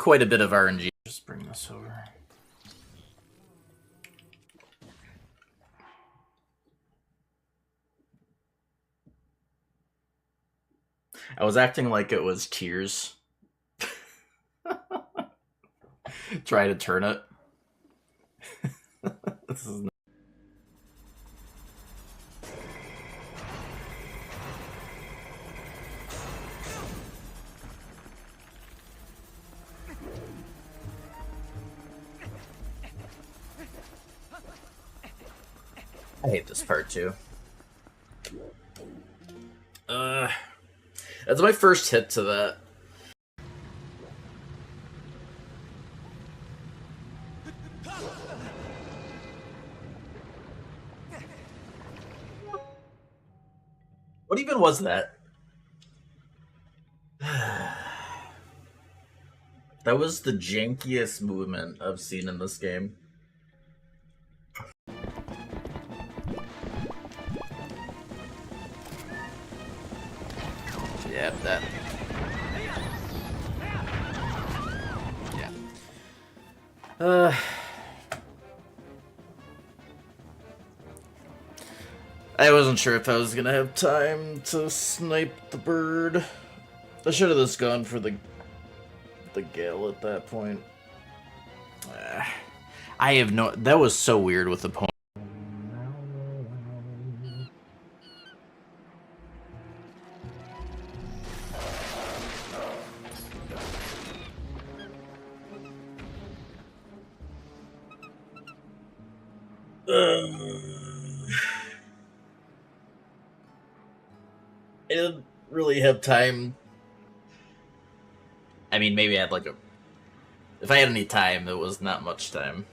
quite a bit of RNG. Just bring this over. I was acting like it was Tears. Try to turn it. This is I hate this part too. That's my first hit to that. What even was that? That was the jankiest movement I've seen in this game. Yeah, that. Yeah. I wasn't sure if I was gonna have time to snipe the bird. I should have just gone for the gale at that point. I have no. That was so weird with the pony. I didn't really have time. I mean, maybe I had like a. If I had any time, it was not much time.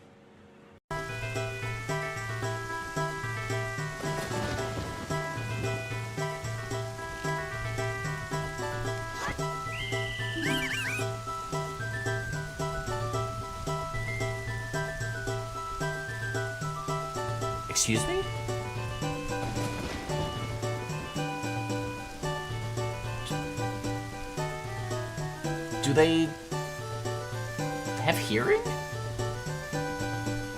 Excuse me? Do they have hearing?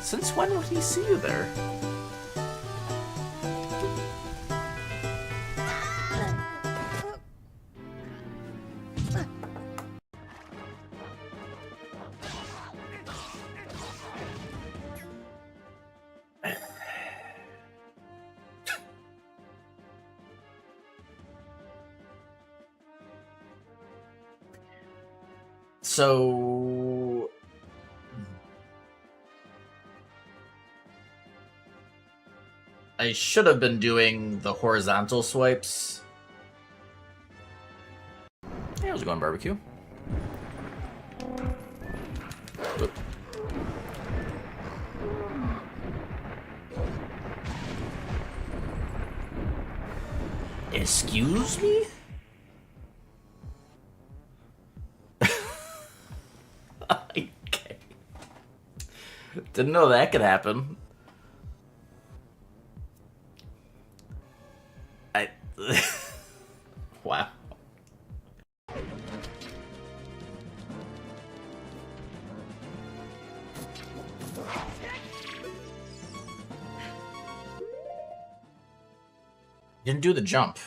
Since when would he see you there? So I should have been doing the horizontal swipes. Hey, how's it going, barbecue? Oop. Excuse me? Okay. Didn't know that could happen. Wow. Didn't do the jump.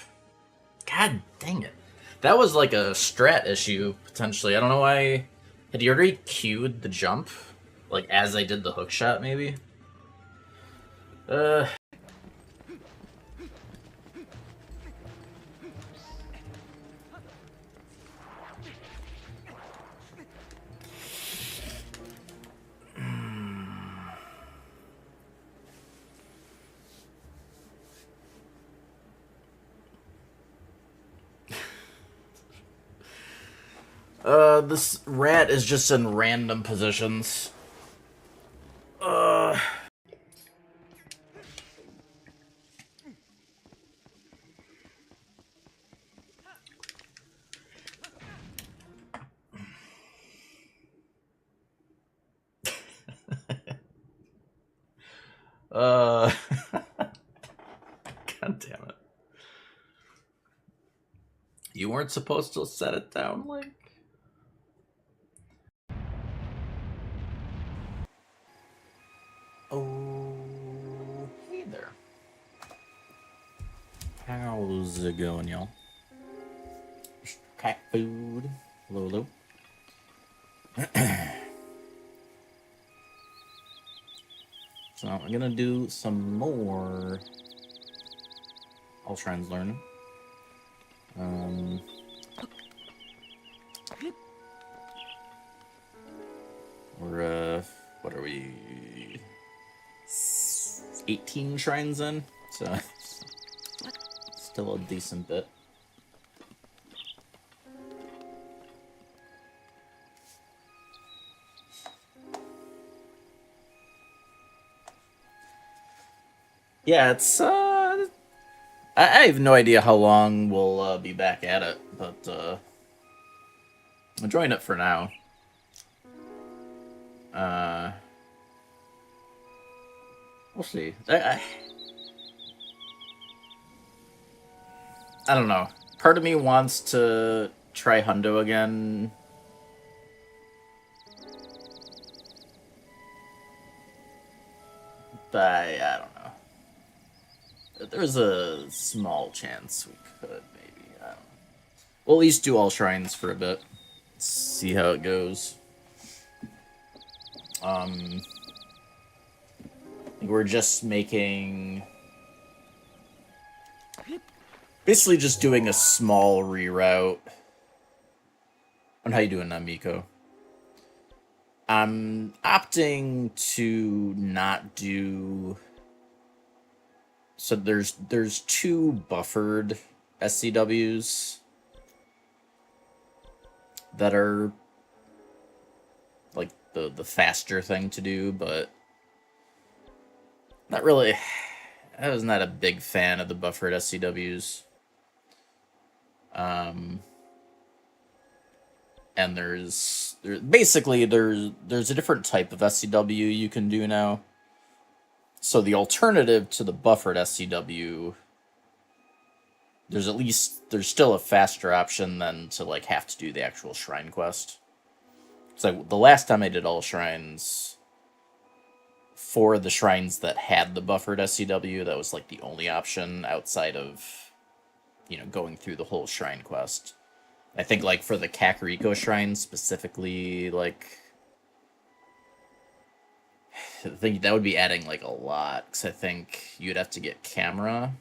God dang it. That was like a strat issue, potentially. I don't know why. Had you already queued the jump? Like, as I did the hook shot, maybe? This rat is just in random positions. God damn it. You weren't supposed to set it down, like... How's it going, y'all? Cat food. Hello, hello. So I'm gonna do some more All Shrines learning. We're what are we? 18 shrines in, so still a decent bit. Yeah, it's I have no idea how long we'll be back at it, but I'm enjoying it for now. We'll see. I don't know. Part of me wants to try Hundo again. But I don't know. There's a small chance we could, maybe. I don't know. We'll at least do all shrines for a bit. See how it goes. We're just making... Basically just doing a small reroute. And how you doing, Miko? I'm opting to not do... So there's two buffered SCWs that are like the faster thing to do, but not really. I was not a big fan of the buffered SCWs. And there's a different type of SCW you can do now. So the alternative to the buffered SCW, there's still a faster option than to like have to do the actual shrine quest. So the last time I did all shrines, for the shrines that had the buffered SCW, that was like the only option outside of, going through the whole shrine quest. I think like for the Kakariko shrine specifically, like I think that would be adding like a lot, because I think you'd have to get camera.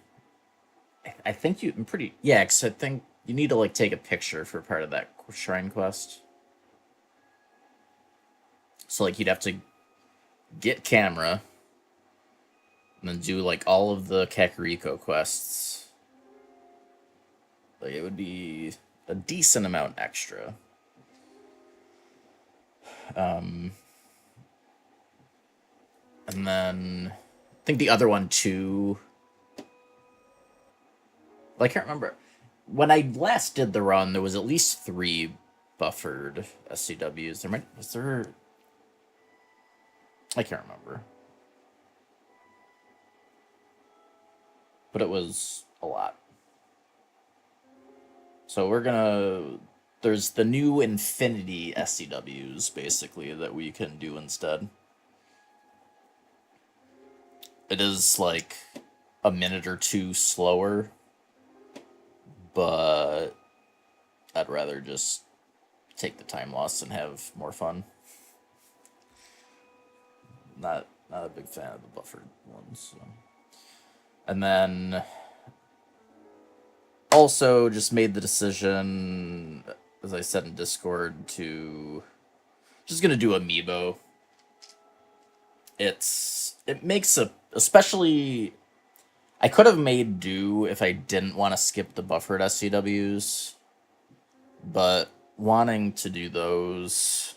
I think because I think you need to like take a picture for part of that shrine quest. So like you'd have to get camera and then do like all of the Kakariko quests. Like it would be a decent amount extra. And then I think the other one too. I can't remember. When I last did the run, there was at least 3 buffered SCWs. Was there? I can't remember. But it was a lot. So there's the new Infinity SCWs, basically, that we can do instead. It is, like, a minute or 2 slower, but I'd rather just take the time loss and have more fun. Not a big fan of the buffered ones. So. And then also just made the decision, as I said in Discord, to just gonna do Amiibo. It makes especially I could have made do if I didn't want to skip the buffered SCWs, but wanting to do those,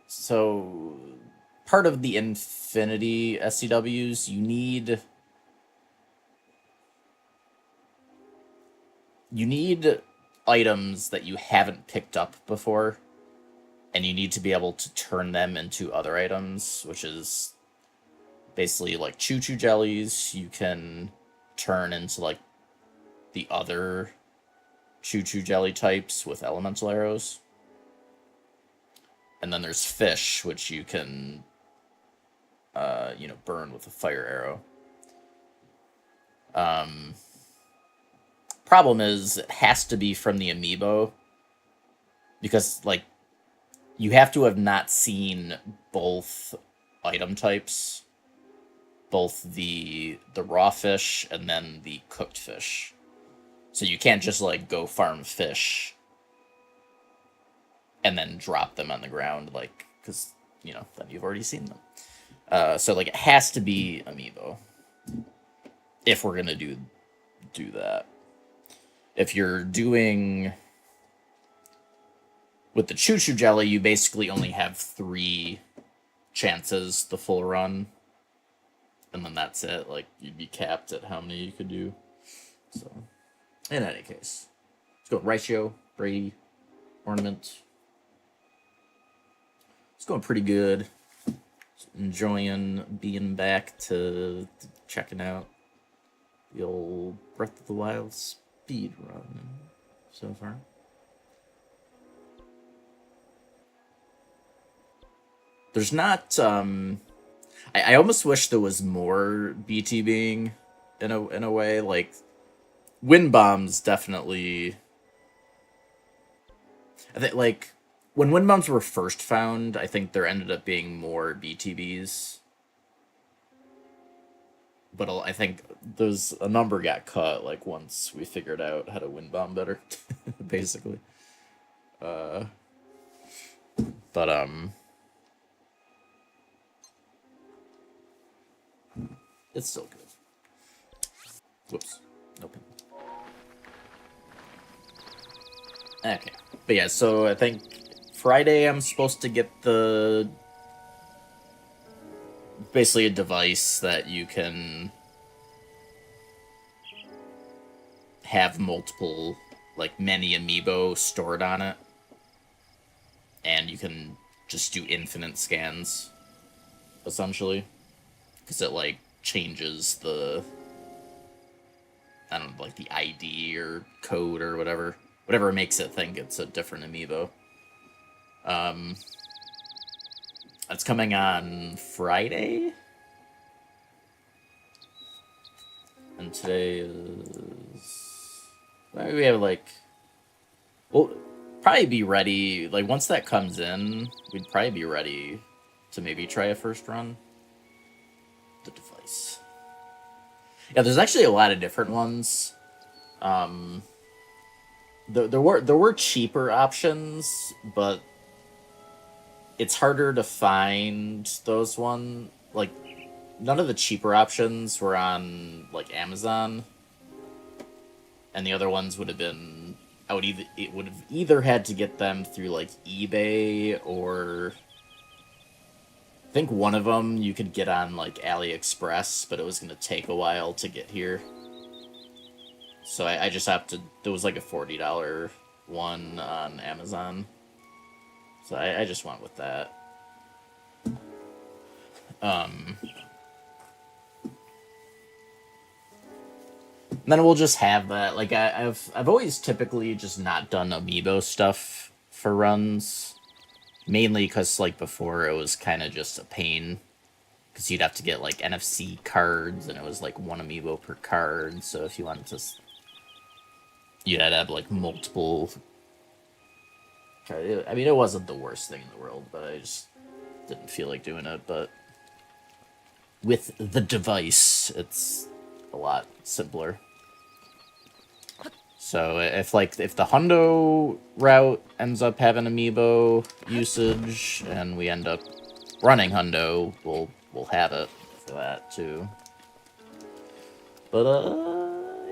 so part of the Infinity SCWs, you need items that you haven't picked up before, and you need to be able to turn them into other items, which is basically like choo-choo jellies you can turn into like the other choo-choo jelly types with elemental arrows. And then there's fish, which you can you know, burn with a fire arrow. Problem is, it has to be from the amiibo, because, like, you have to have not seen both item types, both the raw fish and then the cooked fish. So you can't just, like, go farm fish and then drop them on the ground, like, because, you know, then you've already seen them. So, like, it has to be amiibo if we're gonna do that. If you're doing with the Choo Choo Jelly, you basically only have 3 chances the full run, and then that's it. Like, you'd be capped at how many you could do. So, in any case, let's go Ratio, Brady, Ornament. It's going pretty good. Just enjoying being back to checking out the old Breath of the Wild speed run so far. There's not, I almost wish there was more BTBing in a way. Like, Wind Bombs definitely, I think, like, when Wind Bombs were first found, I think there ended up being more BTBs. But I think a number got cut, like, once we figured out how to Wind Bomb better, basically. But, it's still good. Whoops. Nope. Okay. But yeah, so I think Friday I'm supposed to get basically a device that you can have multiple, like, many amiibo stored on it. And you can just do infinite scans, essentially. Because it, like, changes the, I don't know, like, the ID or code or whatever makes it think it's a different amiibo. It's coming on Friday, and today is, we have, like, we'll probably be ready, like, once that comes in, we'd probably be ready to maybe try a first run. The device. Yeah, there's actually a lot of different ones. There were cheaper options, but it's harder to find those one. Like, none of the cheaper options were on, like, Amazon, and the other ones would have been, it would have either had to get them through, like, eBay, or I think one of them you could get on, like, AliExpress, but it was going to take a while to get here. So I just opted, there was like a $40 one on Amazon. So I just went with that. And then we'll just have that. Like, I've always typically just not done amiibo stuff for runs. Mainly because, like, before it was kind of just a pain. Because you'd have to get, like, NFC cards, and it was, like, 1 amiibo per card. So if you wanted to, you'd have to have, like, multiple. I mean, it wasn't the worst thing in the world, but I just didn't feel like doing it. But with the device, it's a lot simpler. So if the Hundo route ends up having amiibo usage, and we end up running Hundo, we'll have it for that too. But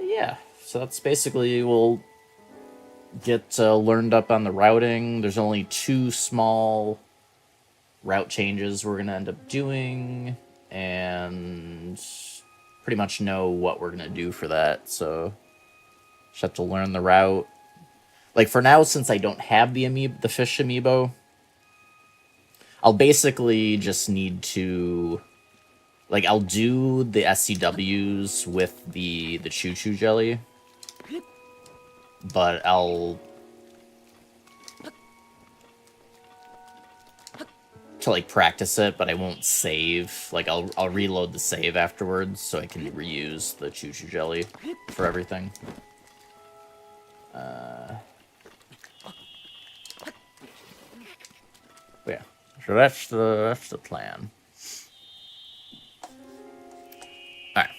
yeah. So that's basically, we'll get learned up on the routing. There's only 2 small route changes we're gonna end up doing, and pretty much know what we're gonna do for that. So just have to learn the route. Like, for now, since I don't have the fish amiibo, I'll basically just need to, like, I'll do the SCWs with the Choo Choo Jelly, but like practice it, but I won't save. Like I'll reload the save afterwards so I can reuse the Choo Choo Jelly for everything. Yeah, so that's the plan. All right.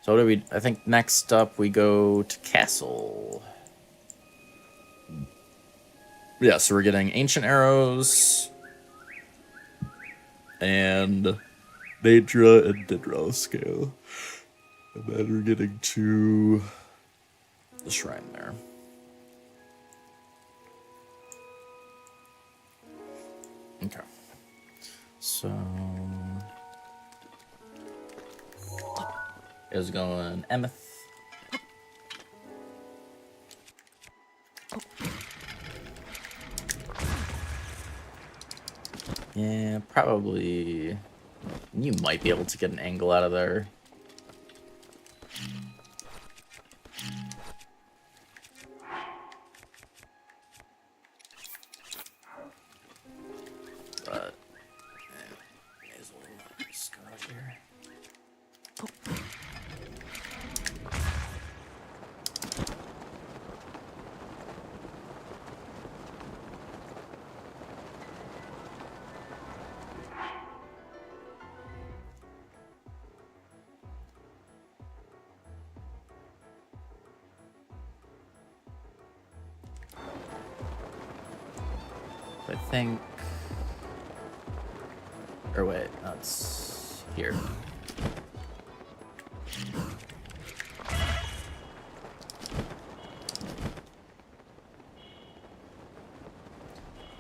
So what do we? I think next up we go to Castle. Yeah, so we're getting Ancient Arrows and Daedra and Didral Scale. And then we're getting to the shrine there. Okay. So is going Emeth. Yeah, probably. You might be able to get an angle out of there. But may as well just go out here. I think. Or wait, that's here.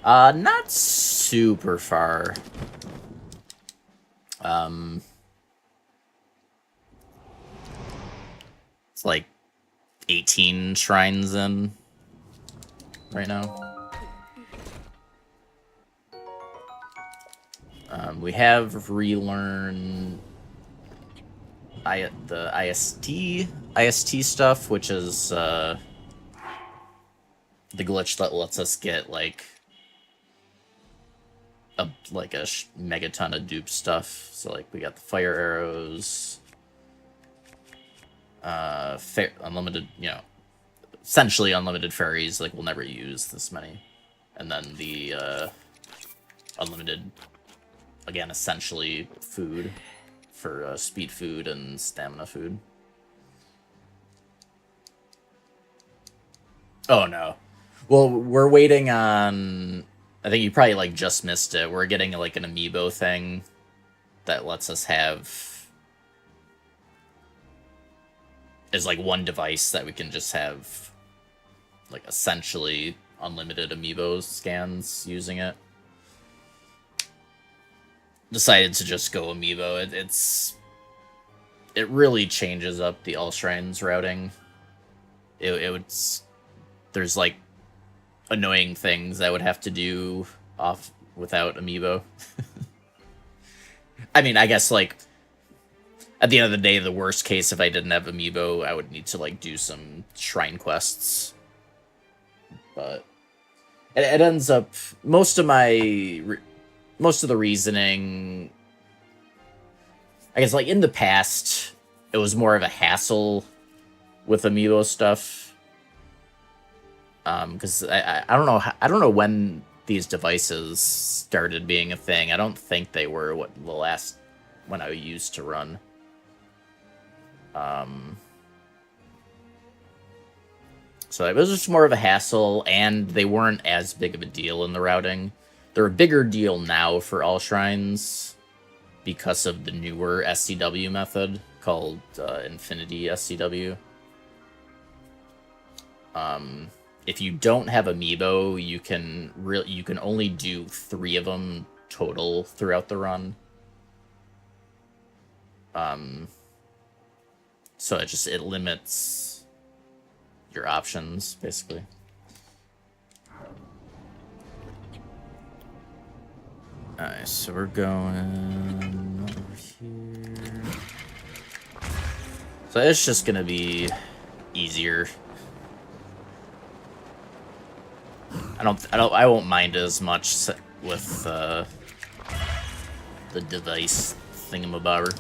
Not super far. It's like 18 shrines in right now. We have relearned the IST stuff, which is the glitch that lets us get like a megaton of dupe stuff. So like we got the fire arrows, unlimited, essentially unlimited fairies. Like we'll never use this many, and then the unlimited. Again, essentially food for speed food and stamina food. Oh, no. Well, we're waiting on... I think you probably, like, just missed it. We're getting, like, an amiibo thing that lets us have... Is, like, one device that we can just have, like, essentially unlimited amiibo scans using it. Decided to just go amiibo. It really changes up the all shrines routing. There's like annoying things I would have to do off without amiibo. I mean, I guess like at the end of the day, the worst case if I didn't have amiibo, I would need to like do some shrine quests. But it ends up most of the reasoning, I guess, like, in the past, it was more of a hassle with amiibo stuff. Because I don't know when these devices started being a thing. I don't think they were the last when I used to run. So it was just more of a hassle, and they weren't as big of a deal in the routing. They're a bigger deal now for all shrines because of the newer SCW method called Infinity SCW. If you don't have amiibo, you can only do 3 of them total throughout the run. So it limits your options basically. Alright, so we're going over here. So it's just gonna be easier. I won't mind as much with the device thingamabobber.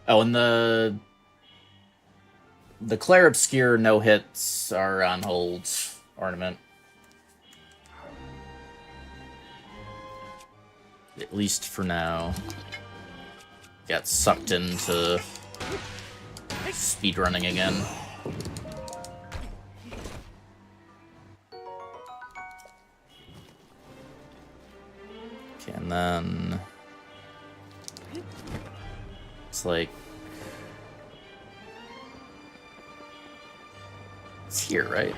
Oh, and the Clair Obscure no hits are on hold ornament. At least for now. Got sucked into speedrunning again. Okay, and then it's like it's here, right?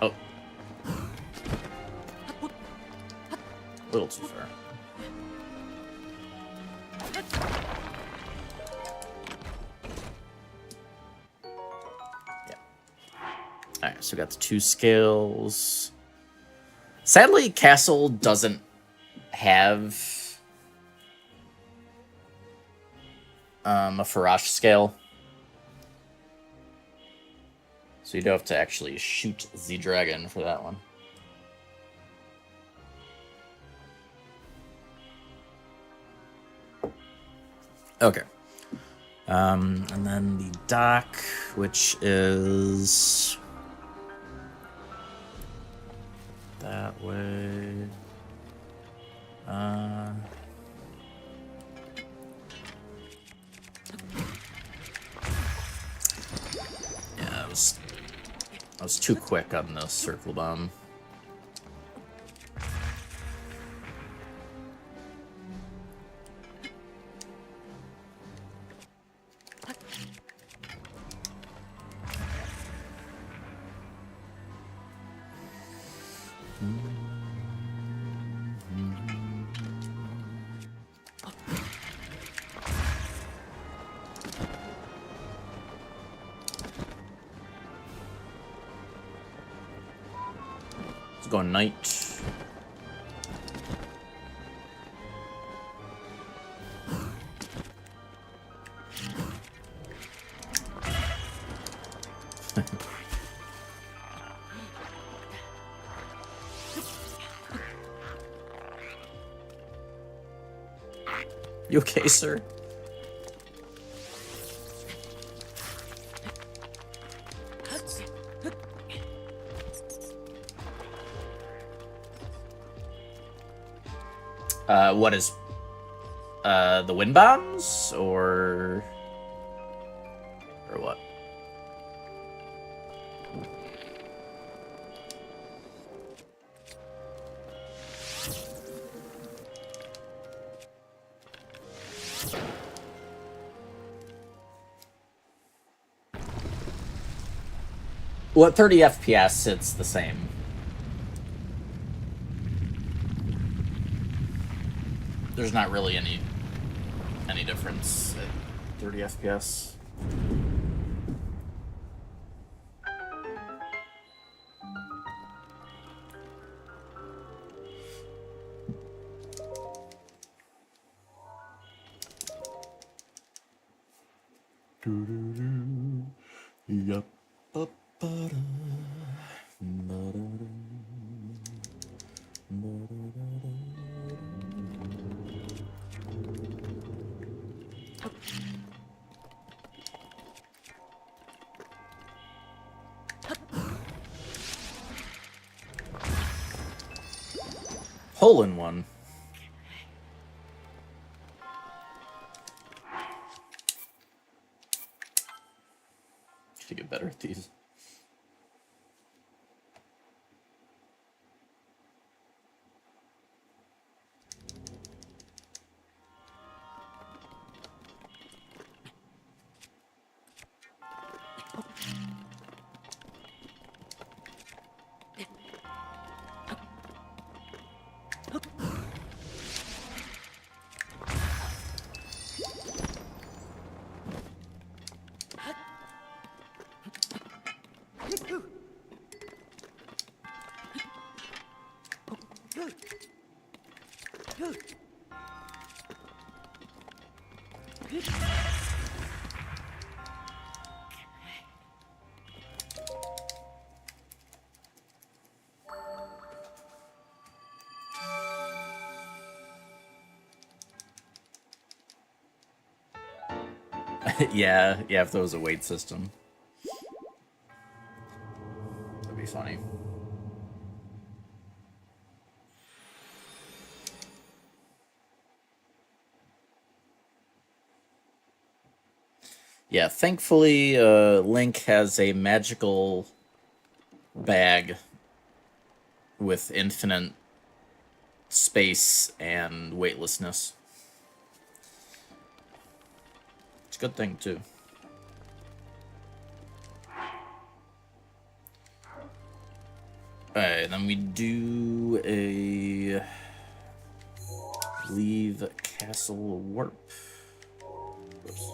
Oh. A little too far. Yeah. Alright, so we got the 2 scales. Sadly, Castle doesn't have a Farash scale. So you do have to actually shoot the dragon for that one. Okay. And then the dock, which is that way. Yeah, I was too quick on the circle bomb. Let's go knight. You okay, sir? What is the wind bombs or what? Well, at 30 FPS, it's the same. There's not really any difference at 30 FPS. Yup. Hole in one. Should get better at these. Yeah, if there was a weight system. That'd be funny. Yeah, thankfully, Link has a magical bag with infinite space and weightlessness. It's a good thing, too. Alright, then we do a leave castle warp. Oops.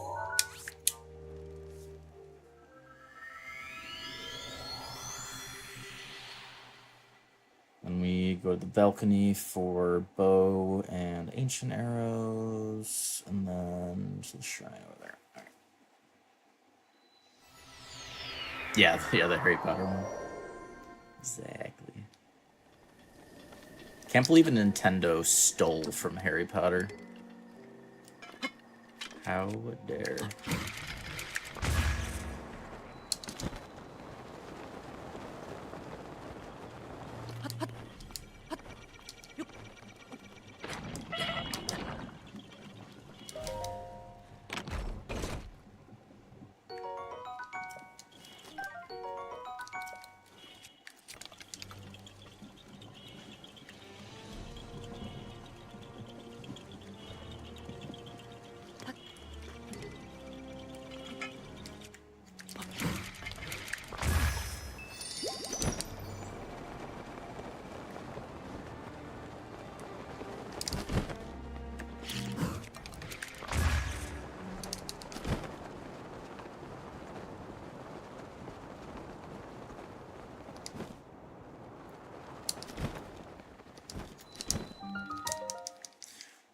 And we go to the balcony for bow and ancient arrows, and then to the shrine over there. All right. Yeah, the Harry Potter one. Exactly. Can't believe Nintendo stole from Harry Potter. How dare.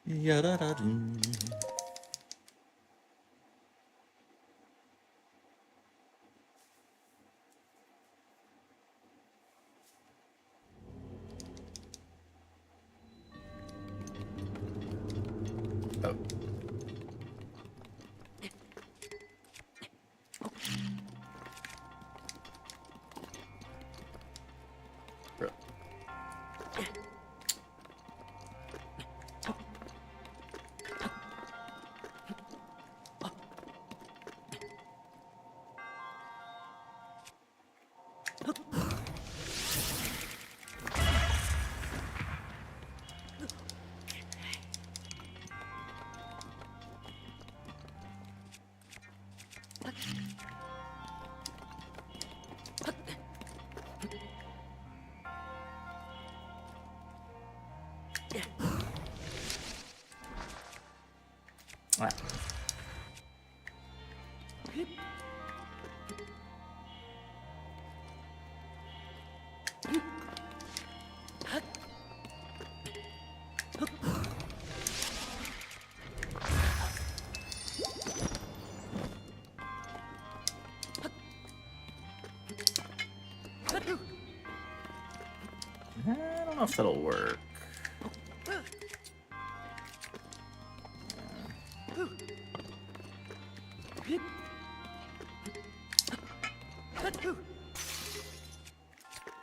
Yada-da-doo. Oh. Bro. Ah. I don't know if that'll work.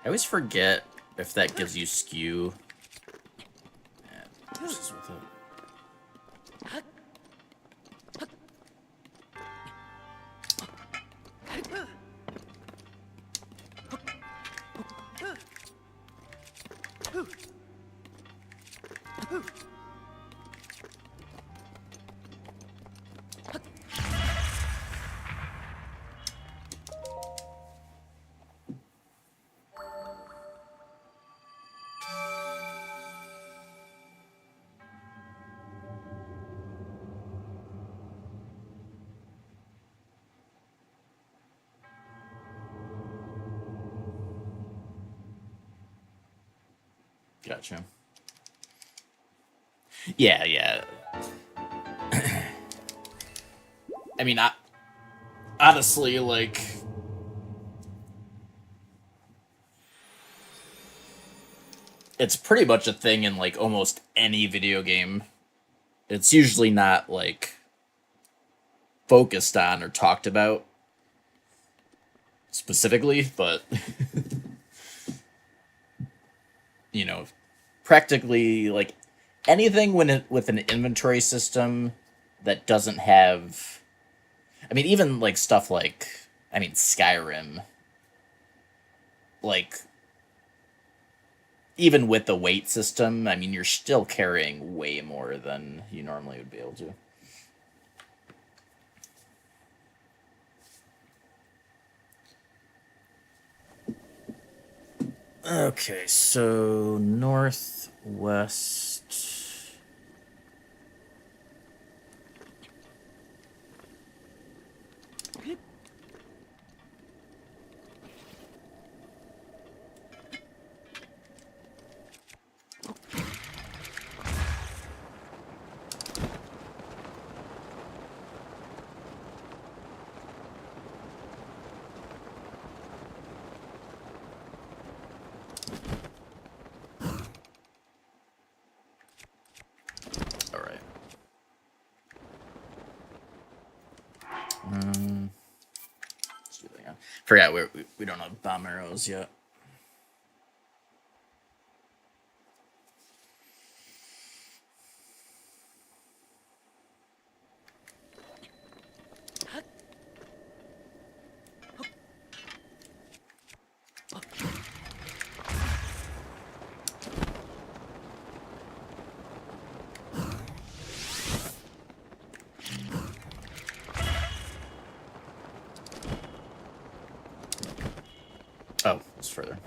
I always forget if that gives you skew. Yeah, just with it. Gotcha. Yeah. I mean, honestly, like, it's pretty much a thing in, like, almost any video game. It's usually not, like, focused on or talked about specifically, but you know, practically like anything when with an inventory system that doesn't have, I mean, even like stuff like, I mean, Skyrim, like even with the weight system, I mean, you're still carrying way more than you normally would be able to. Okay, so northwest. All right. Let's do that again. Forgot we don't have bomb arrows yet. Oh, it's further.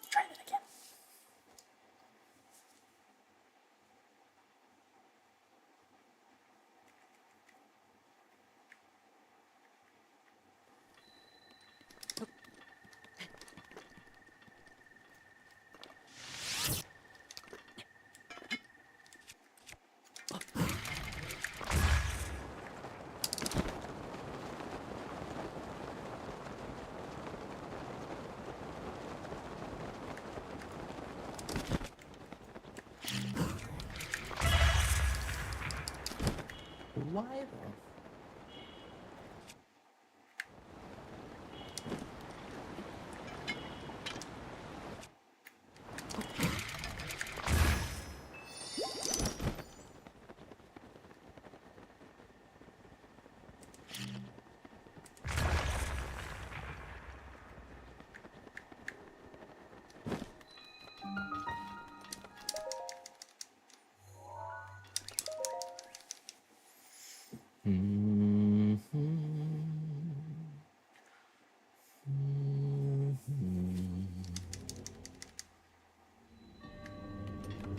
Try that again. Why though?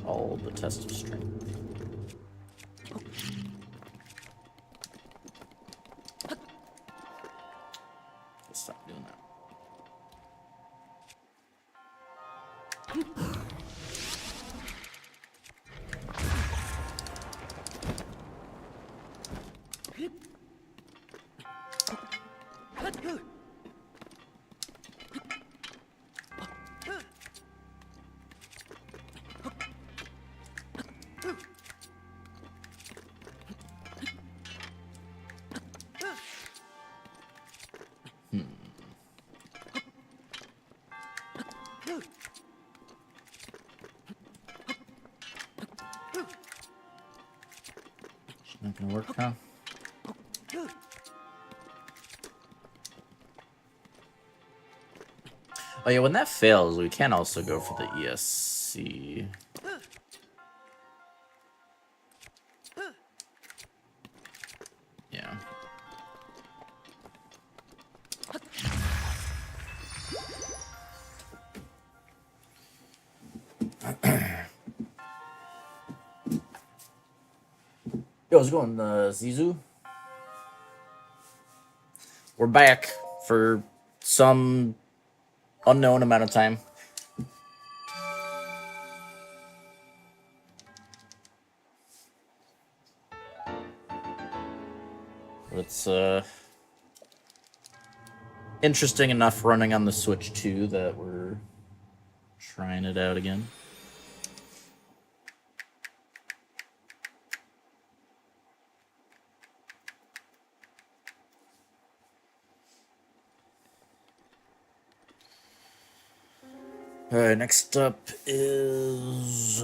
All the test of strength. Let's stop doing that. Not gonna work now. Oh yeah, when that fails, we can also go for the ESC. Yeah. Yo, how's it going, Zizu? We're back for some unknown amount of time. But it's interesting enough running on the Switch 2 that we're trying it out again. Alright, next up is...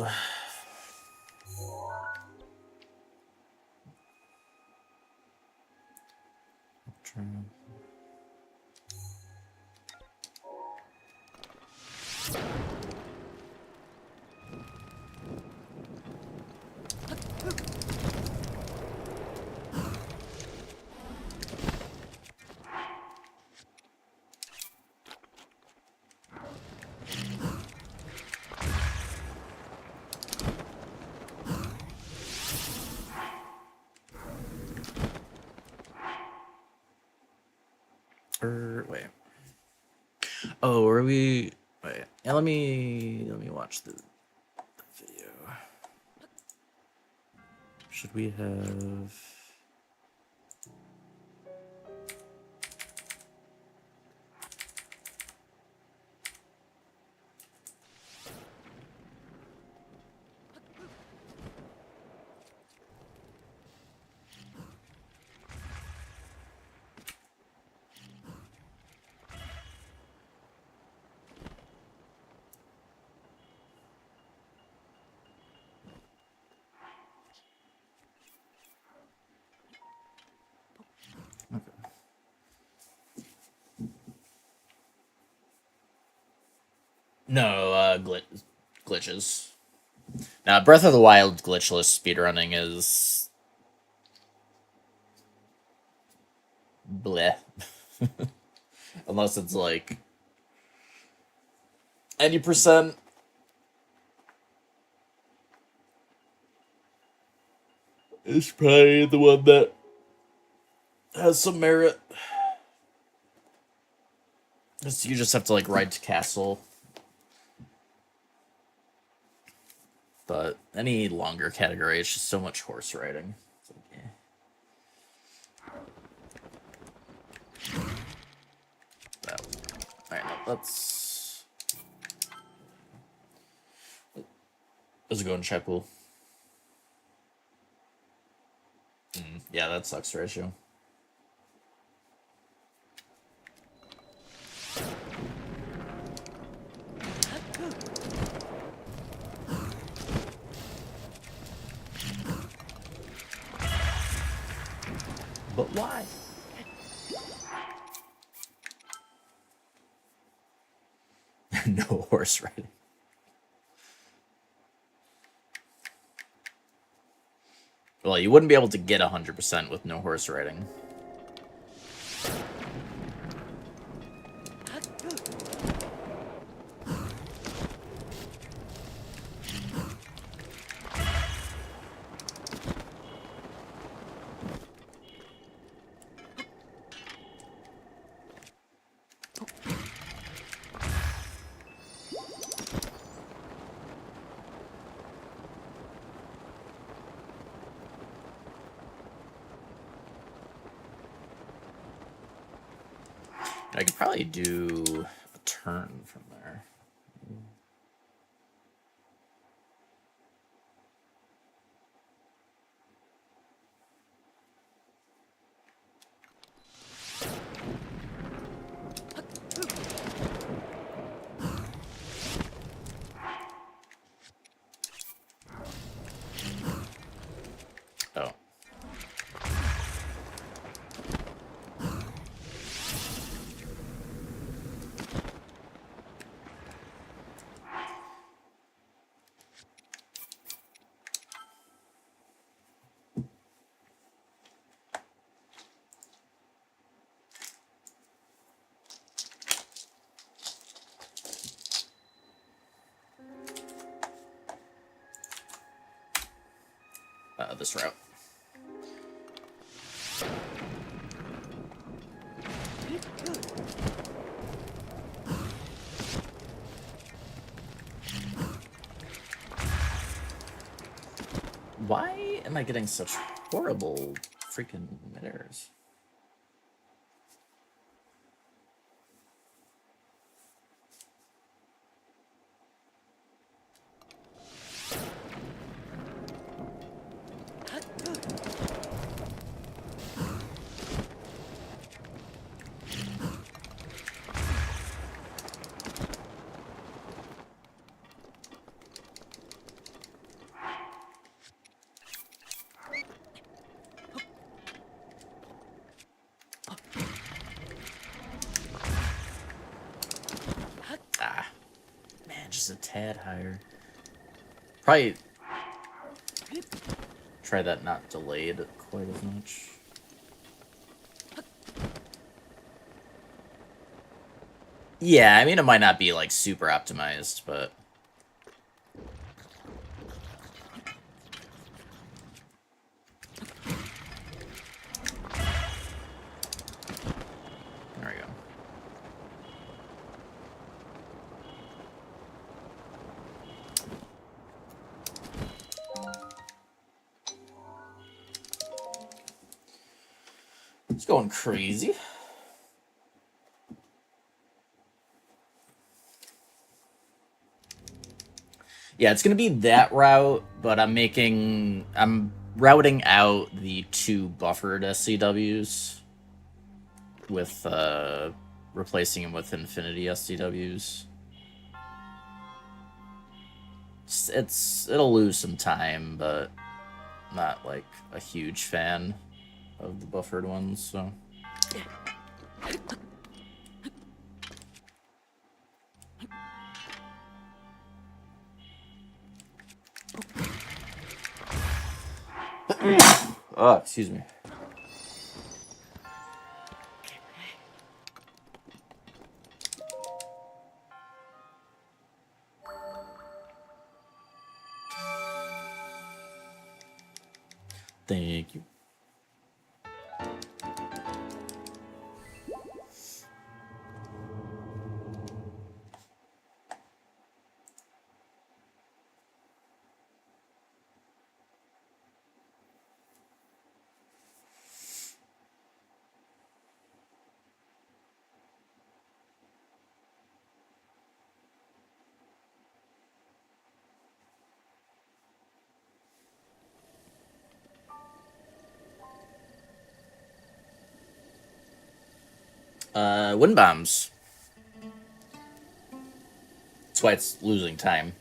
wait. Oh, are we... Wait. Yeah, let me watch the video. Should we have... No, glitches. Now, Breath of the Wild glitchless speedrunning is... bleh. Unless it's like 90%. It's probably the one that has some merit. You just have to like ride to castle. But any longer category, it's just so much horse riding. It's like, eh. Alright, let's go in chat pool. Yeah, that sucks, ratio. But why? No horse riding. Well, you wouldn't be able to get 100% with no horse riding. I could probably do a turn from there. Oh. This route. Why am I getting such horrible freaking errors? Just a tad higher. Probably try that not delayed quite as much. Yeah, I mean, it might not be, like, super optimized, but... There we go. It's going crazy. Yeah, it's gonna be that route, but I'm routing out the 2 buffered SCWs with, replacing them with Infinity SCWs. It'll lose some time, but not, like, a huge fan of the buffered ones, so... Oh, excuse me. Thank you. Wind bombs. That's why it's losing time.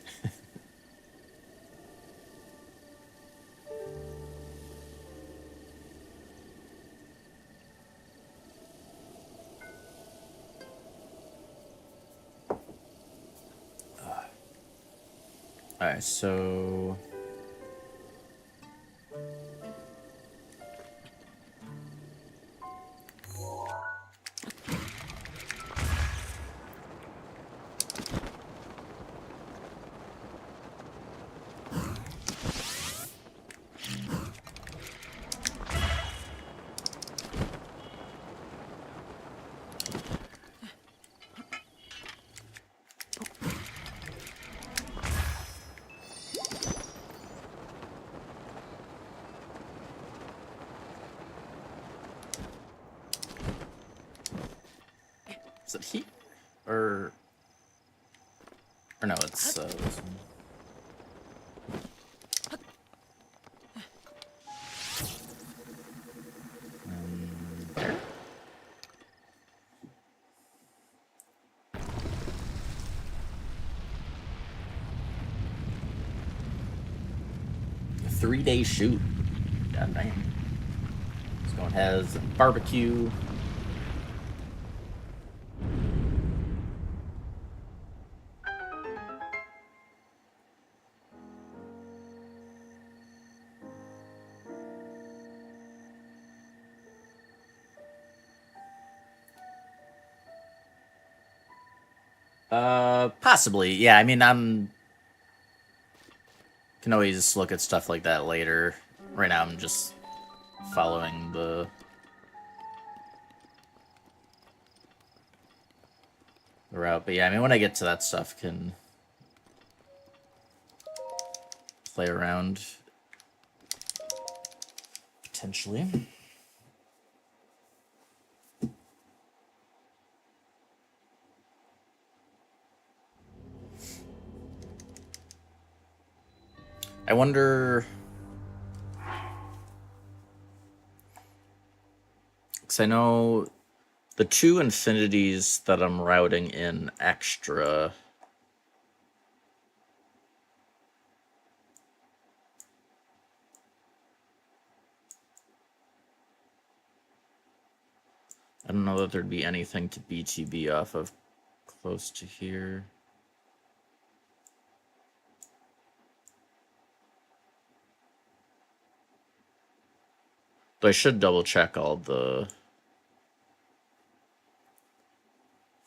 Alright, so... Is it heat? Or no, it's, this one. There? 3-day shoot. God damn. This one has barbecue. Possibly. Yeah, I mean, can always look at stuff like that later. Right now, I'm just following the route. But yeah, I mean, when I get to that stuff, can play around. potentially. I wonder... Because I know the 2 infinities that I'm routing in extra... I don't know that there'd be anything to BTB off of close to here. But I should double check all the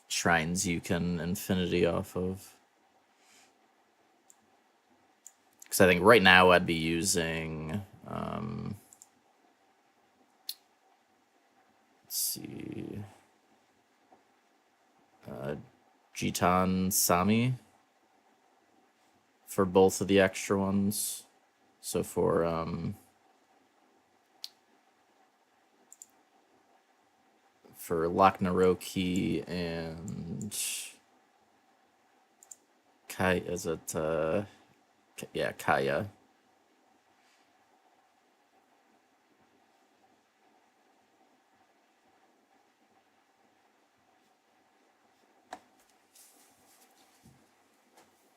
shrines you can infinity off of. Because I think right now I'd be using... let's see... Jitan Sami for both of the extra ones. So for Laknaroki and Kai, is it yeah, Kaya.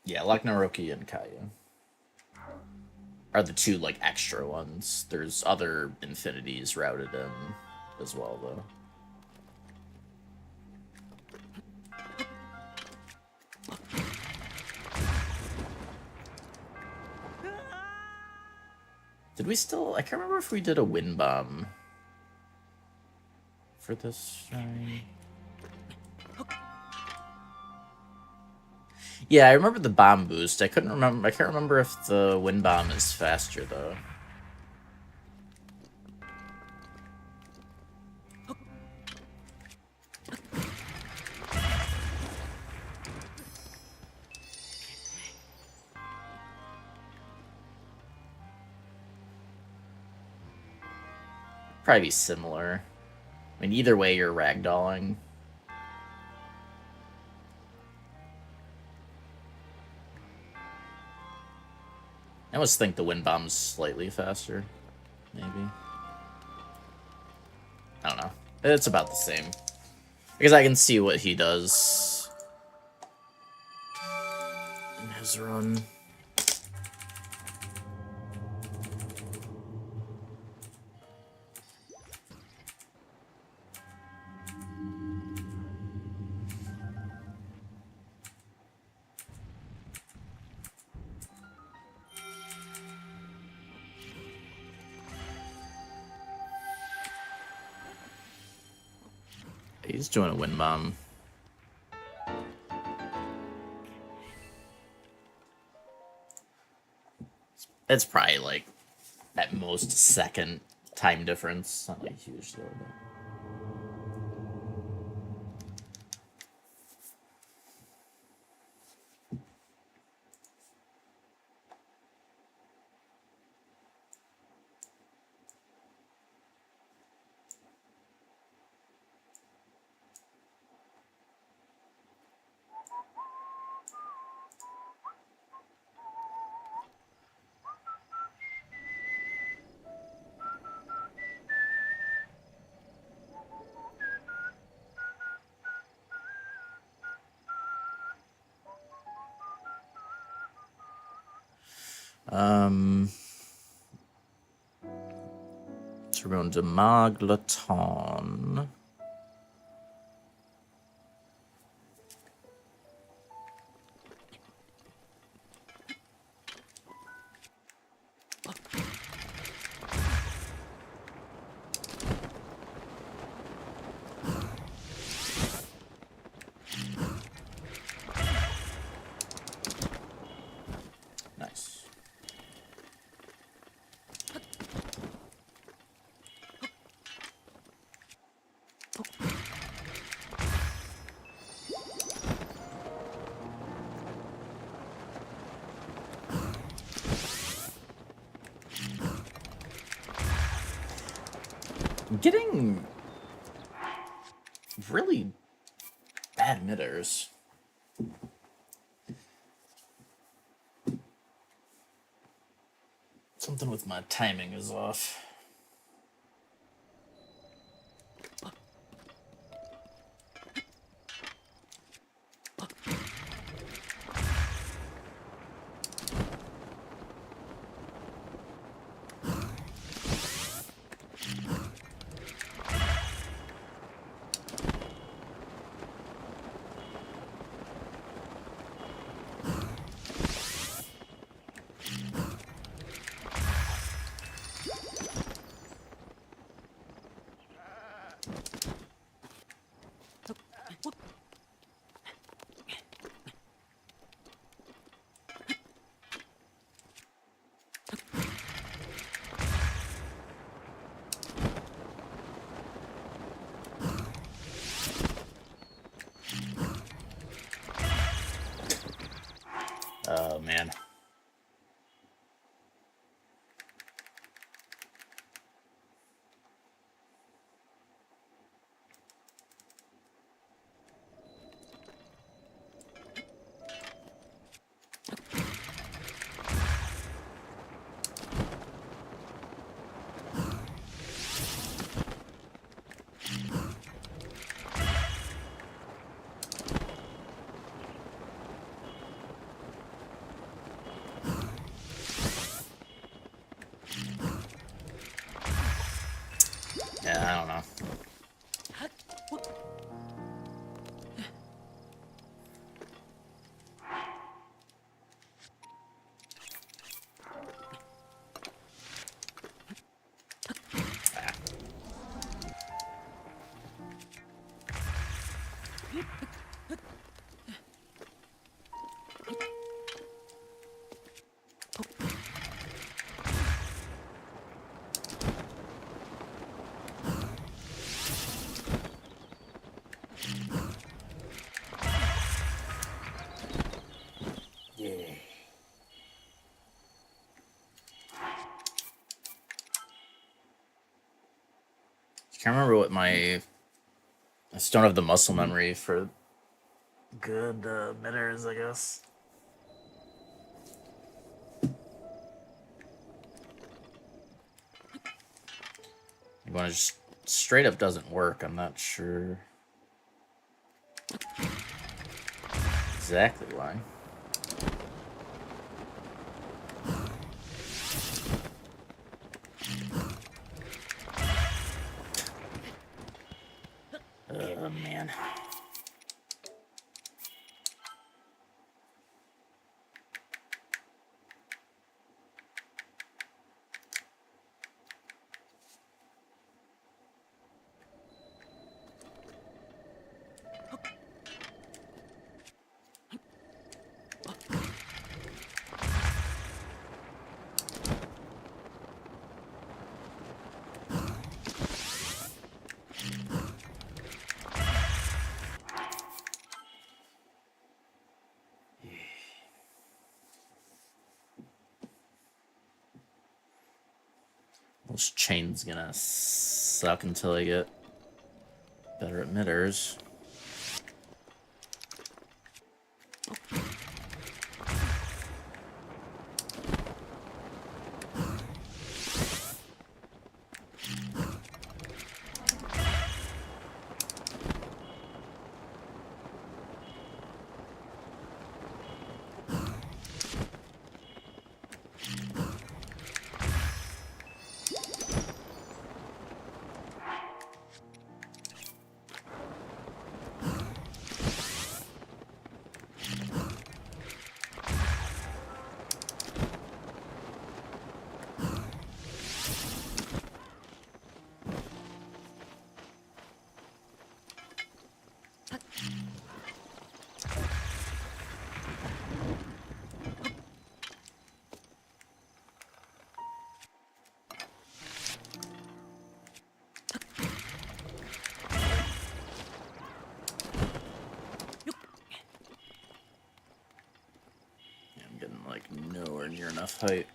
Yeah, Laknaroki and Kaya are the 2 like extra ones. There's other infinities routed in as well though. Did we still... I can't remember if we did a wind bomb for this shrine. Yeah, I remember the bomb boost. I couldn't remember... I can't remember if the wind bomb is faster, though. Probably be similar. I mean, either way, you're ragdolling. I almost think the wind bomb's slightly faster. Maybe. I don't know. It's about the same. Because I can see what he does in his run. He's doing a wind bomb. It's probably like at most a second time difference. Not like huge though. But... So we're going to Maglaton. Nice. I'm getting really bad emitters. Something with my timing is off. Oh, man. Yeah, I don't know. Yeah. Can't remember what I just don't have the muscle memory for good emitters, I guess. When it just straight up doesn't work, I'm not sure exactly why. Oh, man. This chain's gonna suck until I get better emitters. I'm getting like nowhere near enough height.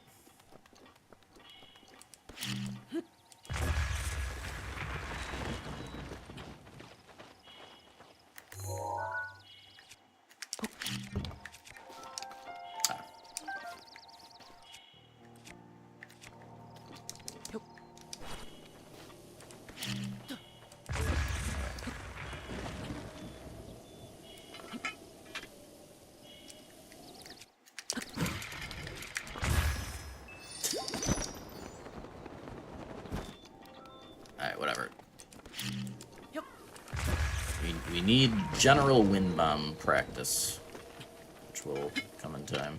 We need general wind bomb practice, which will come in time.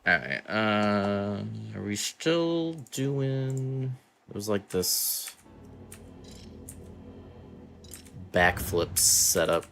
Alright, are we still doing... It was like this backflip setup.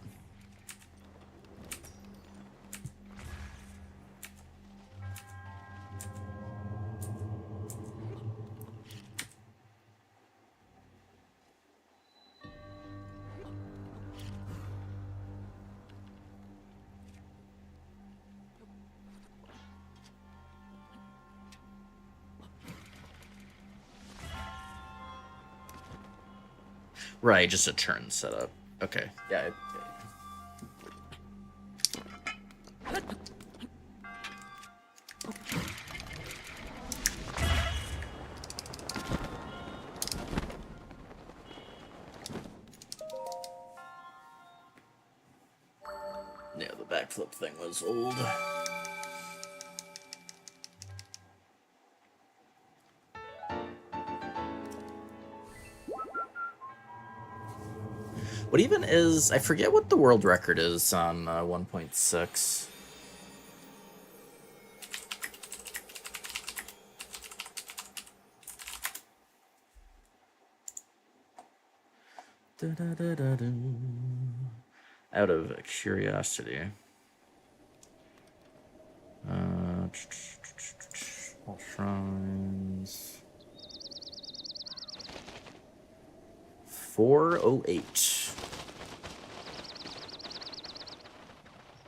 Right, just a turn setup. Okay, yeah. Yeah, the backflip thing was old. What even is... I forget what the world record is on 1.6. Out of curiosity. All shrines. 408.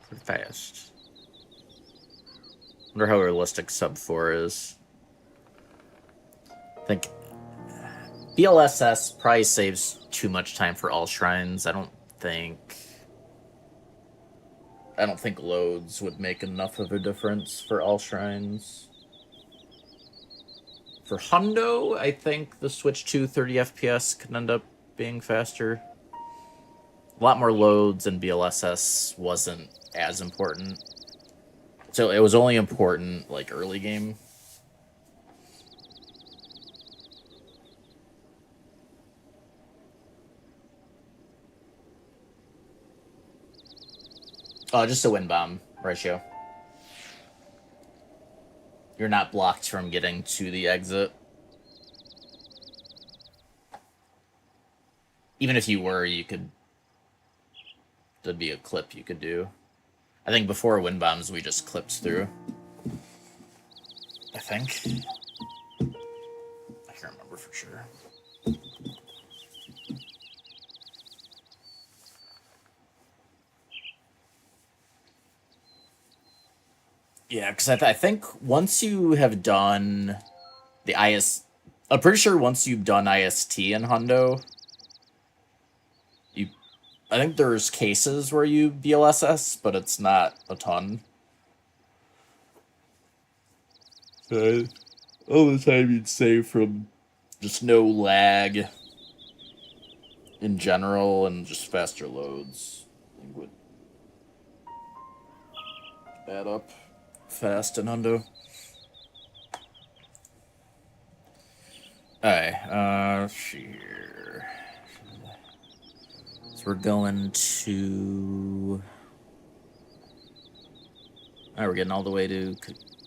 Pretty fast. Wonder how realistic sub 4 is. I think BLSS probably saves too much time for all shrines. I don't think loads would make enough of a difference for all shrines. For Hundo, I think the switch to 30 FPS could end up being faster. A lot more loads, and BLSS wasn't as important. So it was only important, like, early game. Just a wind bomb ratio. You're not blocked from getting to the exit. Even if you were, you could... There'd be a clip you could do. I think before wind bombs, we just clipped through. I think. I can't remember for sure. Yeah, because I think once you have done the IS... I'm pretty sure once you've done IST in Hundo, I think there's cases where you BLSS, but it's not a ton. All the time you'd save from just no lag in general and just faster loads. I think would add up fast in Hundo. Alright, let's see here. So we're going to... Alright, we're getting all the way to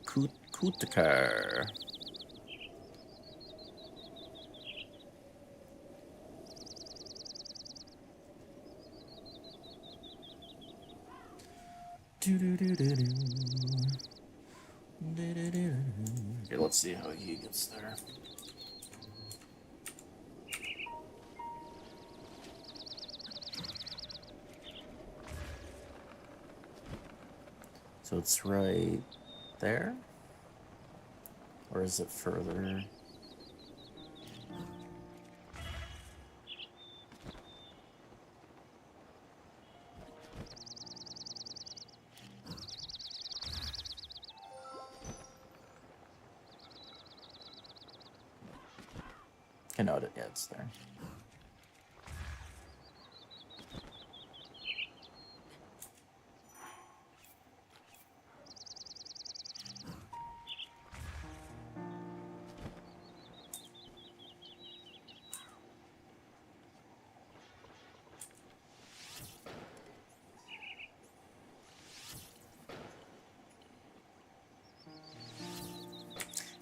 Kutakar. Okay, let's see how he gets there. So it's right there? Or is it further? I know it, yeah, it's there.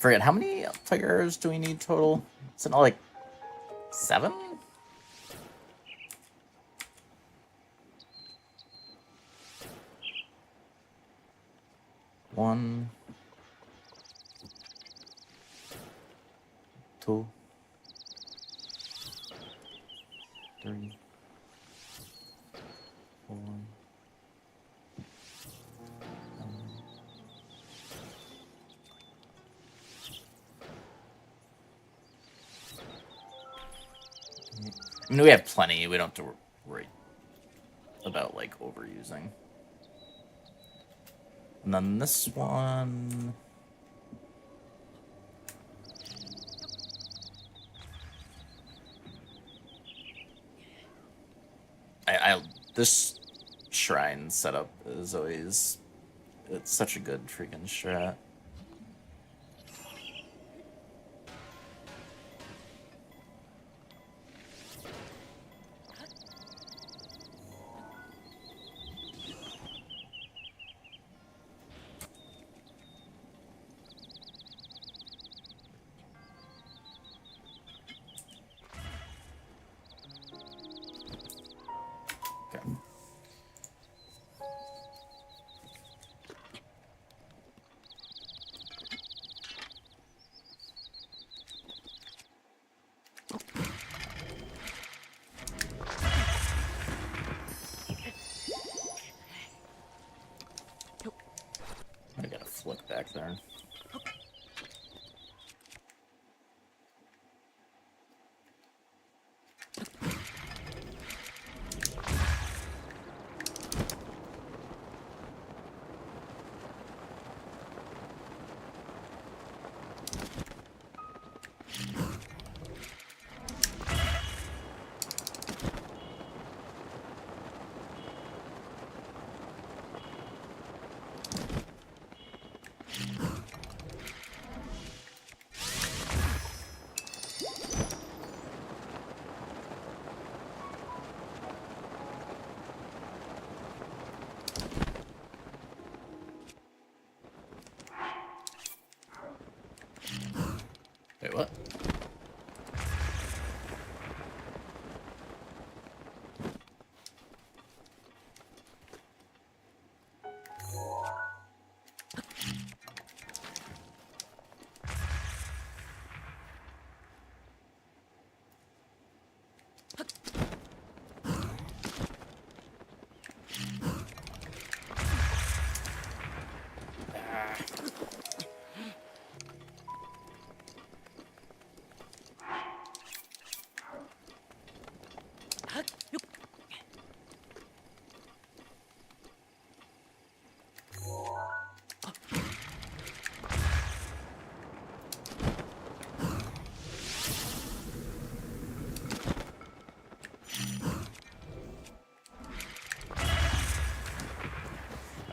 Forget, how many players do we need total? Is it not like 7? One, two, three, four. I mean, we have plenty. We don't have to worry about, like, overusing. And then this one... This shrine setup is always... It's such a good freaking strat. I gotta flick back there. Wait, what?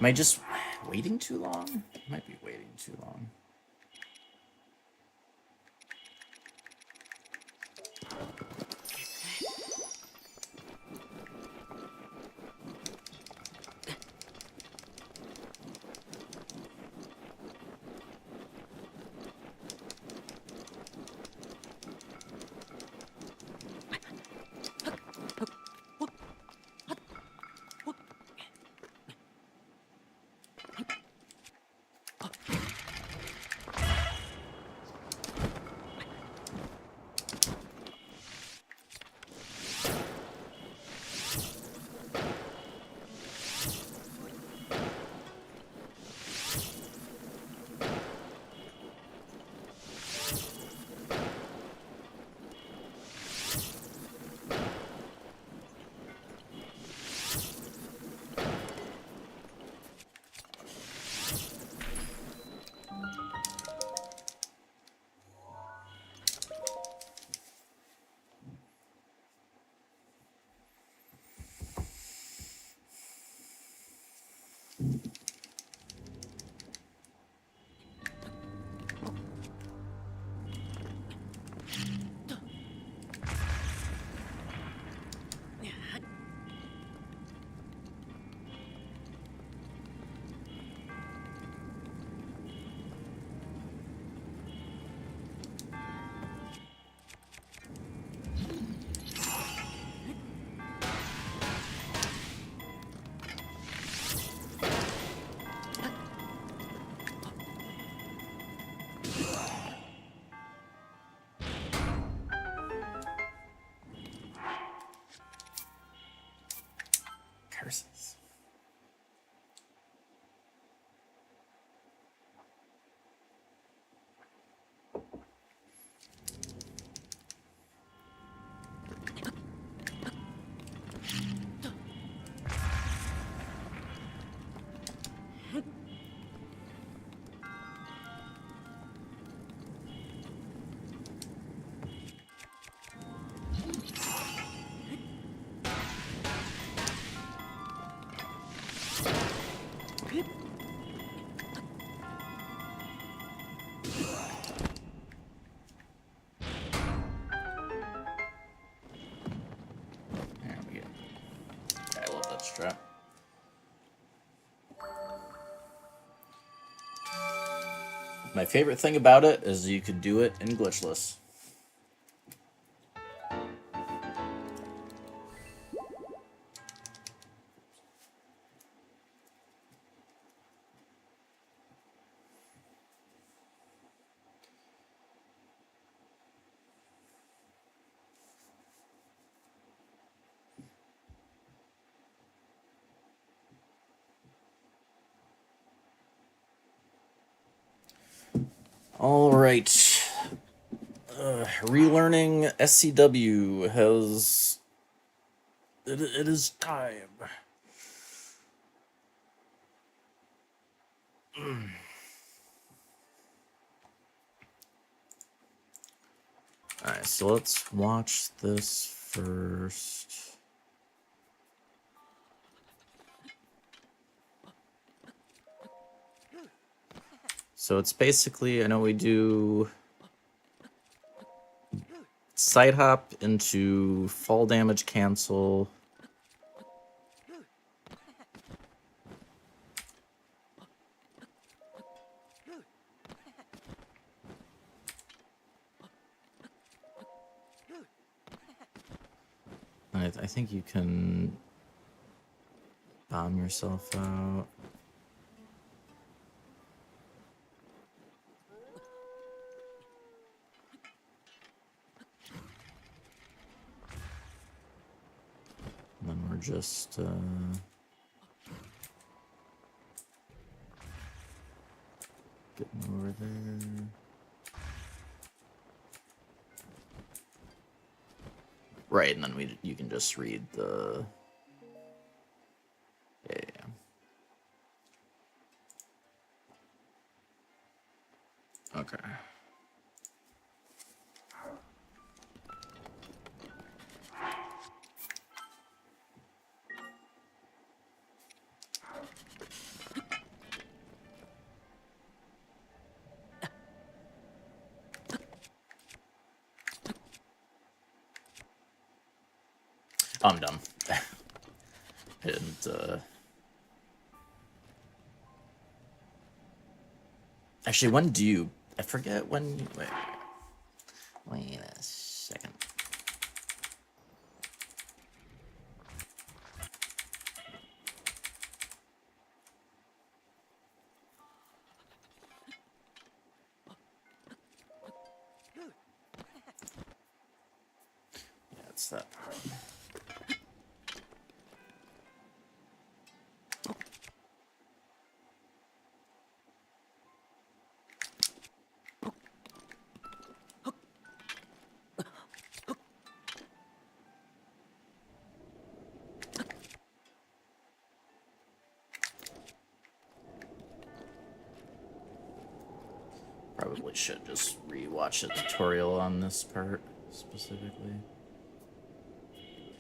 Am I just waiting too long? I might be waiting too long. There we go. I love that strap. My favorite thing about it is you can do it in glitchless. All right. Relearning SCW has... It is time. Alright, so let's watch this first. So it's basically, I know we do side hop into fall damage cancel. I think you can bomb yourself out. And then we're just getting over there. Right, and then you can just read the... Yeah. Okay. I'm dumb. And, actually, when do you... I forget when... Wait a second. Yeah, it's that part. Probably should just re-watch a tutorial on this part specifically.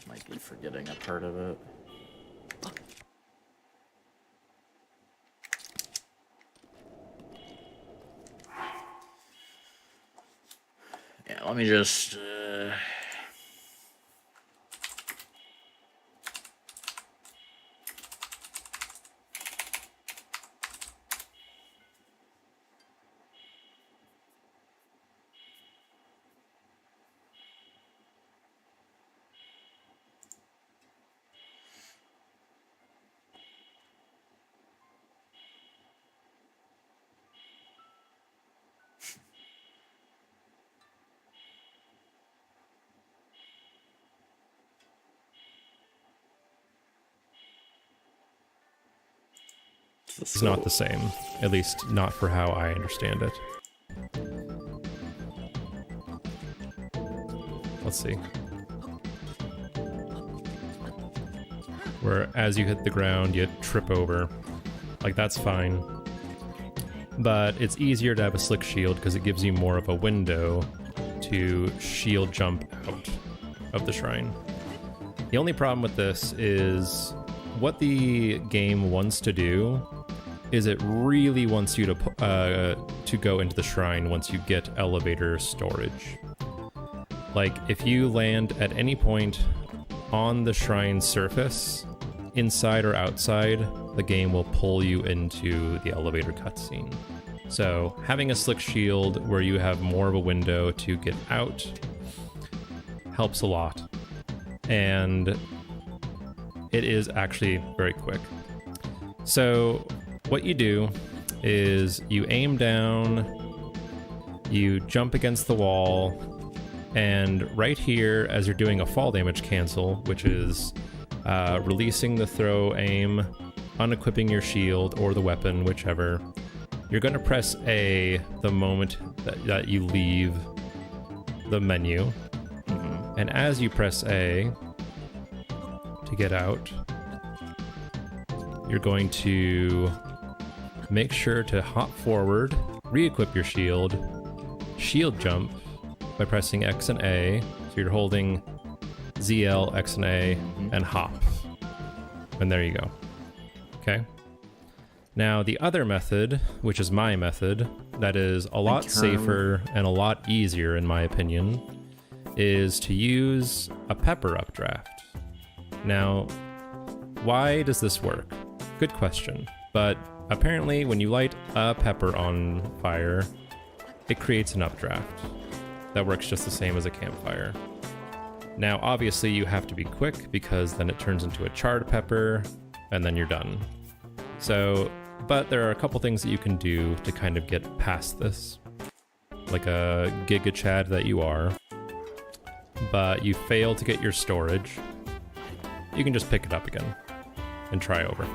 Might be forgetting a part of it. Yeah, let me just... It's not the same, at least not for how I understand it. Let's see. Where as you hit the ground, you trip over. Like, that's fine. But it's easier to have a slick shield because it gives you more of a window to shield jump out of the shrine. The only problem with this is what the game wants to do is it really wants you to go into the shrine once you get elevator storage. Like, if you land at any point on the shrine surface, inside or outside, the game will pull you into the elevator cutscene. So having a slick shield where you have more of a window to get out helps a lot. And it is actually very quick. So what you do is you aim down, you jump against the wall, and right here, as you're doing a fall damage cancel, which is releasing the throw aim, unequipping your shield or the weapon, whichever, you're going to press A the moment that you leave the menu. And as you press A to get out, you're going to make sure to hop forward, re-equip your shield, shield jump by pressing X and A. So you're holding ZL, X and A, and hop. And there you go. Okay. Now the other method, which is my method, that is a lot safer and a lot easier in my opinion, is to use a pepper updraft. Now, why does this work? Good question. But apparently when you light a pepper on fire, it creates an updraft that works just the same as a campfire. Now, obviously you have to be quick because then it turns into a charred pepper and then you're done. So, but there are a couple things that you can do to kind of get past this. Like a Giga Chad that you are, but you fail to get your storage, you can just pick it up again and try over,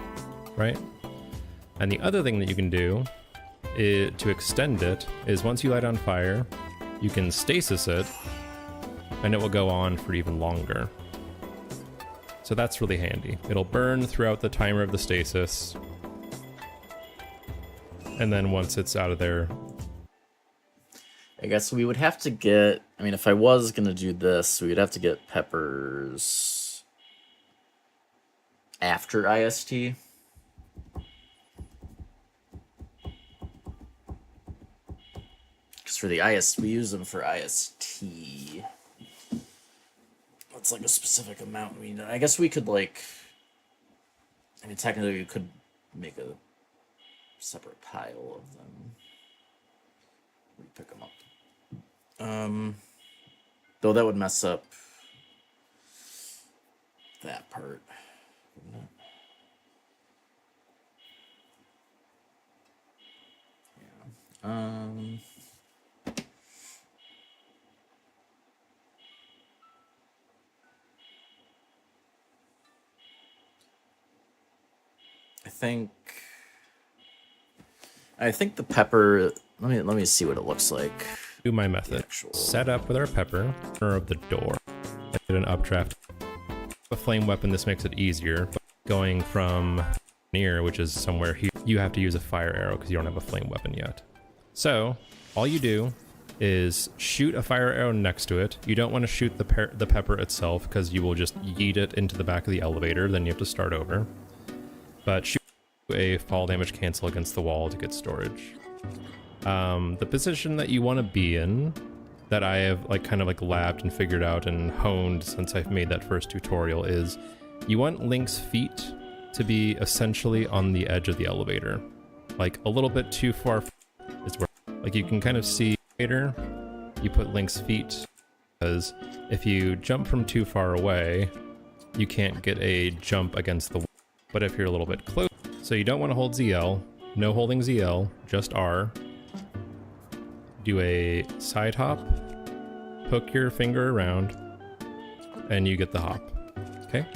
right? And the other thing that you can do to extend it is once you light on fire, you can stasis it and it will go on for even longer. So that's really handy. It'll burn throughout the timer of the stasis. And then once it's out of there, I guess we would have to get, I mean, if I was going to do this, we would have to get peppers after IST. Because for the IST, we use them for IST. It's like a specific amount. I mean, I guess we could like, I mean, technically we could make a separate pile of them. We pick them up. Though that would mess up that part, wouldn't it? Yeah. I think the pepper. Let me see what it looks like. do my method. Set up with our pepper, corner of the door. Get an updraft. A flame weapon, this makes it easier. But going from near, which is somewhere here, you have to use a fire arrow because you don't have a flame weapon yet. So all you do is shoot a fire arrow next to it. You don't want to shoot the pepper itself because you will just yeet it into the back of the elevator. Then you have to start over. But shoot a fall damage cancel against the wall to get storage. The position that you want to be in, that I have kind of labbed and figured out and honed since I've made that first tutorial, is you want Link's feet to be essentially on the edge of the elevator, a little bit too far. Is where you can kind of see later. You put Link's feet, because if you jump from too far away, you can't get a jump against the wall. But if you're a little bit close, so you don't want to hold ZL, no holding ZL, just R. Do a side hop, hook your finger around, and you get the hop. Okay?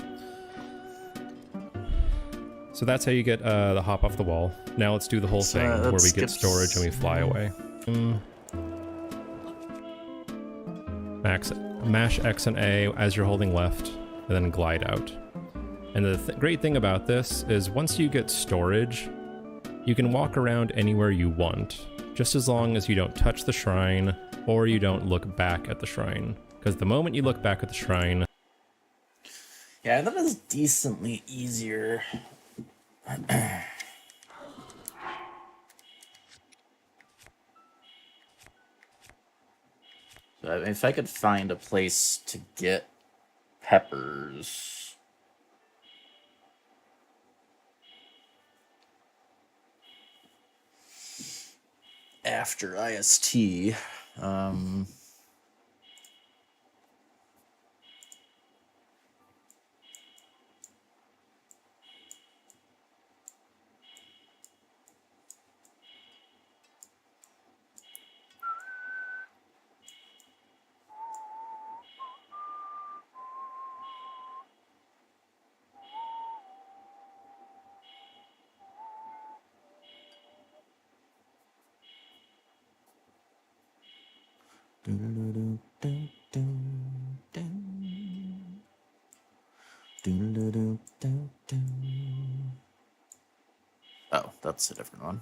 So that's how you get the hop off the wall. Now let's do the whole thing where we get storage and we fly away. Mash X and A as you're holding left, and then glide out. And the great thing about this is once you get storage, you can walk around anywhere you want, just as long as you don't touch the shrine or you don't look back at the shrine. Because the moment you look back at the shrine... Yeah, that is decently easier. If I could find a place to get peppers. After IST, oh, that's a different one.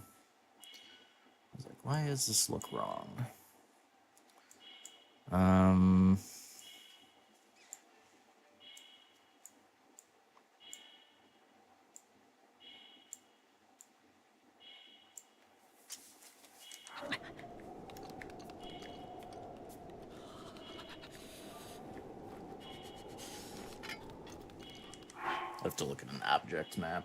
I was like, why does this look wrong? I have to look at an object map.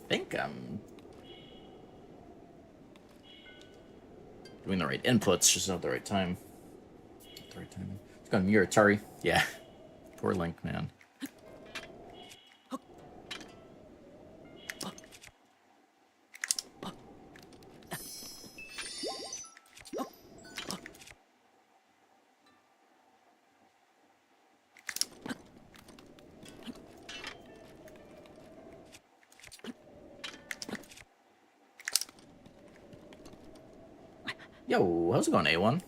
I think I'm doing the right inputs, just not the right time. The right timing. It's going Mirror Atari. Yeah. Poor Link, man. Yo, how's it going, A1?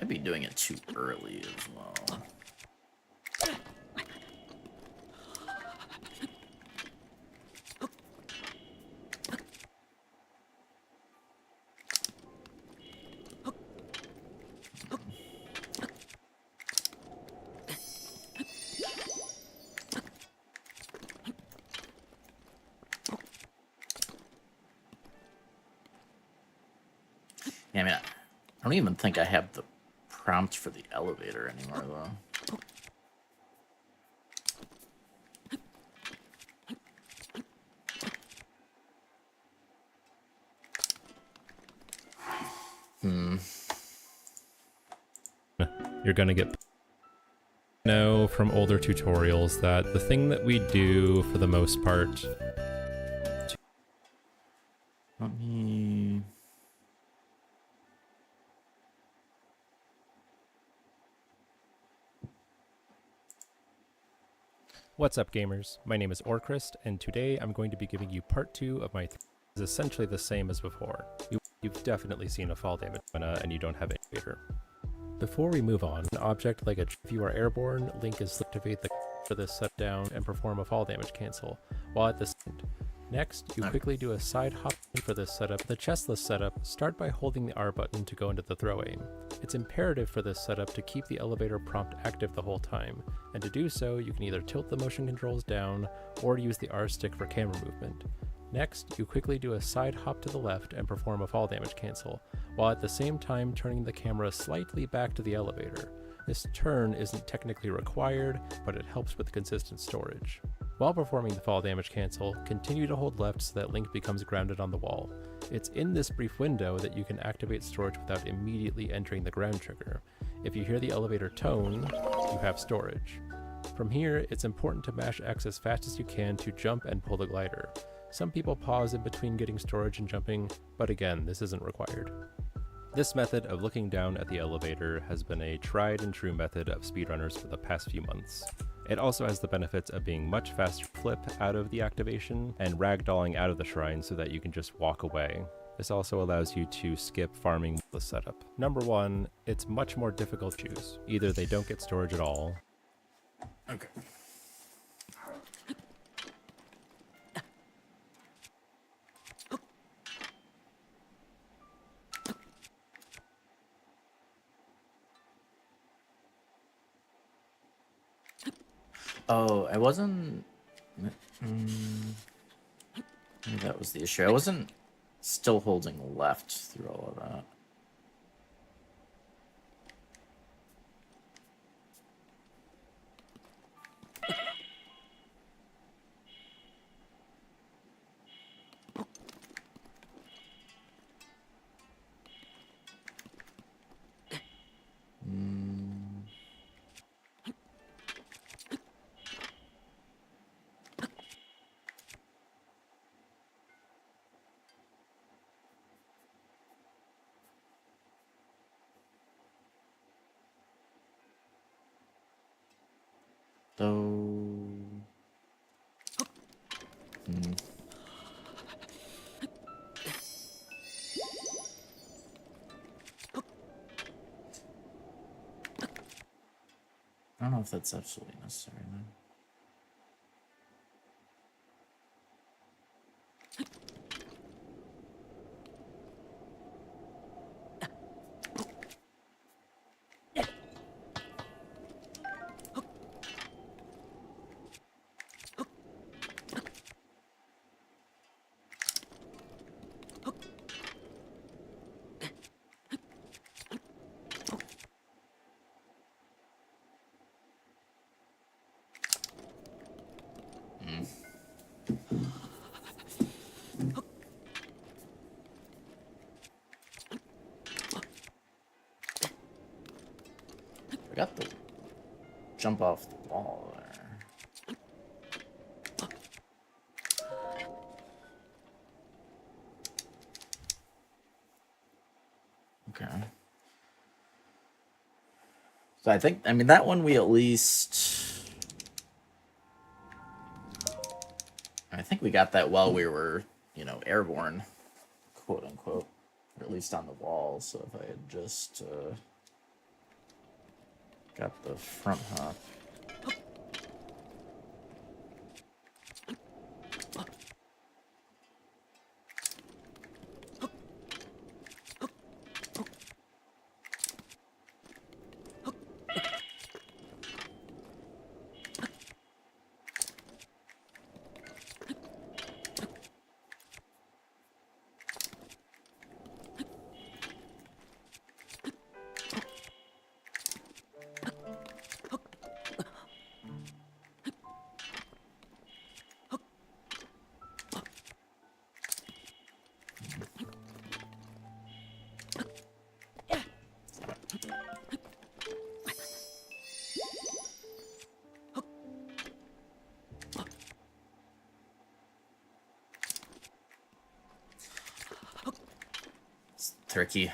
I'd be doing it too early as well. Yeah, I mean, I don't even think I have the prompt for the elevator anymore, though. You're gonna get know from older tutorials that the thing that we do for the most part. Let me. What's up, gamers? My name is Orchrist, and today I'm going to be giving you part 2 of my is essentially the same as before. You've definitely seen a fall damage and you don't have an elevator. Before we move on, an object like if you are airborne, Link is to activate the for this set down and perform a fall damage cancel, while at the end. Next, you quickly do a side hop for this setup. The chestless setup, start by holding the R button to go into the throw aim. It's imperative for this setup to keep the elevator prompt active the whole time, and to do so, you can either tilt the motion controls down or use the R stick for camera movement. Next, you quickly do a side hop to the left and perform a fall damage cancel, while at the same time turning the camera slightly back to the elevator. This turn isn't technically required, but it helps with consistent storage. While performing the fall damage cancel, continue to hold left so that Link becomes grounded on the wall. It's in this brief window that you can activate storage without immediately entering the ground trigger. If you hear the elevator tone, you have storage. From here, it's important to mash X as fast as you can to jump and pull the glider. Some people pause in between getting storage and jumping, but again, this isn't required. This method of looking down at the elevator has been a tried and true method of speedrunners for the past few months. It also has the benefits of being much faster flip out of the activation and ragdolling out of the shrine so that you can just walk away. This also allows you to skip farming the setup. Number 1, it's much more difficult to choose. Either they don't get storage at all. Okay. Oh, I wasn't... Maybe that was the issue. I wasn't still holding left through all of that. So... I don't know if that's absolutely necessary, though. I got the jump off the wall there. Okay. So I mean, that one we at least... I think we got that while we were, you know, airborne, quote unquote, or at least on the wall. So if I had just got the front hop. Tricky.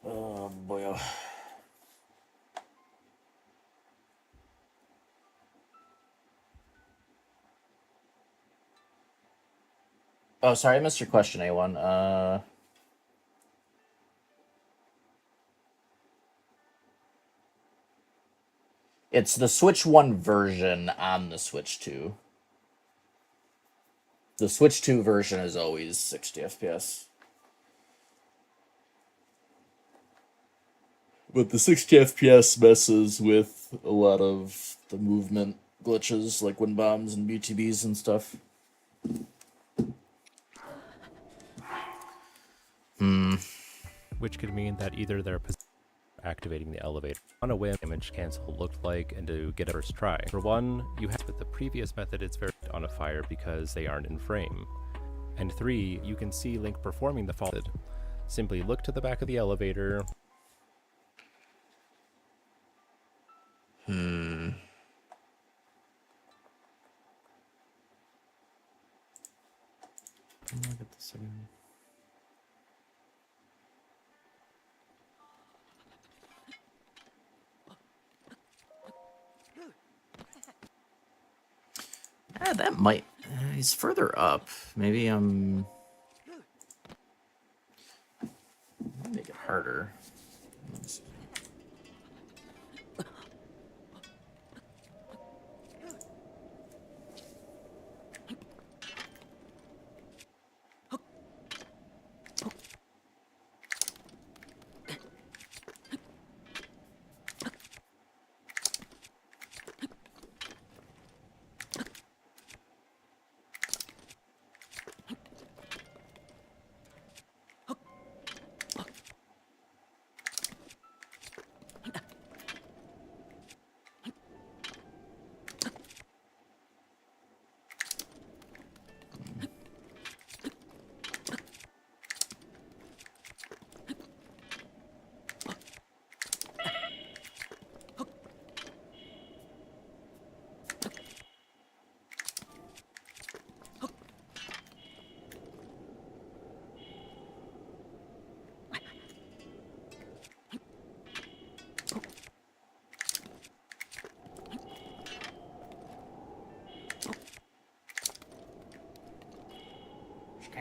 Oh boy. Oh, sorry, I missed your question, A1. It's the Switch 1 version on the Switch 2. The Switch 2 version is always 60 FPS. But the 60 FPS messes with a lot of the movement glitches, like wind bombs and BTBs and stuff. Which could mean that either they're activating the elevator on a whim, image cancel looked like, and to get a first try. For one, you have with the previous method, it's very on a fire because they aren't in frame. And 3, you can see Link performing the fall. Simply look to the back of the elevator. Look at this again. That might. He's further up. Maybe make it harder. Let's see.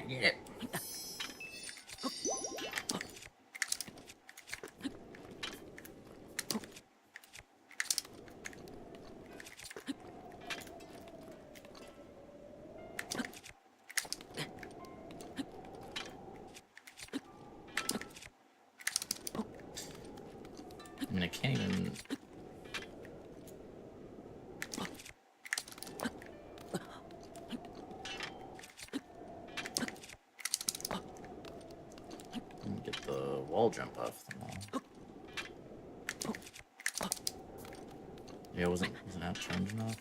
Yeah. I mean, I can't even. Get the wall jump off the wall. Yeah, wasn't that turned enough?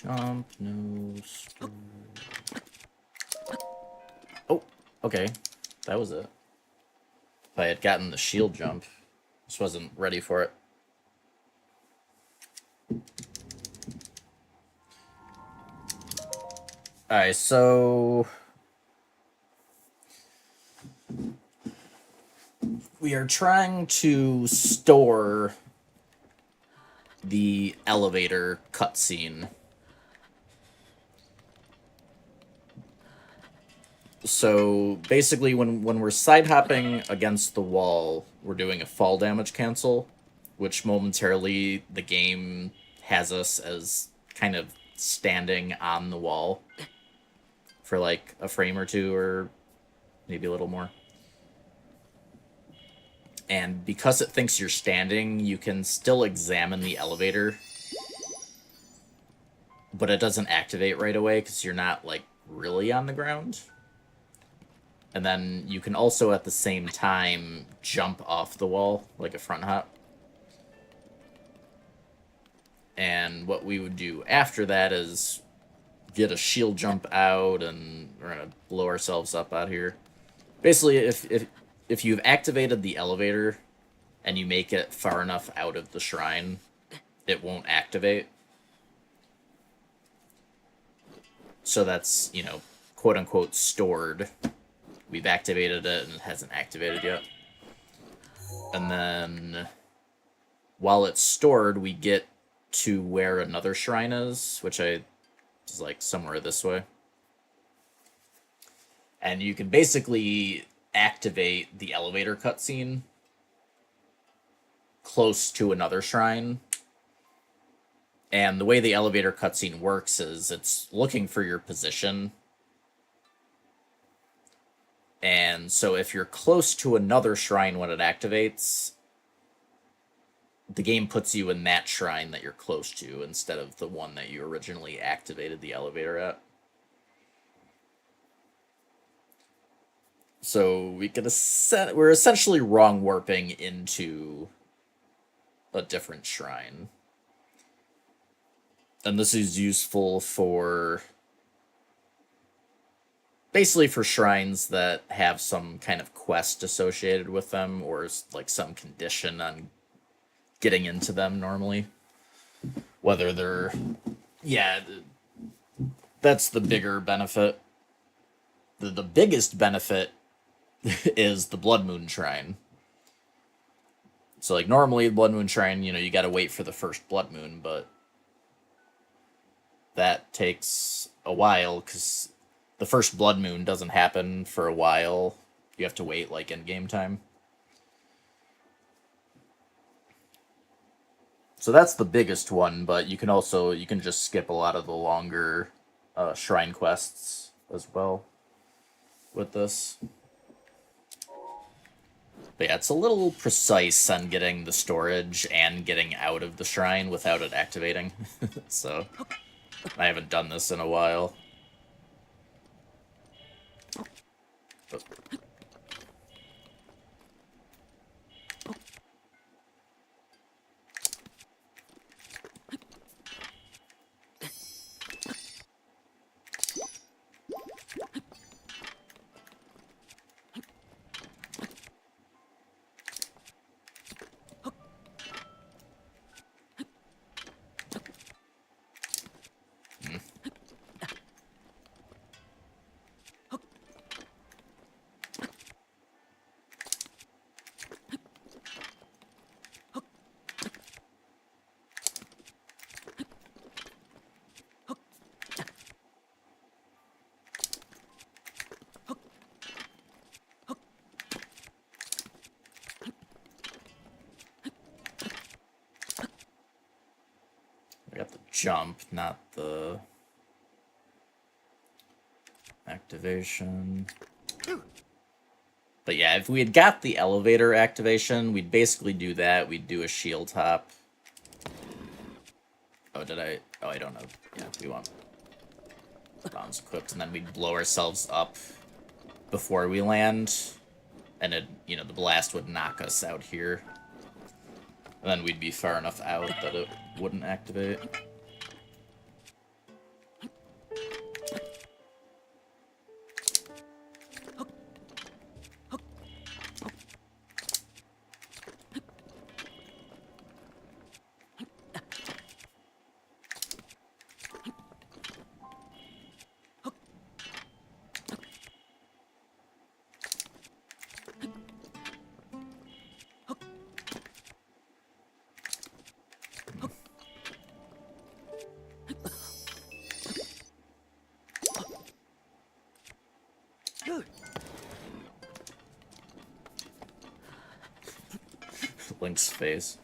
Jump, no... Oh, okay. That was it. If I had gotten the shield jump, just wasn't ready for it. Alright, so... we are trying to store the elevator cutscene. So basically when we're side hopping against the wall, we're doing a fall damage cancel, which momentarily the game has us as kind of standing on the wall for like a frame or two, or maybe a little more. And because it thinks you're standing, you can still examine the elevator, but it doesn't activate right away because you're not like really on the ground. And then you can also at the same time jump off the wall like a front hop. And what we would do after that is get a shield jump out, and we're gonna blow ourselves up out here. Basically, if you've activated the elevator and you make it far enough out of the shrine, it won't activate. So that's, you know, quote unquote stored. We've activated it and it hasn't activated yet. And then while it's stored, we get to where another shrine is, which is like somewhere this way. And you can basically activate the elevator cutscene close to another shrine. And the way the elevator cutscene works is it's looking for your position. And so if you're close to another shrine when it activates, the game puts you in that shrine that you're close to instead of the one that you originally activated the elevator at. So we're essentially wrong warping into a different shrine. And this is useful for basically for shrines that have some kind of quest associated with them, or like some condition on getting into them normally. Whether they're... yeah, that's the bigger benefit. The biggest benefit is the Blood Moon Shrine. So, like, normally, Blood Moon Shrine, you know, you gotta wait for the first Blood Moon, but that takes a while, because the first Blood Moon doesn't happen for a while. You have to wait, like, in-game time. So that's the biggest one, but you can just skip a lot of the longer shrine quests as well with this. But yeah, it's a little precise on getting the storage and getting out of the shrine without it activating. So I haven't done this in a while. But... I got the jump, not the activation. But yeah, if we had got the elevator activation, we'd basically do that. We'd do a shield hop. Oh, I don't know. Yeah, we want bombs equipped, and then we'd blow ourselves up before we land. And the blast would knock us out here. And then we'd be far enough out that it wouldn't activate. Link's face.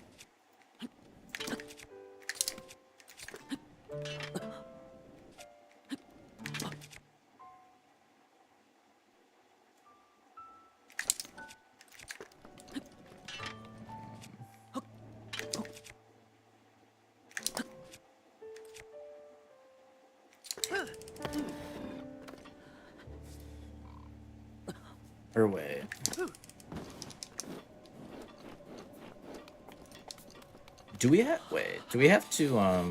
Or wait. Do we have to how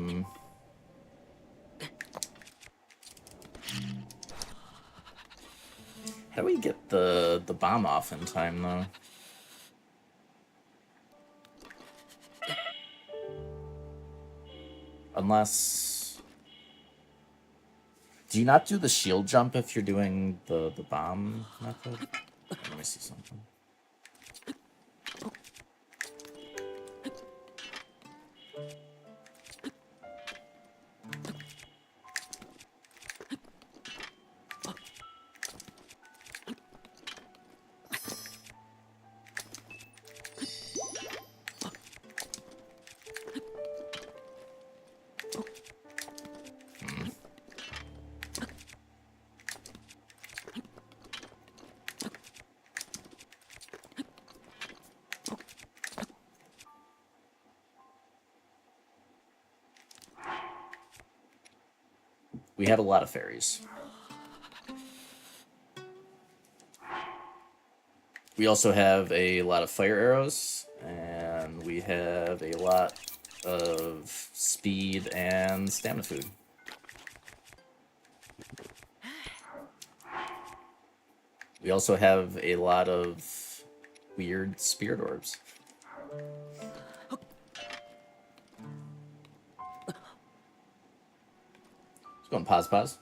do we get the bomb off in time though? Unless, do you not do the shield jump if you're doing the bomb method? Let me see something. We have a lot of fairies. We also have a lot of fire arrows, and we have a lot of speed and stamina food. We also have a lot of weird spirit orbs. Go and pause.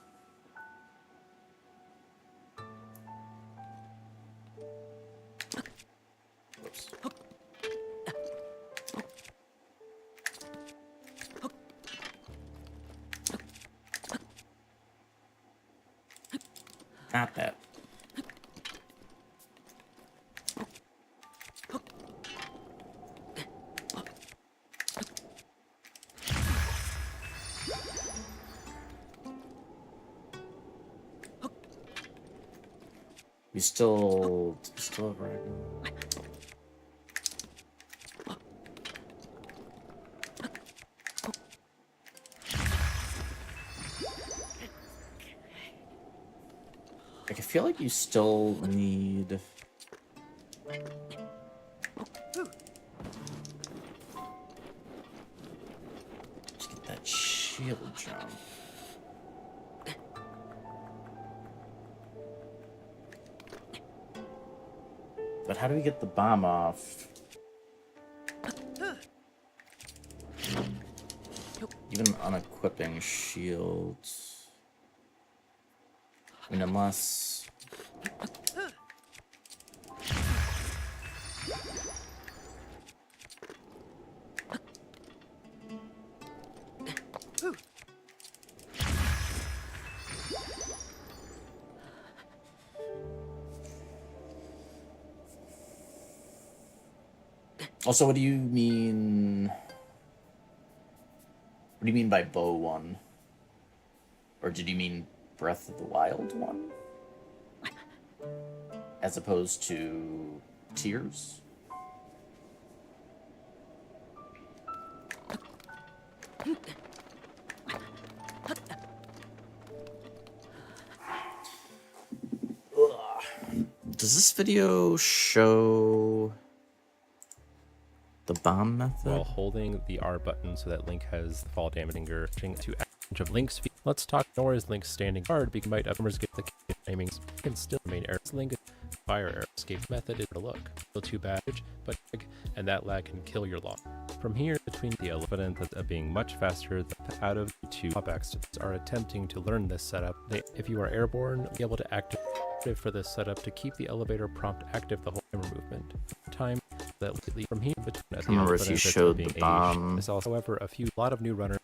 Whoops. Not that. We still have right now. Like, I feel like you still need to get that shield jump. But how do we get the bomb off? Even unequipping shields. I mean, unless... Also, what do you mean? What do you mean by bow one? Or did you mean Breath of the Wild one? As opposed to Tears? Does this video show the bomb method? While holding the R button so that Link has the fall damager to edge of Link's feet. Let's talk, nor is Link standing hard because might upwards get the aiming can still remain air. Link fire arrow escape method is to look. Still too bad, but and that lag can kill your lock. From here, between the evidence of being much faster out of the two drawbacks are attempting to learn this setup. If you are airborne, be able to activate for this setup to keep the elevator prompt active the whole movement time. That from here between I remember if you showed the bomb. There's also, however, lot of new runners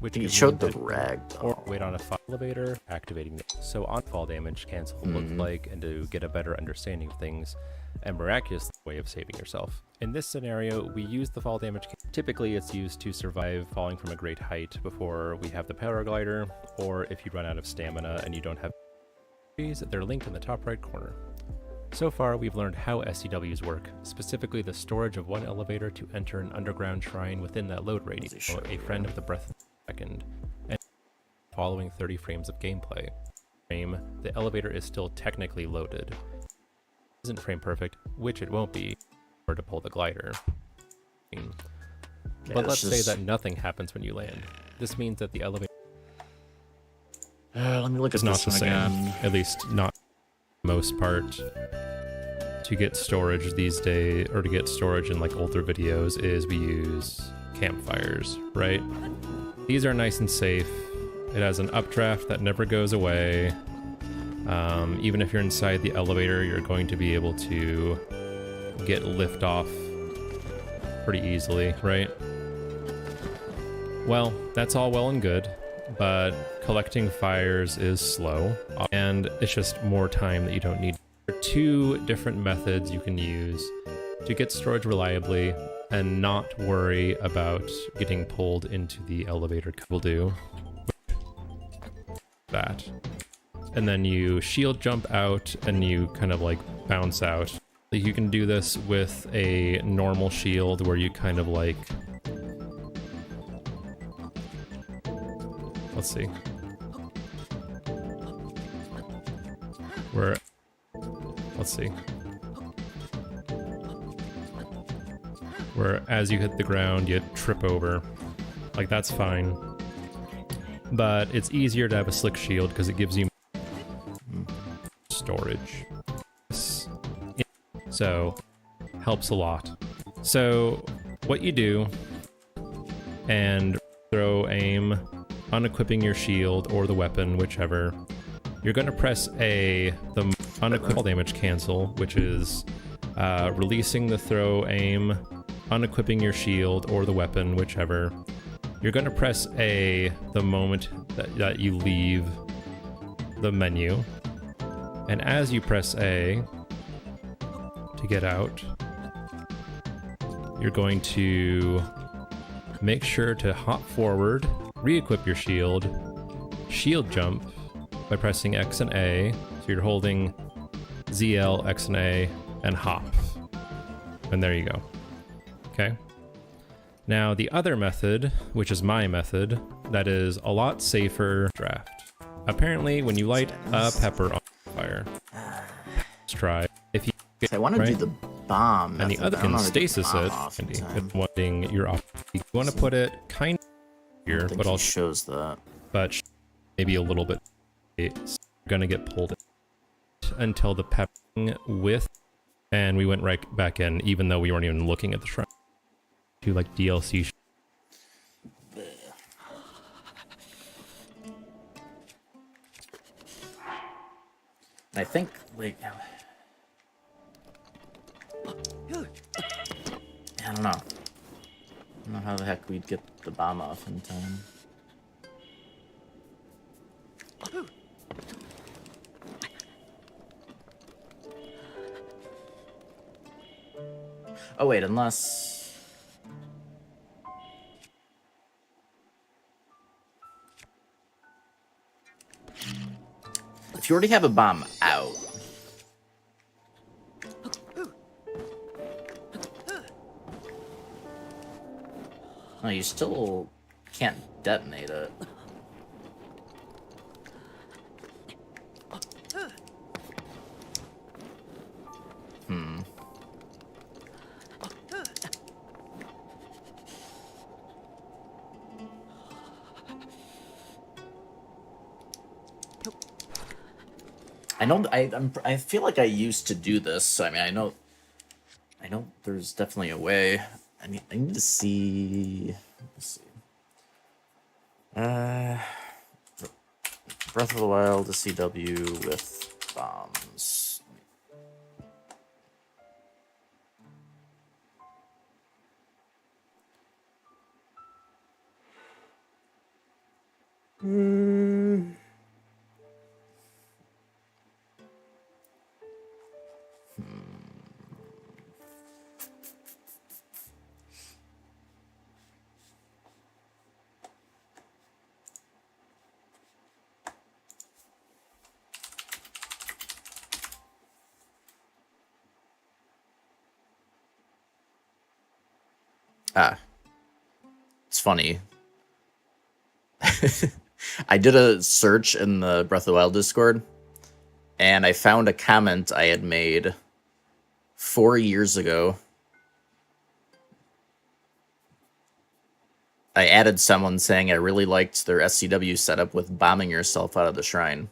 which He could showed mean the that rag or doll. wait on a elevator, activating it. So on fall damage cancel look like, and to get a better understanding of things, a miraculous way of saving yourself. In this scenario, we use the fall damage. Typically, it's used to survive falling from a great height before we have the paraglider, or if you run out of stamina and you don't have they're linked in the top right corner. So far, we've learned how SCWs work, specifically the storage of one elevator to enter an underground shrine within that load radius, a friend of the breath of the second, and following 30 frames of gameplay. The elevator is still technically loaded. It isn't frame perfect, which it won't be, or to pull the glider. But let's say that nothing happens when you land. This means that the elevator let me look at is not this the one same, again. at least not for the most part. To get storage these days, or to get storage in like older videos, is we use campfires, right? These are nice and safe. It has an updraft that never goes away. Even if you're inside the elevator, you're going to be able to get lift off pretty easily, right? Well, that's all well and good, but collecting fires is slow, and it's just more time that you don't need. There are two different methods you can use to get storage reliably and not worry about getting pulled into the elevator. Will do that. And then you shield jump out and you kind of like bounce out. You can do this with a normal shield where you kind of like, let's see, where, let's see, where as you hit the ground you trip over, like that's fine, but it's easier to have a slick shield because it gives you storage, so helps a lot. So what you do, and throw aim, unequipping your shield or the weapon, whichever, you're going to press A, the unequip damage cancel, which is releasing the throw aim, unequipping your shield or the weapon, whichever. You're going to press A the moment that you leave the menu. And as you press A to get out, you're going to make sure to hop forward, re-equip your shield, shield jump by pressing X and A. So you're holding ZL, X and A, and hop. And there you go. Okay. Now the other method, which is my method, that is a lot safer, draft. Apparently, when you light a pepper on fire, let's try. If you I want to do the bomb and the method. other I don't can know how to get stasis the bomb it, off in and time. wanting your off. You want to put it kind of I here, don't think but he I'll shows that. but maybe a little bit. It's gonna get pulled until the peppering with, and we went right back in, even though we weren't even looking at the shrine. To like DLC. I think, like, I don't know. I don't know how the heck we'd get the bomb off in time. Oh wait, unless... If you already have a bomb out... No, you still can't detonate it. I know I feel like I used to do this. So, I mean, I know there's definitely a way. I need to see. Let's see. Breath of the Wild, the CW with bombs. Ah, it's funny. I did a search in the Breath of the Wild Discord, and I found a comment I had made 4 years ago. I added someone saying I really liked their SCW setup with bombing yourself out of the shrine.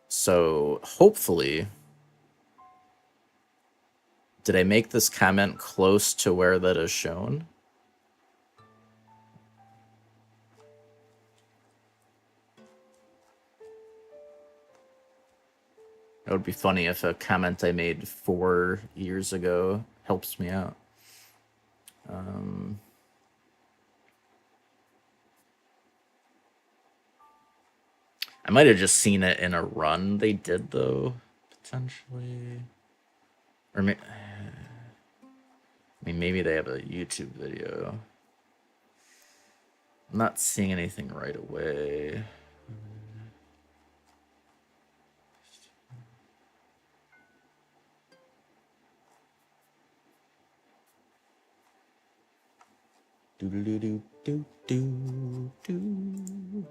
So, hopefully... Did I make this comment close to where that is shown? It would be funny if a comment I made 4 years ago helps me out. I might have just seen it in a run they did, though, potentially. Or I mean, maybe they have a YouTube video. I'm not seeing anything right away. Do-do-do-do-do-do.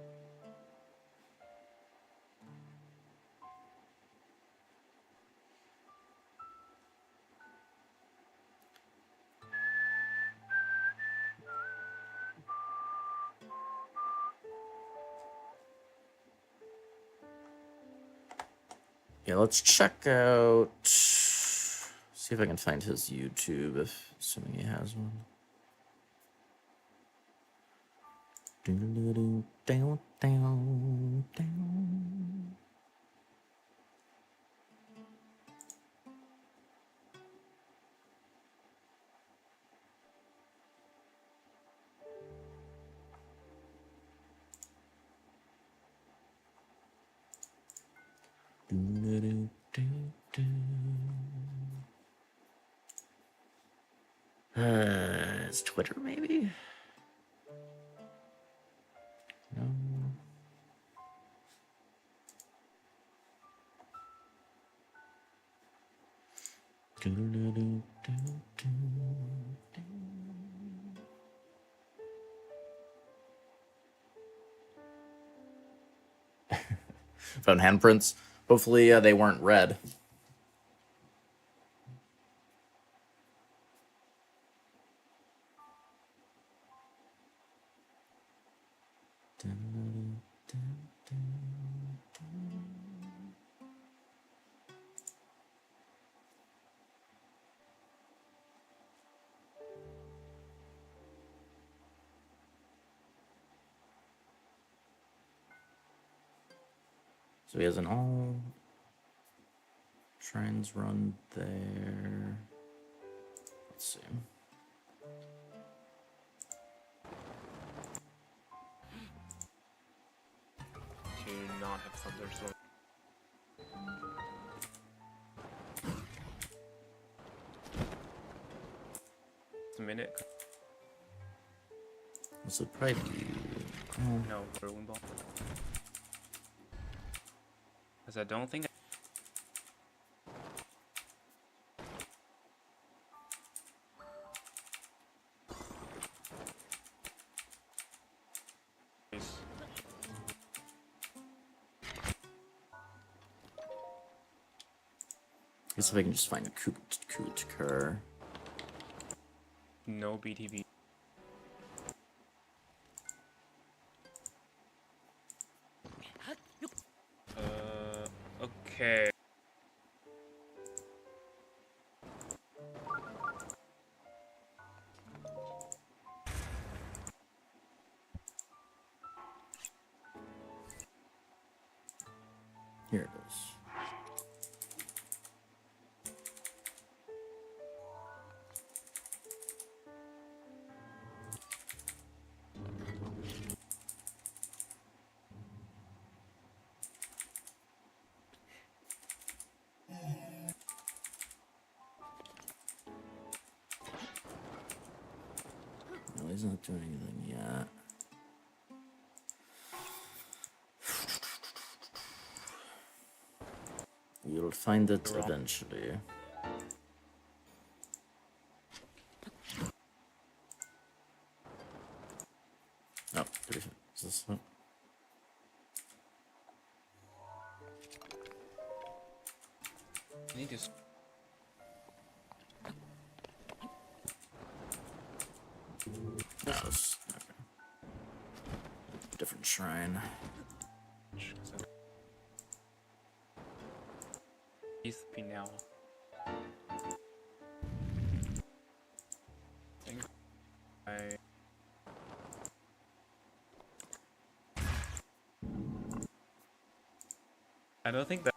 Yeah, let's check out... See if I can find his YouTube, assuming he has one. It's Twitter, maybe? No. Found handprints. Hopefully they weren't red. So he has an all shrines run there. Let's see. To not have thunderstorm. It's a minute. This would probably be... No, throwing ball. Because I don't think. I guess if I can just find a Kutkar. No BTB. Okay. Here it is. No, he's not doing anything yet. You'll find it eventually. I need to. Okay. Different shrine. He's now. I think I don't think that.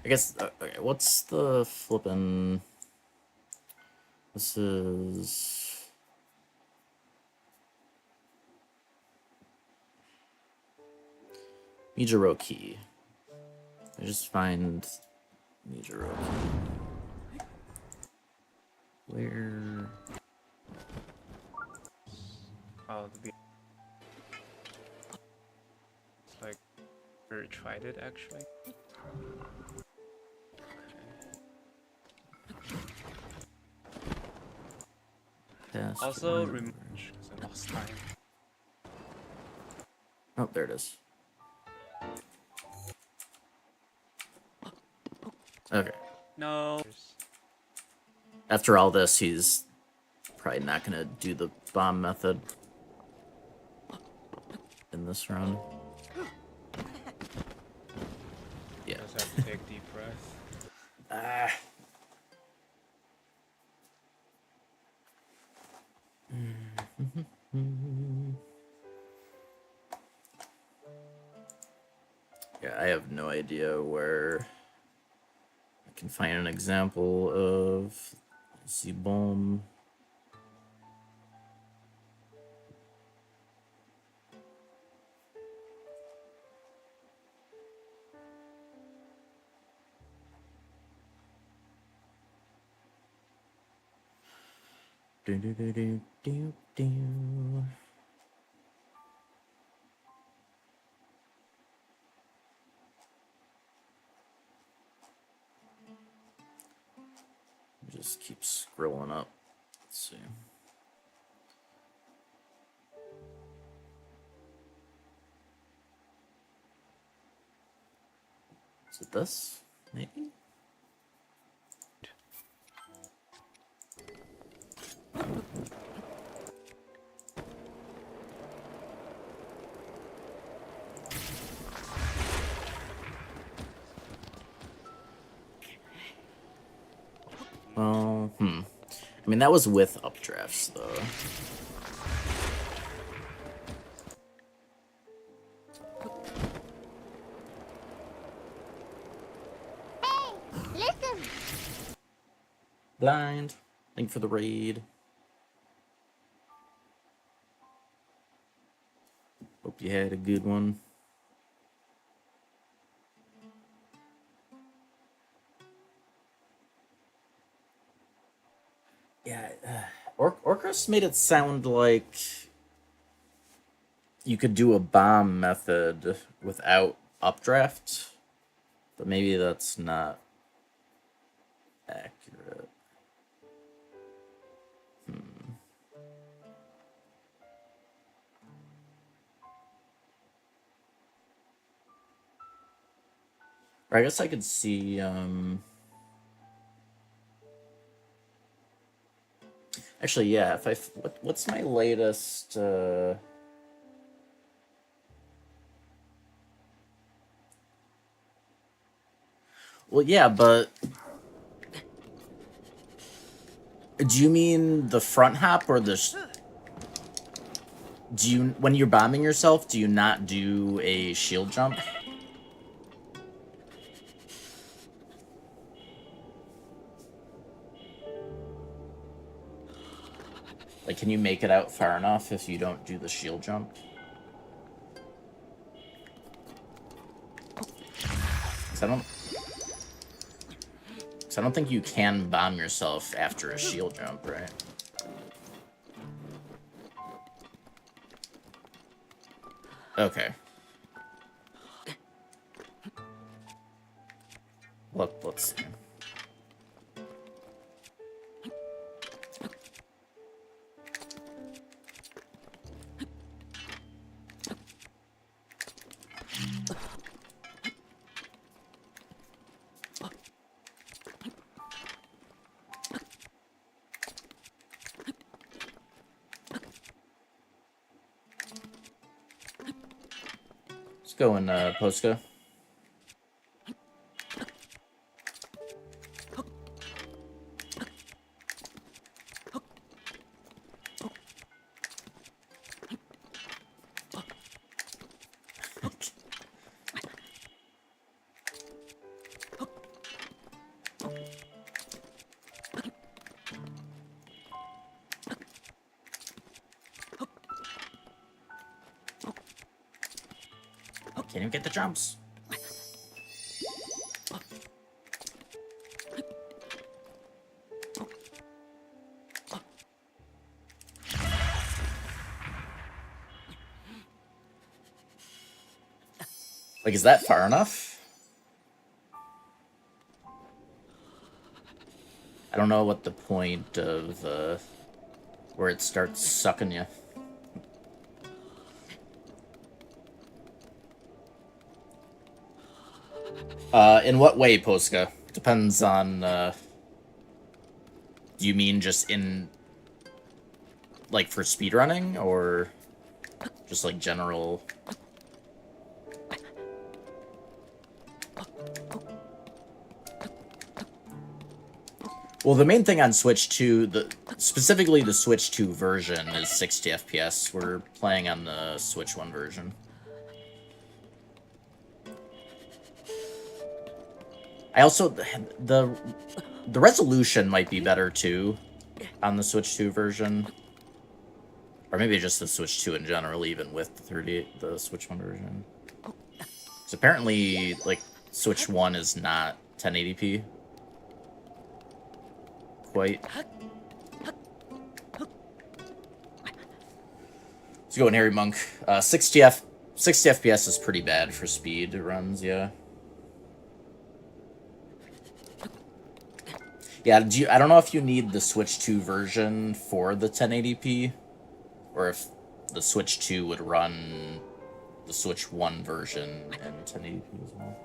I guess. Okay, what's the flippin'? This is. Mijiroki. I just find Mijiroki. Where? Oh, it's like we tried it actually. Past Also, orders. I lost time. Oh, there it is. Okay. No. After all this, he's probably not gonna do the bomb method in this run. Yeah. Just have to take deep breath. Ah. Yeah, I have no idea where I can find an example of the bomb. Do do do do do do. Just keep scrolling up. Let's see. Is it this? Maybe? Well, I mean, that was with updrafts, though. Hey, listen! Blind. Thank you for the raid. Hope you had a good one. Yeah, Orcus made it sound like you could do a bomb method without updraft, but maybe that's not accurate. Or I guess I could see, actually, yeah, if what's my latest, well, yeah, but do you mean the front hop or do you, when you're bombing yourself, do you not do a shield jump? Like, can you make it out far enough if you don't do the shield jump? Because I don't think you can bomb yourself after a shield jump, right? Okay. Let's see. going, Posca. Can't even get the jumps. Like, is that far enough? I don't know what the point of where it starts sucking you. In what way, Posca? Depends on, do you mean just in, like, for speedrunning, or just, like, general? Well, the main thing on Switch 2, specifically the Switch 2 version, is 60 FPS. We're playing on the Switch 1 version. I also, the resolution might be better too on the Switch 2 version, or maybe just the Switch 2 in general, even with the Switch 1 version. Because apparently, like, Switch 1 is not 1080p quite. Let's go in Harry Monk. 60 FPS is pretty bad for speed runs, yeah. Yeah, I don't know if you need the Switch 2 version for the 1080p, or if the Switch 2 would run the Switch 1 version in 1080p as well.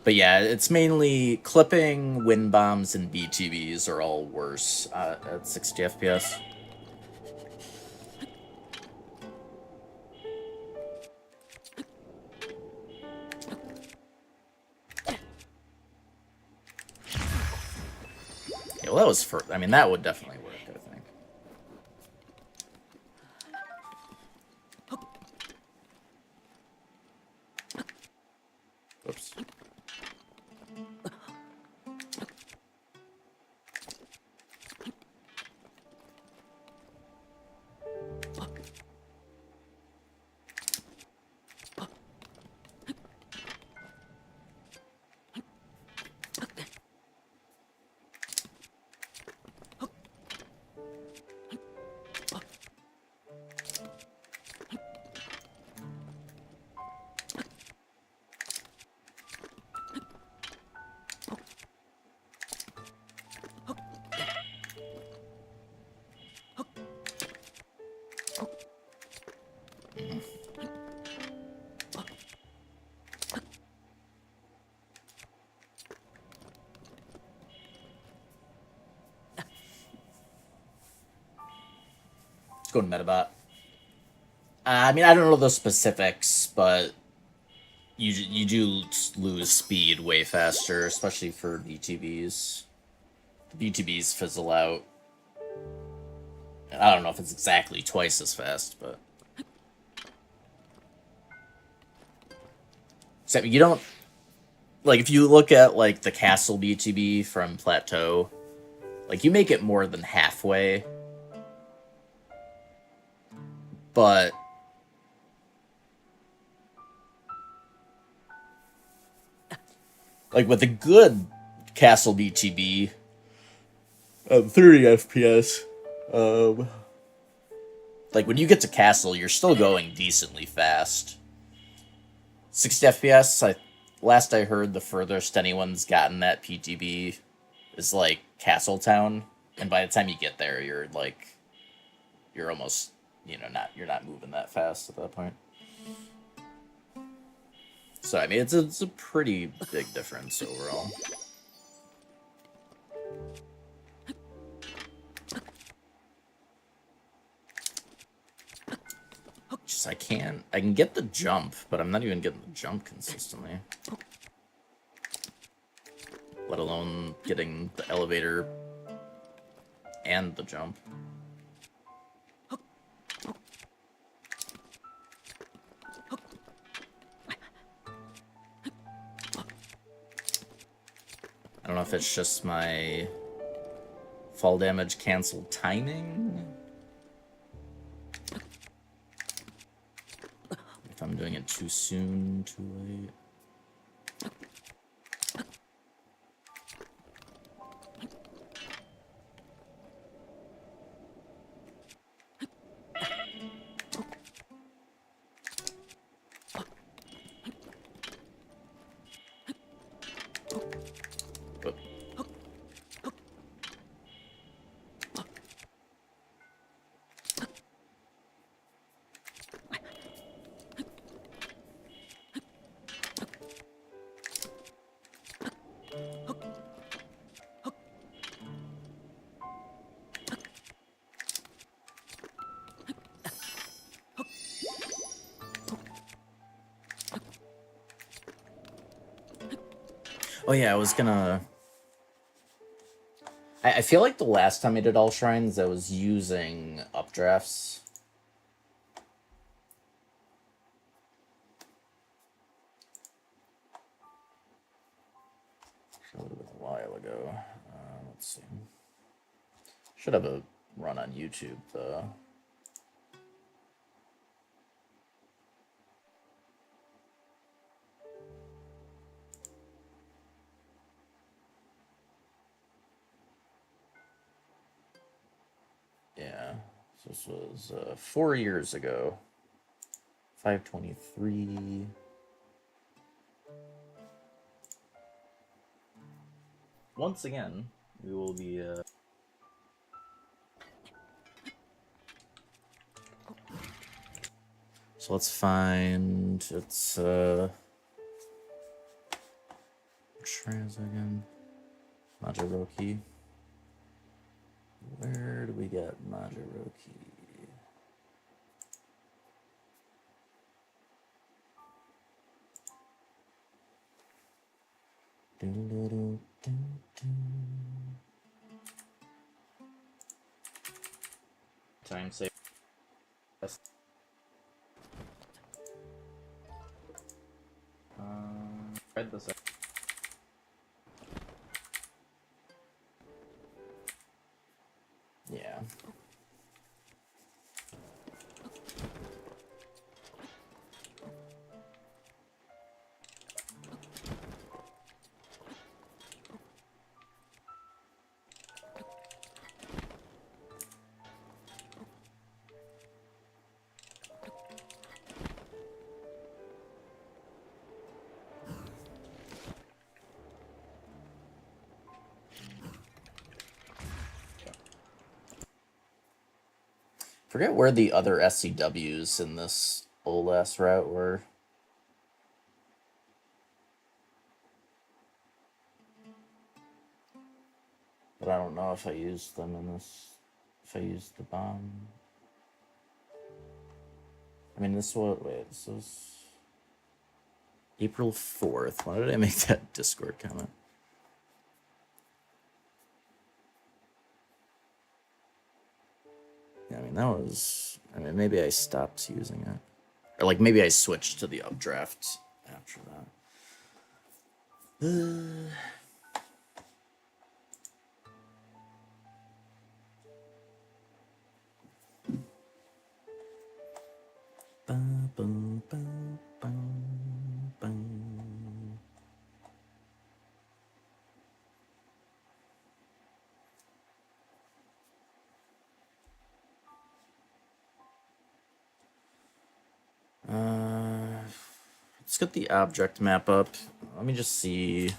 But yeah, it's mainly clipping, wind bombs, and BTBs are all worse at 60 FPS. Yeah, well, that was I mean, that would definitely work, I think. Oops. Let's go to Metabot. I mean, I don't know the specifics, but you do lose speed way faster, especially for BTBs. The BTBs fizzle out. I don't know if it's exactly twice as fast, but... Except you don't... Like, if you look at, like, the Castle BTB from Plateau, like, you make it more than halfway. But... Like, with a good Castle BTB, 30 FPS, like, when you get to Castle, you're still going decently fast. 60 FPS, last I heard, the furthest anyone's gotten that PTB is, like, Castletown, and by the time you get there, you're, like, you're almost, you know, you're not moving that fast at that point. So, I mean, it's a pretty big difference overall. Just, I can get the jump, but I'm not even getting the jump consistently. Let alone getting the elevator and the jump. I don't know if it's just my fall damage cancel timing. If I'm doing it too soon, too late. Oh yeah, I was gonna... I feel like the last time I did all shrines, I was using updrafts. That would have been a while ago. Let's see. Should have a run on YouTube, though. Yeah, so this was 4 years ago. 523. Once again, we will be so let's find it's shrines again. Majiroki. Where do we get Majiroki? Time save. Read this. Yeah. Forget where the other SCWs in this old ass route were. But I don't know if I used them in this. If I used the bomb. I mean, this was. Wait, this was. April 4th. Why did I make that Discord comment? Yeah, I mean, that was... I mean, maybe I stopped using it. Or, like, maybe I switched to the updraft after that. Let's get the object map up. Let me just see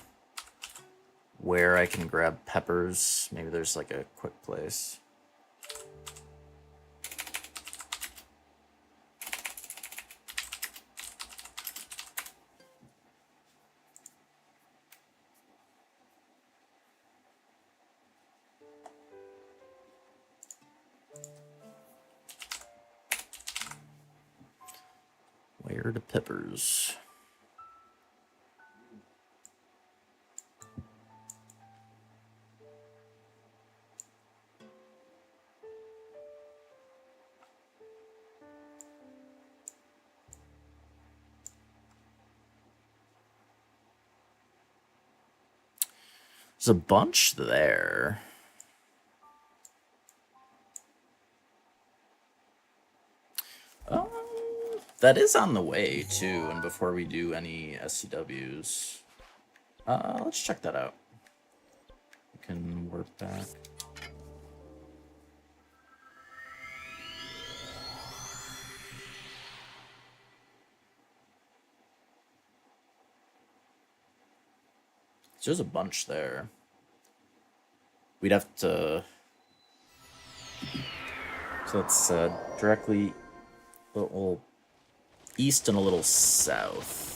where I can grab peppers. Maybe there's like a quick place. Scared Pippers. There's a bunch there. That is on the way too, and before we do any SCWs, let's check that out. We can warp back. So there's a bunch there. We'd have to. So it's directly a little east and a little south.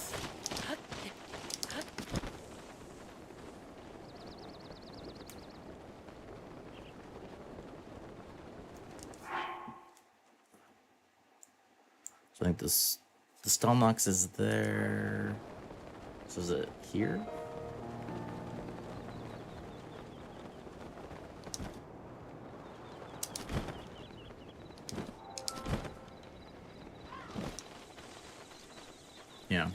So I think the Stalnox is there. So is it here? Yeah.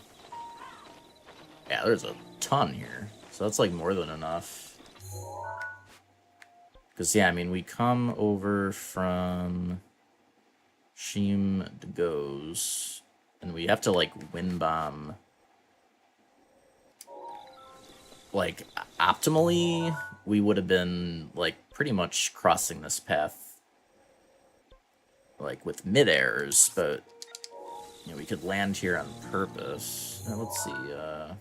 Yeah, there's a ton here. So that's like more than enough. Because, yeah, I mean, we come over from Sheem to Goes, and we have to, like, wind bomb. Like, optimally, we would have been, like, pretty much crossing this path, like, with mid-airs, but, you know, we could land here on purpose. Now, let's see how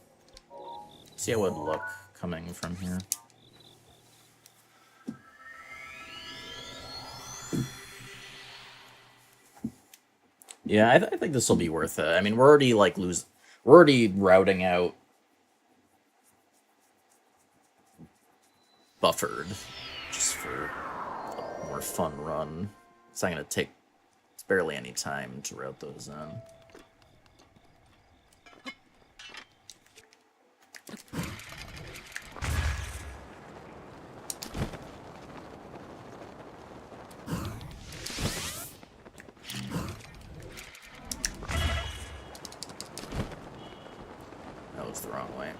it would look coming from here. Yeah, I think this will be worth it. I mean, we're already like we're already routing out Buffered just for a more fun run. It's not gonna take. It's barely any time to route those in. That was the wrong way.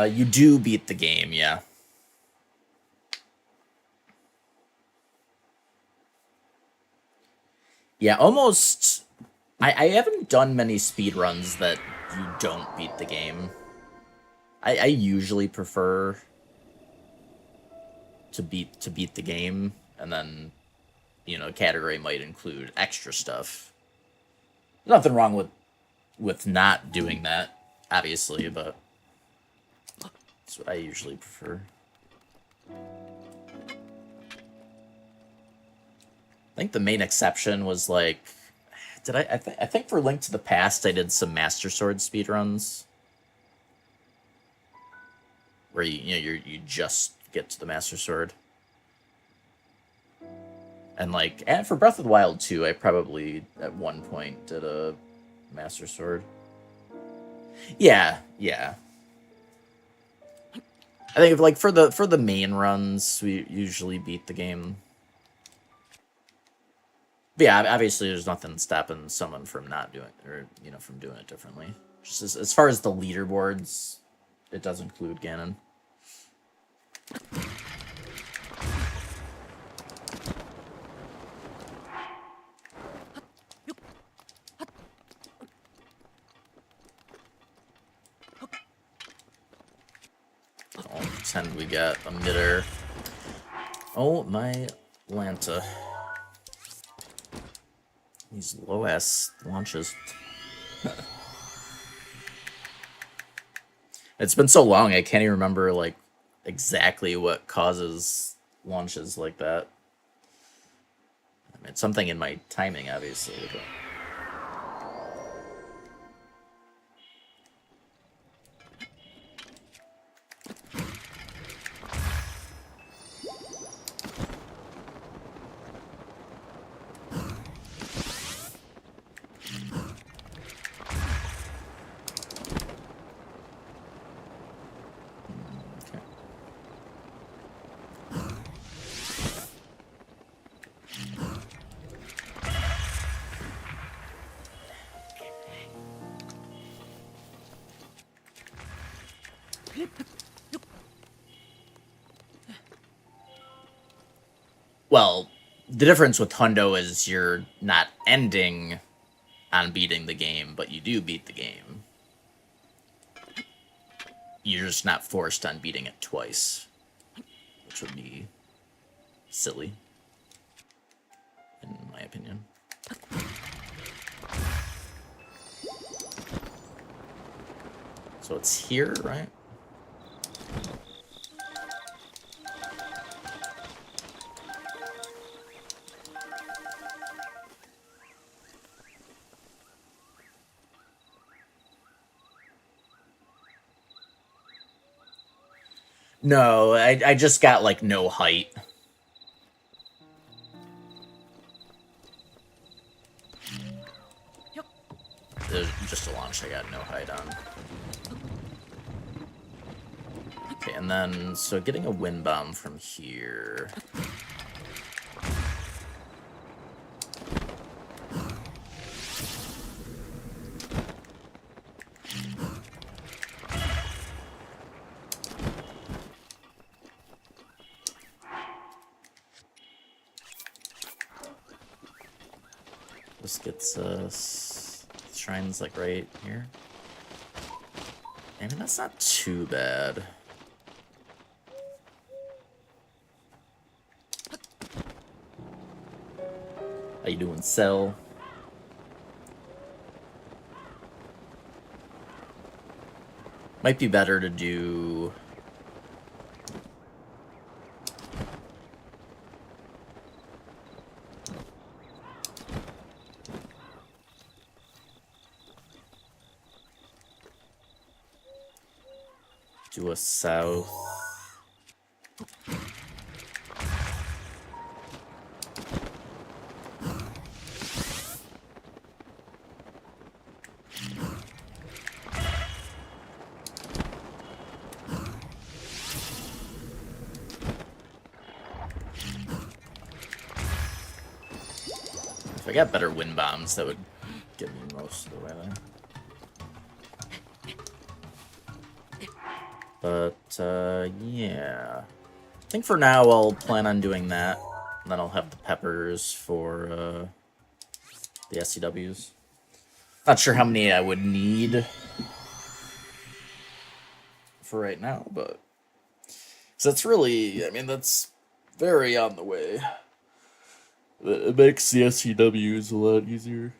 You do beat the game, yeah. Yeah, almost. I haven't done many speedruns that you don't beat the game. I usually prefer to beat the game, and then, you know, category might include extra stuff. There's nothing wrong with not doing that, obviously, but that's what I usually prefer. I think the main exception was like, I think for Link to the Past I did some Master Sword speedruns where you just get to the Master Sword. And like, and for Breath of the Wild 2, I probably at one point did a Master Sword. Yeah. I think like for the main runs, we usually beat the game. But yeah, obviously there's nothing stopping someone from not doing, or from doing it differently. Just as far as the leaderboards, it does include Ganon. I'll pretend we got a mid-air. Oh my Lanta. These low-ass launches. It's been so long, I can't even remember, like, exactly what causes launches like that. I mean, it's something in my timing, obviously. But... Well, the difference with Hundo is you're not ending on beating the game, but you do beat the game. You're just not forced on beating it twice, which would be silly, in my opinion. So it's here, right? No, I just got, like, no height. There's just a launch I got no height on. Okay, and then, so getting a wind bomb from here... This gets us... Shrine's, like, right here. I mean, that's not too bad. How you doing, Cell? Might be better to do... do a south. If I got better wind bombs, that would get me most of the way there. But, yeah. I think for now I'll plan on doing that. And then I'll have the peppers for, the SCWs. Not sure how many I would need for right now, but... So that's really, I mean, that's very on the way. It makes the SCWs a lot easier.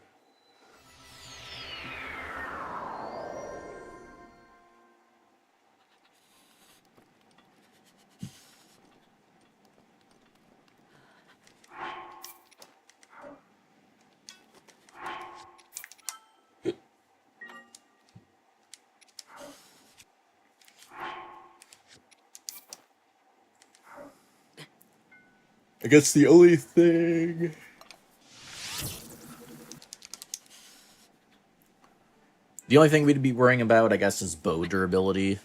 I guess the only thing... The only thing we'd be worrying about, I guess, is bow durability.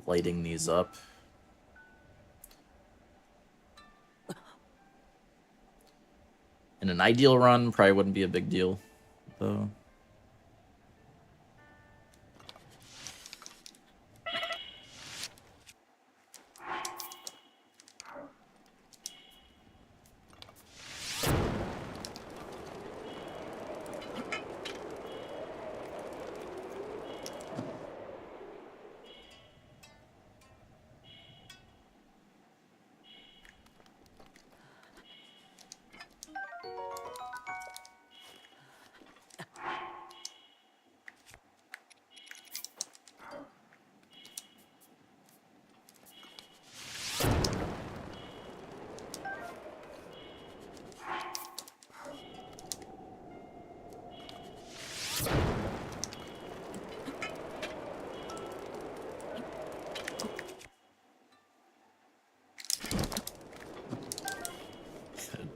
Lighting these up. In an ideal run, probably wouldn't be a big deal, though.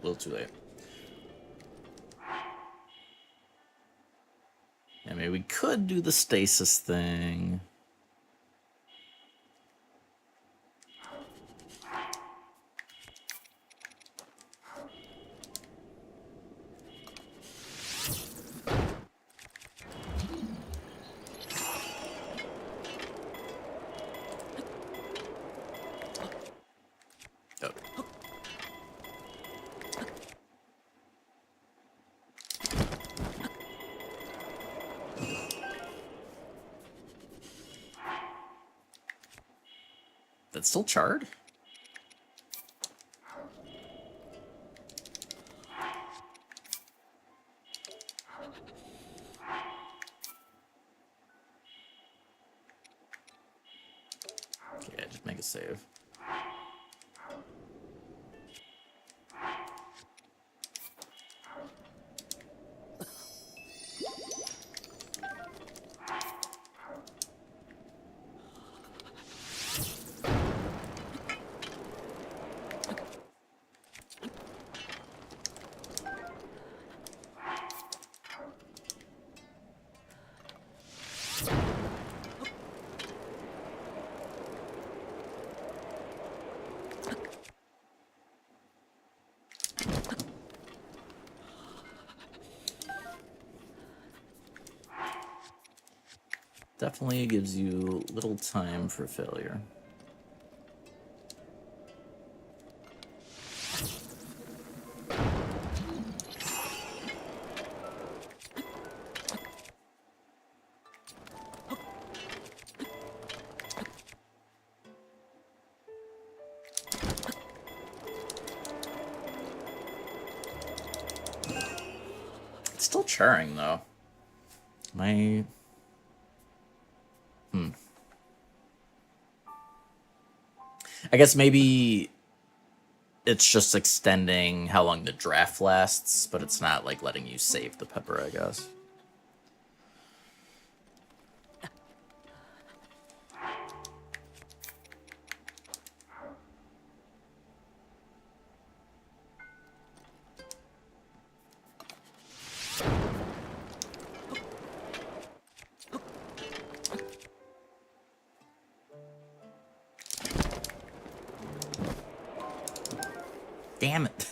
a little too late. I mean, we could do the stasis thing. Oh. That's still charred? Okay, just make a save. Definitely gives you little time for failure. It's still charring though. My I guess maybe it's just extending how long the draft lasts, but it's not like letting you save the pepper, I guess. Damn it.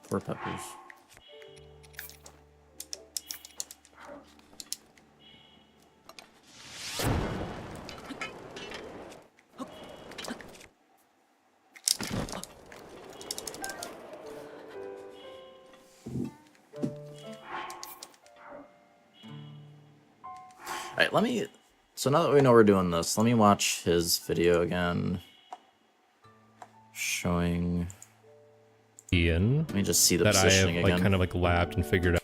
Poor peppers. Alright, let me... So now that we know we're doing this, let me watch his video again. Showing... Ian, Let me just see the that I have positioning like again. kind of like labbed and figured out.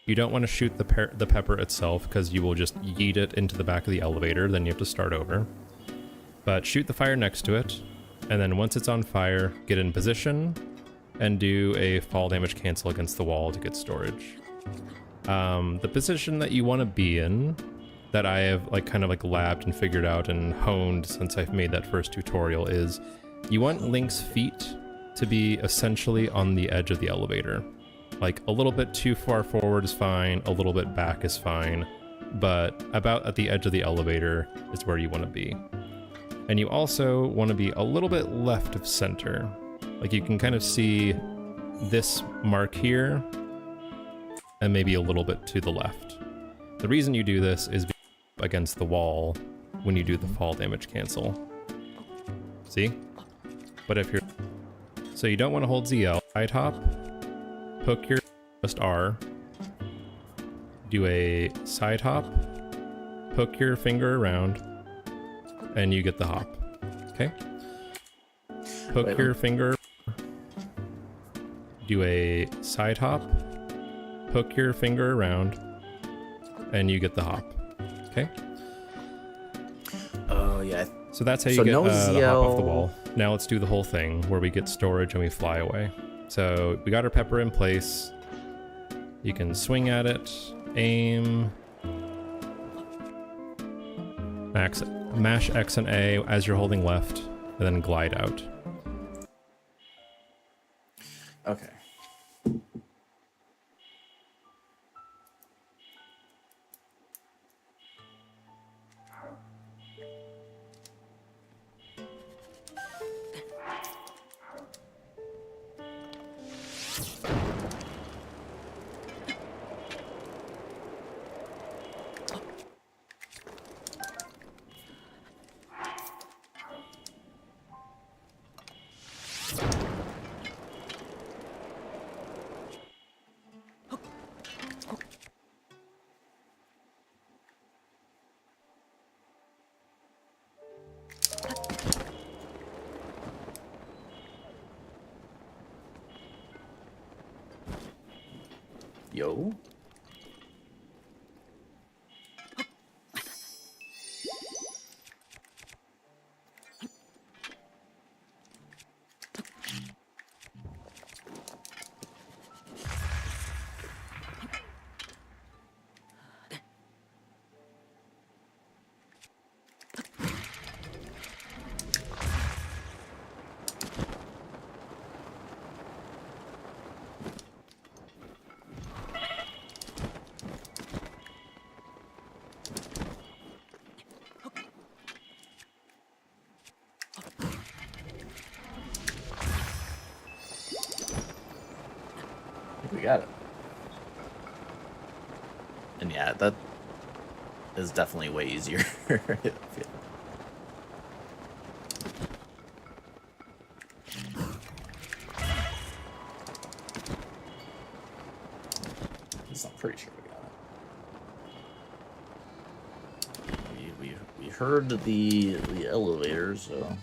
You don't want to shoot the pepper itself because you will just yeet it into the back of the elevator. Then you have to start over. But shoot the fire next to it, and then once it's on fire, get in position and do a fall damage cancel against the wall to get storage. The position that you want to be in, that I have like kind of like labbed and figured out and honed since I've made that first tutorial, is you want Link's feet to be essentially on the edge of the elevator. Like a little bit too far forward is fine, a little bit back is fine, but about at the edge of the elevator is where you want to be. And you also want to be a little bit left of center. Like you can kind of see this mark here and maybe a little bit to the left. The reason you do this is against the wall when you do the fall damage cancel. See? But if you're... So you don't want to hold ZL. Side hop, hook your just R, do a side hop, hook your finger around, and you get the hop. Okay. Hook Wait, your finger. Do a side hop. Hook your finger around. And you get the hop. Okay? Oh, yeah. So that's how you So get no the hop off the ZL. wall. Now let's do the whole thing where we get storage and we fly away. So we got our pepper in place. You can swing at it, aim, mash X and A as you're holding left, and then glide out. Okay. Yo. I think we got it. And yeah, that is definitely way easier. I feel. I'm pretty sure we got it. We heard the elevator, so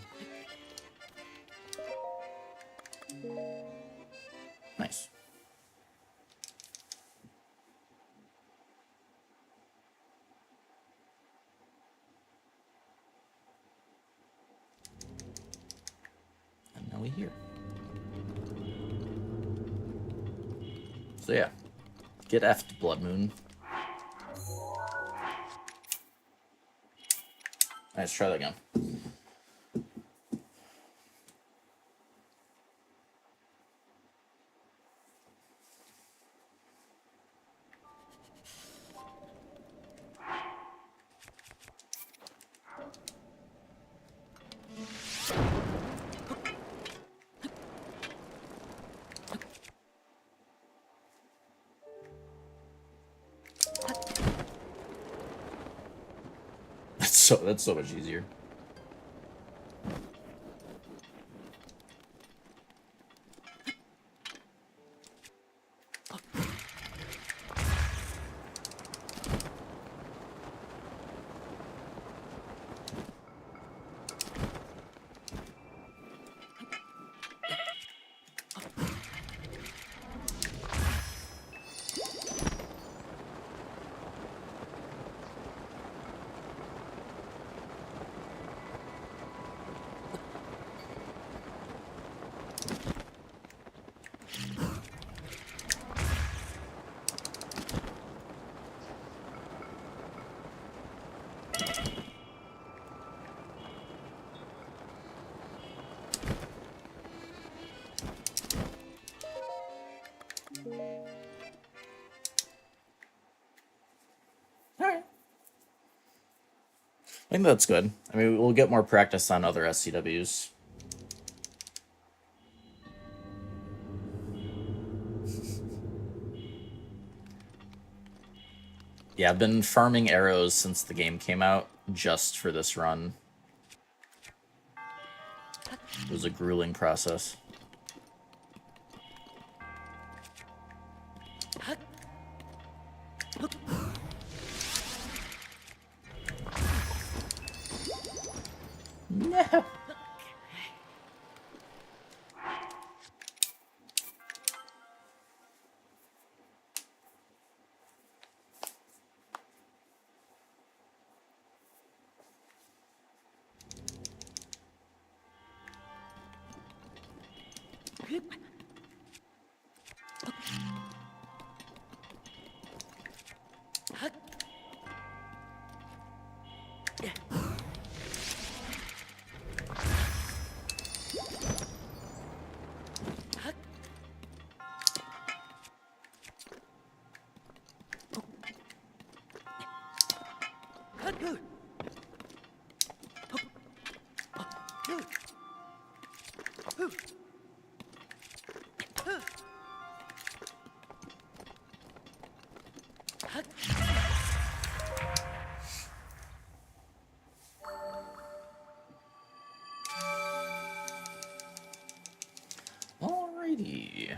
nice. And now we here. So yeah. Get effed, Blood Moon. Let's try that again. That's so much easier. Alright. I think that's good. I mean, we'll get more practice on other SCWs. Yeah, I've been farming arrows since the game came out, just for this run. It was a grueling process. No. Alrighty.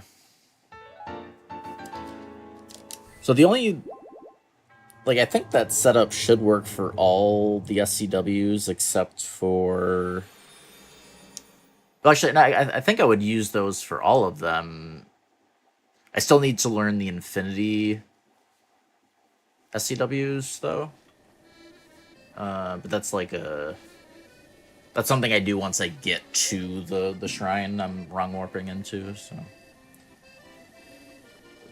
So the only, like, I think that setup should work for all the SCWs except for. Well, actually, no, I think I would use those for all of them. I still need to learn the Infinity SCWs though. But that's like that's something I do once I get to the shrine I'm wrong warping into. So,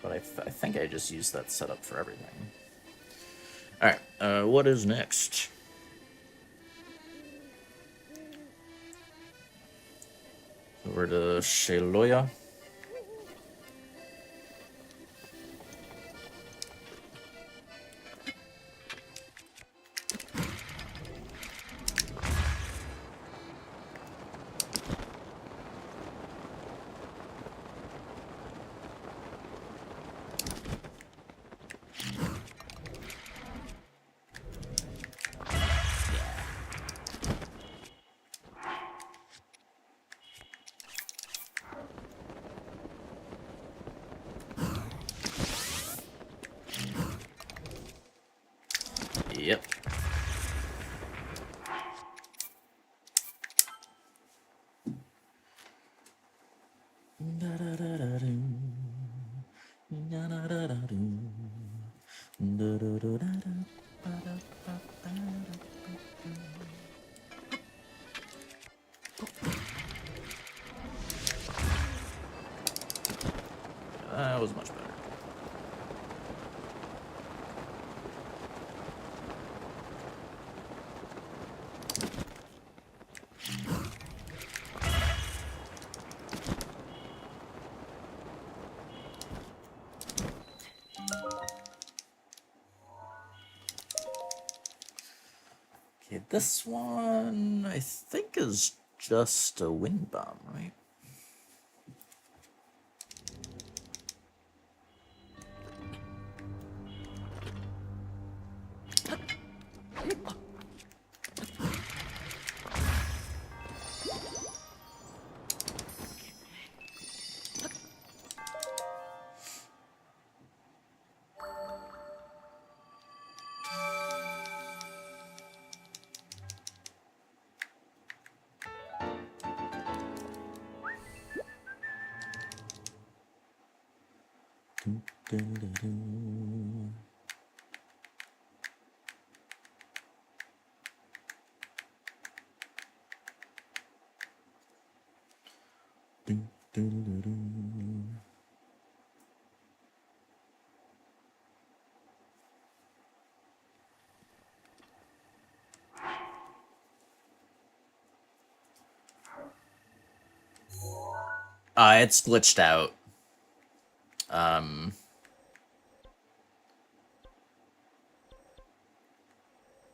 but I think I just use that setup for everything. All right, what is next? Over to Sheloya. Yep. That was much better. Okay, this one I think is just a wind bomb, right? It's glitched out.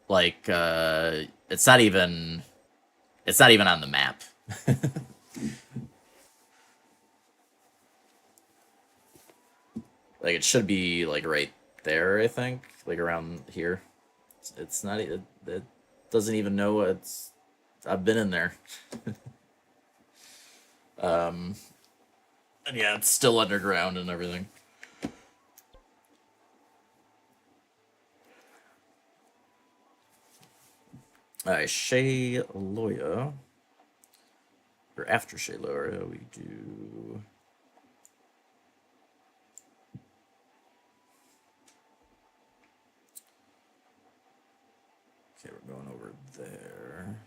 Like, it's not even on the map. Like, it should be, like, right there, I think. Like, around here. It's not, it doesn't even know it's, I've been in there. And yeah, it's still underground and everything. Alright, Sheloya. Or after Sheloya, we do... Okay, we're going over there.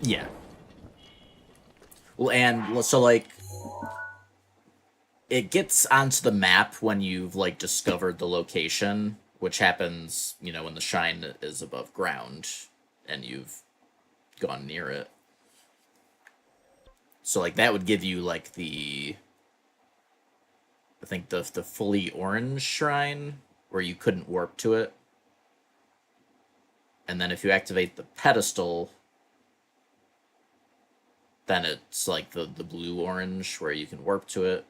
Yeah. Well, and so like it gets onto the map when you've like discovered the location, which happens, you know, when the shrine is above ground and you've gone near it. So like that would give you like I think the fully orange shrine where you couldn't warp to it. And then if you activate the pedestal, then it's like the blue orange where you can warp to it.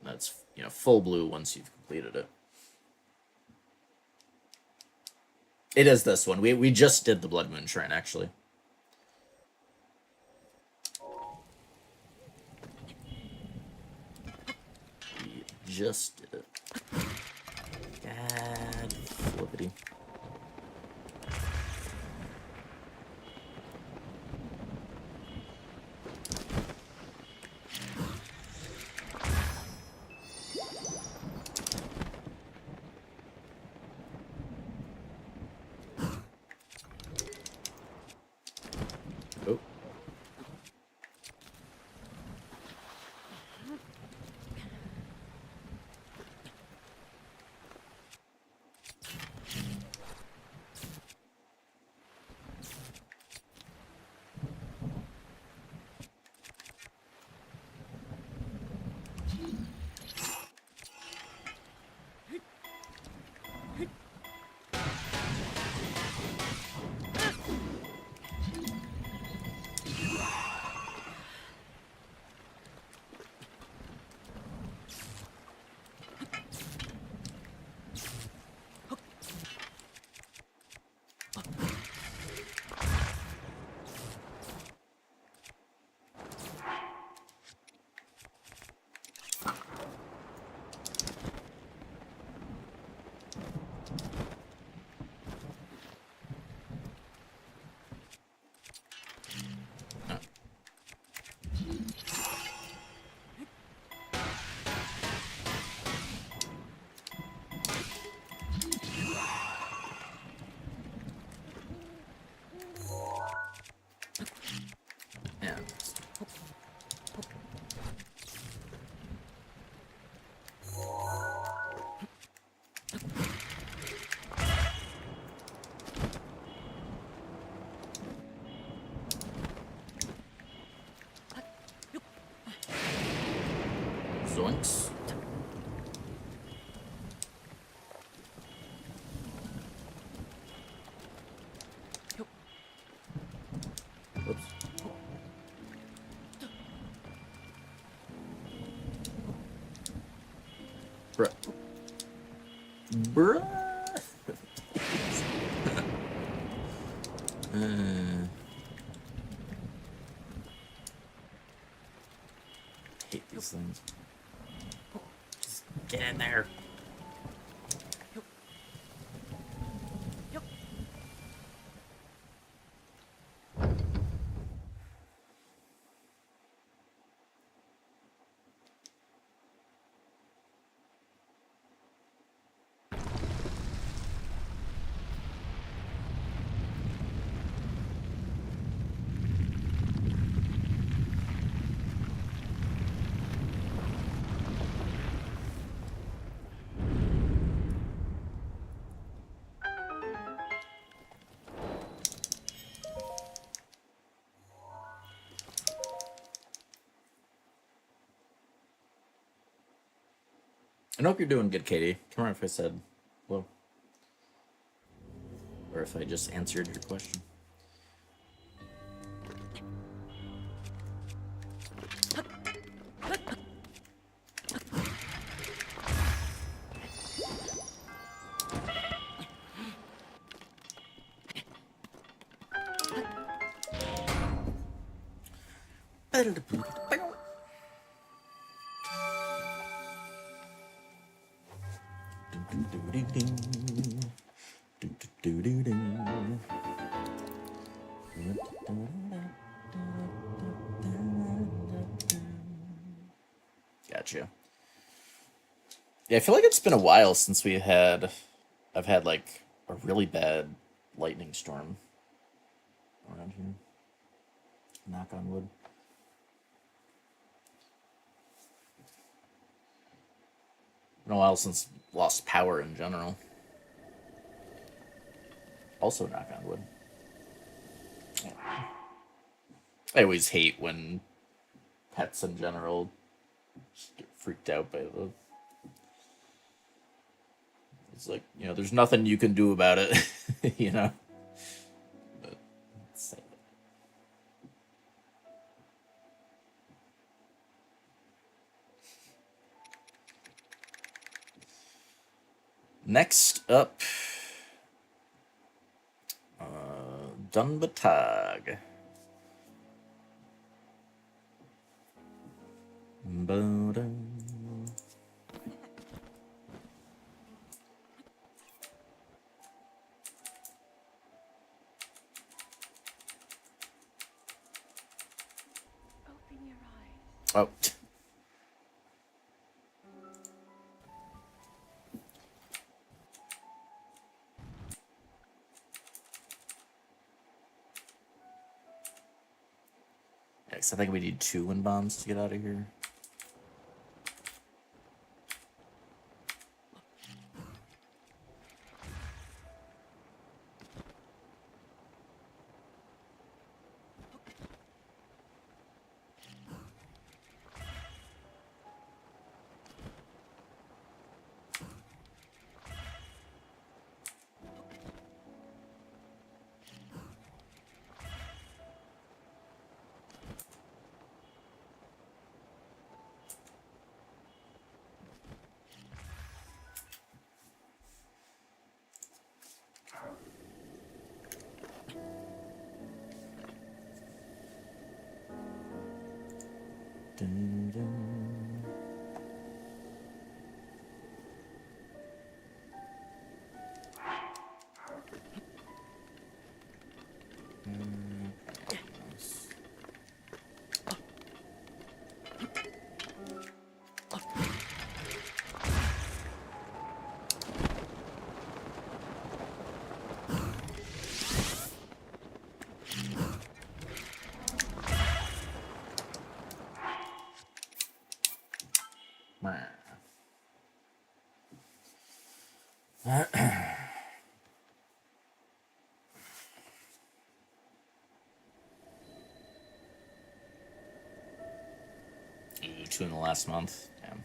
That's, you know, full blue once you've completed it. It is this one. We just did the Blood Moon Shrine, actually. We just did it. God, flippity. Oh. Yeah. Zoinks. Whoops. Bruh. Bruh. Hate these things. Just get in there. I hope you're doing good, Katie. Come on if I said hello. Or if I just answered your question. Gotcha. Yeah, I feel like it's been a while since I've had like a really bad lightning storm around here. Knock on wood. Been a while since lost power in general. Also knock on wood. I always hate when pets in general just get freaked out by the... It's like, you know, there's nothing you can do about it, you know? But it's sad. Next up, Dunbatag. Ba-dum. Open your eyes. Oh. Yeah, 'cause I think we need 2 wind bombs to get out of here. Dun, dun. Nice. Ooh, 2 in the last month. Damn.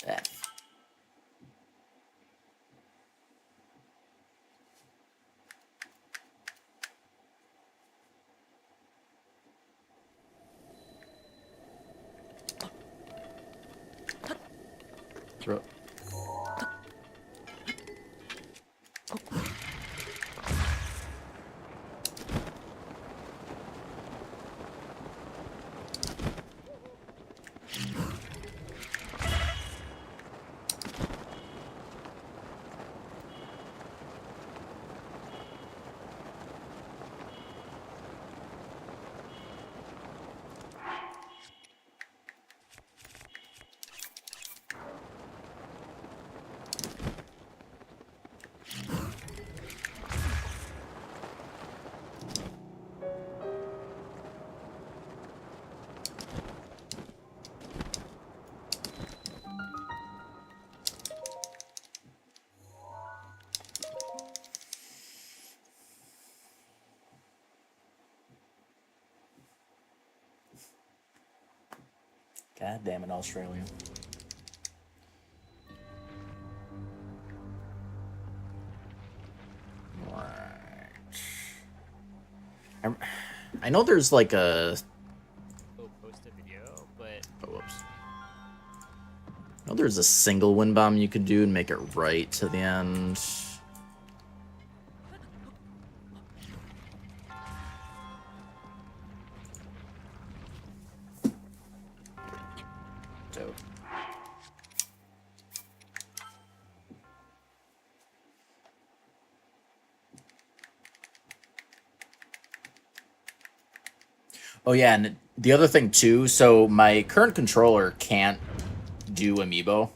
F. Throw. God damn it, Australia. Right. I know there's like a... Post a video, but Oh, whoops. I know there's a single wind bomb you could do and make it right to the end. Dope. Oh yeah, and the other thing too, so my current controller can't do amiibo.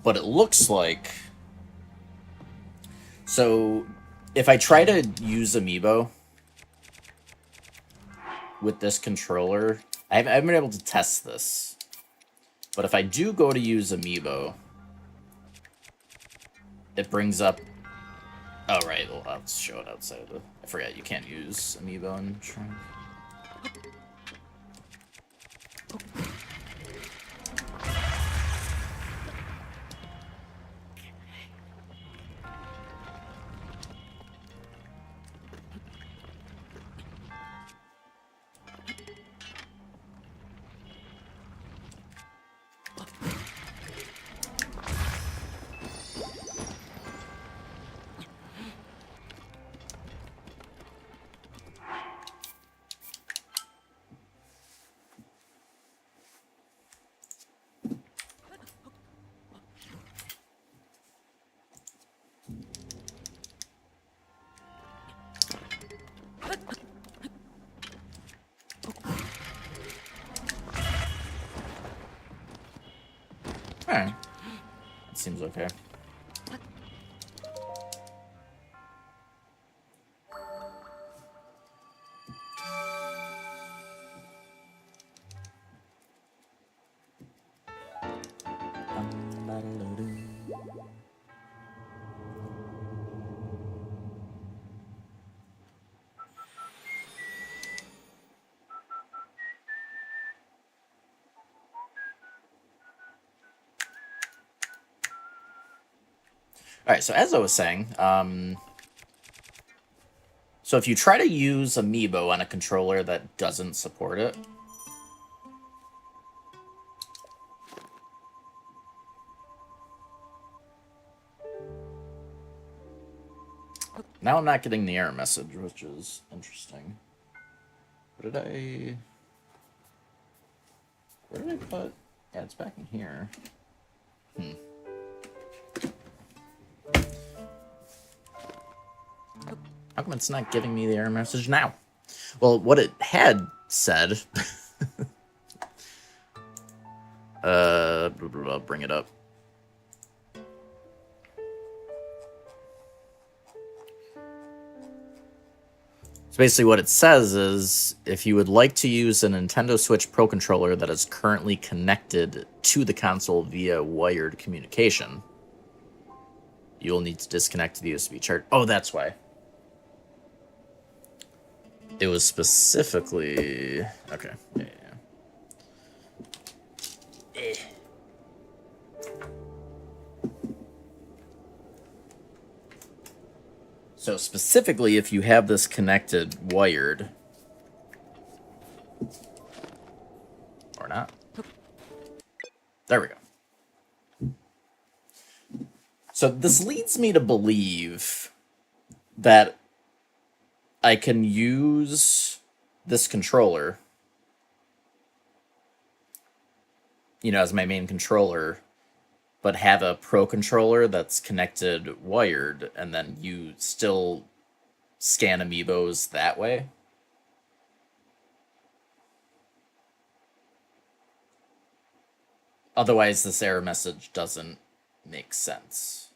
But it looks like... So, if I try to use amiibo with this controller, I haven't been able to test this. But if I do go to use amiibo, it brings up... Oh, right, well, I'll show it outside of the... I forgot you can't use amiibo in Shrine. Alright. That seems okay. Alright, so as I was saying, so if you try to use amiibo on a controller that doesn't support it, now I'm not getting the error message, which is interesting. What did I... Where did I put... Yeah, it's back in here. How come it's not giving me the error message now? Well, what it had said... I'll bring it up. So basically what it says is, if you would like to use a Nintendo Switch Pro Controller that is currently connected to the console via wired communication, you will need to disconnect the USB charge. Oh, that's why. It was specifically... Okay. Yeah. So specifically, if you have this connected wired... Or not. There we go. So this leads me to believe that I can use this controller, as my main controller, but have a Pro Controller that's connected wired, and then you still scan amiibos that way. Otherwise, this error message doesn't make sense.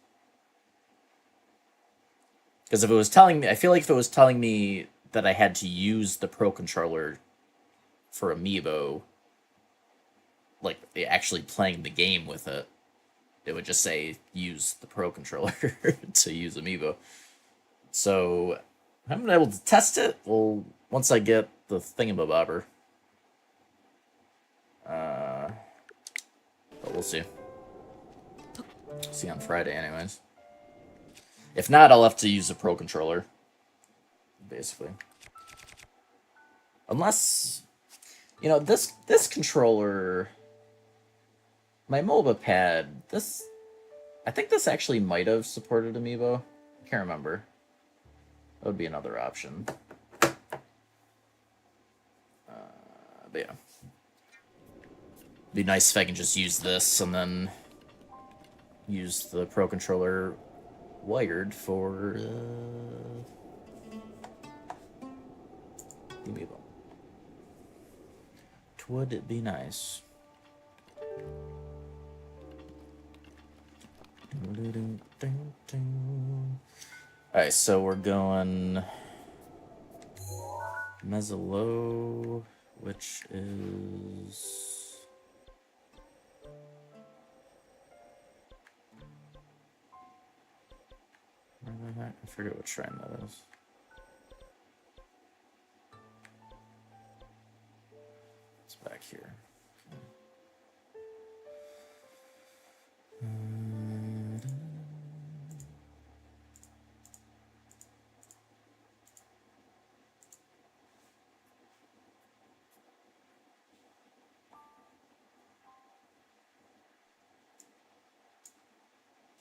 Because if it was telling me, I feel like if it was telling me that I had to use the Pro Controller for amiibo, like actually playing the game with it, it would just say use the Pro Controller to use amiibo. So I haven't been able to test it. Well, once I get the thingamabobber. But we'll see. See on Friday anyways. If not, I'll have to use a Pro Controller, basically. Unless, this controller, my MOBA pad, I think this actually might have supported amiibo. I can't remember. That would be another option. But yeah. Be nice if I can just use this and then use the Pro Controller wired for amiibo. Twould be nice. Alright, so we're going Mezzalo, which is where am I at? I forget what shrine that is. It's back here.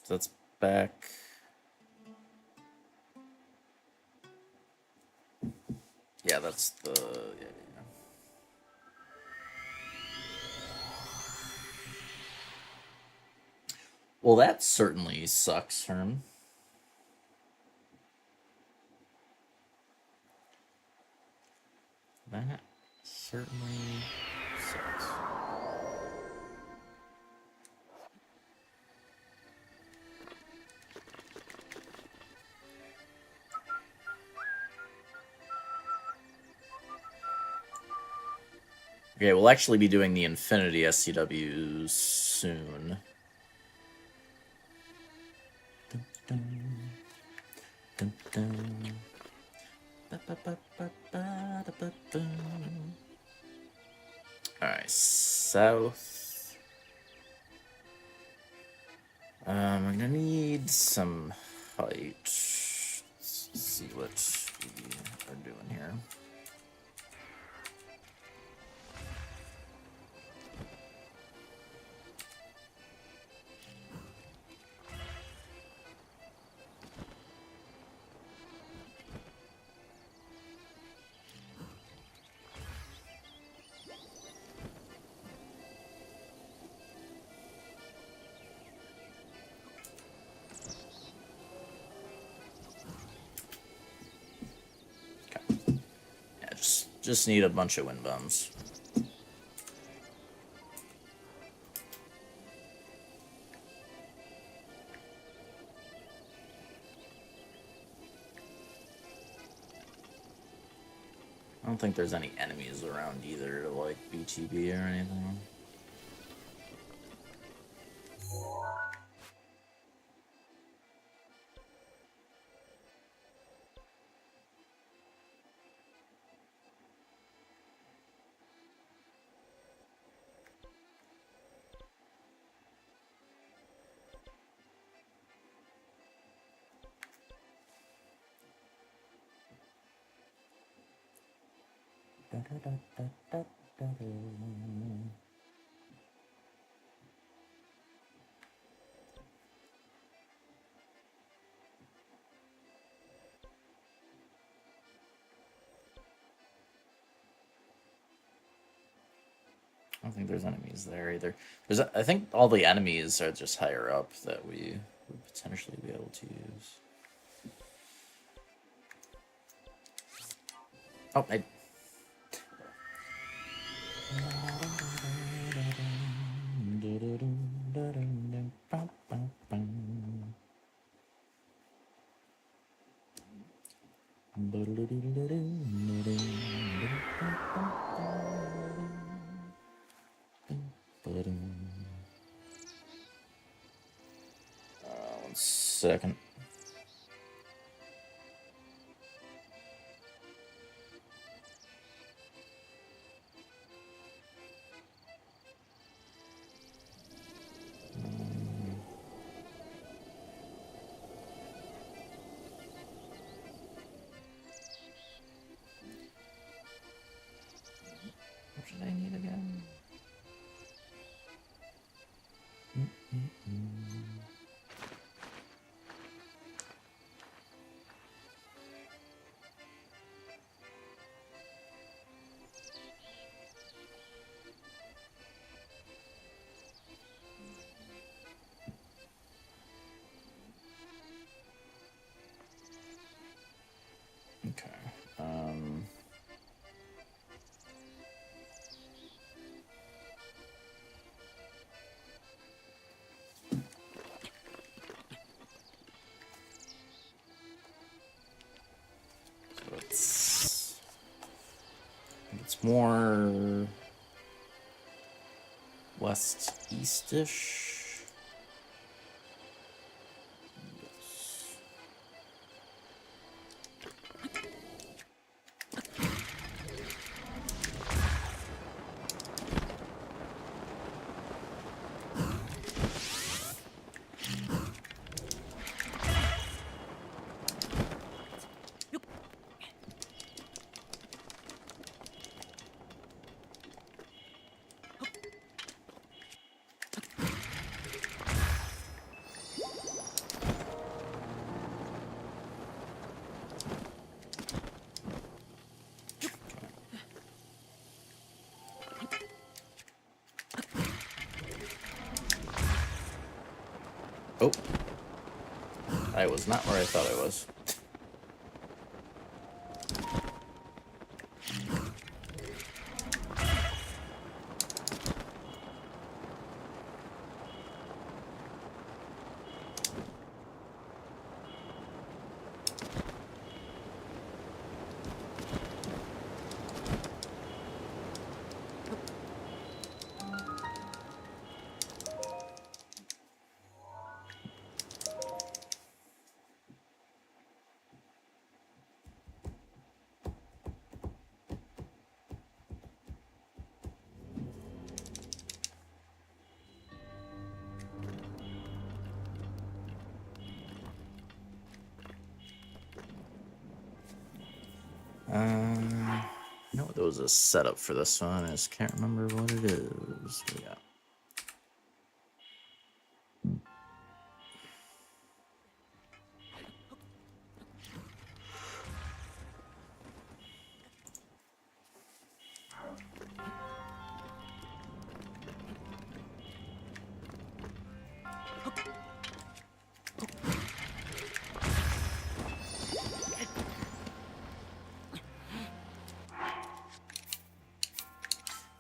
So that's back. Yeah, that's the. Yeah. Well, that certainly sucks, Herm. That certainly sucks. Okay, we'll actually be doing the Infinity SCW soon. Alright, south. I'm gonna need some height. Let's see what we are doing here. Just need a bunch of wind bums. I don't think there's any enemies around either, like BTB or anything. I don't think there's enemies there either. I think all the enemies are just higher up that we would potentially be able to use. Oh, I... One second. What should I need again? It's more west-east-ish. Yes. Oh. I was not where I thought I was. I know there was a setup for this one. I just can't remember what it is. Yeah.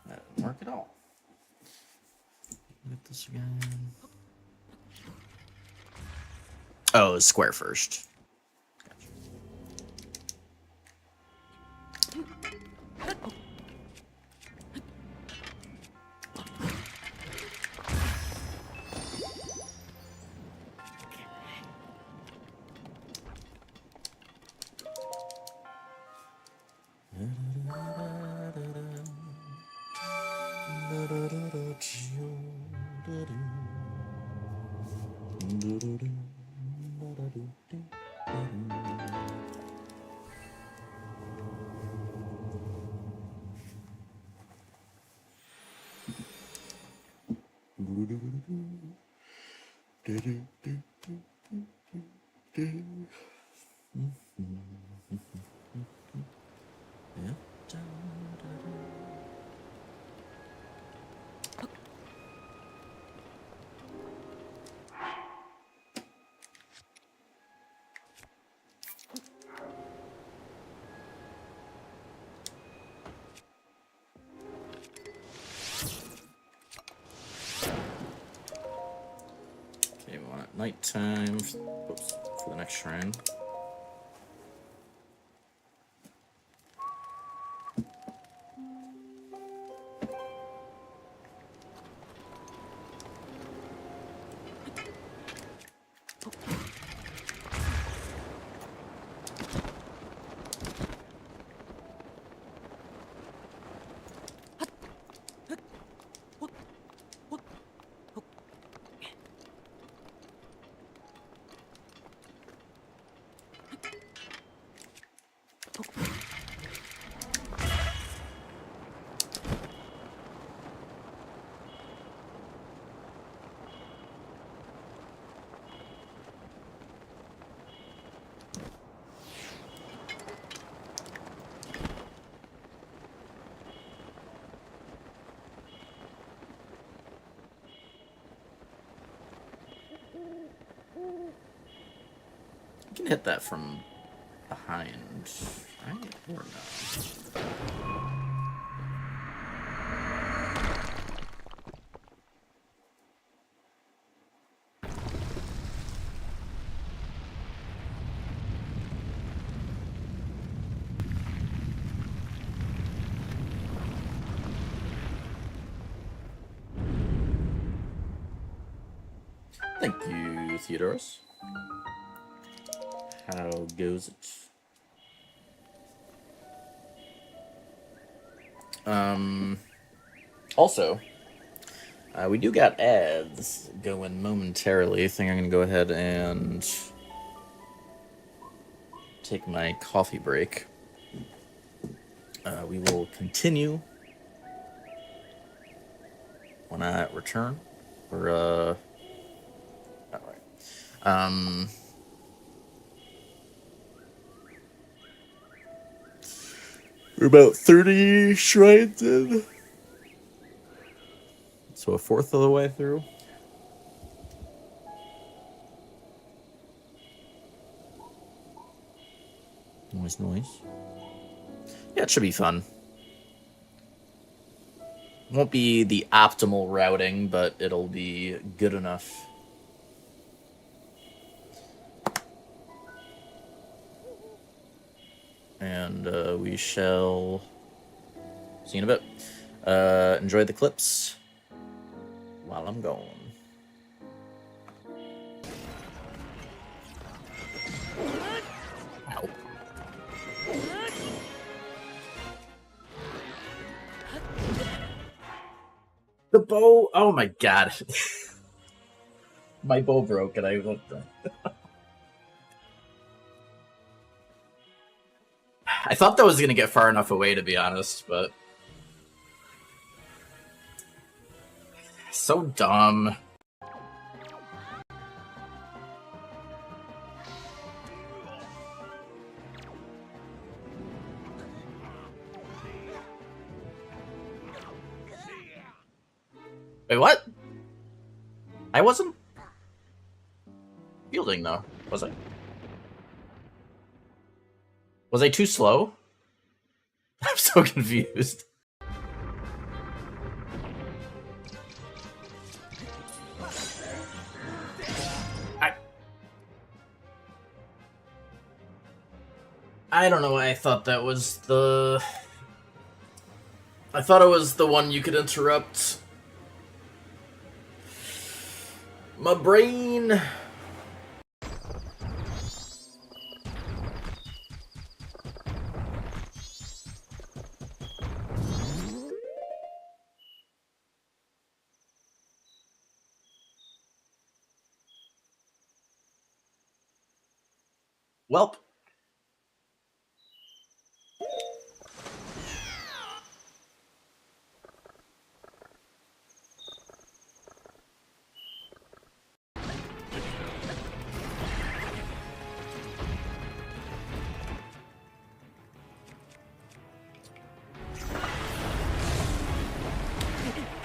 That didn't work at all. Get this again. Oh, it's square first. Okay, we want it nighttime. Oops, for the next shrine. You can hit that from behind, right? Or no? Thank you, Theodoros. How goes it? Also, we do got ads going momentarily. I think I'm gonna go ahead and take my coffee break. We will continue when I return. Or alright. We're about 30 shrines in. So a fourth of the way through. Noise. Yeah, it should be fun. Won't be the optimal routing, but it'll be good enough. And we shall see you in a bit. Enjoy the clips while I'm gone. Ow. The bow! Oh my god. My bow broke and I looked at I thought that was gonna get far enough away, to be honest, but... So dumb. Wait, what? I wasn't fielding, though, was I? Was I too slow? I'm so confused. I don't know why I thought that was the... I thought it was the one you could interrupt. My brain... Welp.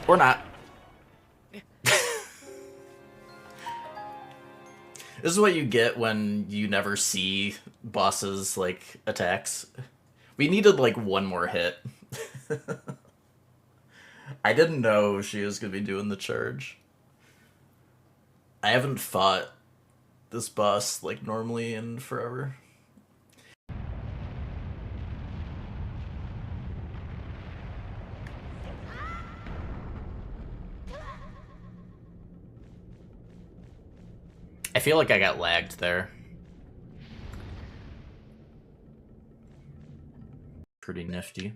Or not. This is what you get when you never see bosses, like, attacks. We needed, like, one more hit. I didn't know she was gonna be doing the charge. I haven't fought this boss, like, normally in forever. I feel like I got lagged there. Pretty nifty.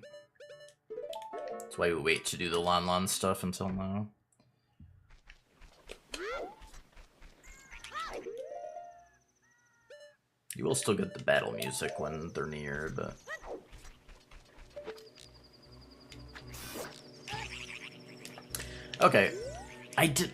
That's why we wait to do the Lon Lon stuff until now. You will still get the battle music when they're near, but... Okay. I did...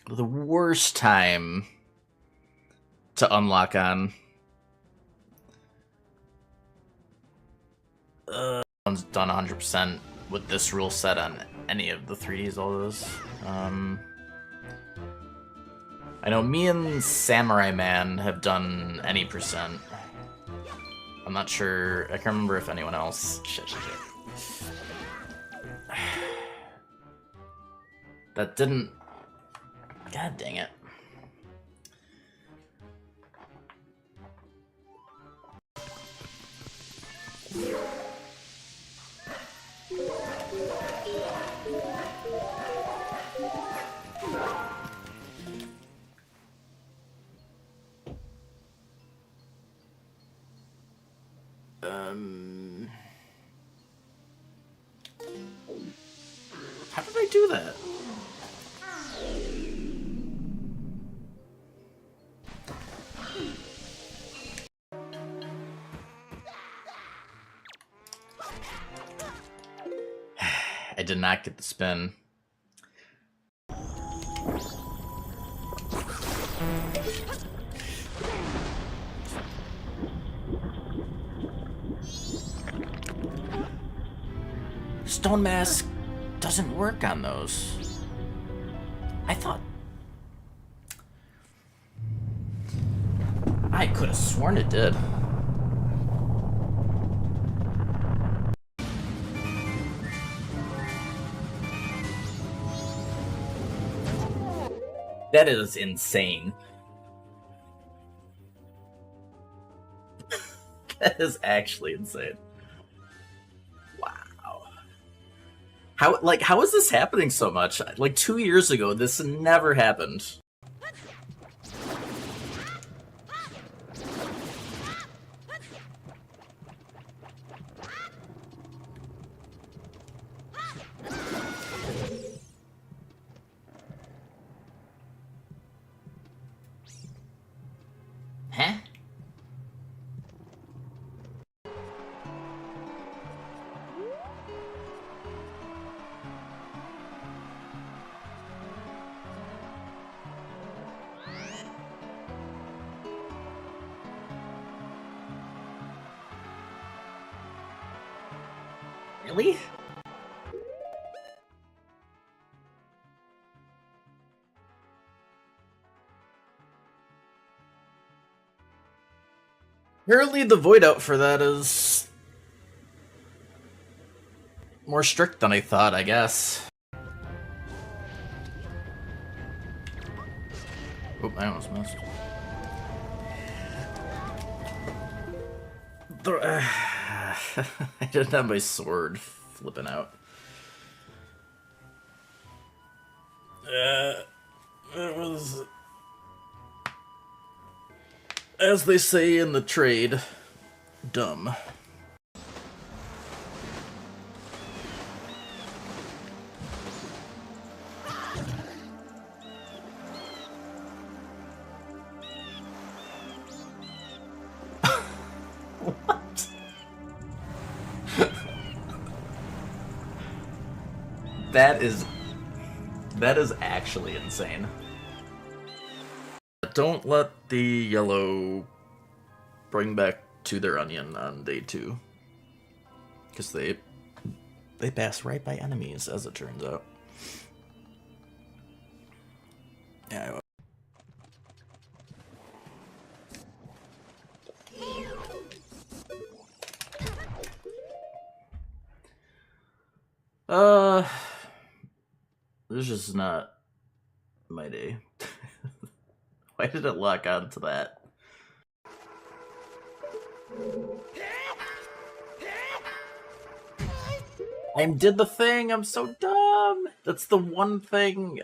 The worst time to unlock on. One's done 100% with this rule set on any of the 3Ds, all those. I know me and Samurai Man have done any percent. I'm not sure. I can't remember if anyone else. Shit. That didn't. God dang it. How did I do that? I did not get the spin. Stone Mask doesn't work on those. I thought... I could have sworn it did. That is insane. That is actually insane. Wow. How is this happening so much? Like 2 years ago, this never happened. Huh? Really? Apparently the void out for that is more strict than I thought, I guess. Oop, I almost missed. I didn't have my sword flipping out. It was... as they say in the trade, dumb. What? That is actually insane. Don't let the yellow bring back to their onion on day 2. Because they pass right by enemies, as it turns out. Yeah. This is not my day. Why did it lock onto that? I did the thing! I'm so dumb! That's the one thing...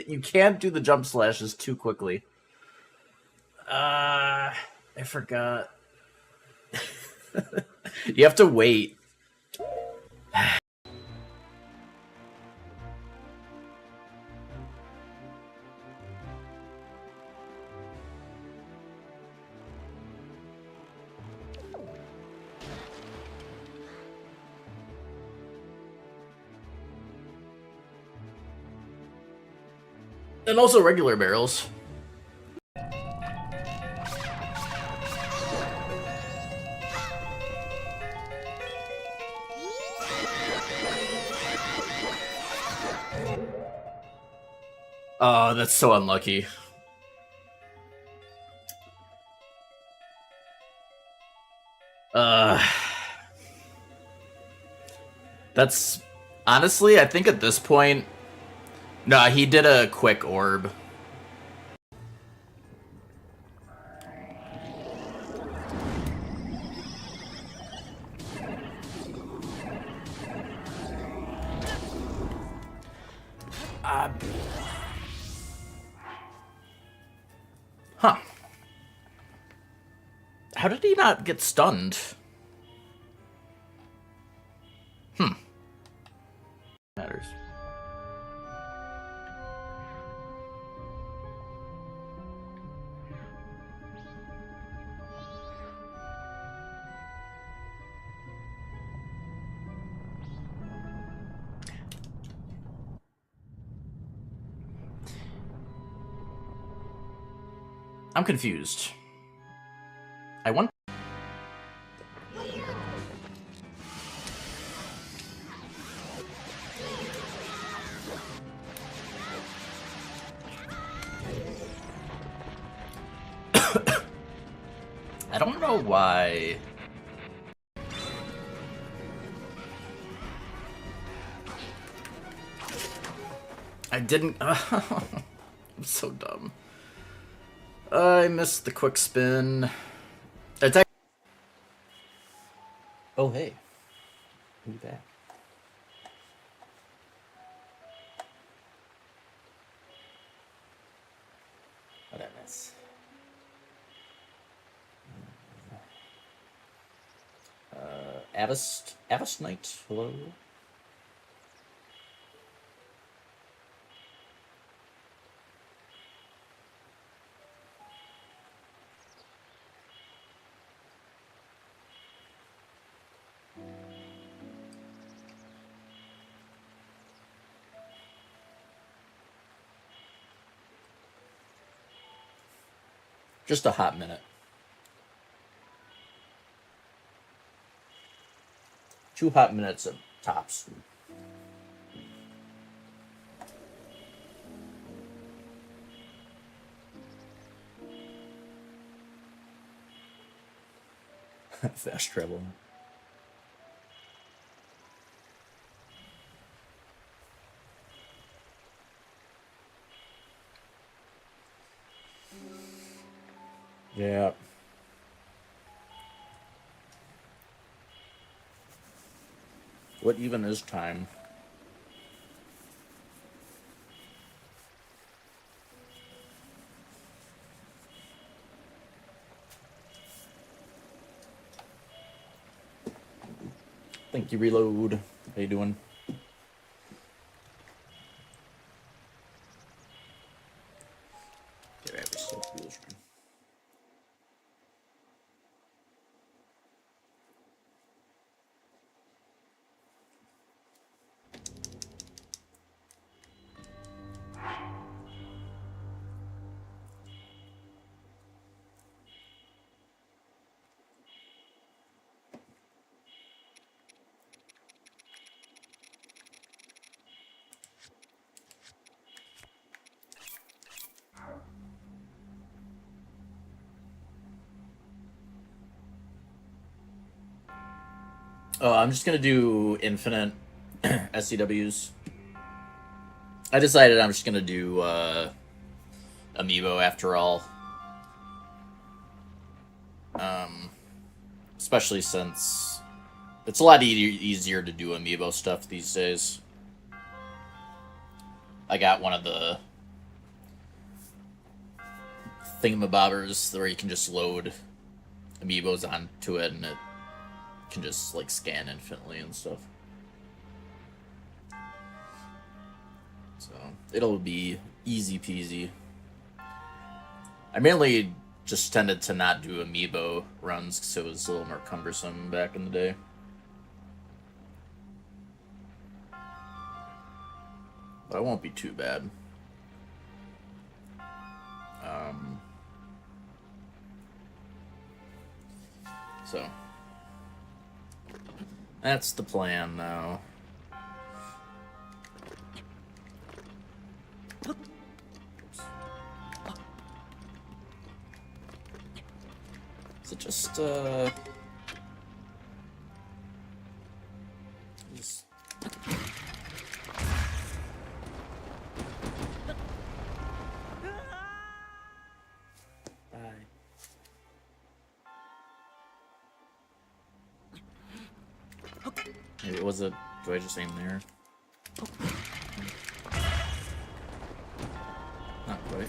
You can't do the jump slashes too quickly. I forgot. You have to wait. And also regular barrels. Oh, that's so unlucky. That's... honestly, I think at this point... No, he did a quick orb. Huh. How did he not get stunned? Matters. I'm confused. I want. I don't know why. I didn't. I'm so dumb. I missed the quick spin. Attack. Oh, hey. Who's back? What did I miss? Avast Knight, hello? Just a hot minute. 2 hot minutes of tops. Fast travel. Yeah. What even is time? Thank you, Reload. How you doing? Okay, I have a self-wheel screen. Oh, I'm just gonna do infinite SCWs. I decided I'm just gonna do Amiibo after all. Especially since it's a lot easier to do Amiibo stuff these days. I got one of the thingamabobbers where you can just load Amiibos onto it and it can just like scan infinitely and stuff. So it'll be easy peasy. I mainly just tended to not do Amiibo runs because it was a little more cumbersome back in the day. But it won't be too bad. So that's the plan now. Is it just Bye. Maybe was it? Do I just aim there? Right.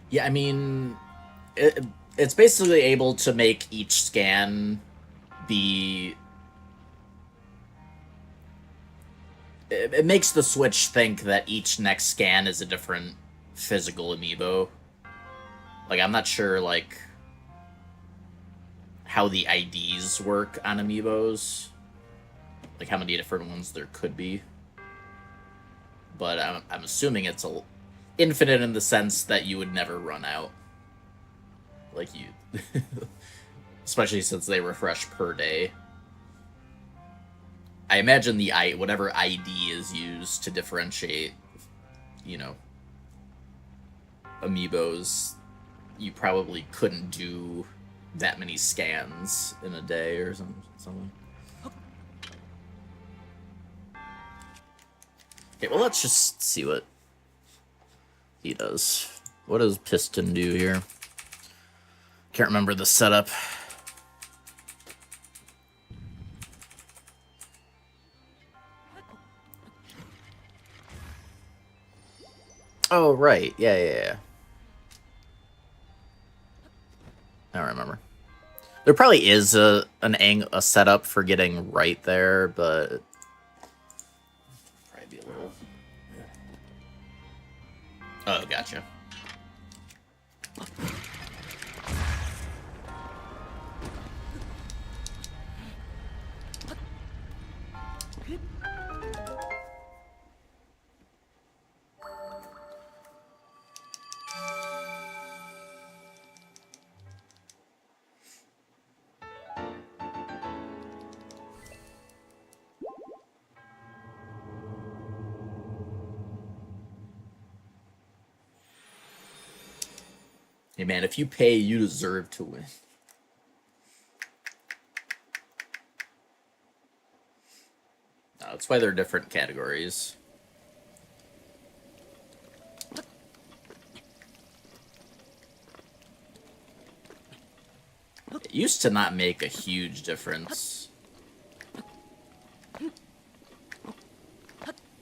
Yeah, I mean, it's basically able to make each scan be... It makes the Switch think that each next scan is a different physical amiibo. Like, I'm not sure, like, how the IDs work on amiibos. Like, how many different ones there could be. But I'm assuming it's infinite in the sense that you would never run out. Like, you... Especially since they refresh per day. I imagine whatever ID is used to differentiate, you know, amiibos, you probably couldn't do that many scans in a day or something. Okay, well, let's just see what he does. What does Piston do here? Can't remember the setup. Oh, right. Yeah. I don't remember. There probably is a setup for getting right there, but probably be a little... Oh, gotcha. Hey man, if you pay, you deserve to win. That's why they're different categories. It used to not make a huge difference.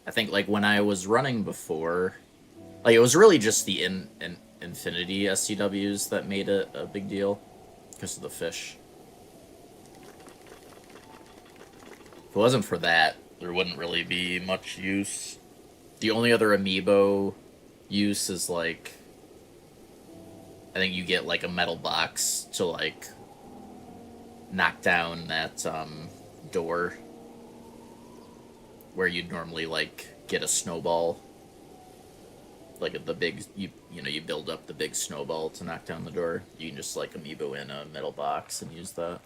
I think, like, when I was running before, like, it was really just the Infinity SCWs that made it a big deal because of the fish. If it wasn't for that, there wouldn't really be much use. The only other amiibo use is, like, I think you get, like, a metal box to, like, knock down that door where you'd normally, like, get a snowball. Like, the big, you build up the big snowball to knock down the door. You can just, like, amiibo in a metal box and use that.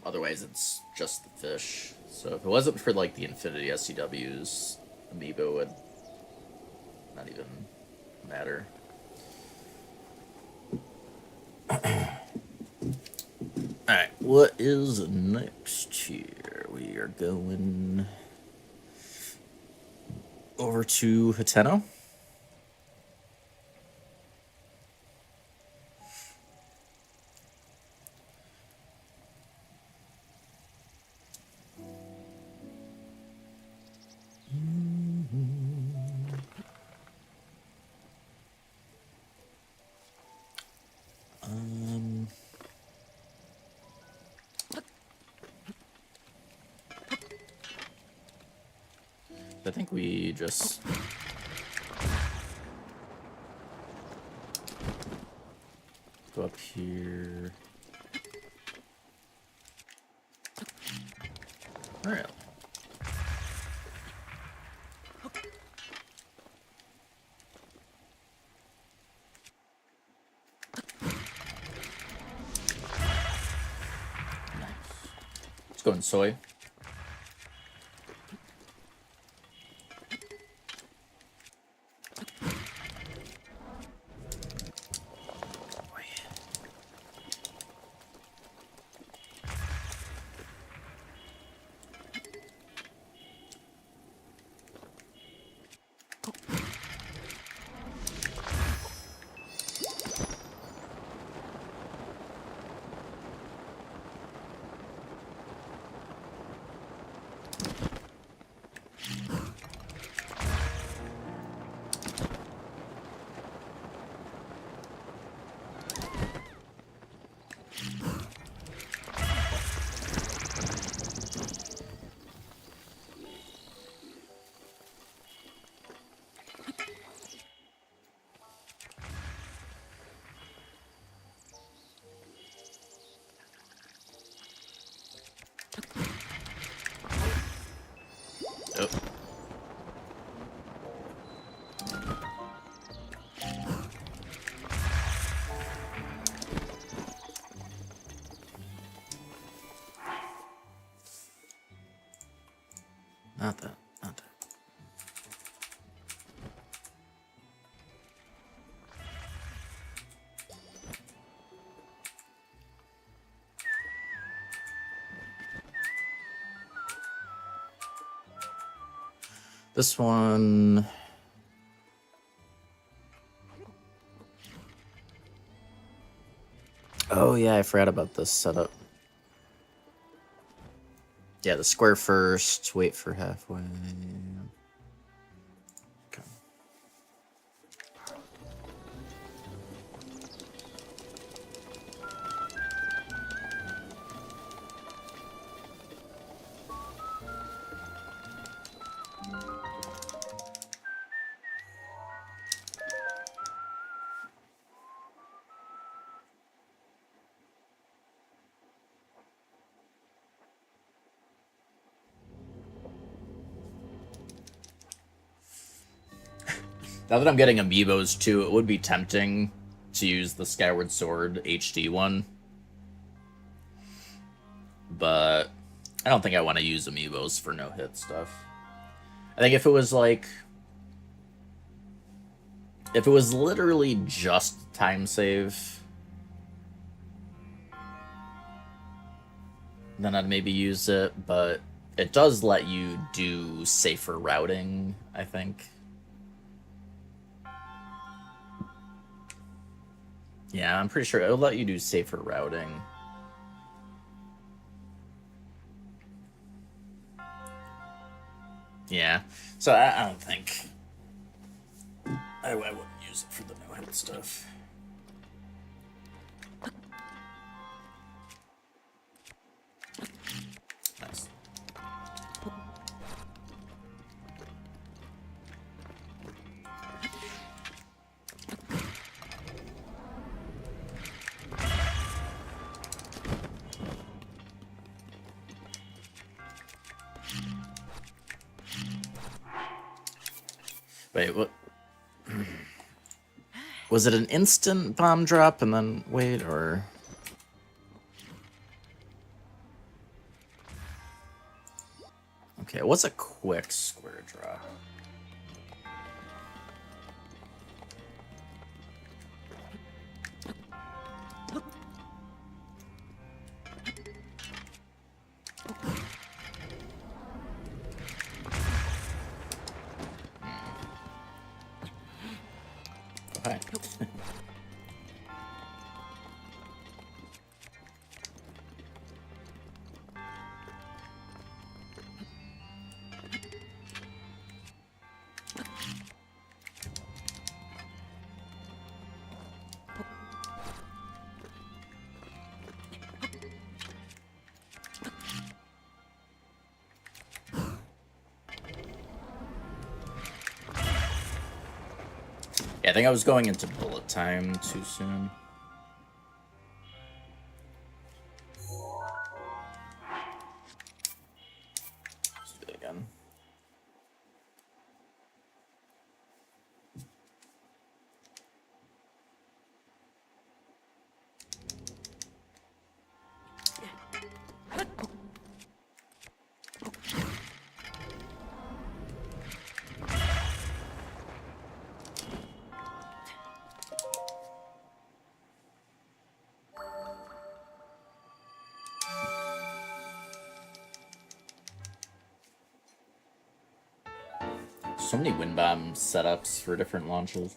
Otherwise, it's just the fish. So if it wasn't for, like, the Infinity SCWs, amiibo would not even matter. Alright, what is next here? We are going over to Hateno. I think we just go up here. All right. Nice. Let's go in soy. Oh. Not that. Not that. This one. Oh yeah, I forgot about this setup. Yeah, the square first, wait for halfway. Okay. Now that I'm getting amiibos too, it would be tempting to use the Skyward Sword HD one. But I don't think I want to use amiibos for no-hit stuff. I think if it was like... If it was literally just time save, then I'd maybe use it, but it does let you do safer routing, I think. Yeah, I'm pretty sure it'll let you do safer routing. Yeah, so I don't think... I wouldn't use it for the no-hit stuff. Nice. Wait, what? Was it an instant bomb drop and then wait, or? Okay, what's a quick square drop? Okay. Yeah, I think I was going into bullet time too soon. Let's do it again. So many wind bomb setups for different launches.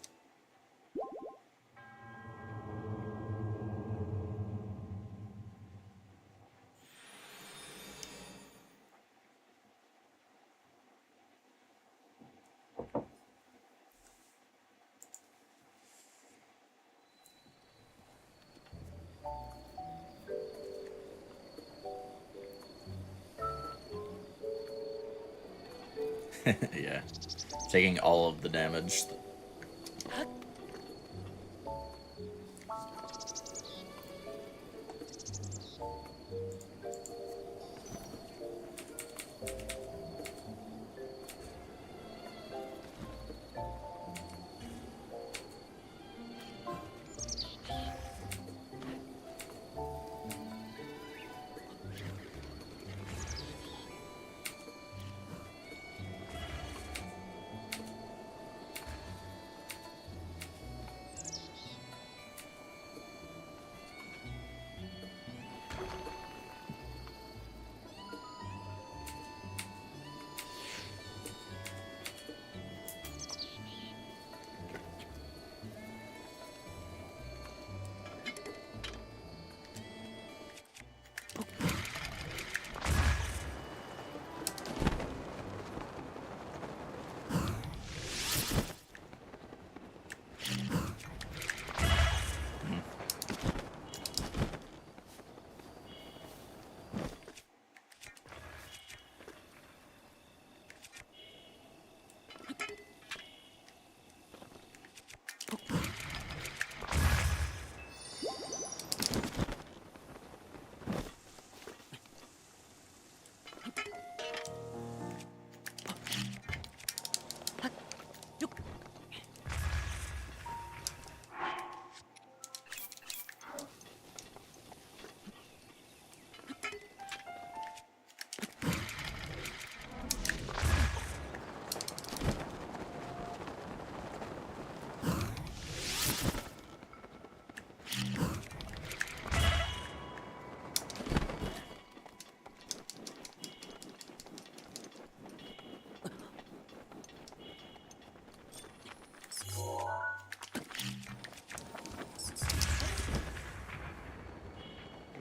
Yeah. Taking all of the damage.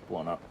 blown up.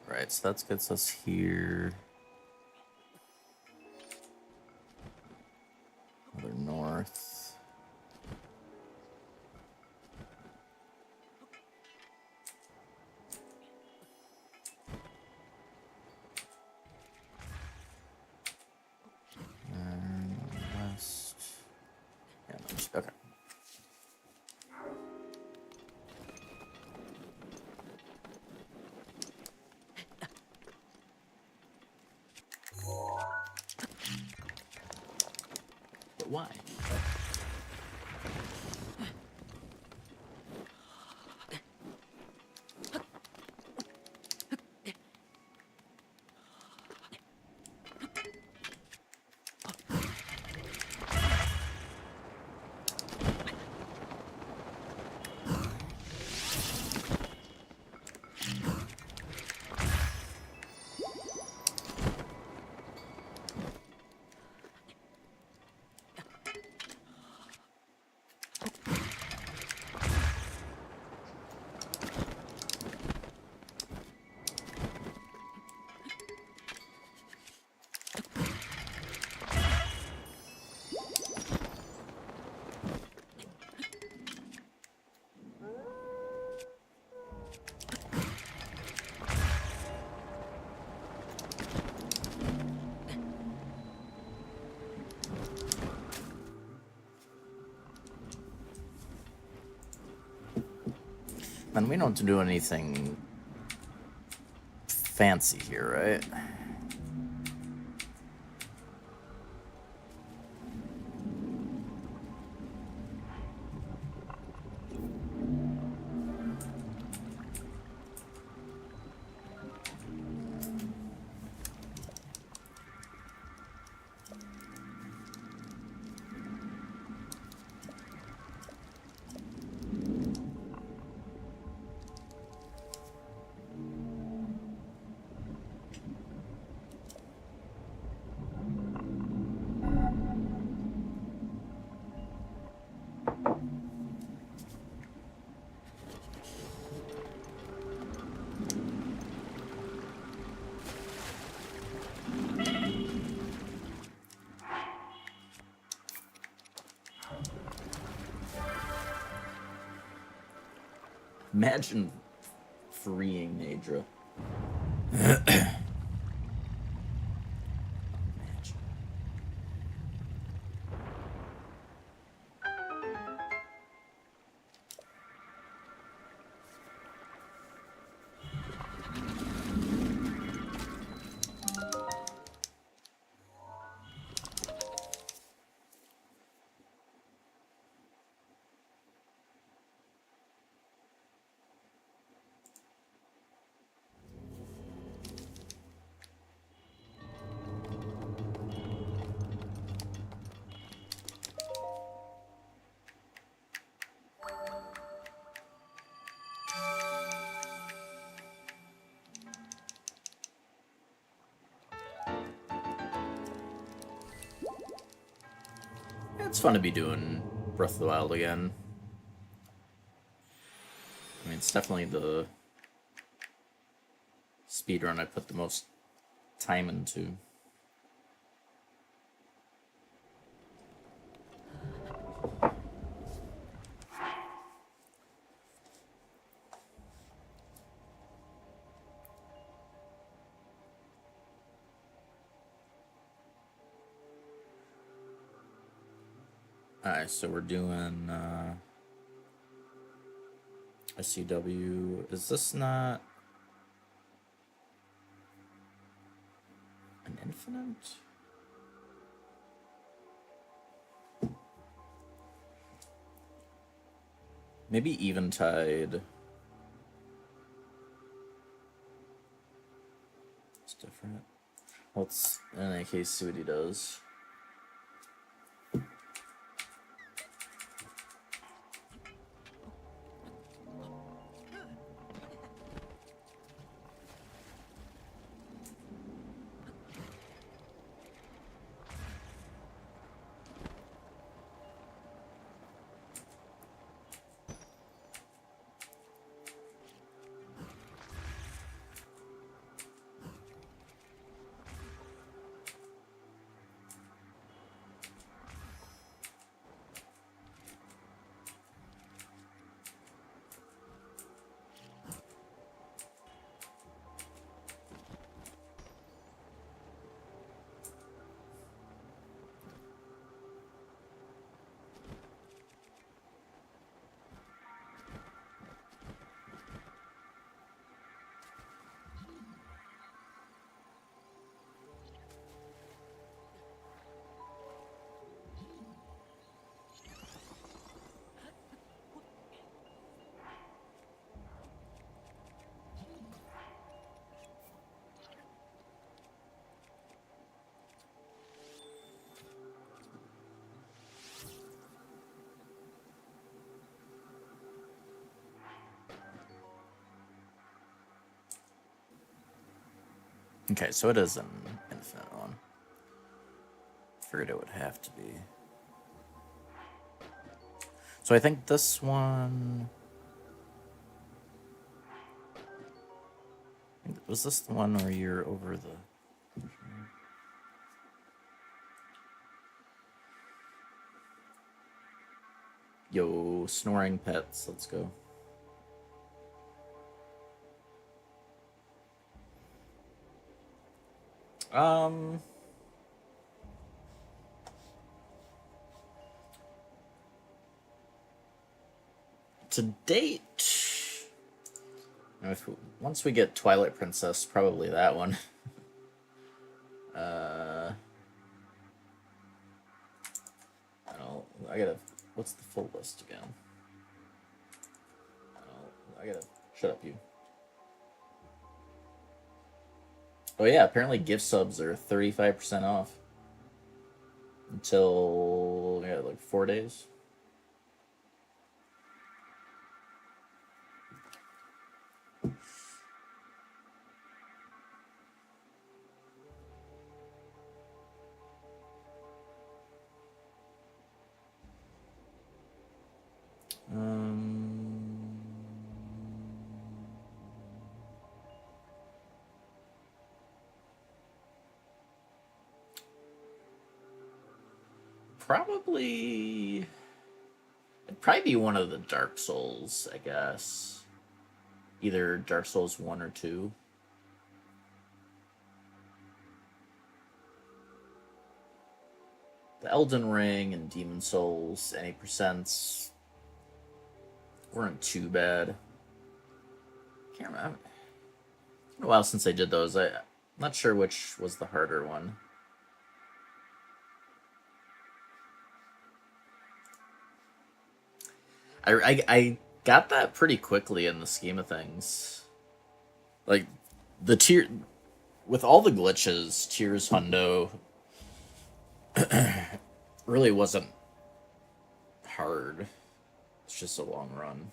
Right, so that gets us here. Another north. And west. Yeah, okay. But why? And we don't do anything fancy here, right? Imagine freeing Nadra. Imagine. It's fun to be doing Breath of the Wild again. I mean, it's definitely the speedrun I put the most time into. Alright, so we're doing SCW. Is this not an infinite? Maybe Eventide. It's different. Let's, in any case, see what he does. Okay, so it is an infinite one. Figured it would have to be. So I think this one... Was this the one where you're over the... Yo, snoring pets, let's go. To date, once we get Twilight Princess, probably that one. I gotta. What's the full list again? I gotta. Shut up, you. Oh yeah, apparently gift subs are 35% off until like 4 days. Probably... It'd probably be one of the Dark Souls, I guess. Either Dark Souls 1 or 2. The Elden Ring and Demon Souls, any percents weren't too bad. Can't remember. It's been a while since I did those. I'm not sure which was the harder one. I got that pretty quickly in the scheme of things. Like, the tier... With all the glitches, Tears Hundo really wasn't hard. It's just a long run.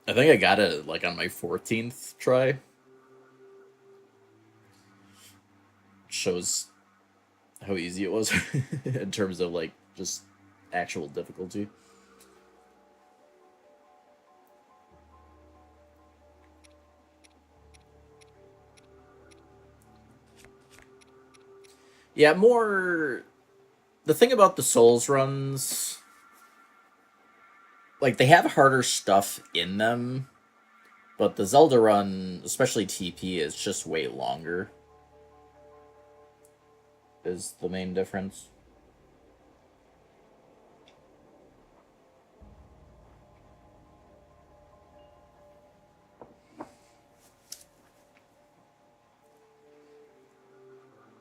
I think I got it, like, on my 14th try. Shows how easy it was in terms of like just actual difficulty. Yeah, more the thing about the Souls runs, like they have harder stuff in them, but the Zelda run, especially TP, is just way longer. Is the main difference.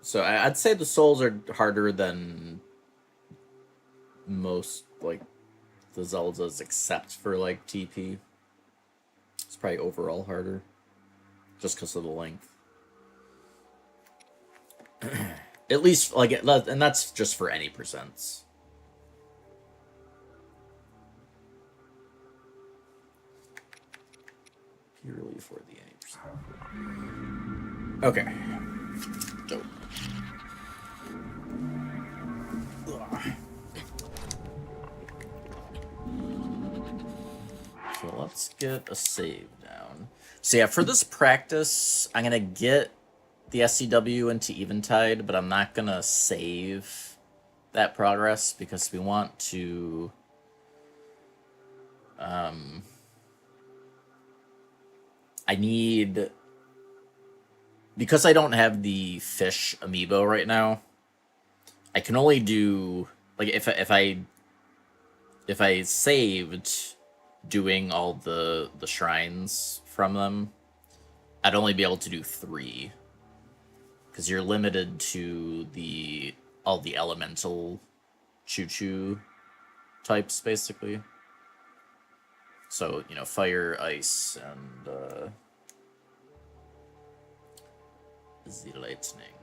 So I'd say the Souls are harder than most, like, the Zeldas, except for, like, TP. It's probably overall harder. Just because of the length. At least, like, and that's just for any percents. Purely for the any percent. Okay. Dope. So let's get a save down. So yeah, for this practice, I'm gonna get the SCW into Eventide, but I'm not gonna save that progress because we want to I need, because I don't have the fish amiibo right now, I can only do, like, if I saved doing all the shrines from them, I'd only be able to do 3. Because you're limited to all the elemental choo-choo types, basically. So, you know, fire, ice, and the lightning.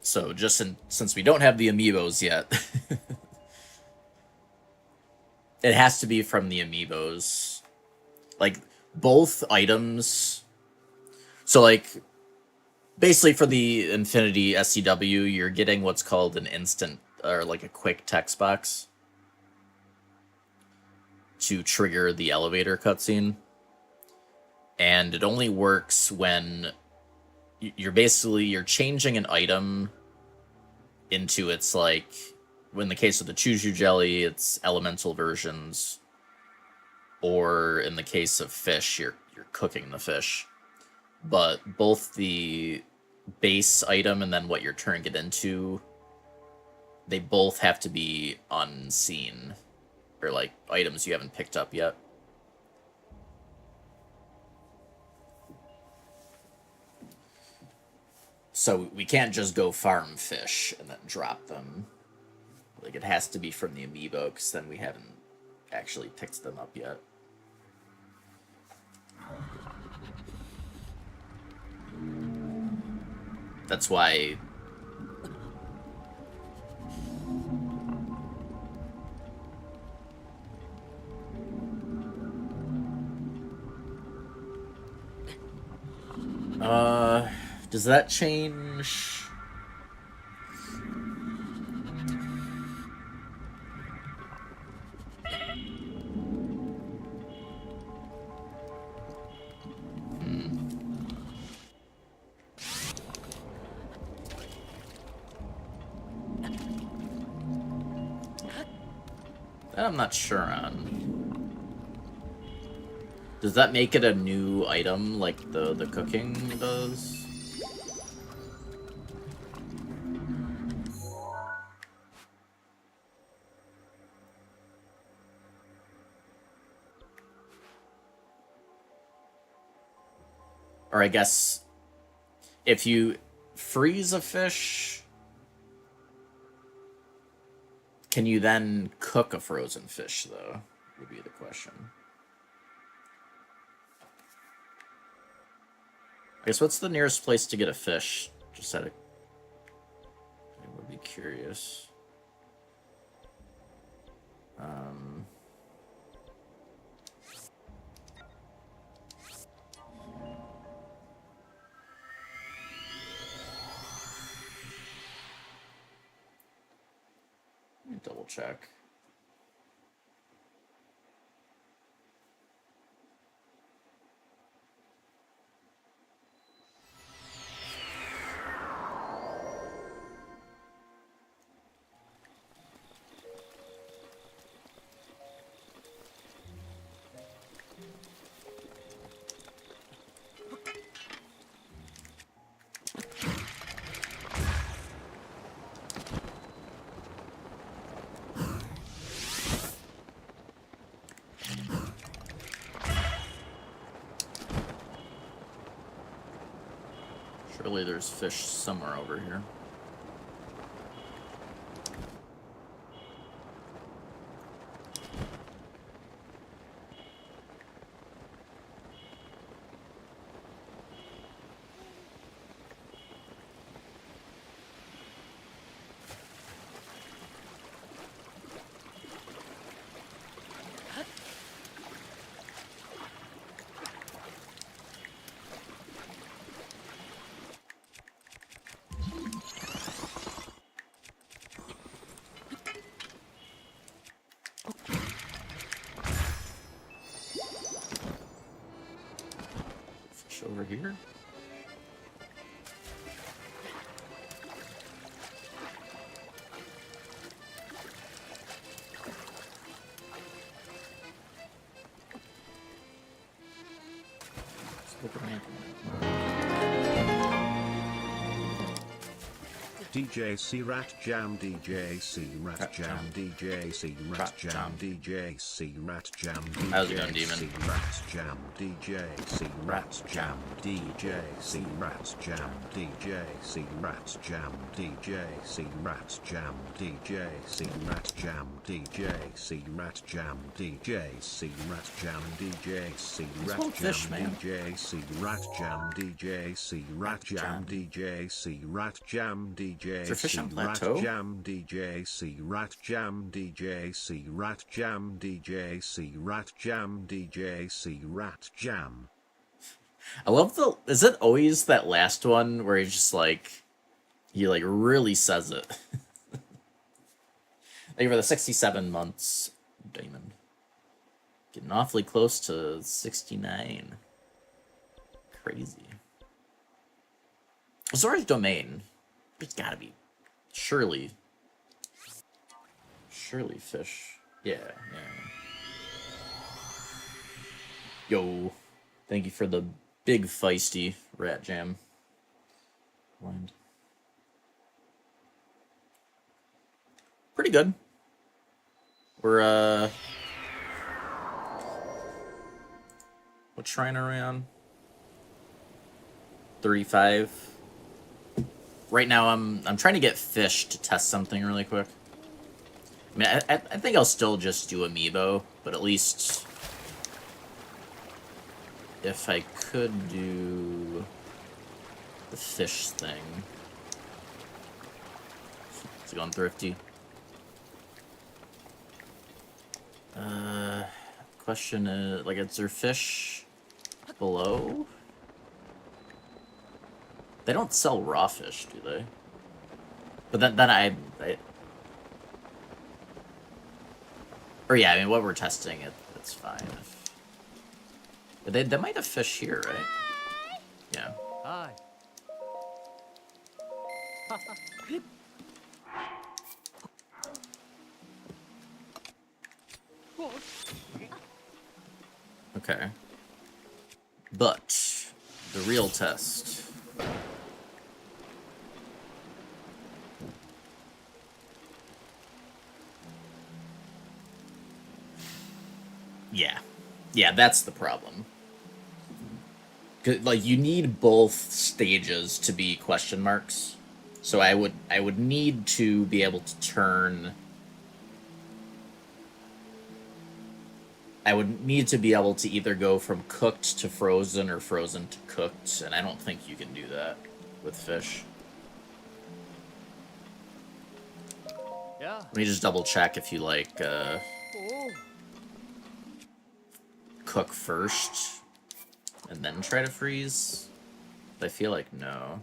So, since we don't have the amiibos yet, it has to be from the amiibos. Like, both items. So, like, basically for the Infinity SCW, you're getting what's called an instant, or like a quick text box to trigger the elevator cutscene. And it only works when you're changing an item into its, like, in the case of the Choo-Choo Jelly, it's elemental versions. Or in the case of fish, you're cooking the fish. But both the base item and then what you're turning it into, they both have to be unseen. Or, like, items you haven't picked up yet. So we can't just go farm fish and then drop them. Like, it has to be from the amiibo, because then we haven't actually picked them up yet. That's why... does that change? That I'm not sure on. Does that make it a new item like the cooking does? Or I guess if you freeze a fish, can you then cook a frozen fish, though? Would be the question. I guess what's the nearest place to get a fish? Just out of... I would be curious. check. Surely there's fish somewhere over here. Fish over here? Let's look around. DJ C Rat Jam, DJ C Rat Jam, DJ C Rat Jam, DJ C Rat Jam, How's it going, Demon? C Rat Jam, DJ C Rat Jam, DJ C Rat Jam, DJ C Rat Jam, DJ C Rat Jam, DJ C Rat Jam, DJ C Rat Jam, DJ C Rat Jam, DJ C Rat Jam, DJ C Rat Jam, DJ C Rat Jam, DJ C Rat Jam, DJ fish on C Rat plateau? Jam, DJ C Rat Jam, DJ C Rat Jam, DJ C Rat Jam, DJ C Rat Jam. I love the. Is it always that last one where he's just like, he like really says it? Thank you for the 67 months, Damon. Getting awfully close to 69. Crazy. Zora's Domain. There's gotta be. Surely fish. Yeah. Yo. Thank you for the big feisty rat jam. Blind. Pretty good. We're what shrine are we on? 35. Right now I'm trying to get fish to test something really quick. I mean, I think I'll still just do Amiibo, but at least if I could do the fish thing. Is it going thrifty? Question is, like, is there fish below? They don't sell raw fish, do they? But then I or yeah, I mean, what we're testing, it's fine. But they might have fish here, right? Yeah. Hi. Okay. But the real test. Yeah, that's the problem. 'Cause, like, you need both stages to be question marks. So I would need to be able to turn. I would need to be able to either go from cooked to frozen or frozen to cooked, and I don't think you can do that with fish. Yeah. Let me just double check if you like cook first and then try to freeze. I feel like no.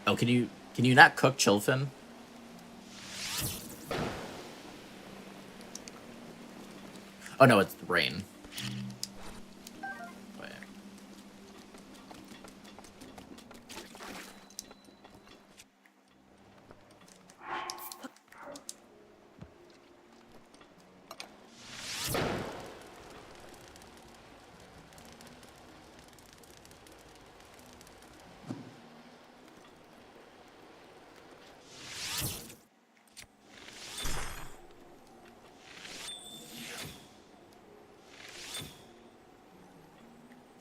Oh, can you not cook chillfin? Oh no, it's rain. Wait.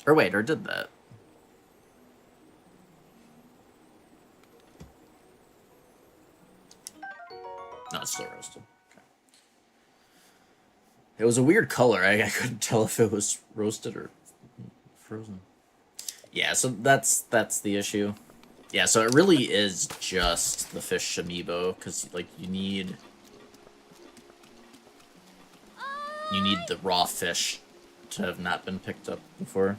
Or wait, or did that? No, it's still roasted. Okay. It was a weird color. I couldn't tell if it was roasted or frozen. Yeah, so that's the issue. Yeah, so it really is just the fish amiibo, because like you need the raw fish to have not been picked up before.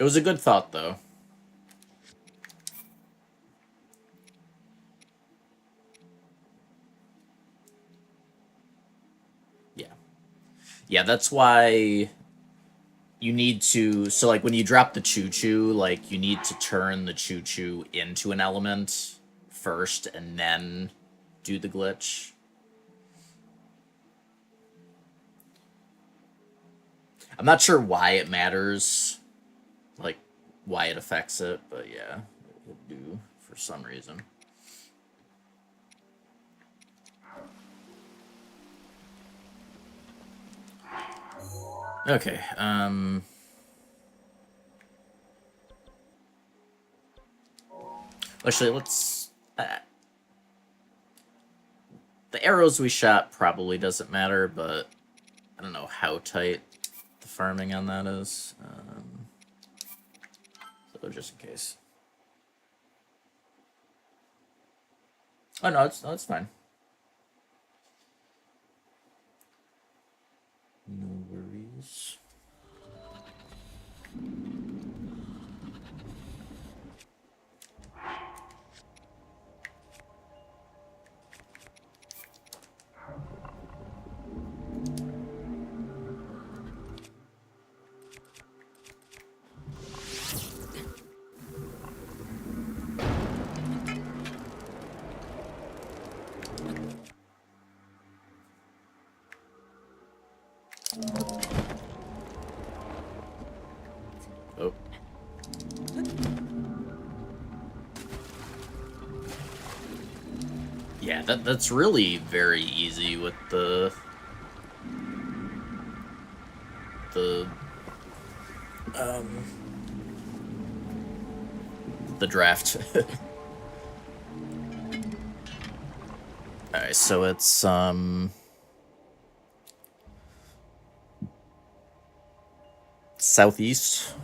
It was a good thought, though. Yeah. Yeah, that's why you need to... So, like, when you drop the choo-choo, like, you need to turn the choo-choo into an element first and then do the glitch. I'm not sure why it matters, like, why it affects it, but yeah, it would do for some reason. Okay, actually, let's... the arrows we shot probably doesn't matter, but I don't know how tight the farming on that is. So just in case. Oh no, it's fine. No worries. Oh. Yeah, that's really very easy with the draft. Alright, so it's southeast.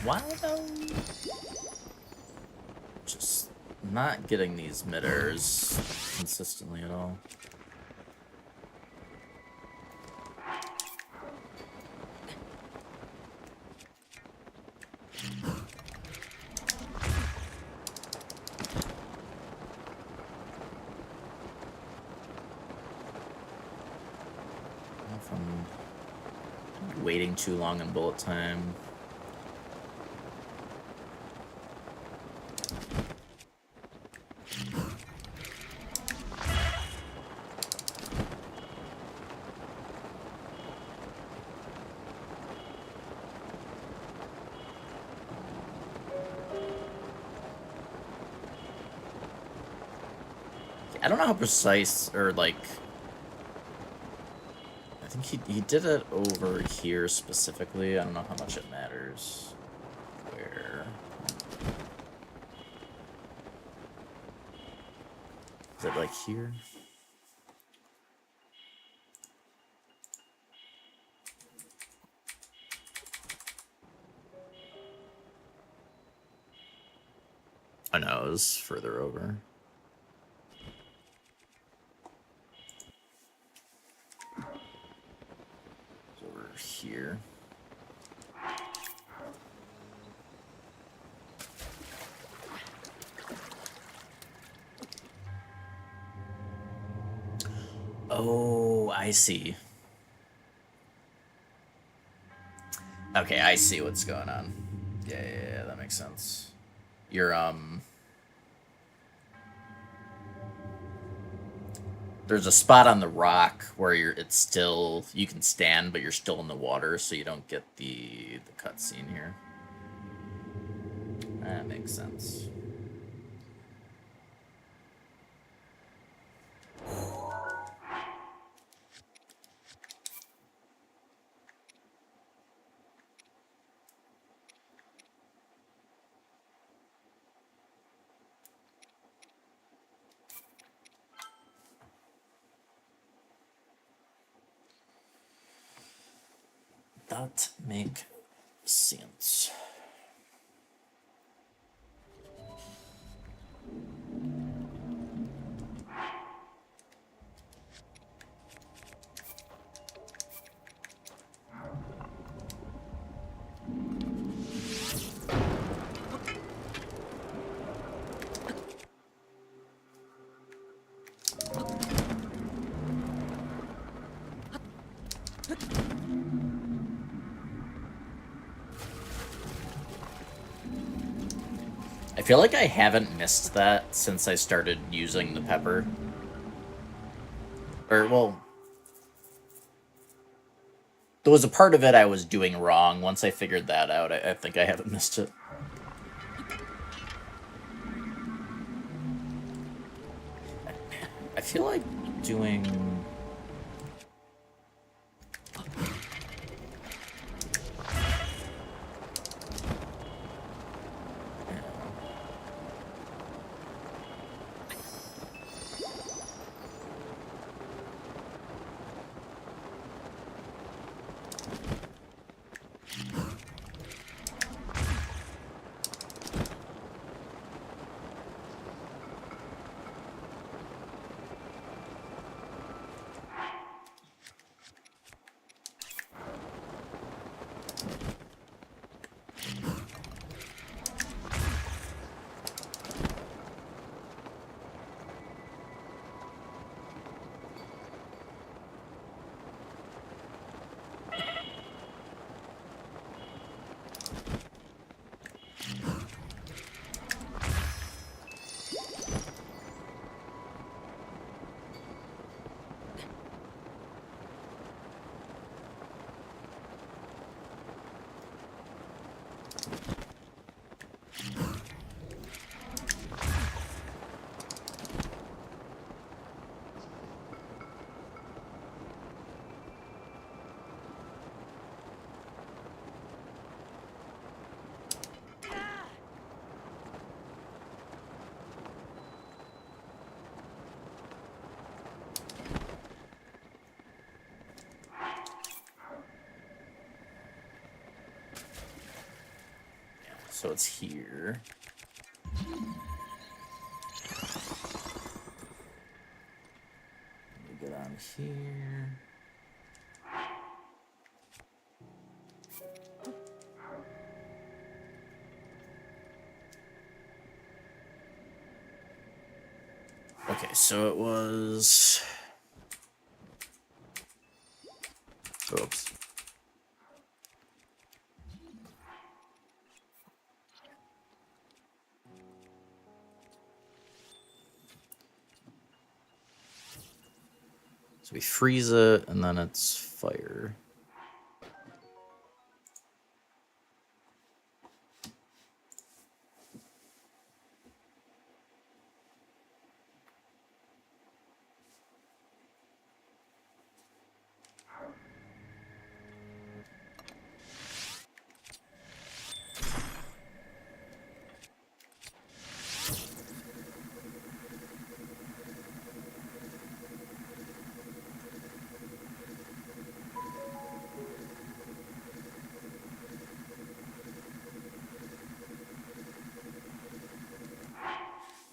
Why though? Just not getting these mid-airs consistently at all. If I'm waiting too long in bullet time. I don't know how precise, or like... I think he did it over here specifically. I don't know how much it matters. Where... Is it like here? I know, it was further over. It's over here. Oh, I see. Okay, I see what's going on. Yeah, that makes sense. You're, there's a spot on the rock where it's still, you can stand, but you're still in the water, so you don't get the cutscene here. That makes sense. That make sense. I feel like I haven't missed that since I started using the pepper. Or, well... There was a part of it I was doing wrong. Once I figured that out, I think I haven't missed it. I feel like doing... So it's here. Let me get on here. Okay, so it was... Oops. So we freeze it, and then it's fire.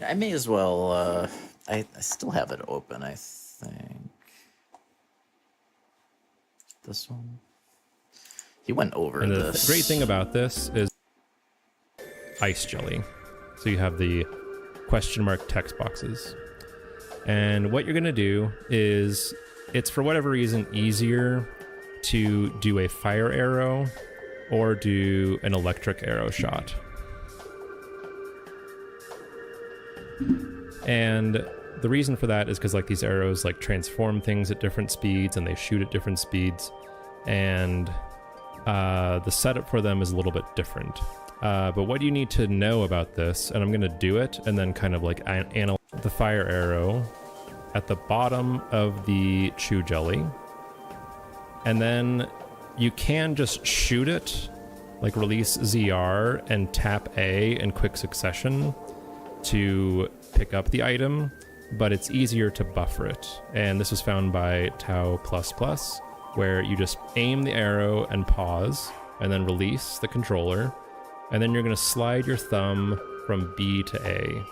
I may as well, I still have it open, I think. This one? He went over And the this. great thing about this is ice jelly. So you have the question mark text boxes. And what you're going to do is, it's for whatever reason easier to do a fire arrow or do an electric arrow shot. And the reason for that is because like these arrows like transform things at different speeds and they shoot at different speeds. And the setup for them is a little bit different. But what you need to know about this, and I'm going to do it and then kind of like analyze the fire arrow at the bottom of the chew jelly. And then you can just shoot it, like release ZR and tap A in quick succession to pick up the item, but it's easier to buffer it. And this was found by Tau++, where you just aim the arrow and pause, and then release the controller, and then you're going to slide your thumb from B to A.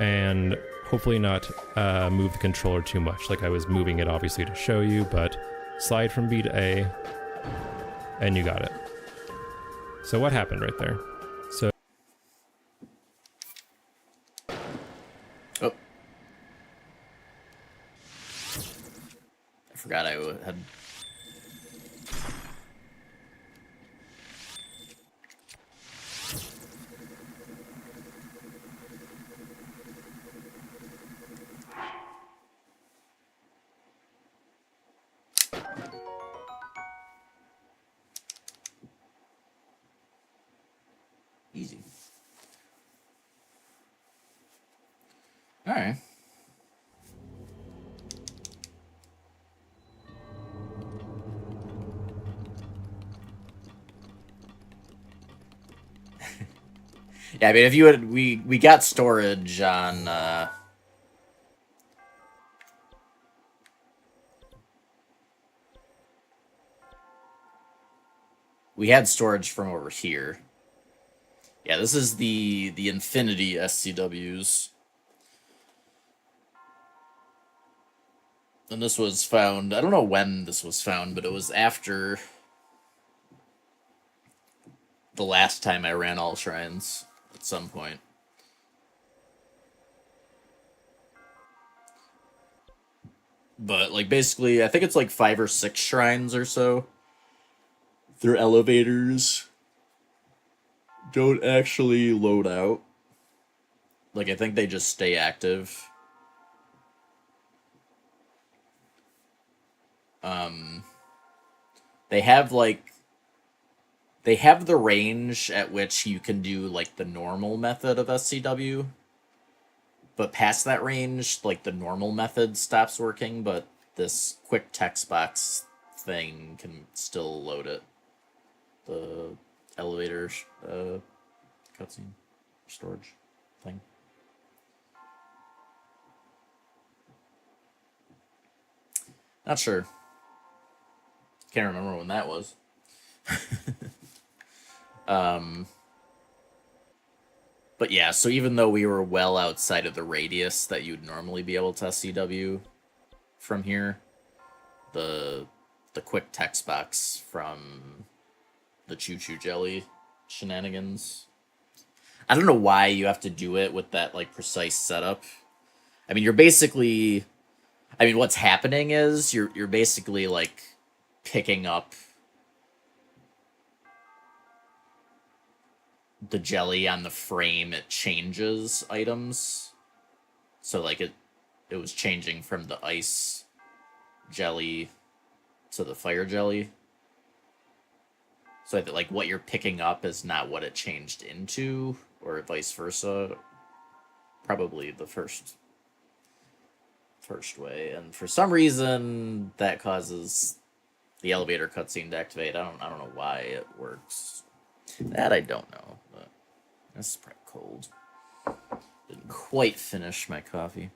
And hopefully not move the controller too much. Like I was moving it obviously to show you, but slide from B to A, and you got it. So what happened right there? So Oh. I forgot I had... Easy. All right. Yeah, I mean, if you had, we got storage on, we had storage from over here. Yeah, this is the Infinity SCWs. And this was found, I don't know when this was found, but it was after the last time I ran all shrines at some point. But, like, basically, I think it's like 5 or 6 shrines or so. Their elevators don't actually load out. Like, I think they just stay active. They have, like, they have the range at which you can do, like, the normal method of SCW. But past that range, like, the normal method stops working, but this quick text box thing can still load it. The elevator cutscene storage thing. Not sure. Can't remember when that was. But yeah, so even though we were well outside of the radius that you'd normally be able to SCW from here, the quick text box from the Choo Choo Jelly shenanigans. I don't know why you have to do it with that, like, precise setup. I mean, you're basically... I mean, what's happening is you're basically, like, picking up the jelly on the frame. It changes items. So, like, it was changing from the ice jelly to the fire jelly. So, like, what you're picking up is not what it changed into, or vice versa. Probably the first way, and for some reason that causes the elevator cutscene to activate. I don't know why it works. That I don't know, but this is pretty cold. Didn't quite finish my coffee.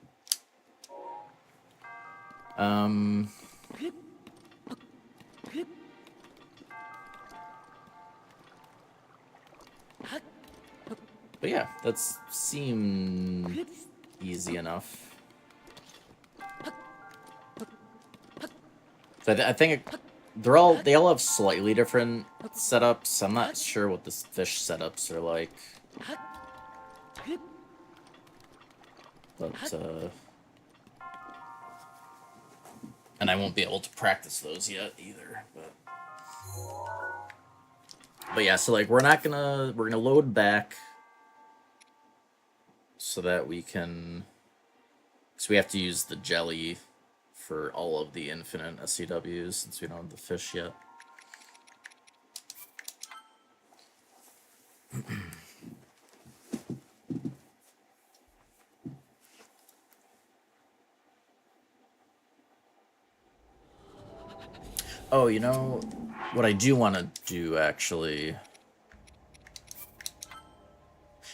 But yeah, that's seemed easy enough. So I think they all have slightly different setups. I'm not sure what the fish setups are like. But and I won't be able to practice those yet either, but yeah, so like we're gonna load back so that we can, so we have to use the jelly for all of the infinite SCWs since we don't have the fish yet. Oh, you know what I do want to do actually?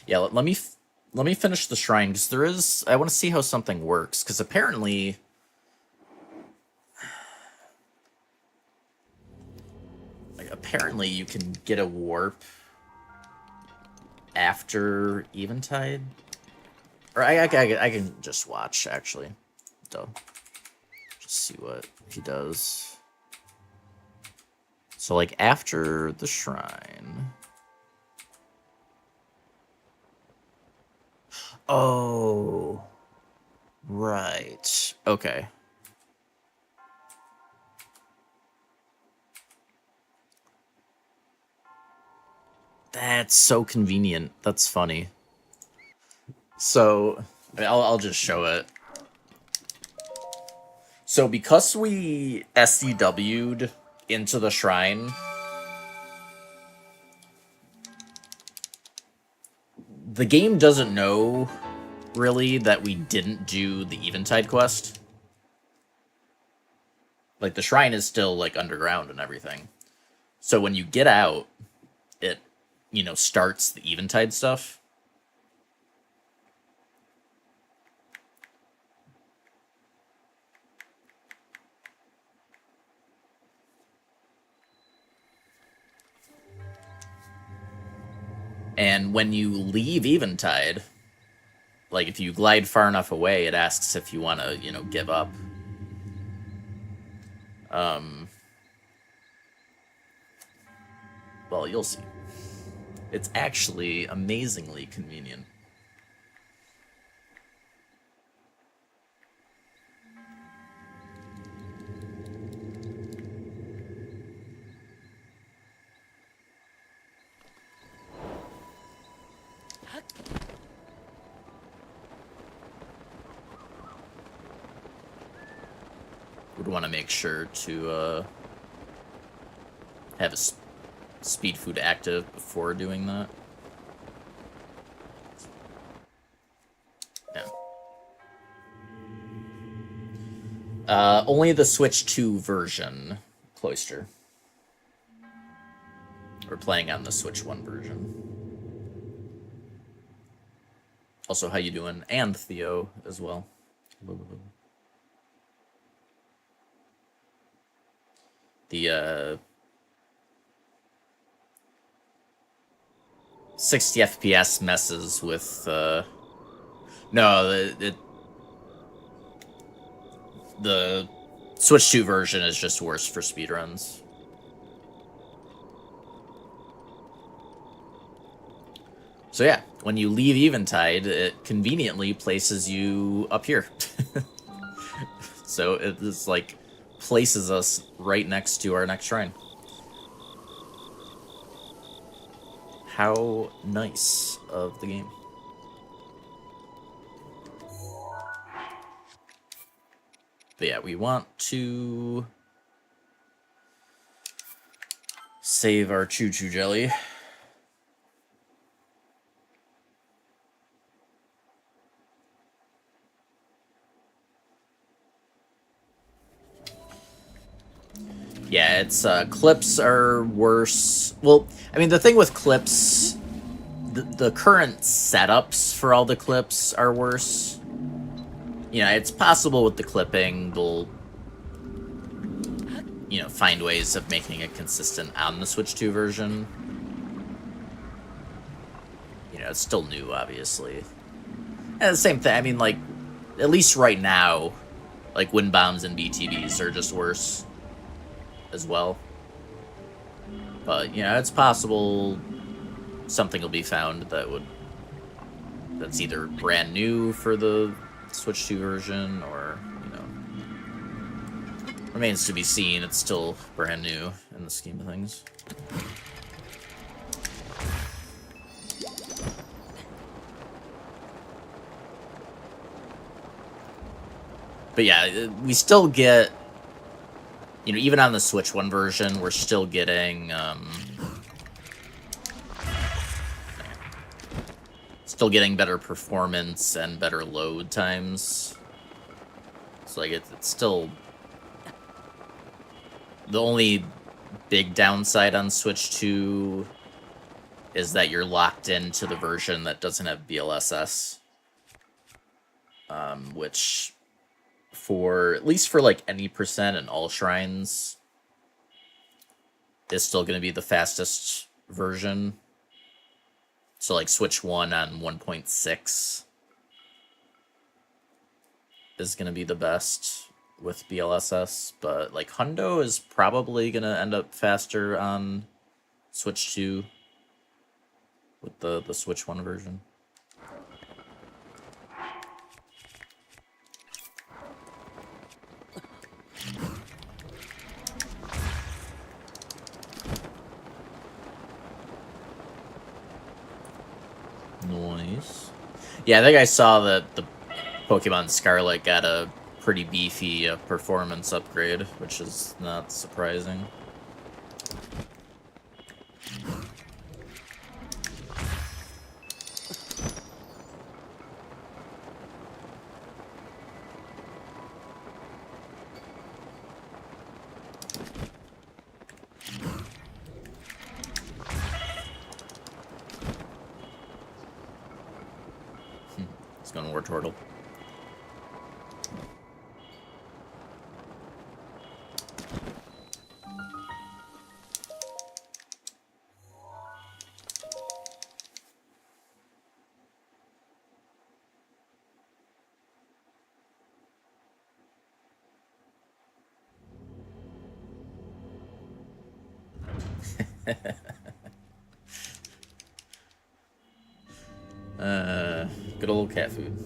Yeah, let me finish the shrine because I want to see how something works because apparently you can get a warp after Eventide, or I can just watch actually. Just see what he does. So, like, after the shrine... Oh... Right. Okay. That's so convenient. That's funny. So, I'll just show it. So, because we SCW'd into the shrine, the game doesn't know really that we didn't do the Eventide quest. Like the shrine is still like underground and everything. So when you get out, it, you know, starts the Eventide stuff. And when you leave Eventide, like if you glide far enough away, it asks if you want to, you know, give up. Well, you'll see. It's actually amazingly convenient. Would want to make sure to have a speed food active before doing that. Yeah. Only the Switch 2 version, Cloister. We're playing on the Switch 1 version. Also, how you doing? And Theo as well. The 60 FPS messes with no, the Switch 2 version is just worse for speedruns. So yeah, when you leave Eventide, it conveniently places you up here. So it's like places us right next to our next shrine. How nice of the game. But yeah, we want to save our choo-choo jelly. Yeah, it's clips are worse. Well, I mean, the thing with clips, the current setups for all the clips are worse. You know, it's possible with the clipping, they'll, you know, find ways of making it consistent on the Switch 2 version. You know, Yeah, it's still new, obviously. And the same thing, I mean, like, at least right now, like, wind bombs and BTBs are just worse as well. But, you know, it's possible something will be found that's either brand new for the Switch 2 version, or, you know, remains to be seen. It's still brand new in the scheme of things. But yeah, we still get, you know, even on the Switch 1 version, we're still getting, better performance and better load times. So, like, it's still... The only big downside on Switch 2 is that you're locked into the version that doesn't have BLSS. Which... at least for like any percent and all shrines, is still going to be the fastest version. So like Switch 1 on 1.6 is going to be the best with BLSS, but like Hundo is probably going to end up faster on Switch 2 with the Switch 1 version. Nice. Yeah, I think I saw that the Pokemon Scarlet got a pretty beefy performance upgrade, which is not surprising. It's going to Wartortle. Good old cat food.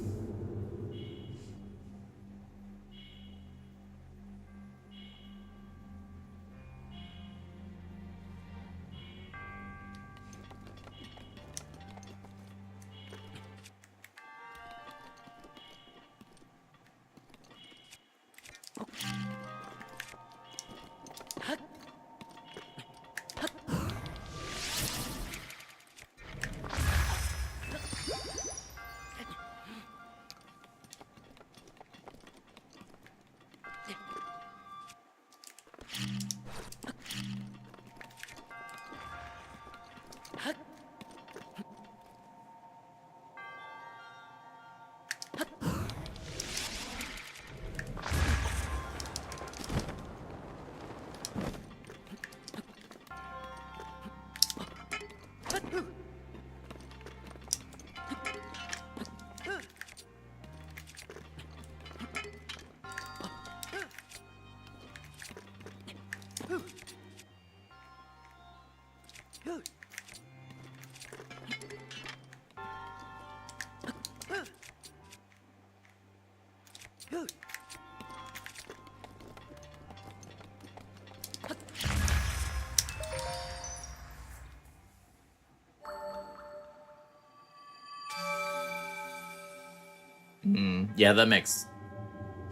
Yeah, that makes...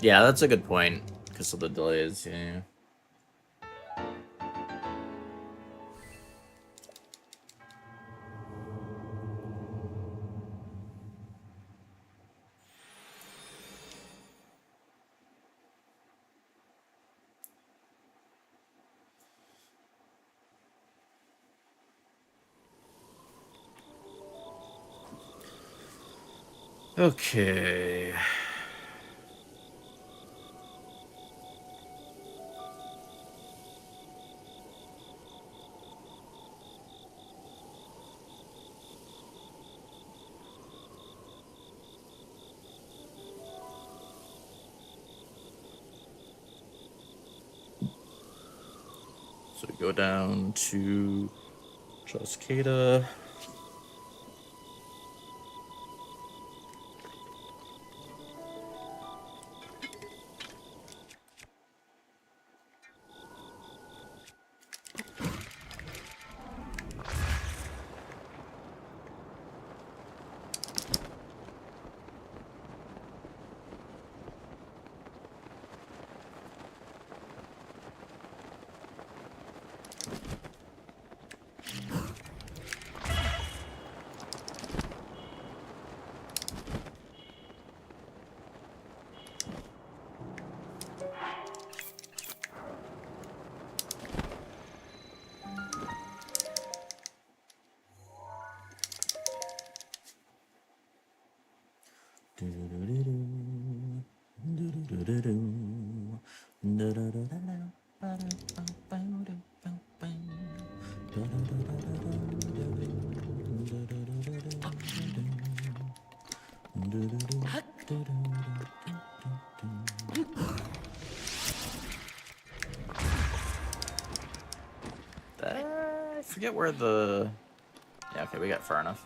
Yeah, that's a good point, because of the delays, yeah. Okay. go down to Joscada. I forget where the... Yeah, okay, we got far enough.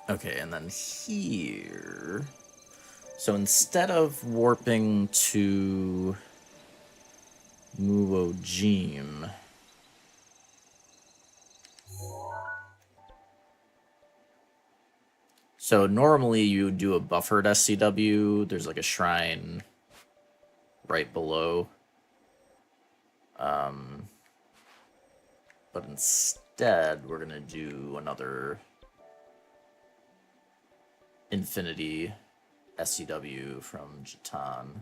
Okay, and then here... So instead of warping to Muojim... So normally you do a buffered SCW, there's like a shrine right below. But instead we're gonna do another Infinity SCW from Jatan.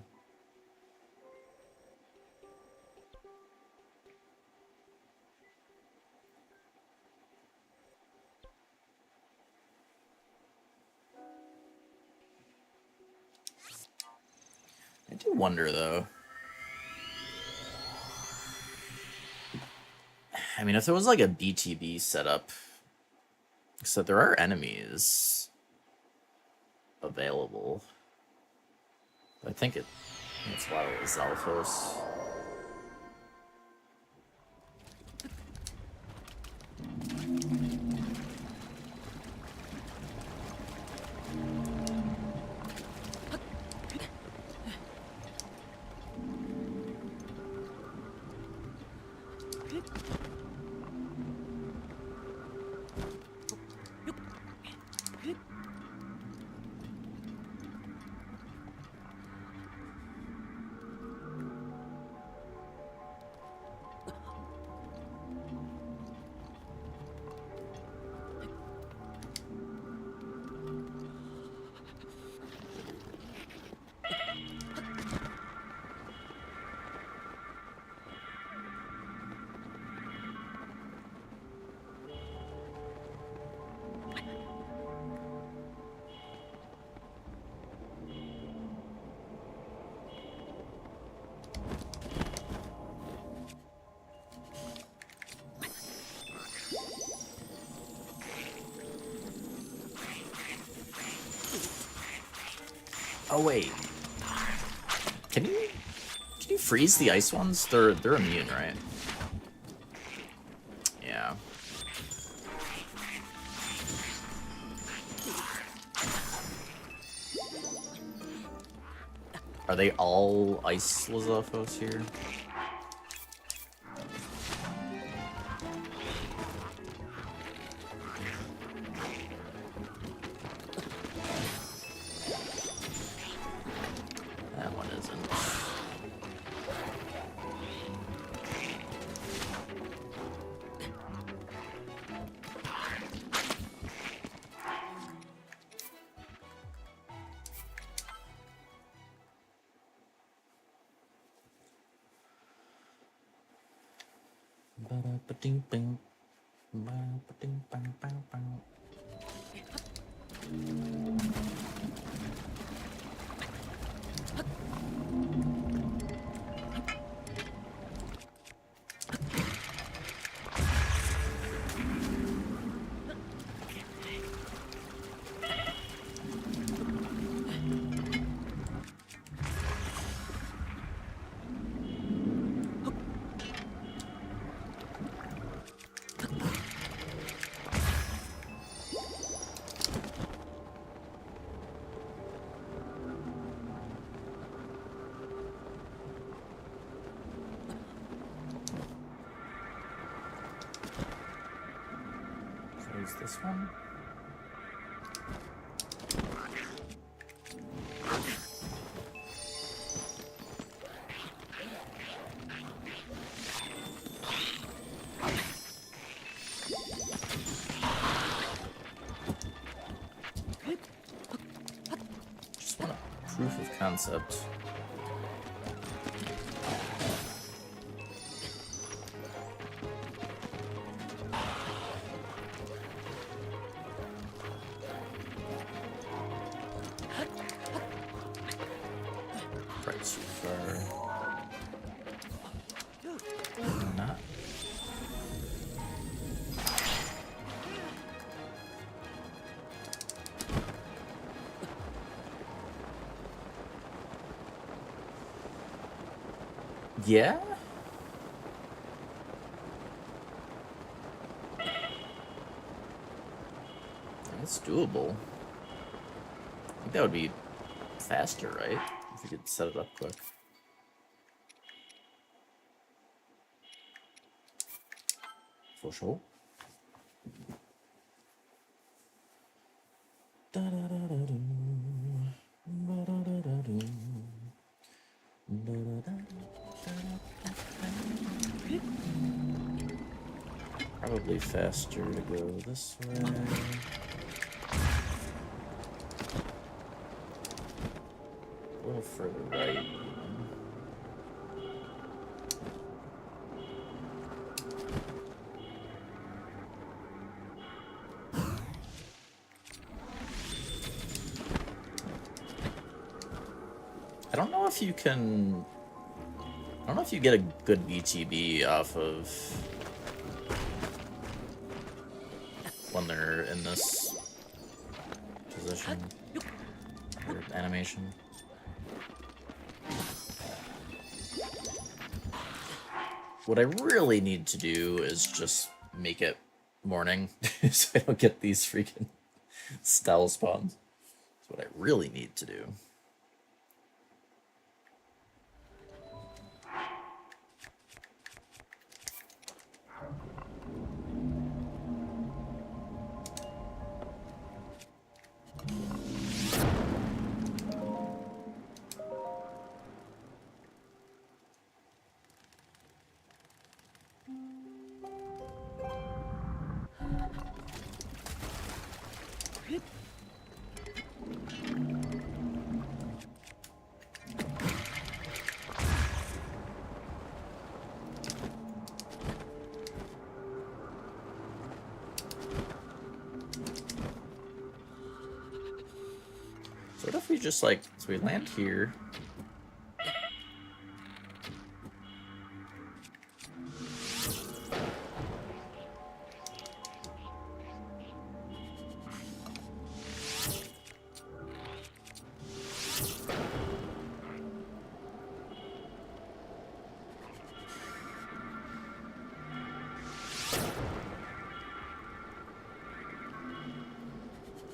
I do wonder, though. I mean, if there was like a BTB setup, except there are enemies available. I think it's a lot of Zalfos. Oh wait, can you freeze the ice ones? They're immune, right? Yeah. Are they all ice Lizalfos here? Ba-ding-bing. Ba-ba-ding-bang-bang-bang. So is this one? Just want a proof of concept. Right, so far. Not. Yeah? That's doable. I think that would be faster, right? If we could set it up quick. For sure. Probably faster to go this way. A little further right. I don't know if you can. I don't know if you get a good BTB off of when they're in this position or animation. What I really need to do is just make it morning so I don't get these freaking style spawns. That's what I really need to do. So what if we just like, so we land here.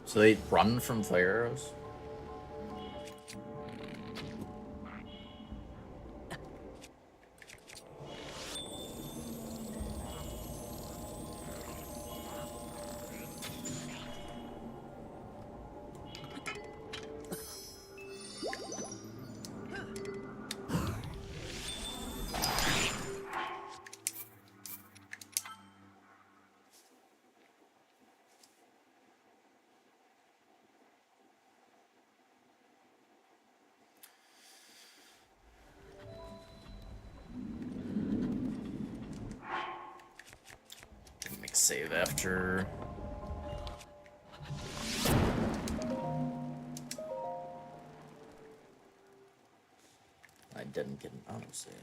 So they run from flare arrows? save after. I didn't get an autosave.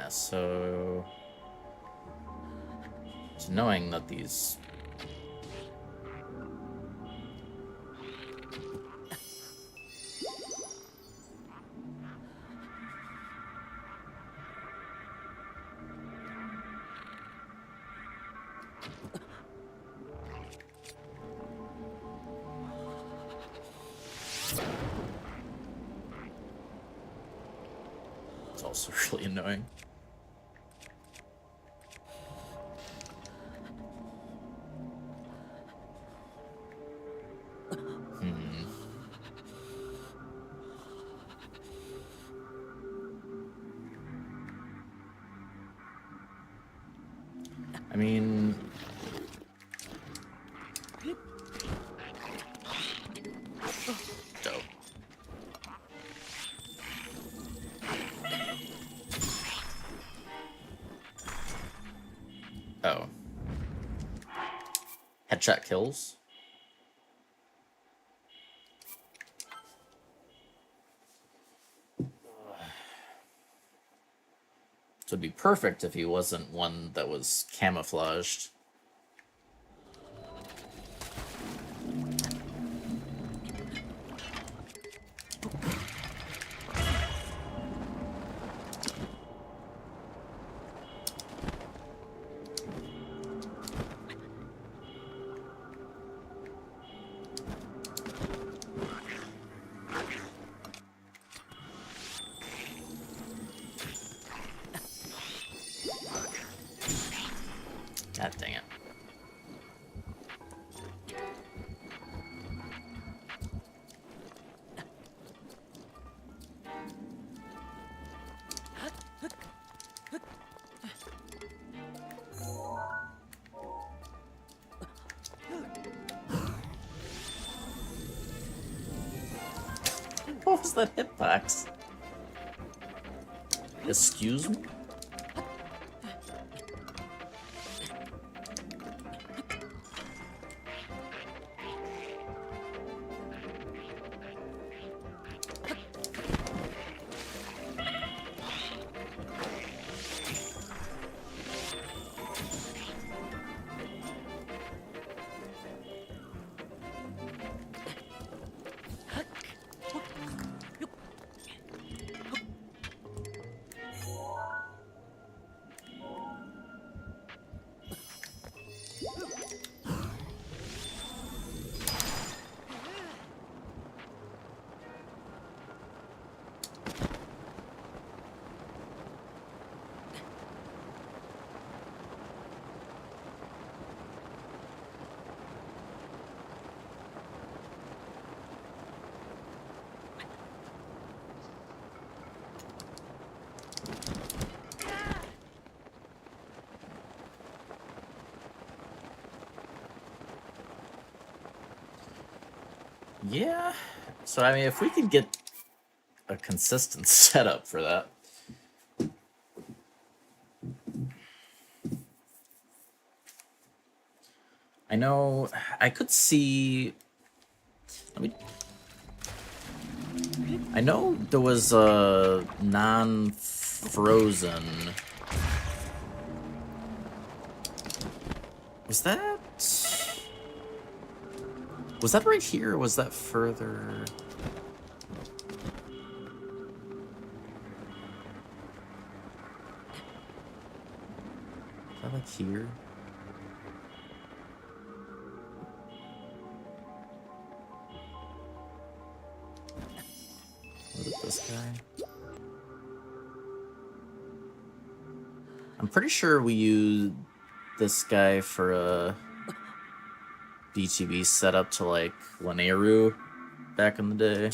So it's knowing that these it's also really annoying. I mean, dope. Oh. Headshot kills? So it'd be perfect if he wasn't one that was camouflaged. God dang it. What was that hitbox? Excuse me? Yeah. So, I mean, if we could get a consistent setup for that. I know I could see. I know there was a non-frozen. Was that right here, or was that further? Is that like here? Was it this guy? I'm pretty sure we used this guy for a BTB setup to like Laneru back in the day.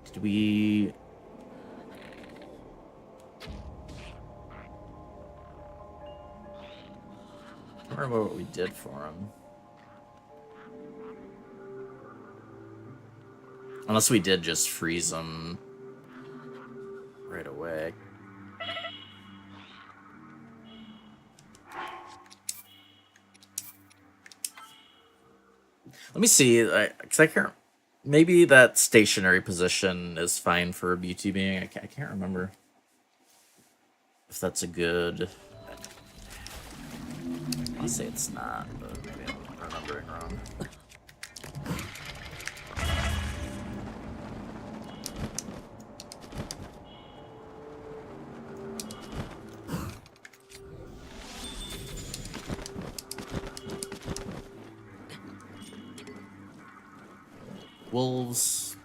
Did we? I don't remember what we did for him. Unless we did just freeze him right away. Let me see, because I can't. Maybe that stationary position is fine for a BTB. I can't remember if that's a good. I'll say it's not, but maybe I'm remembering wrong. Wolves.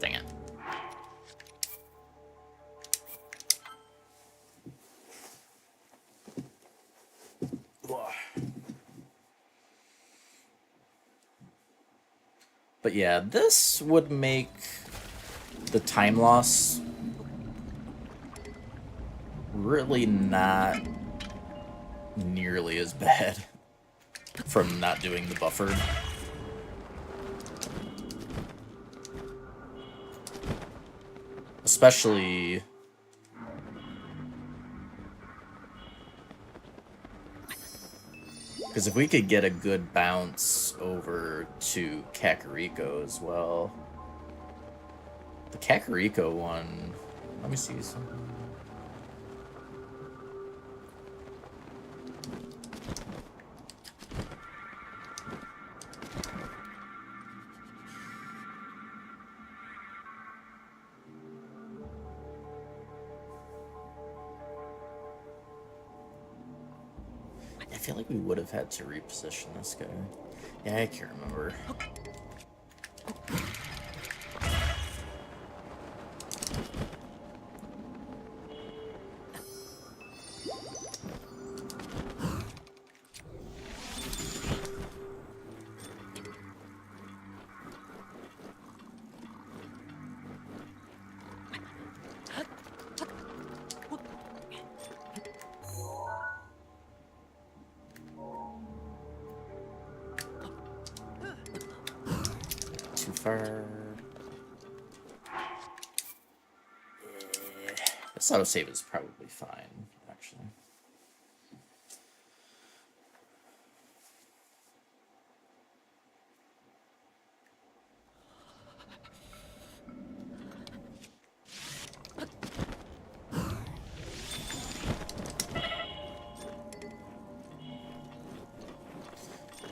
Dang it. But yeah, this would make the time loss really not nearly as bad from not doing the buffered. Especially because if we could get a good bounce over to Kakariko as well. The Kakariko one, let me see something. I feel like we would have had to reposition this guy. Yeah, I can't remember. Too far. This autosave is probably fine, actually.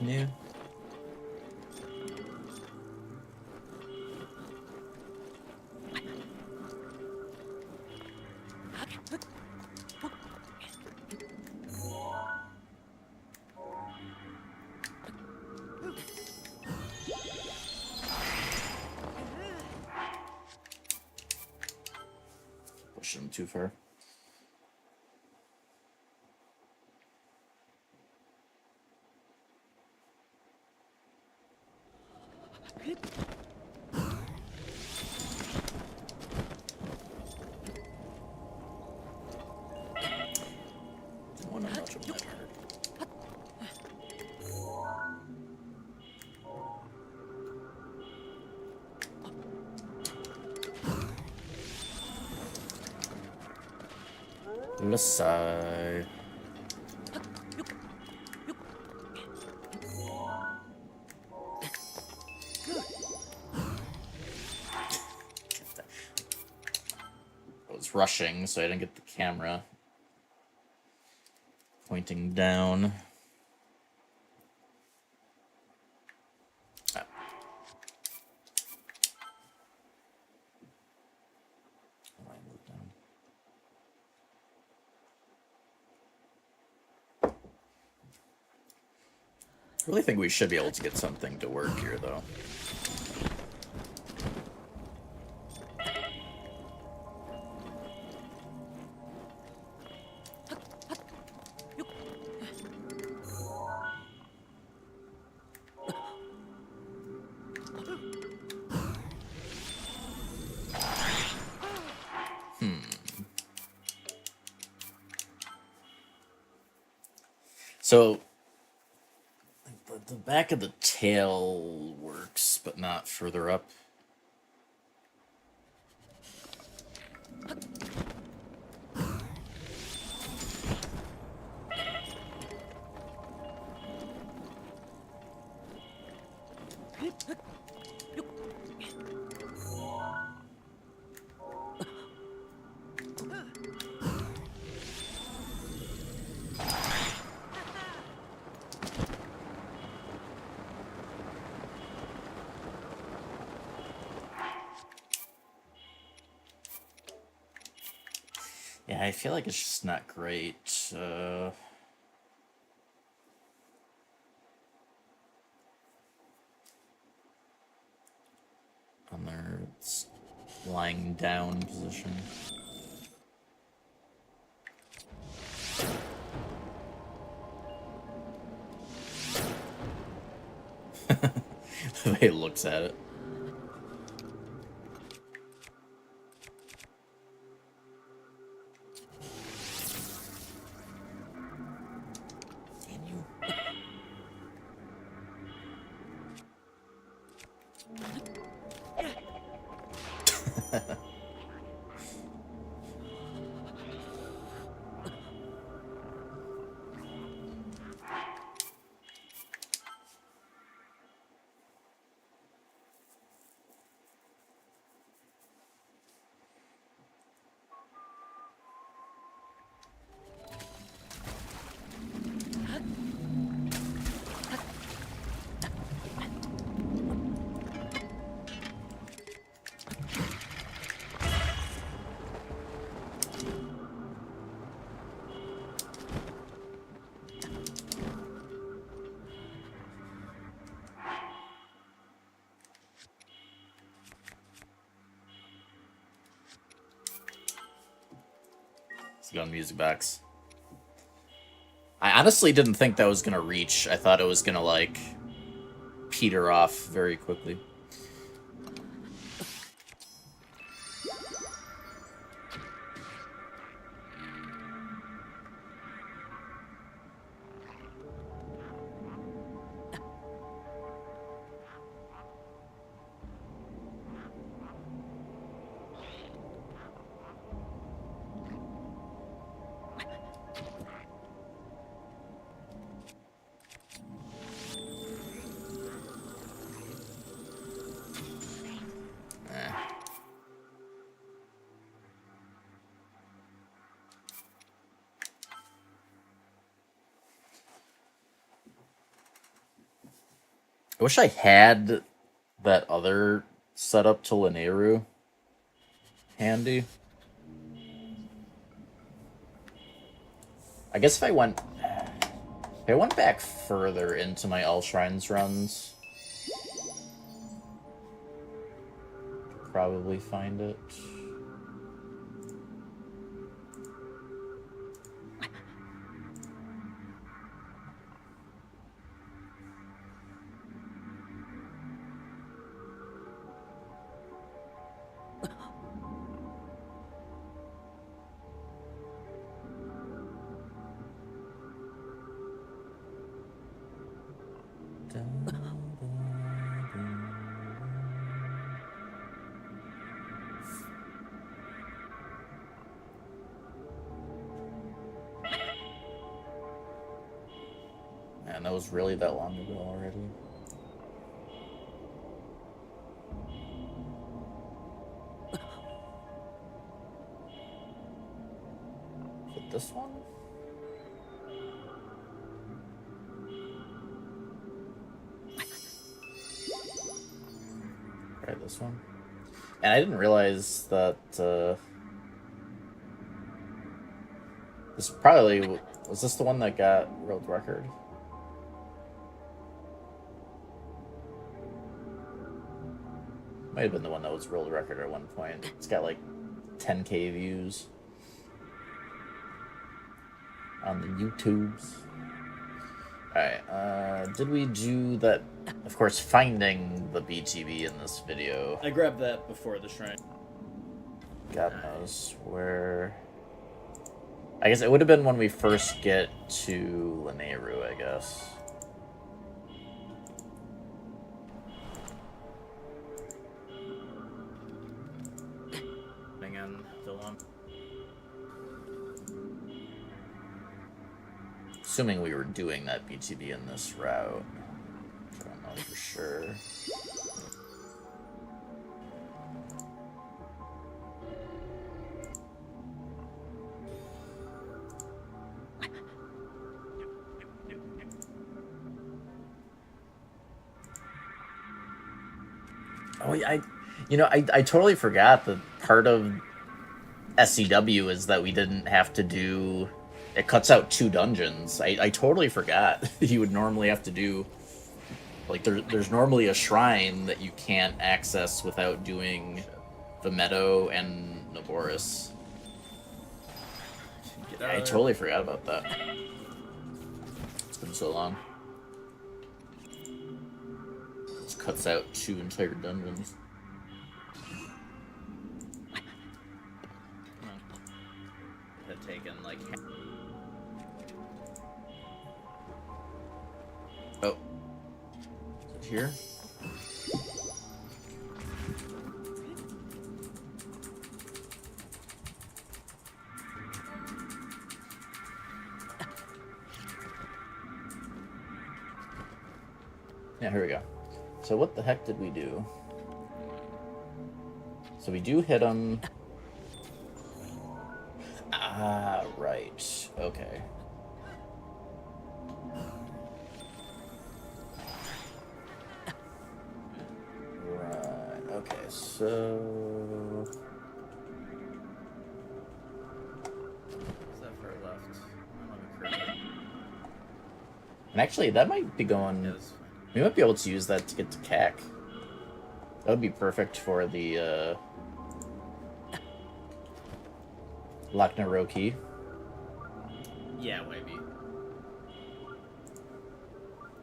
New. Push him too far. One much of that hurt. Lasai. I was rushing, so I didn't get the camera pointing down. I really think we should be able to get something to work here, though. So, the back of the tail works, but not further up. Yeah, I feel like it's just not great. On their lying down position. The way it looks at it. Damn you. Let's go on music box. I honestly didn't think that was gonna reach. I thought it was gonna, like, peter off very quickly. I wish I had that other setup to Lanayru handy. I guess if I went back further into my All Shrines runs, probably find it. Man, that was really that long ago already. Is it this one? Try this one. And I didn't realize that this probably was this the one that got world record? Might have been the one that was world record at one point. It's got like 10K views on the YouTubes. Alright, did we do that? Of course, finding the BTB in this video. I grabbed that before the shrine. God knows where. I guess it would have been when we first get to Lanayru, I guess. Again, the one. Assuming we were doing that BTB in this route. I don't know for sure. Oh, yeah, I totally forgot that part of SCW is that we didn't have to do. It cuts out 2 dungeons. I totally forgot. You would normally have to do. Like, there's normally a shrine that you can't access without doing the Meadow and Naboris. I totally forgot about that. It's been so long. It cuts out 2 entire dungeons. Had taken like. Oh. Is it here? Yeah, here we go. So what the heck did we do? So we do hit him. Ah, right. Okay. Right. Okay, so... What's that far left? And actually, that might be going... We might be able to use that to get to CAC. That would be perfect for the, Laknaroki. Yeah, maybe.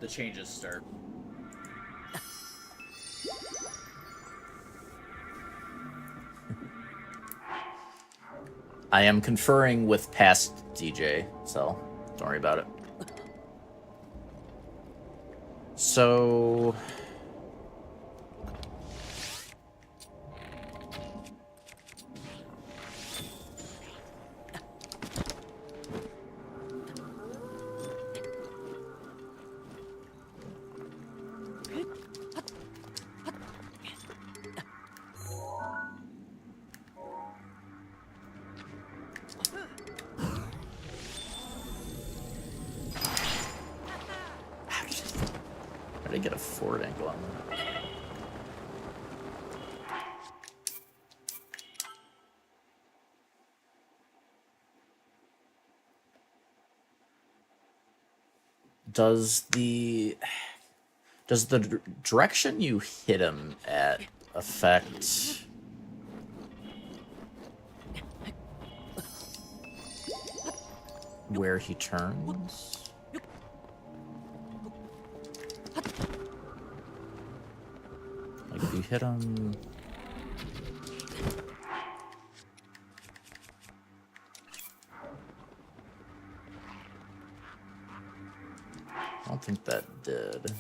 The changes start. I am conferring with past DJ, so don't worry about it. So... How did I get a forward angle on that? Does the direction you hit him at affect where he turns? Like if you hit him... I don't think that did.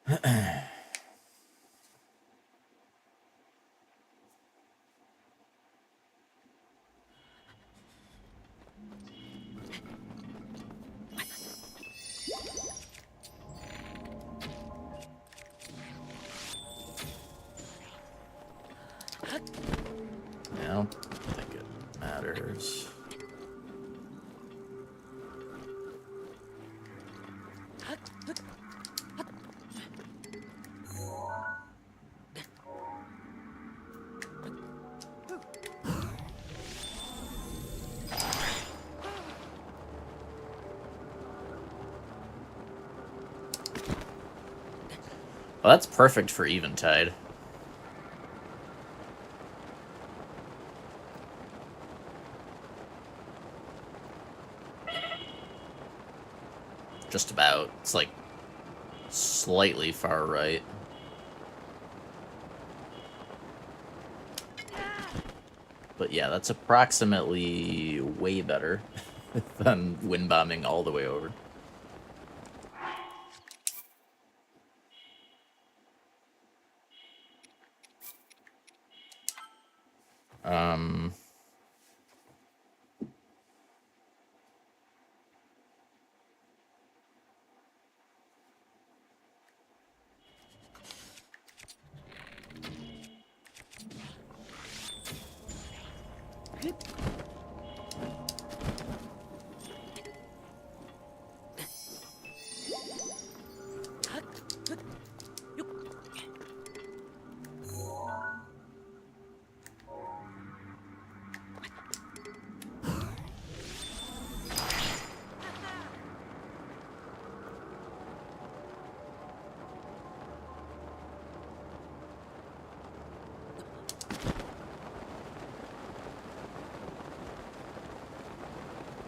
I don't think it matters. Well, that's perfect for Eventide. Just about. It's like slightly far right. But yeah, that's approximately way better than wind bombing all the way over. Um...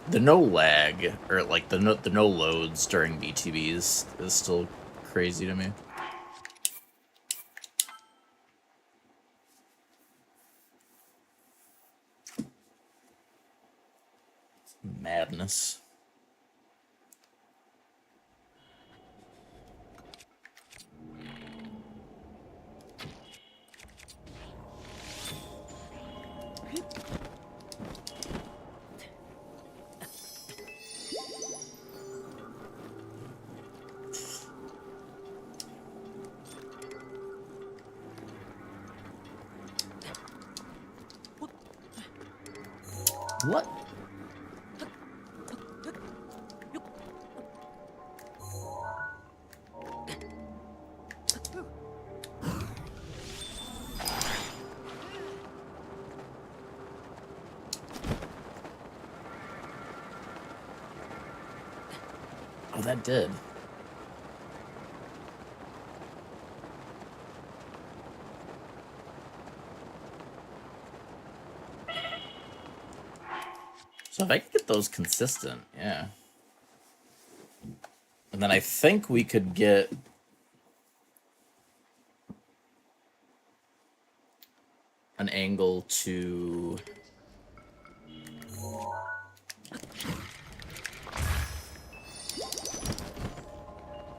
The no lag, or like the no loads during BTBs is still crazy to me. Madness. What? Oh, that did. So if I could get those consistent, yeah. And then I think we could get an angle to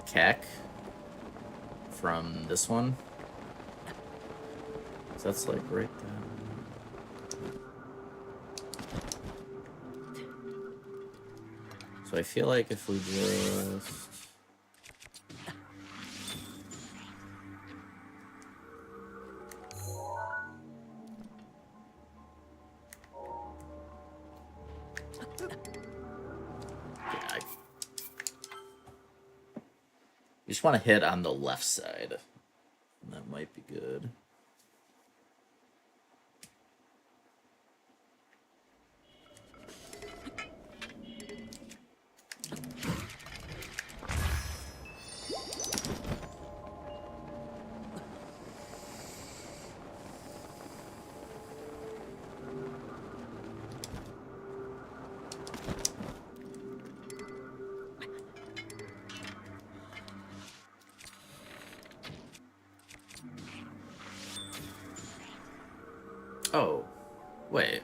Kek from this one. So that's like right there. So I feel like if we just... Yeah, you just want to hit on the left side. That might be good. Oh, wait.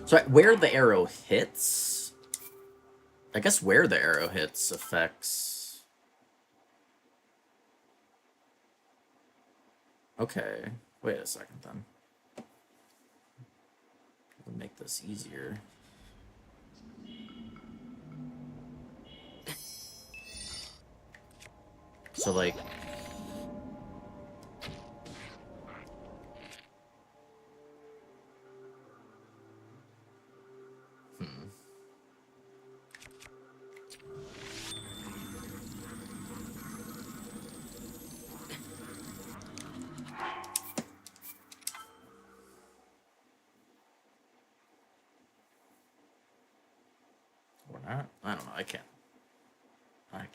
So where the arrow hits? I guess where the arrow hits affects... Okay, wait a second then. We'll make this easier. So like... Or not? I don't know, I can't I can't.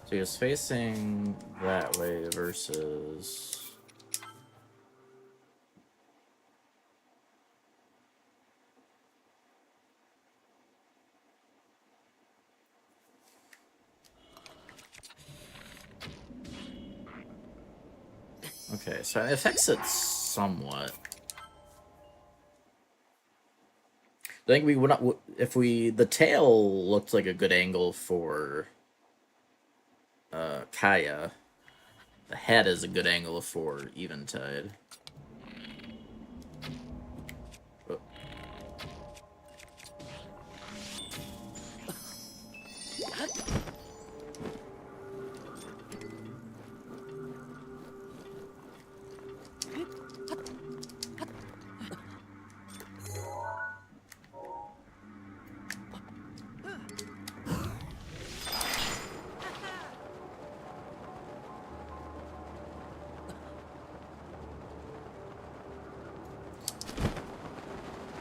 So he was facing that way versus. Okay, so it affects it somewhat. I think we would not if we the tail looked like a good angle for Kaya. The head is a good angle for Eventide. Oh.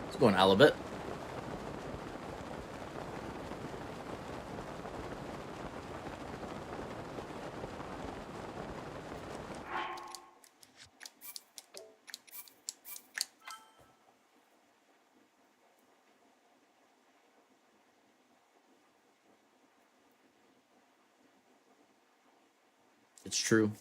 It's going halibut. It's true.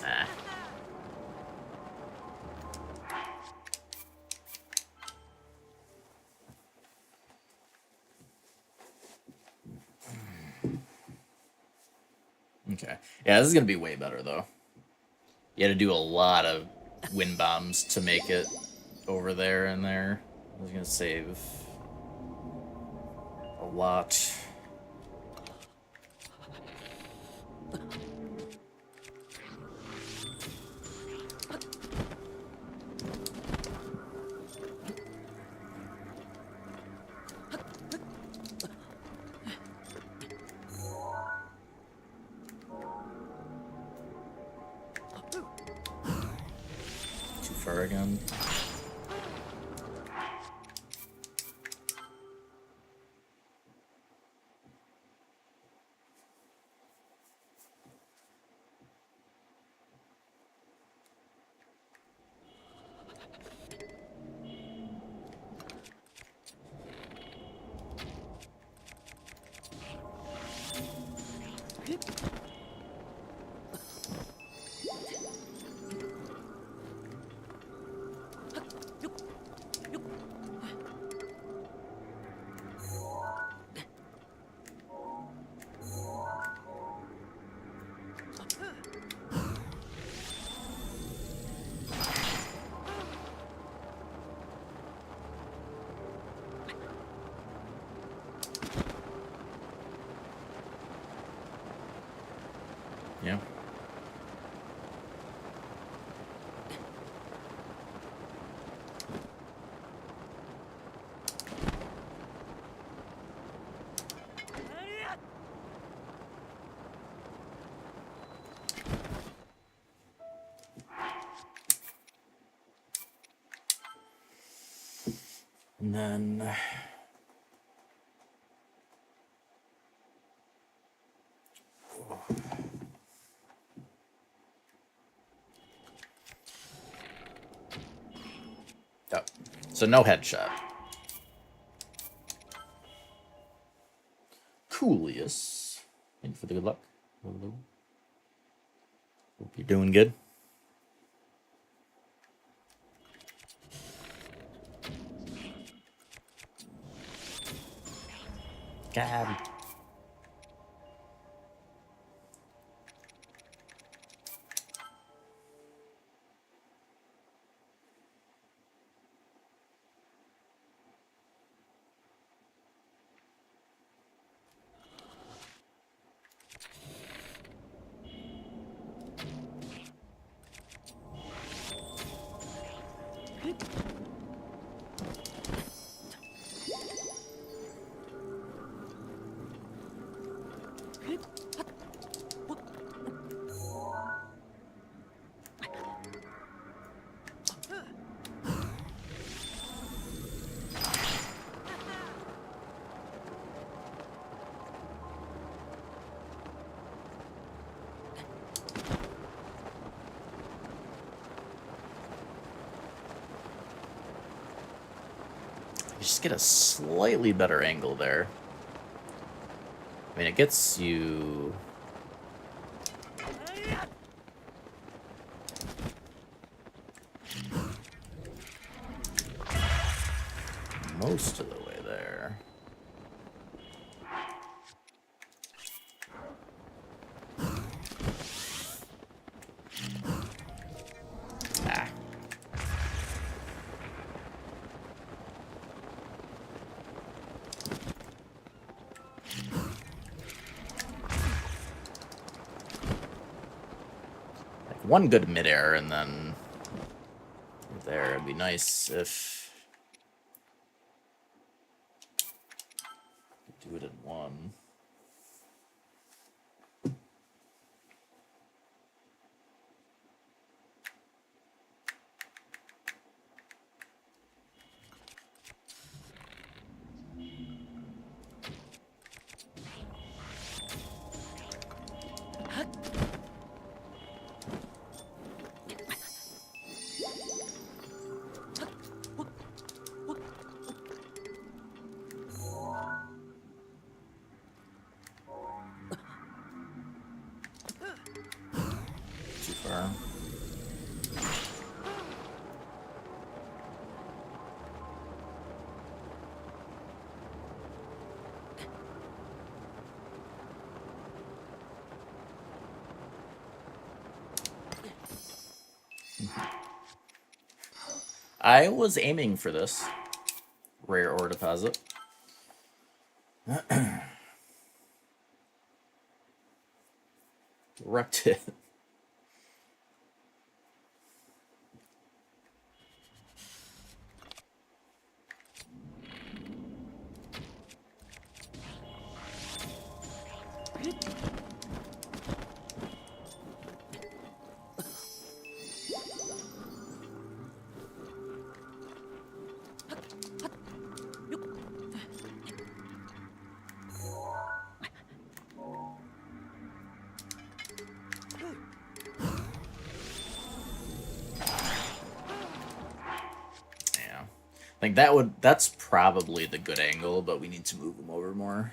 Ah. Okay. Yeah, this is gonna be way better though. You had to do a lot of wind bombs to make it over there and there. I was gonna save a lot. Too far again. Yeah. And then oh. So no headshot. Coolius. Thank you for the good luck. Hope you're doing good. God. just get a slightly better angle there. I mean, it gets you... most of the way there. Ah. Like one good midair and then there. It'd be nice if do it in one. Too far. I was aiming for this rare ore deposit. Wrecked it. Like that's probably the good angle, but we need to move him over more.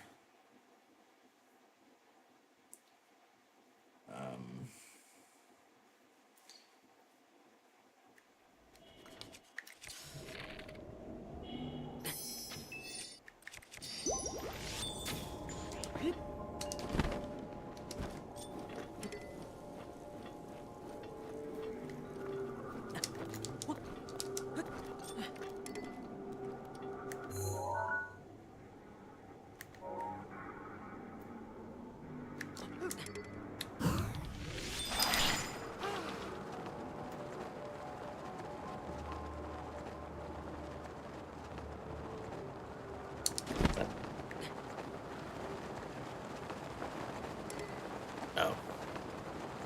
Oh.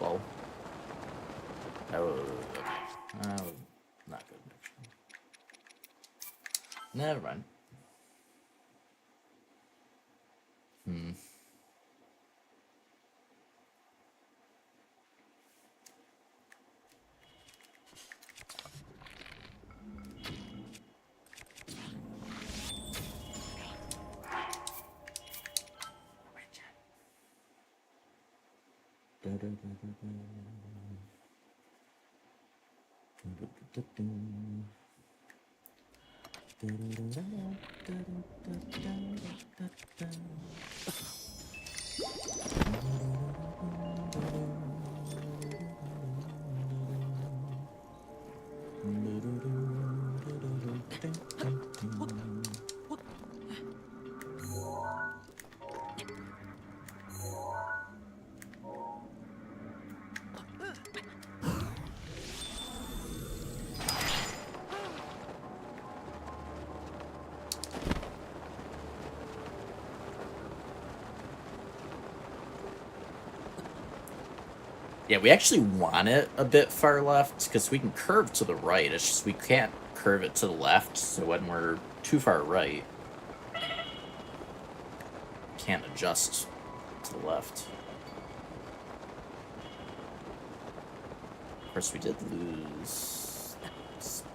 Well. Oh, okay. Not good. Never mind. Yeah, we actually want it a bit far left, because we can curve to the right, it's just we can't curve it to the left, so when we're too far right, can't adjust to the left. Of course, we did lose speed.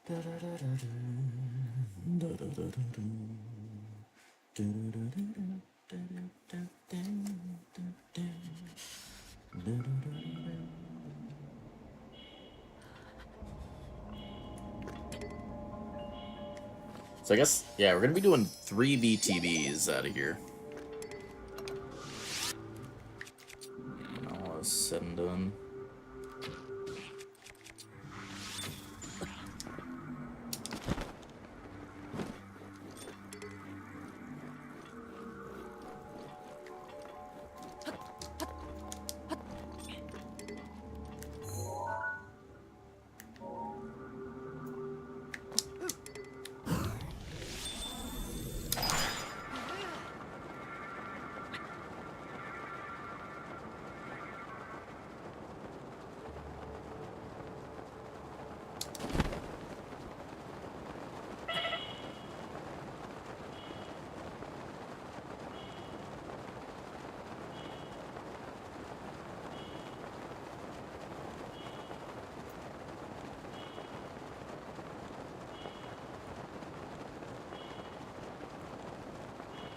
So I guess, yeah, we're gonna be doing 3 BTBs out of here. All is said and done.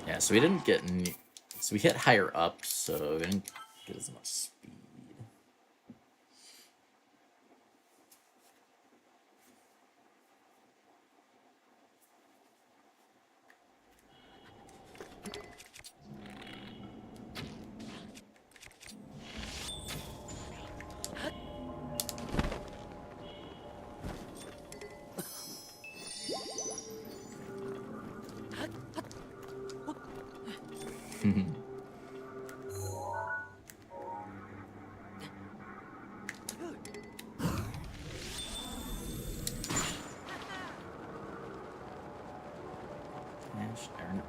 Yeah, so we didn't get any, so we hit higher up, so we didn't get as much speed. Gosh darn it.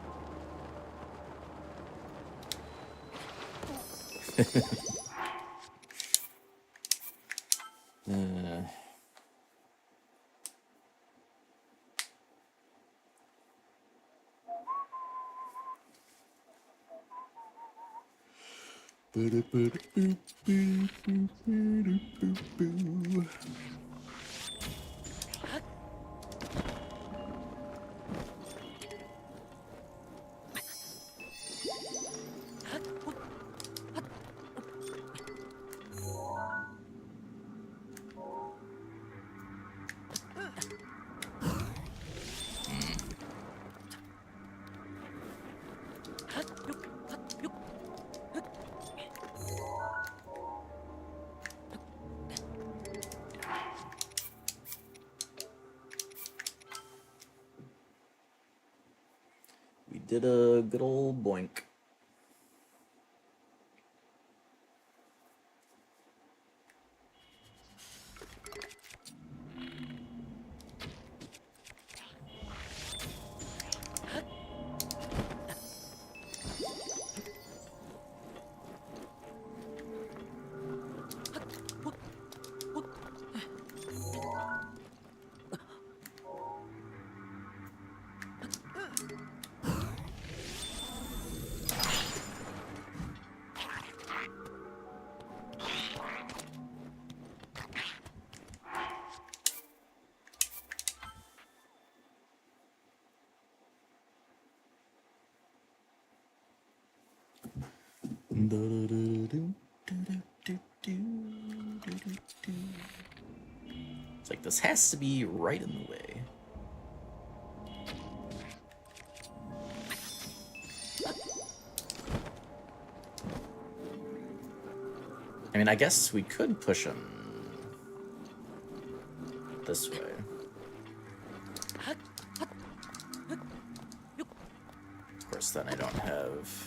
We did a good old boink. It's like this has to be right in the way. I mean, I guess we could push him this way. Of course, then I don't have...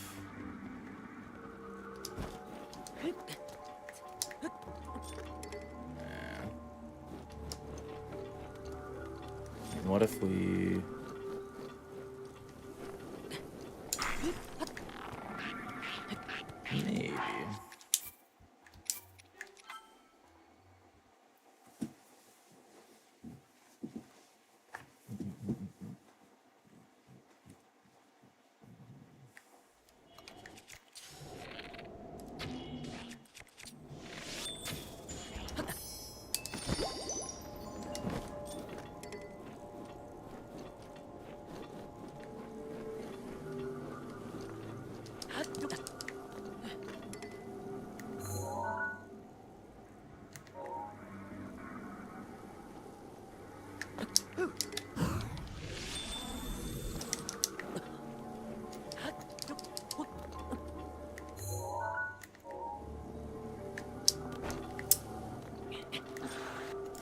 And what if we... Maybe.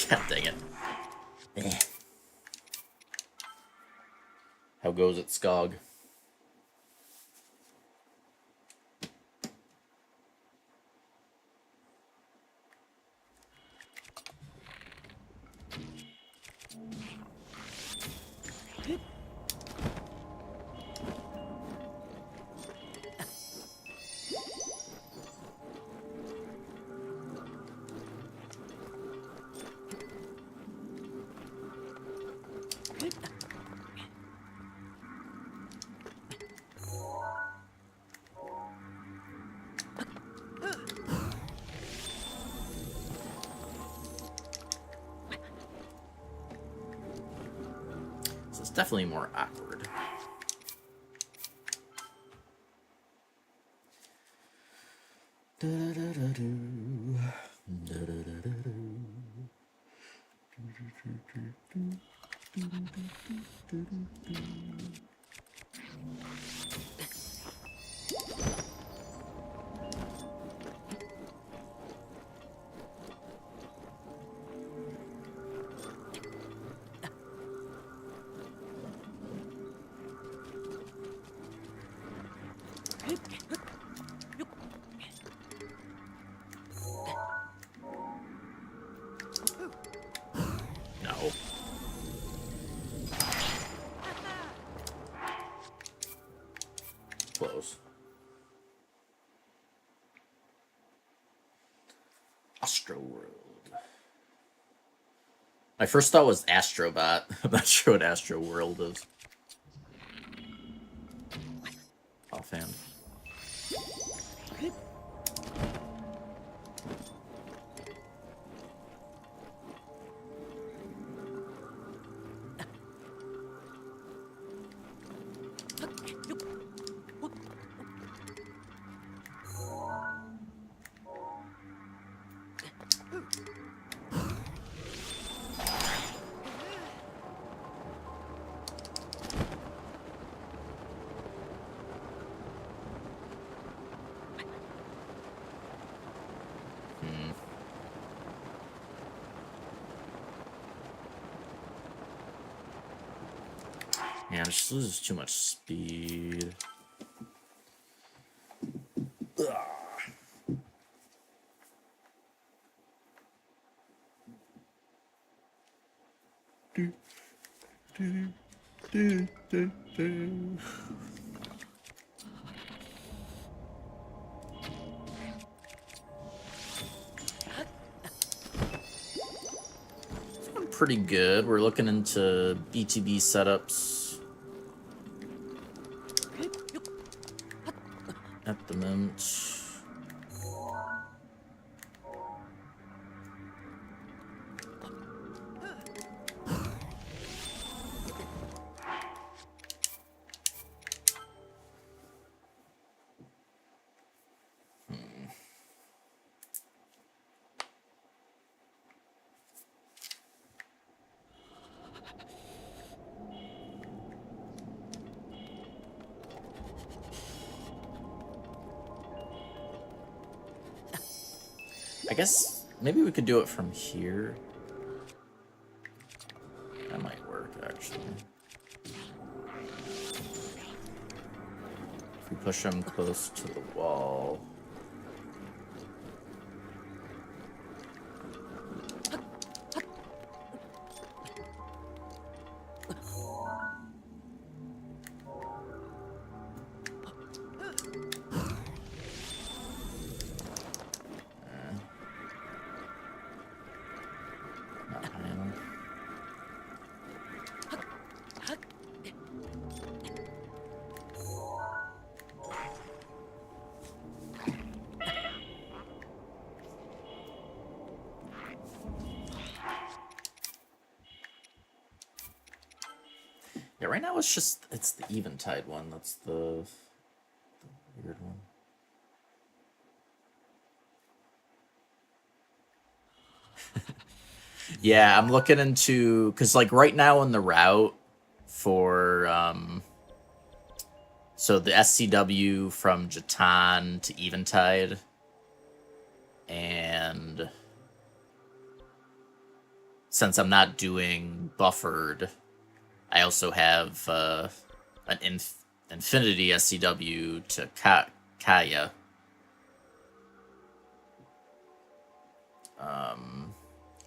God dang it. Eh. How goes it, Skog? So it's definitely more awkward. No. Close. Astro World. My first thought was Astrobot. I'm not sure what Astro World is. Offhand. Yeah, it just loses too much speed. Pretty good. We're looking into BTB setups at the moment. I guess maybe we could do it from here. That might work, actually. If we push him close to the wall. Yeah, right now it's the Eventide one. That's the Weird one. Yeah, I'm looking into, because like right now in the route for so the SCW from Jatan to Eventide, and since I'm not doing buffered, I also have an Infinity SCW to Kaya.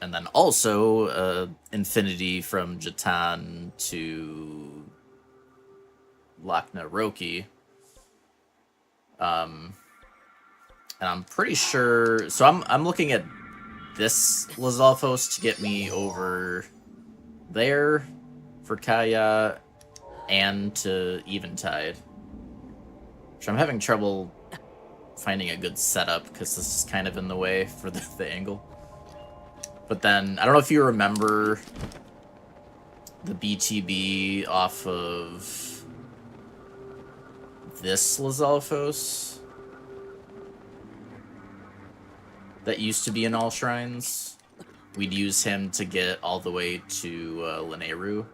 And then also Infinity from Jatan to Lakhna Roki. And I'm pretty sure, so I'm looking at this Lizalfos to get me over there for Kaya and to Eventide. Which I'm having trouble finding a good setup because this is kind of in the way for the angle. But then, I don't know if you remember the BTB off of this Lizalfos that used to be in All Shrines. We'd use him to get all the way to Lineru.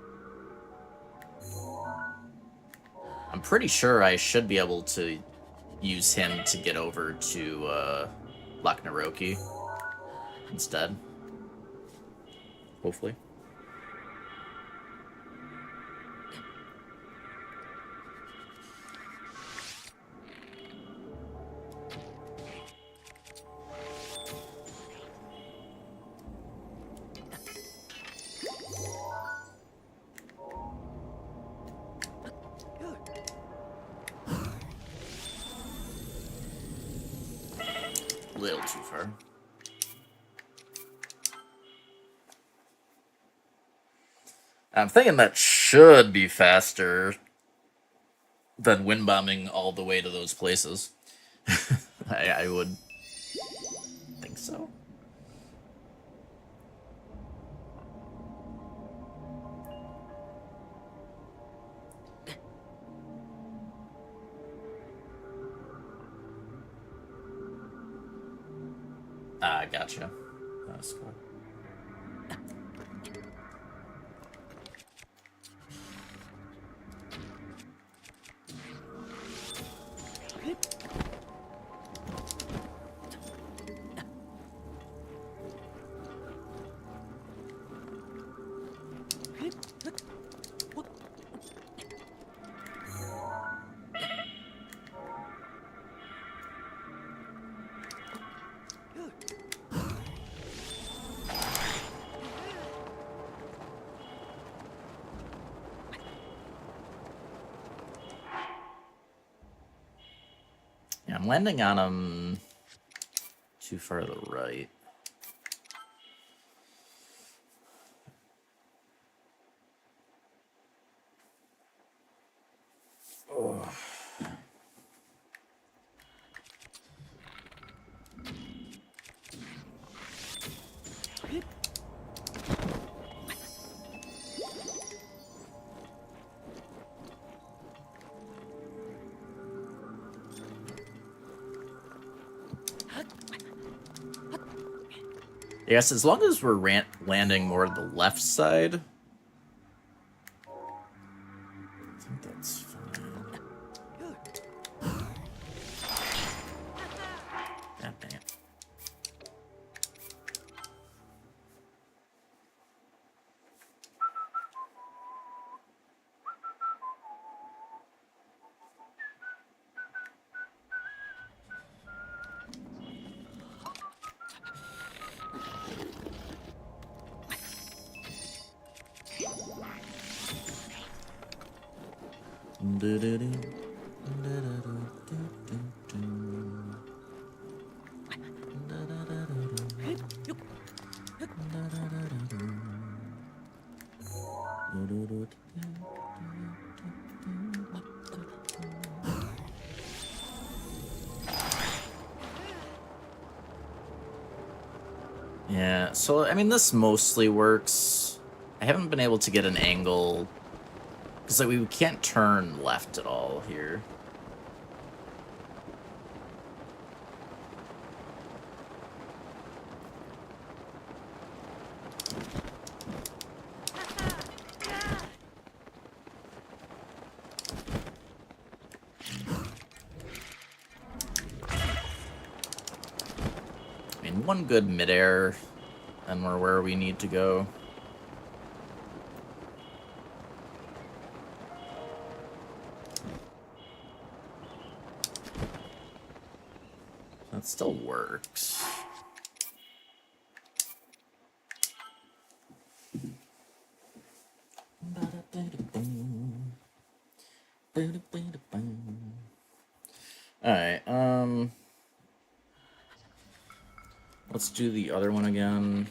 I'm pretty sure I should be able to use him to get over to Lakhna Roki instead. Hopefully. A little too far. I'm thinking that should be faster than wind bombing all the way to those places. I would think so. Ah, gotcha. That's cool. Yeah, I'm landing on him too far to the right. Oh. I guess as long as we're landing more the left side, I think that's fine. God dang it. Yeah, so I mean this mostly works. I haven't been able to get an angle because like we can't turn left at all here. one good midair, and we're where we need to go. That still works. Alright, let's do the other one again.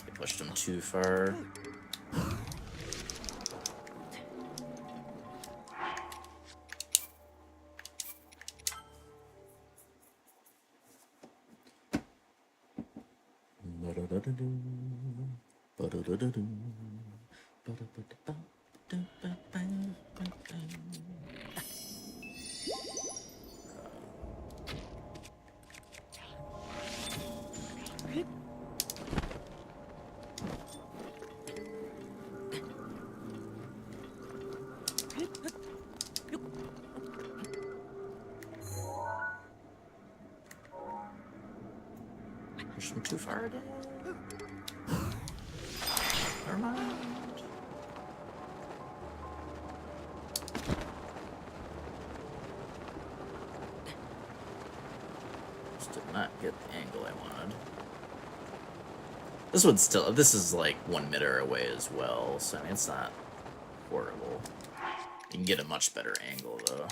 I pushed him too far. Push him too far again. Never mind. Just did not get the angle I wanted. This would still, this is like 1 midair away as well, so I mean, it's not horrible. You can get a much better angle though.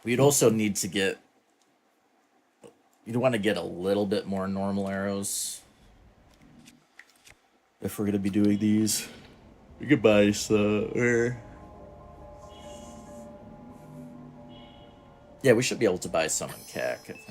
We'd also need to get, you'd want to get a little bit more normal arrows if we're going to be doing these. We could buy some, yeah, we should be able to buy some in CAC, I think.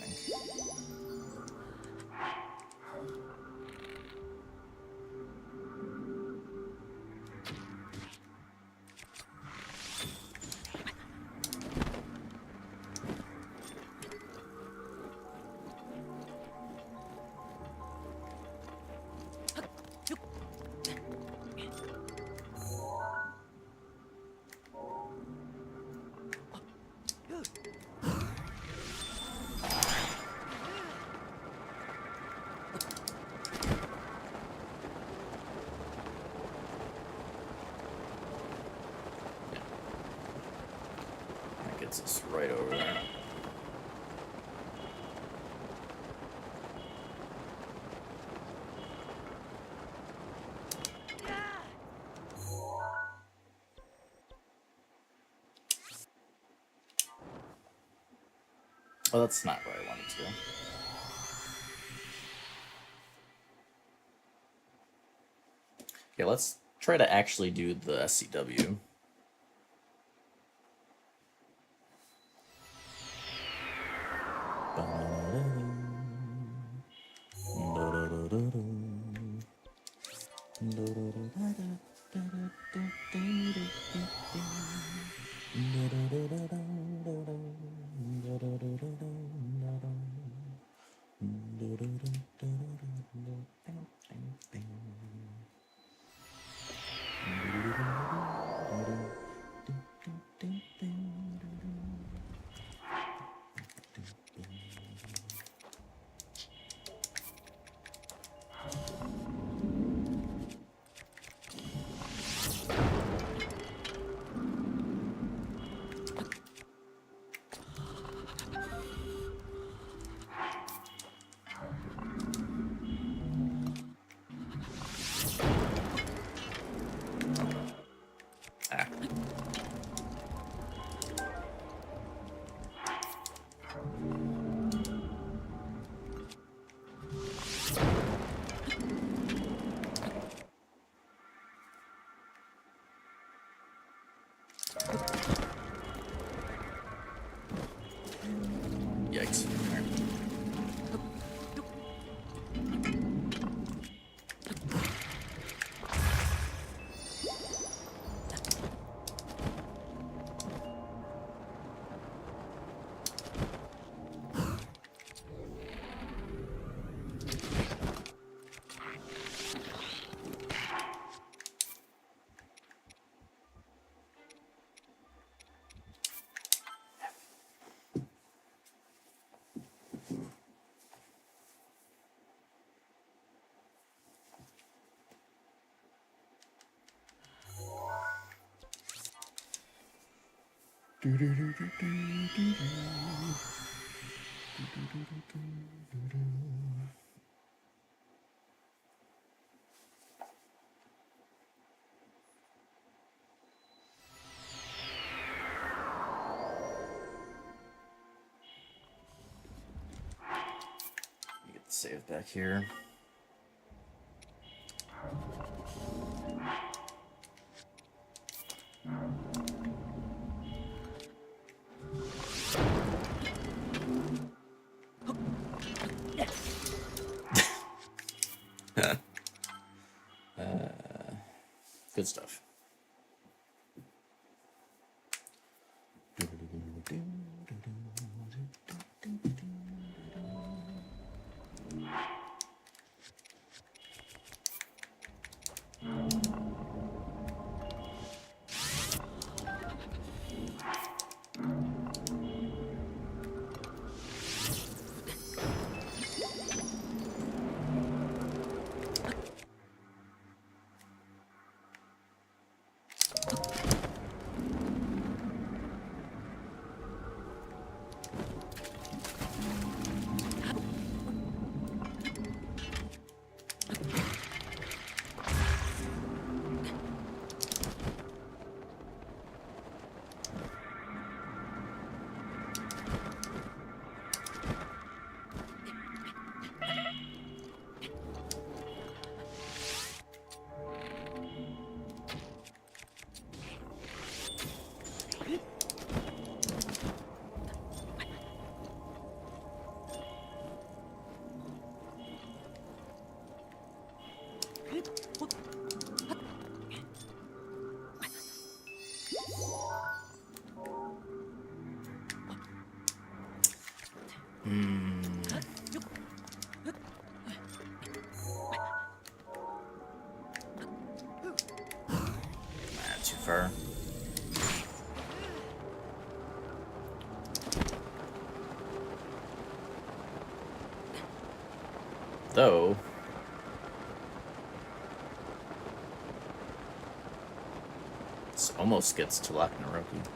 That gets us right over there. Oh, that's not where I wanted to go. Okay, let's try to actually do the SCW. Save back here. Good stuff. Too far. Though this almost gets to Loch Naroki.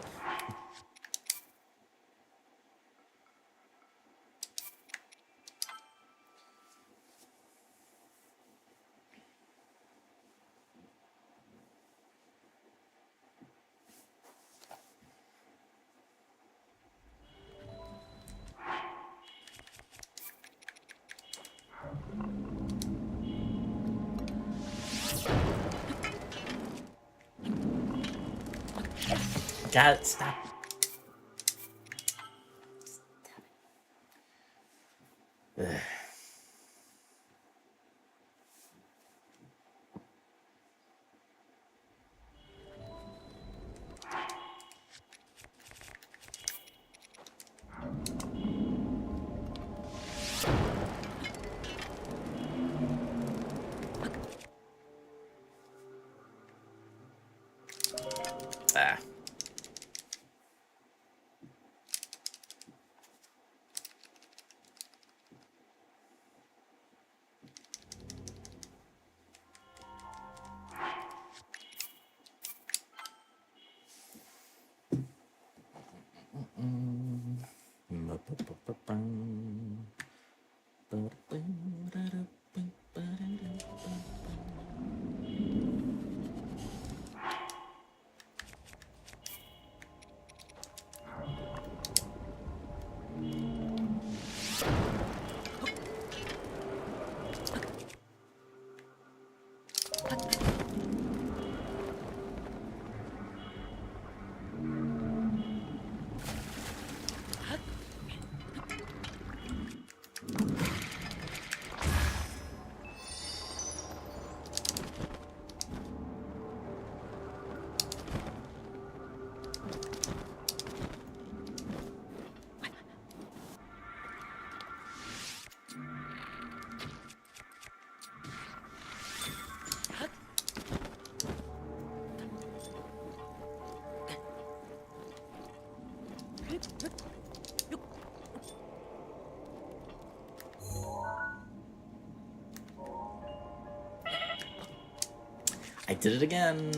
God, stop. Ugh. Ah. I did it again.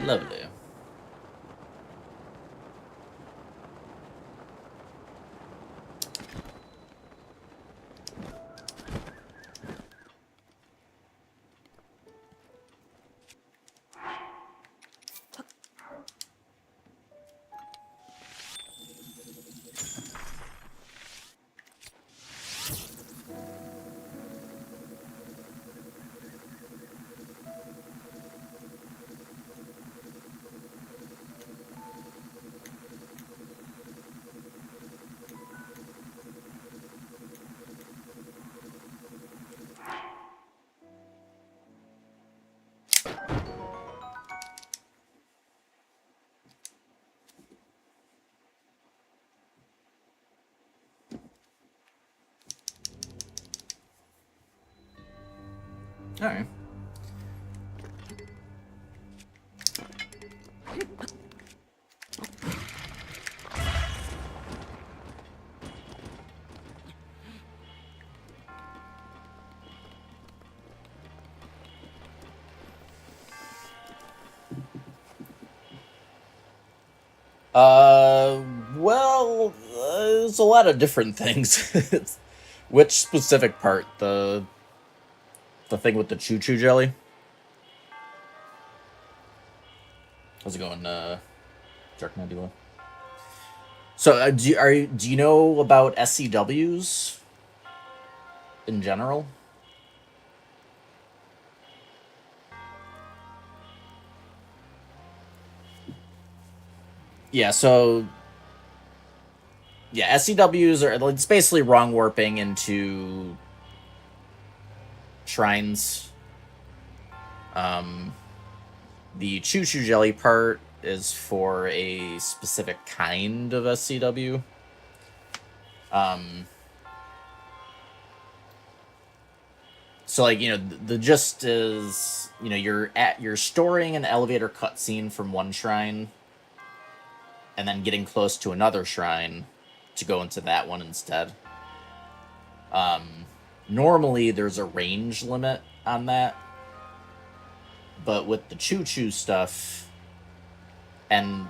Lovely. All right. Well, there's a lot of different things. Which specific part? The thing with the choo-choo jelly? How's it going, Dark Nebula? So, do you know about SCWs in general? Yeah, so yeah, SCWs are, it's basically wrong warping into shrines. The choo-choo jelly part is for a specific kind of SCW. So like, you know, the gist is, you know, you're storing an elevator cutscene from one shrine and then getting close to another shrine to go into that one instead. Normally there's a range limit on that, but with the choo-choo stuff and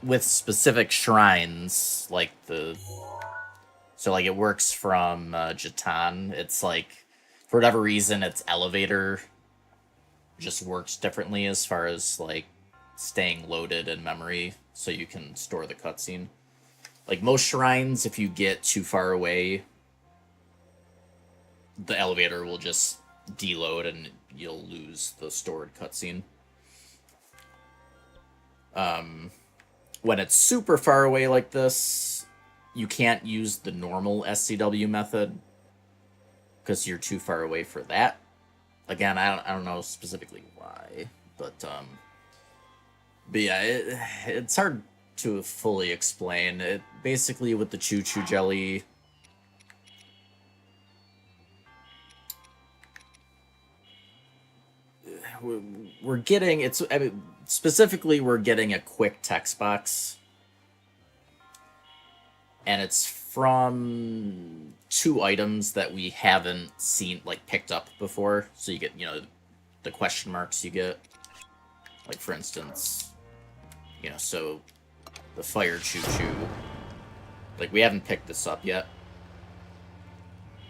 with specific shrines, like so like it works from Jatan, it's like, for whatever reason, its elevator just works differently as far as like staying loaded in memory so you can store the cutscene. Like most shrines, if you get too far away, the elevator will just deload and you'll lose the stored cutscene. When it's super far away like this, you can't use the normal SCW method because you're too far away for that. Again, I don't know specifically why, but yeah, it's hard to fully explain. It basically, with the choo-choo jelly, we're getting, I mean, specifically we're getting a quick text box, and it's from 2 items that we haven't seen, like, picked up before. So you get, you know, the question marks you get, like, for instance, you know, so the fire choo-choo, like, we haven't picked this up yet,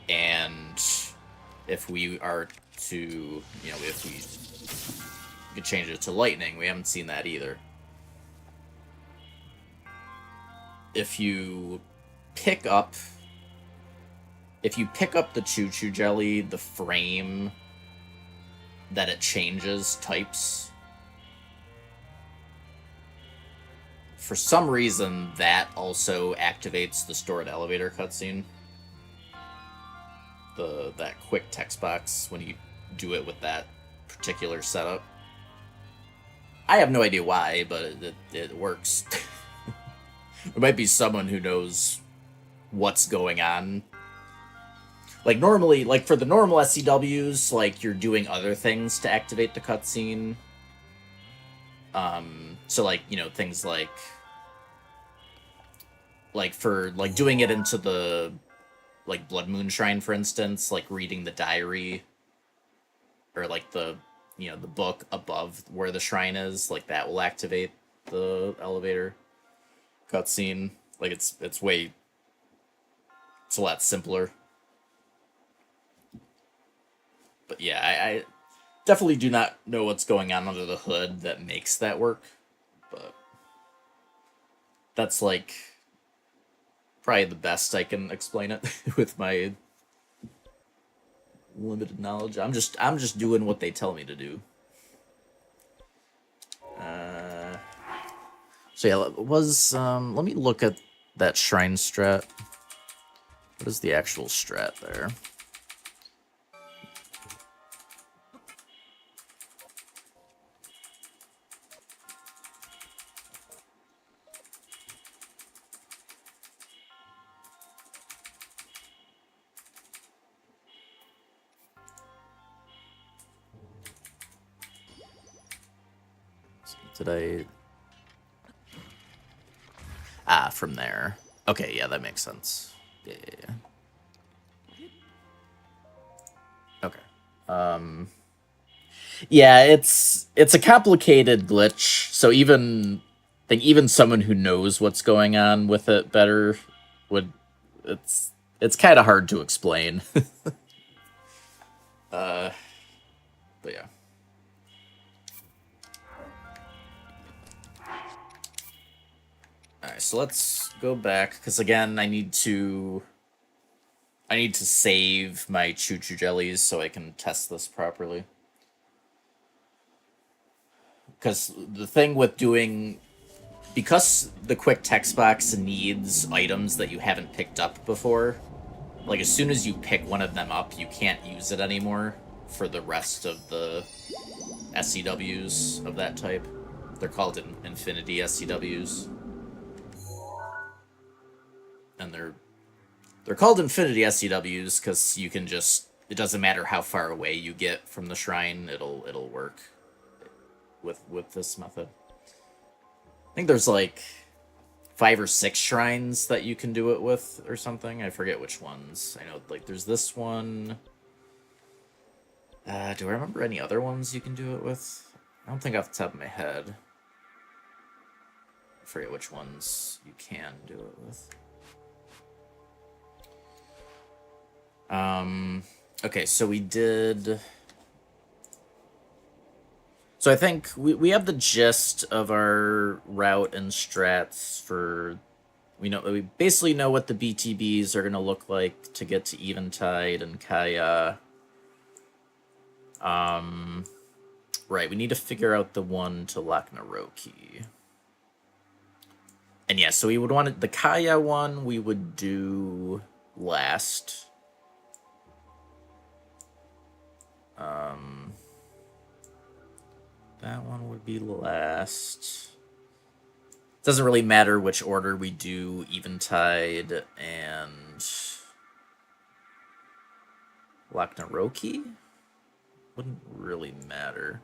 and if we are to, you know, if we could change it to lightning, we haven't seen that either. If you pick up the choo-choo jelly, the frame that it changes types, for some reason that also activates the stored elevator cutscene. That quick text box when you do it with that particular setup. I have no idea why, but it works. There might be someone who knows what's going on. Like, normally, like, for the normal SCWs, like, you're doing other things to activate the cutscene. So, like, you know, things like for, like, doing it into the, like, Blood Moon Shrine, for instance, like, reading the diary, or, like, the you know, the book above where the shrine is, like that will activate the elevator cutscene. Like it's a lot simpler. But yeah, I definitely do not know what's going on under the hood that makes that work. But that's like probably the best I can explain it with my limited knowledge. I'm just doing what they tell me to do. So yeah, let me look at that shrine strat. What is the actual strat there? Did I... Ah, from there. Okay, yeah, that makes sense. Yeah. Okay. Yeah, it's a complicated glitch. So even someone who knows what's going on with it better would... It's kind of hard to explain. But yeah. Alright, so let's go back, because again, I need to save my choo-choo jellies so I can test this properly. Because the thing with because the quick text box needs items that you haven't picked up before, like as soon as you pick one of them up, you can't use it anymore for the rest of the SCWs of that type. They're called Infinity SCWs. And they're called Infinity SCWs because you can just, it doesn't matter how far away you get from the shrine, it'll work with this method. I think there's like 5 or 6 shrines that you can do it with or something. I forget which ones. I know like there's this one. Do I remember any other ones you can do it with? I don't think off the top of my head. I forget which ones you can do it with. Okay, so we did... So I think we have the gist of our route and strats for... We basically know what the BTBs are going to look like to get to Eventide and Kaya. Right, we need to figure out the one to Lochnaroki. And yeah, so we would want it, the Kaya one we would do last. That one would be last. Doesn't really matter which order we do Eventide and Lochnaroki. Wouldn't really matter.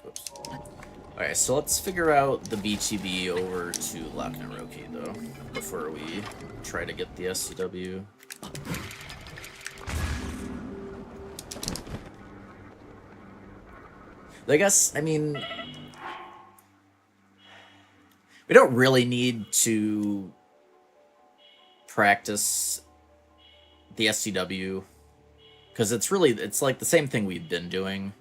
Whoops. Alright, so let's figure out the BTB over to Lochnaroki, though, before we try to get the SCW. I guess, I mean... We don't really need to practice the SCW, because it's like the same thing we've been doing.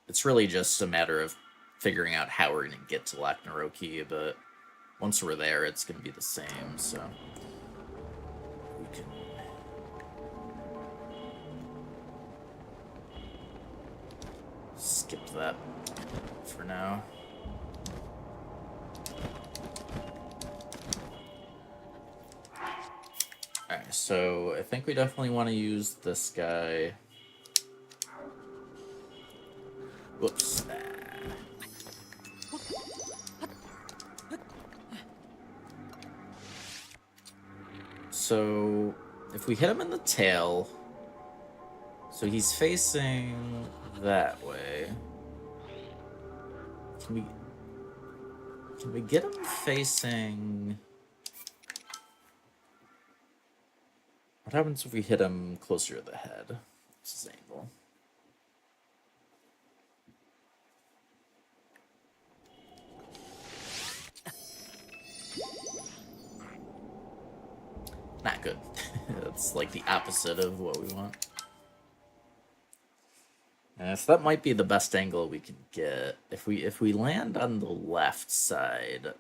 It's really just a matter of figuring out how we're going to get to Lochnaroki, but once we're there, it's going to be the same, so we can... skip that for now. Alright, so I think we definitely want to use this guy. Whoops. So, if we hit him in the tail, so he's facing that way. Can we get him facing? What happens if we hit him closer to the head? What's his angle? Not good. It's like the opposite of what we want. So that might be the best angle we can get. If we land on the left side,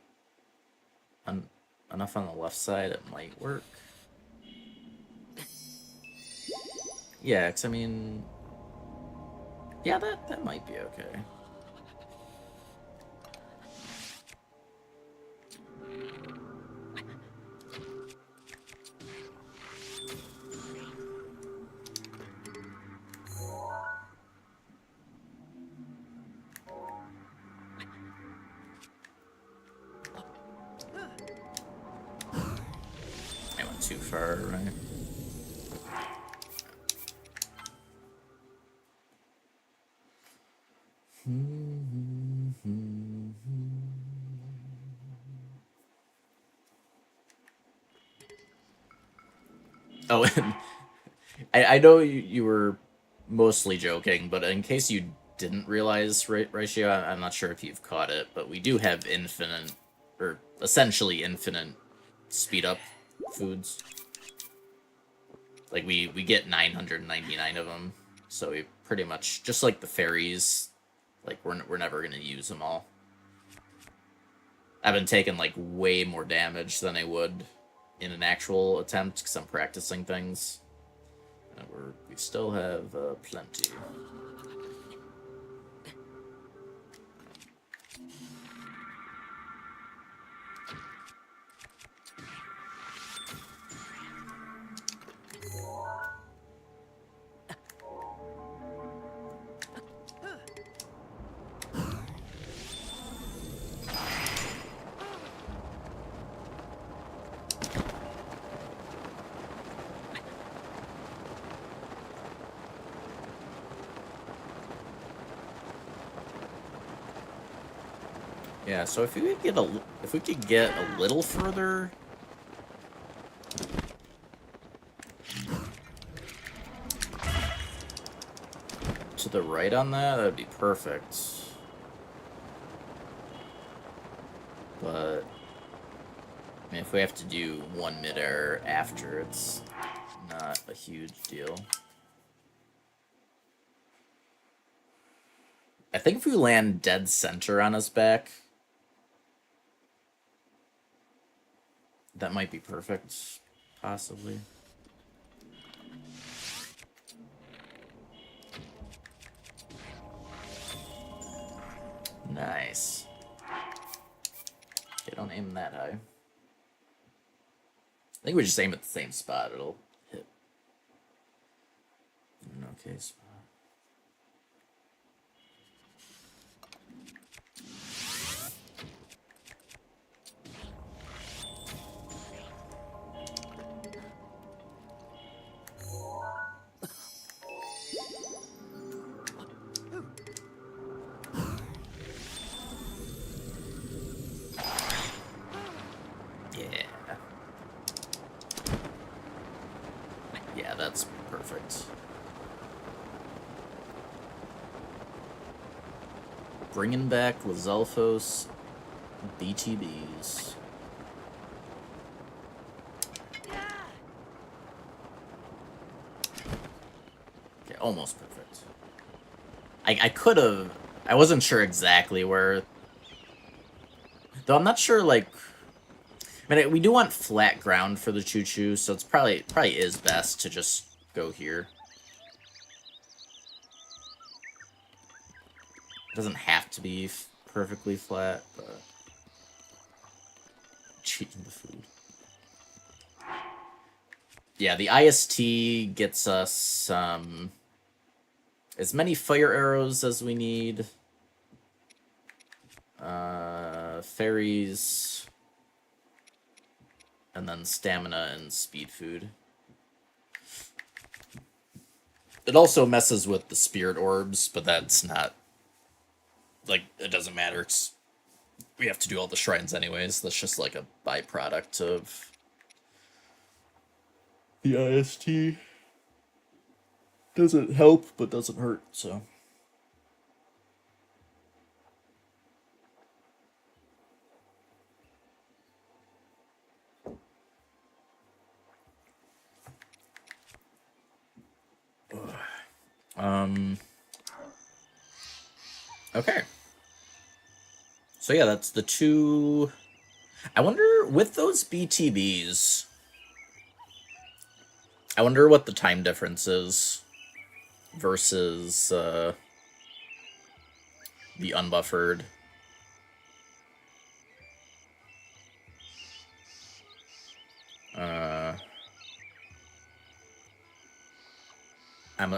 enough on the left side, it might work. Yeah, 'cause I mean, yeah, that might be okay. I went too far, right? Oh, and I know you were mostly joking, but in case you didn't realize, Ratio, I'm not sure if you've caught it, but we do have infinite, or essentially infinite speed up foods. Like, we get 999 of them, so we pretty much, just like the fairies, like, we're never going to use them all. I've been taking, like, way more damage than I would in an actual attempt, because I'm practicing things. And we still have plenty. Yeah, so if we could get a little further to the right on that would be perfect. But I mean, if we have to do one mid-air after, it's not a huge deal. I think if we land dead center on his back, that might be perfect, possibly. Nice. Okay, don't aim that high. I think we just aim at the same spot, it'll hit. An okay spot. Yeah, that's perfect. Bringing back Lizalfos BTBs. Okay, almost perfect. I could have... I wasn't sure exactly where... Though I'm not sure, like... I mean, we do want flat ground for the choo-choo, so it's probably is best to just go here. It doesn't have to be perfectly flat, but... Cheating the food. Yeah, the IST gets us as many fire arrows as we need. Fairies... And then stamina and speed food. It also messes with the spirit orbs, but that's not like, it doesn't matter. We have to do all the shrines anyways. That's just like a byproduct of the IST. Doesn't help, but doesn't hurt, so. Okay. So yeah, that's the two. I wonder, with those BTBs, I wonder what the time difference is versus the unbuffered.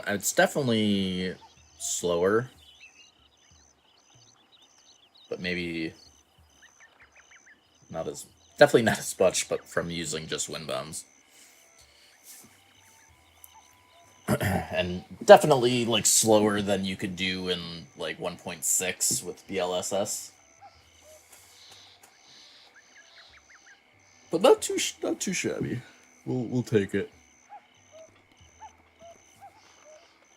It's definitely slower, but maybe not as, definitely not as much, but from using just wind bombs. And definitely like slower than you could do in like 1.6 with BLSS. But not too shabby. We'll take it.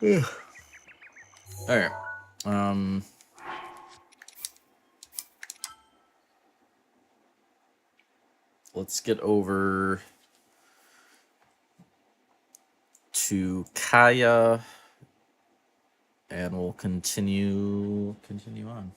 All right. Let's get over to Kaya, and we'll continue on.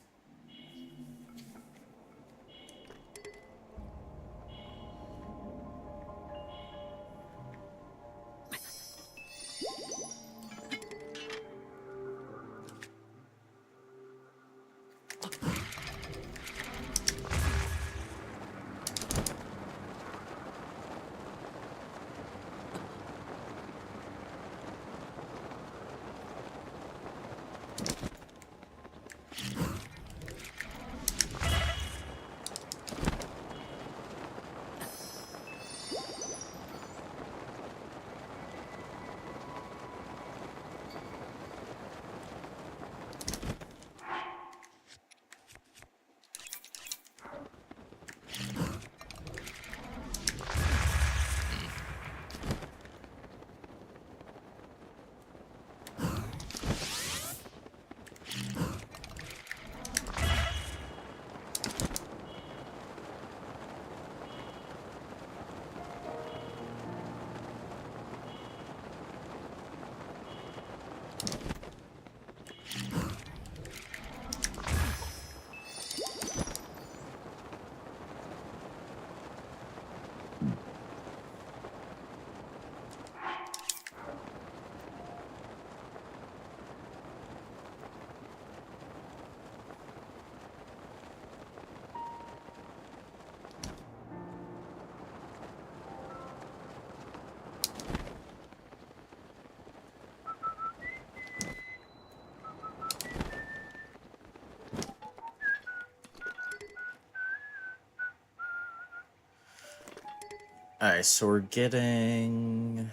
Alright, so we're getting...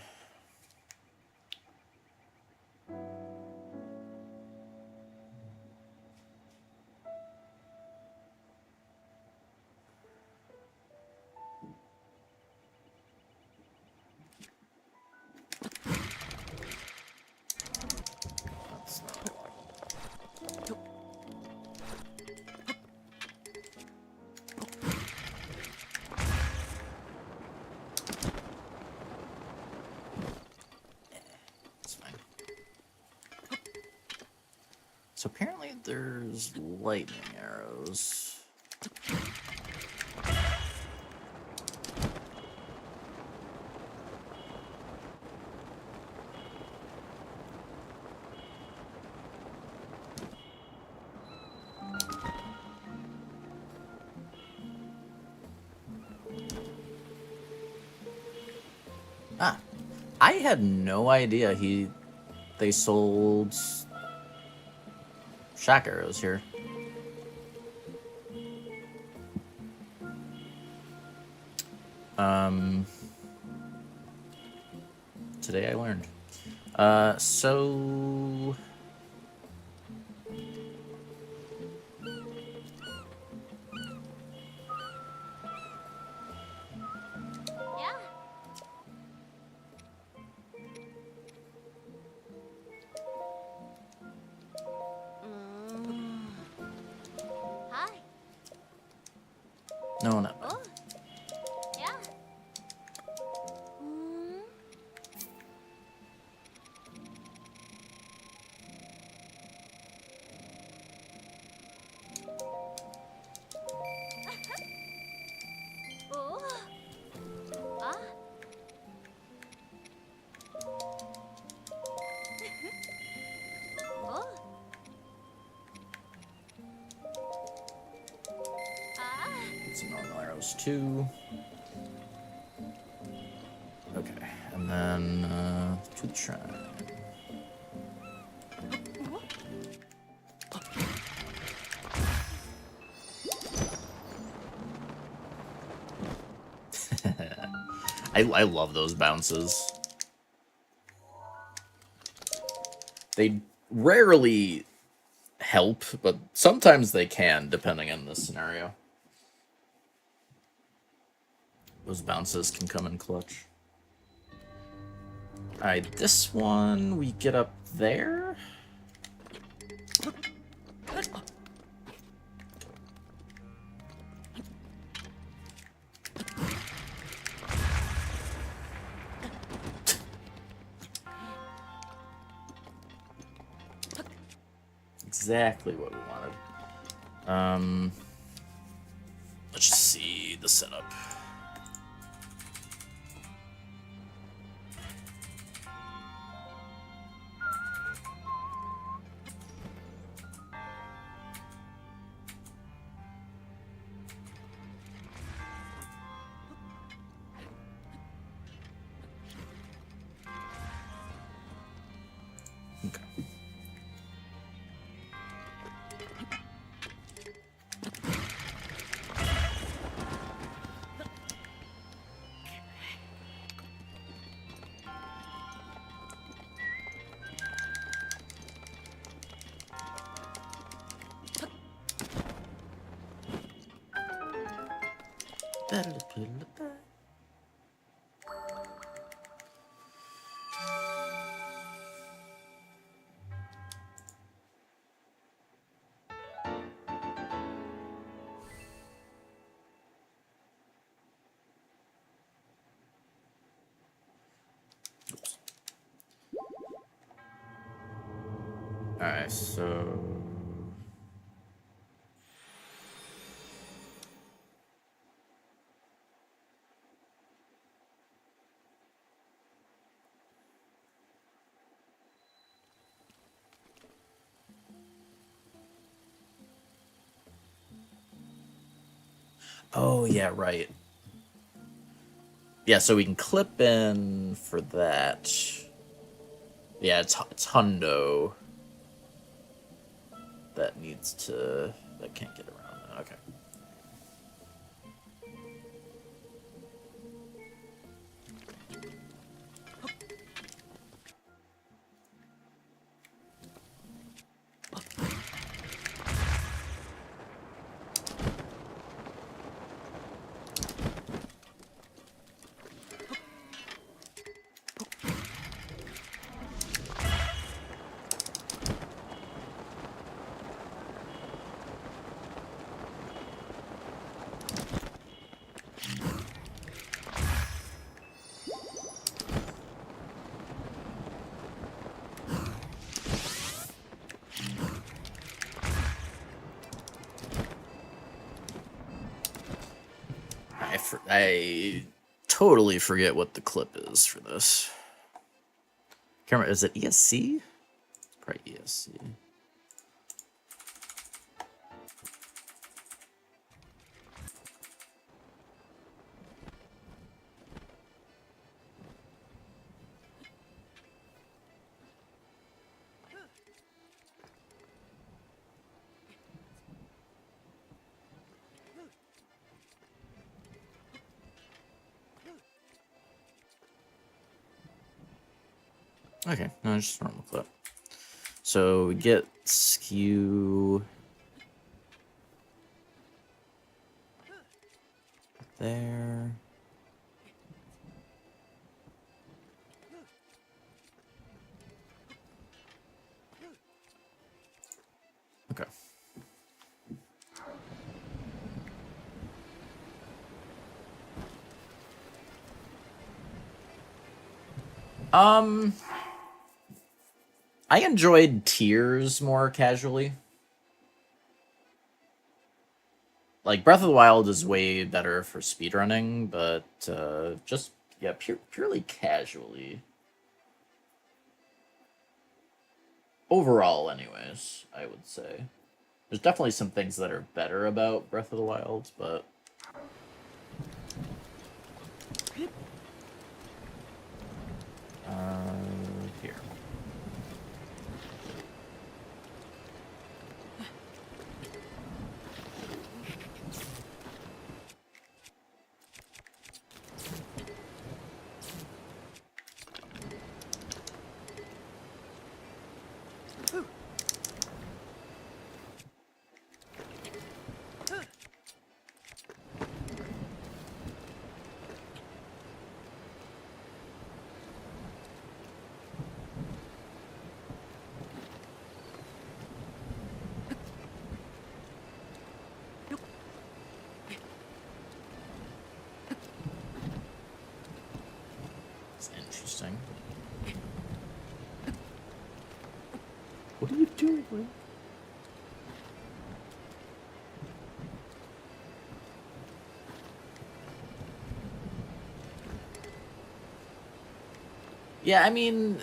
That's not what I want. It's fine. So apparently there's lightning arrows. Ah, I had no idea they sold shock arrows here. Today I learned. So No, not bad. Oh, yeah. Mm. Oh. Ah. Oh. Ah. Get some normal arrows too. Okay, and then to the shrine. I love those bounces. They rarely help, but sometimes they can, depending on the scenario. Those bounces can come in clutch. Alright, this one we get up there. Exactly what we wanted. Let's just see the setup. Okay. Alright, so... Oh, yeah, right. Yeah, so we can clip in for that. Yeah, it's Hundo that needs to... that can't get around that. Okay. I totally forget what the clip is for this. Can't remember, is it ESC? Probably ESC. Okay, no, just a normal clip. So we get skew there. Okay. I enjoyed Tears more casually. Like, Breath of the Wild is way better for speedrunning, but just, yeah, purely casually. Overall, anyways, I would say. There's definitely some things that are better about Breath of the Wild, but... here. It's interesting. What are you doing, Link? Yeah, I mean...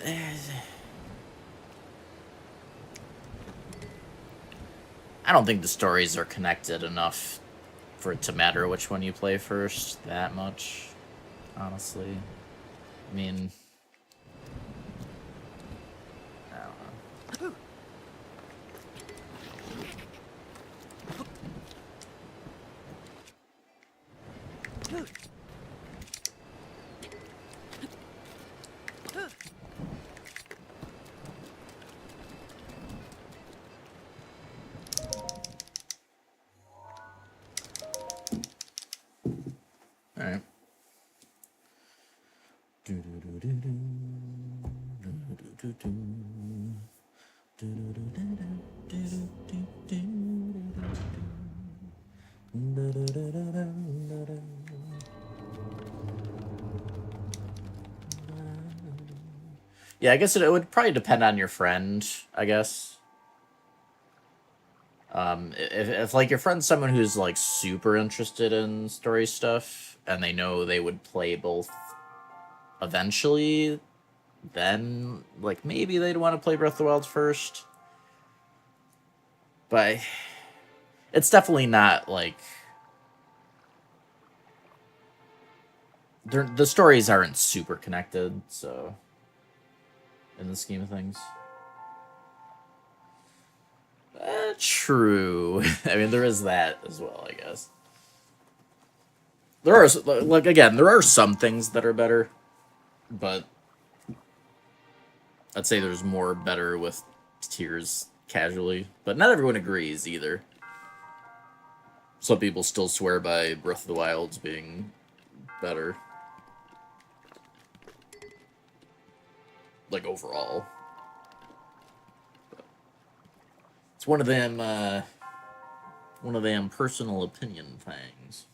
I don't think the stories are connected enough for it to matter which one you play first that much, honestly. I mean... I don't know. Alright. Yeah, I guess it would probably depend on your friend, I guess. If like your friend's someone who's like super interested in story stuff and they know they would play both eventually, then like maybe they'd want to play Breath of the Wild first. But it's definitely not like the stories aren't super connected, so in the scheme of things. True. I mean, there is that as well, I guess. There are, like, again, there are some things that are better, but I'd say there's more better with Tears casually, but not everyone agrees either. Some people still swear by Breath of the Wild's being better. Like, overall. It's one of them personal opinion things,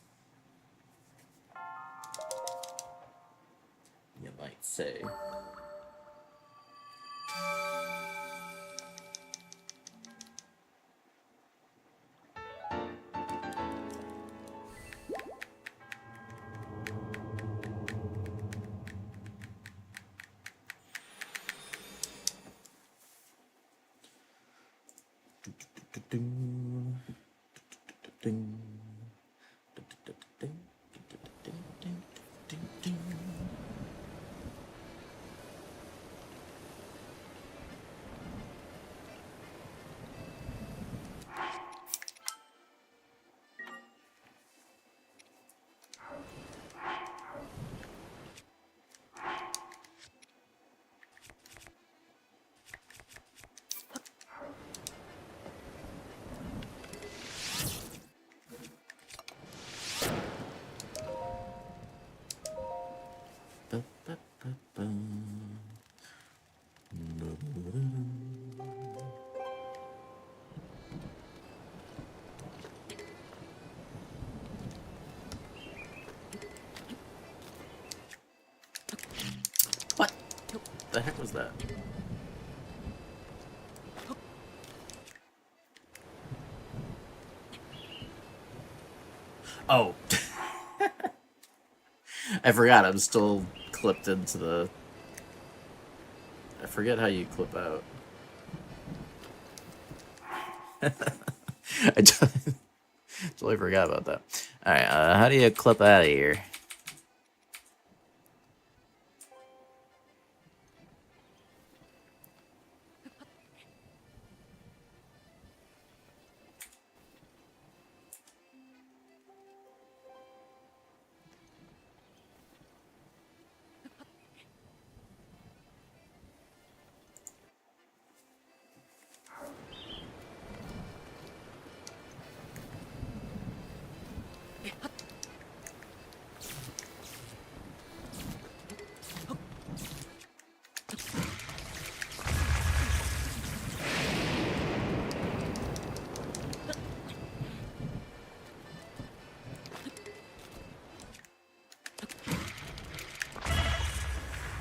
you might say. that? Oh. I forgot, I'm still clipped into the... I forget how you clip out. I totally forgot about that. Alright, how do you clip out of here?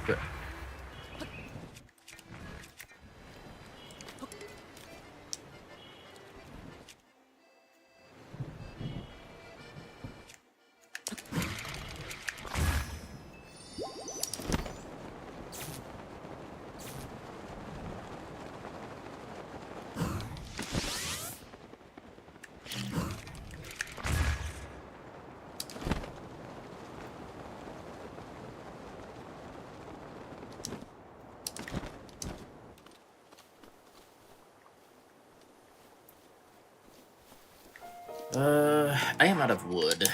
Good. I am out of wood.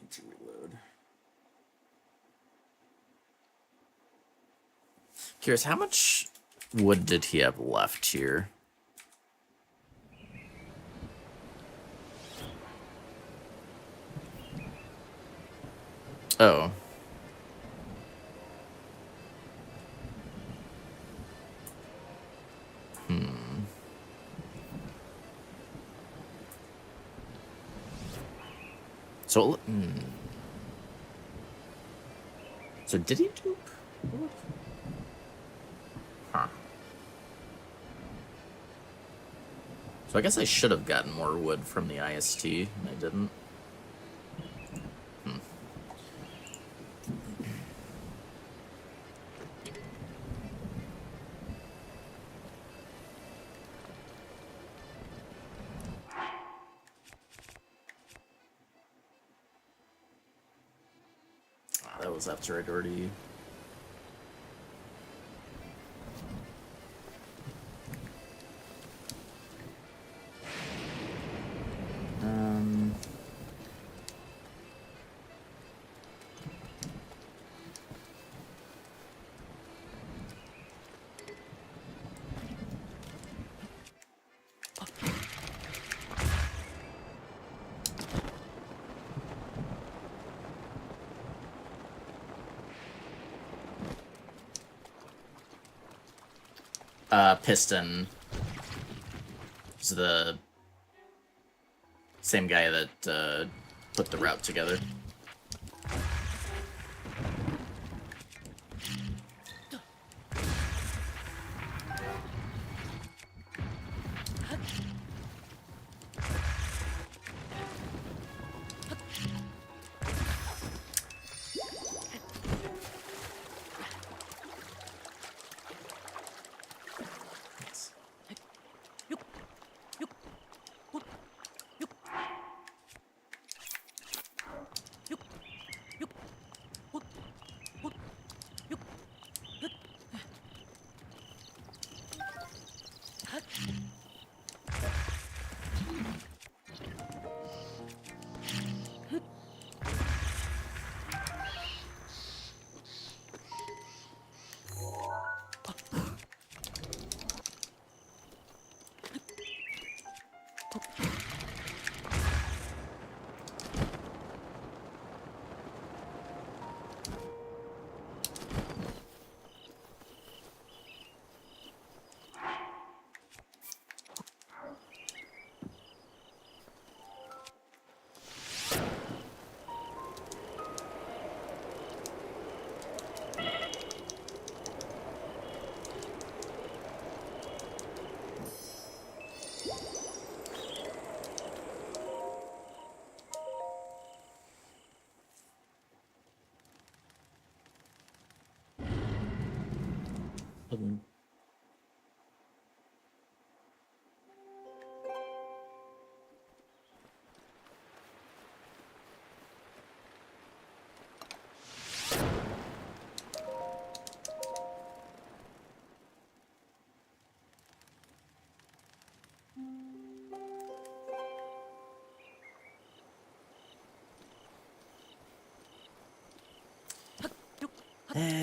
Need to reload. Curious, how much wood did he have left here? Oh. So, So did he dupe? Huh. So I guess I should have gotten more wood from the IST, and I didn't. That was after I'd already... Piston is the same guy that put the route together.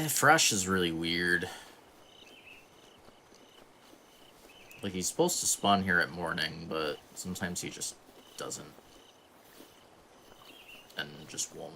Fresh is really weird. Like, he's supposed to spawn here at morning, but sometimes he just doesn't. And just won't.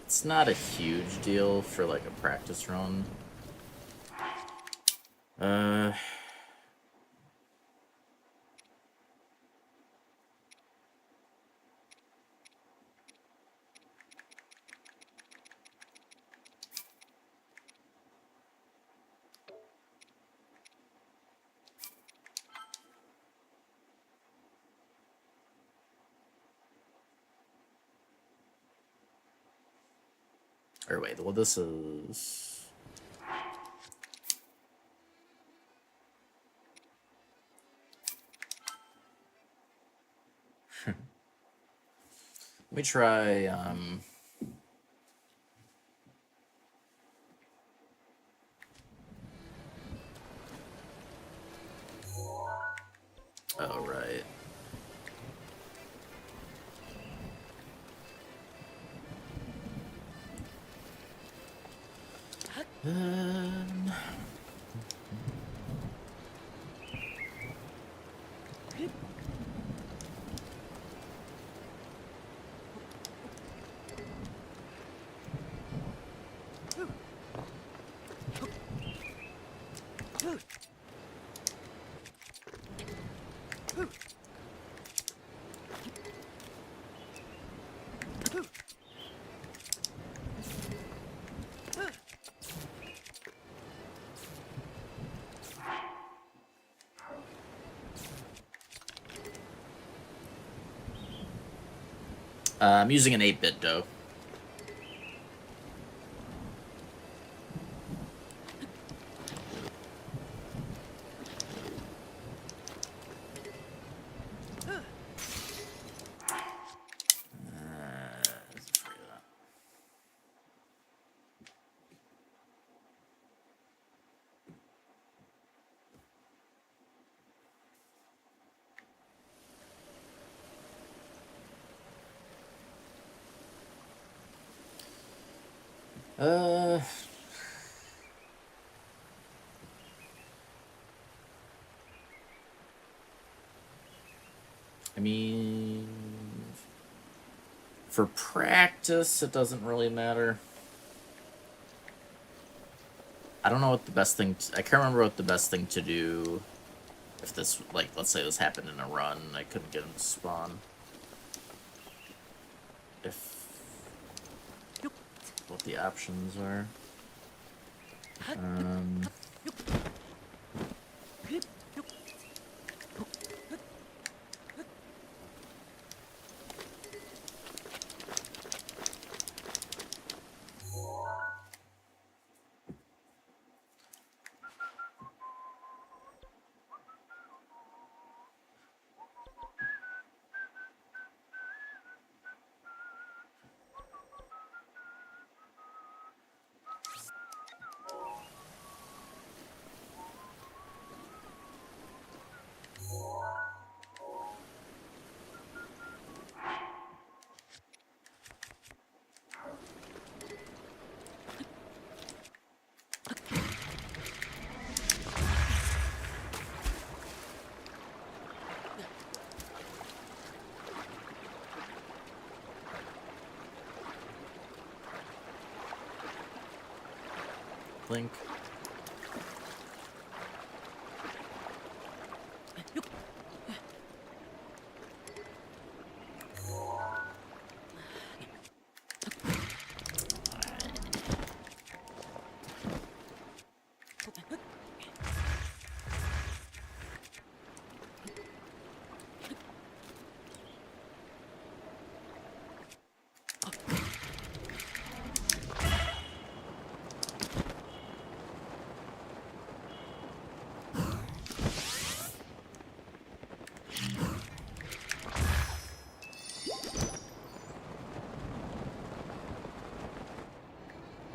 It's not a huge deal for like a practice run. Or wait, well, this is... Let me try, Oh, right. I'm using an 8-bit dough. I mean, for practice, it doesn't really matter. I don't know what the best thing... I can't remember what the best thing to do if this, like, let's say this happened in a run, I couldn't get him to spawn. What the options are. Link.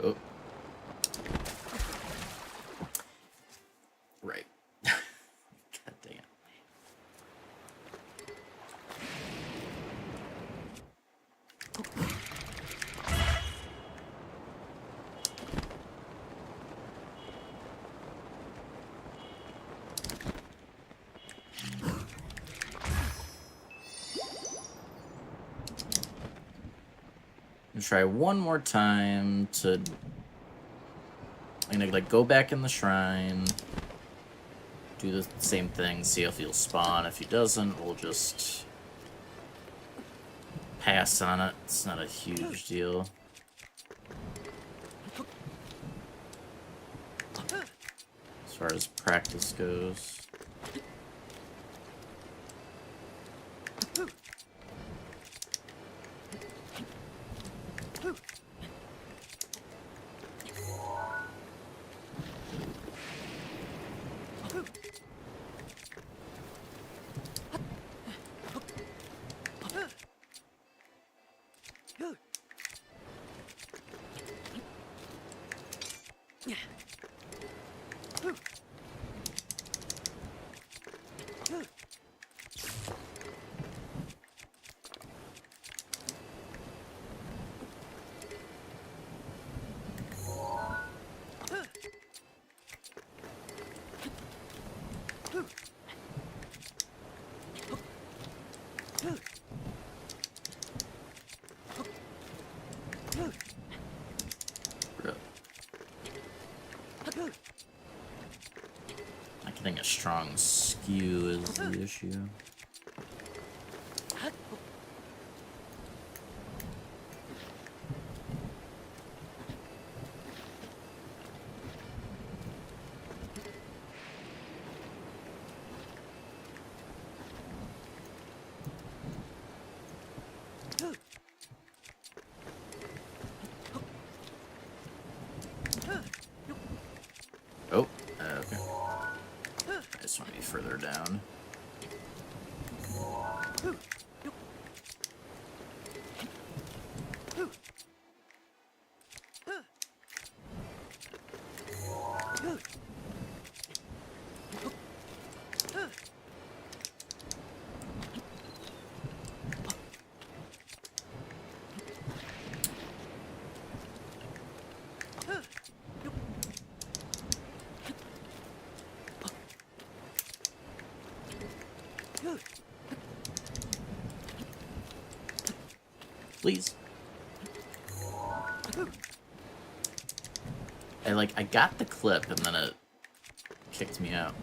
Oh. Right. God dang it. Try one more time to, I'm gonna like go back in the shrine, do the same thing, see if he'll spawn. If he doesn't, we'll just pass on it. It's not a huge deal. As far as practice goes. I think a strong skew is the issue. Oh, okay. I just want to be further down. Please. I got the clip and then it kicked me out.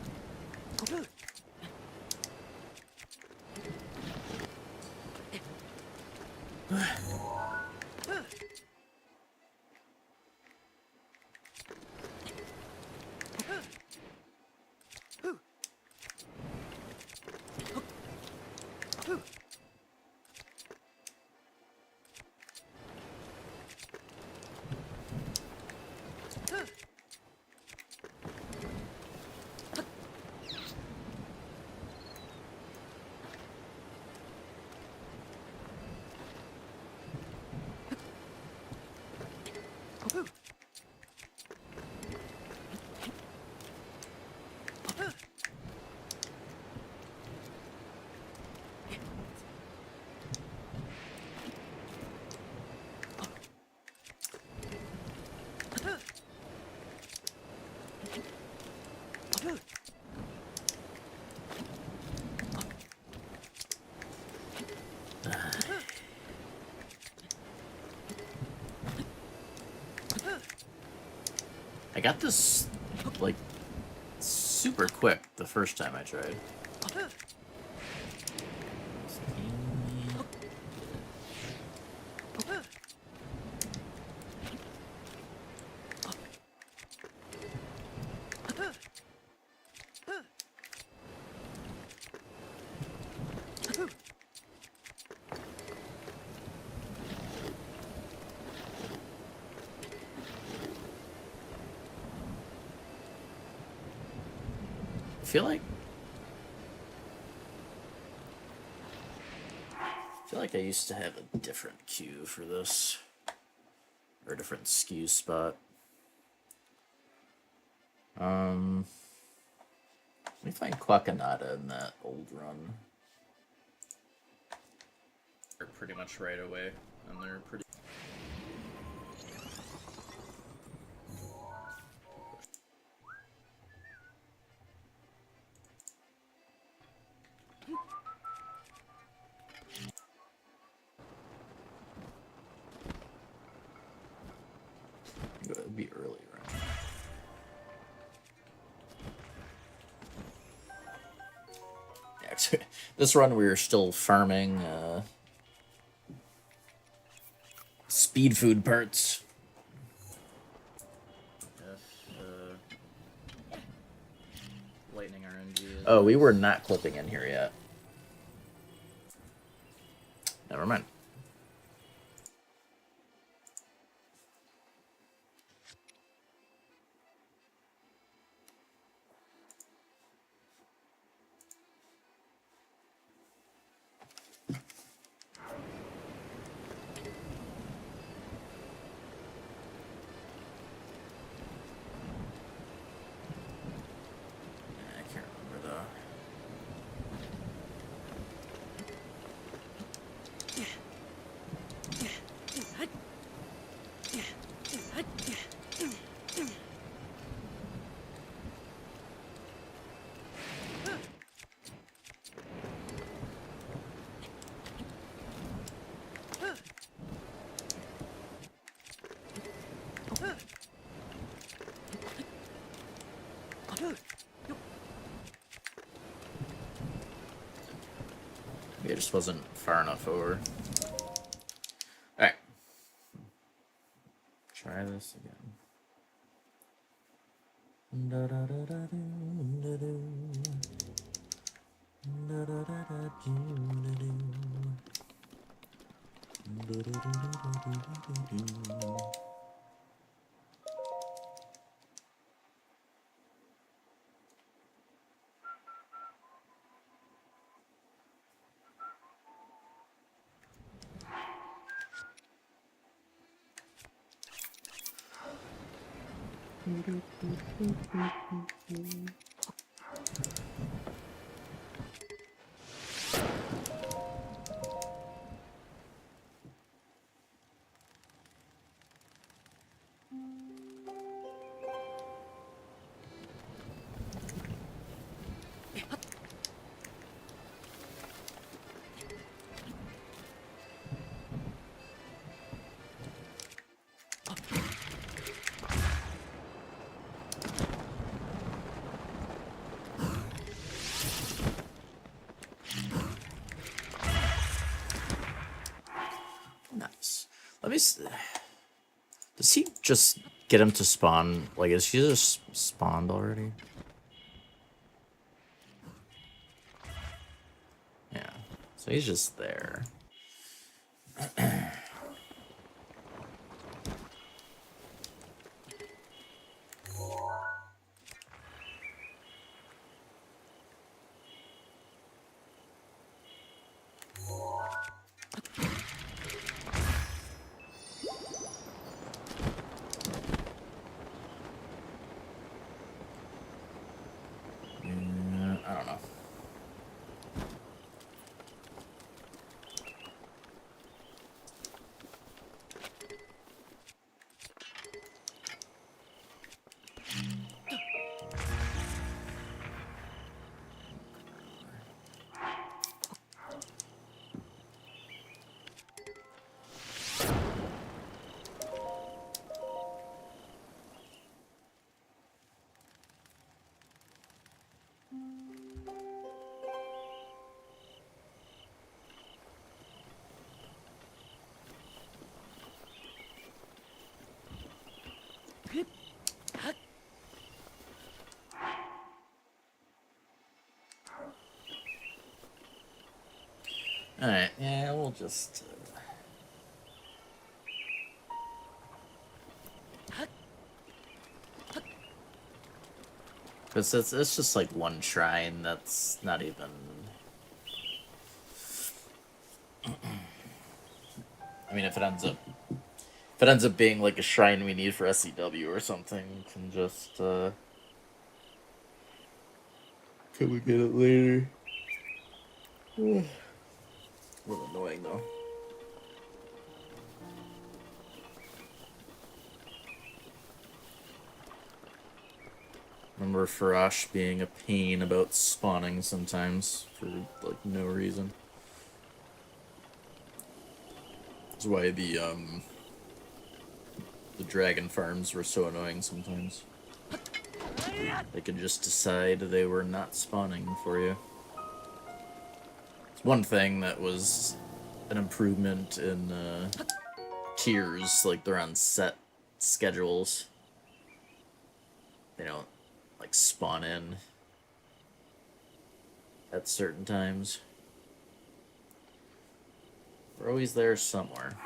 I I got this, like, super quick the first time I tried. I feel like I used to have a different queue for this. Or a different skew spot. Let me find Quackanada in that old run. They're pretty much right away, and they're pretty... It would be early, right? Actually, this run we were still farming speed food parts. Lightning RNG. Oh, we were not clipping in here yet. Never mind. I can't remember the... It just wasn't far enough over. Alright. Try this again. Nice. Let me. Does he just get him to spawn? Like, is he just spawned already? Yeah. So he's just there. I don't know. Alright, yeah, we'll just... Because it's just like one shrine that's not even... I mean, if it ends up being like a shrine we need for SCW or something, we can just can we get it later? A little annoying though. Remember Farash being a pain about spawning sometimes for like no reason. That's why the dragon farms were so annoying sometimes. They could just decide they were not spawning for you. It's one thing that was an improvement in tiers, like they're on set schedules. They don't like spawn in at certain times. They're always there somewhere.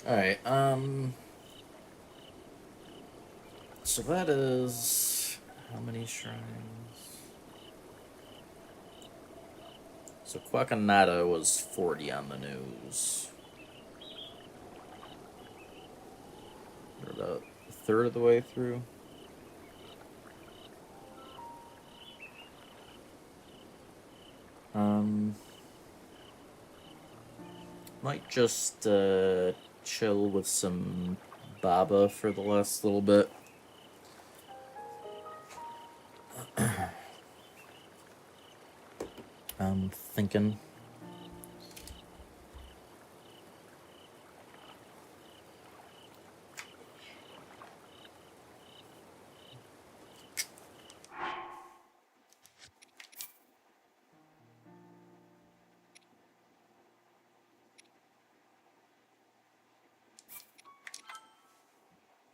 Alright, so that is... how many shrines? So Quacanada was 40 on the news. We're about a third of the way through. Might just chill with some Baba for the last little bit. I'm thinking.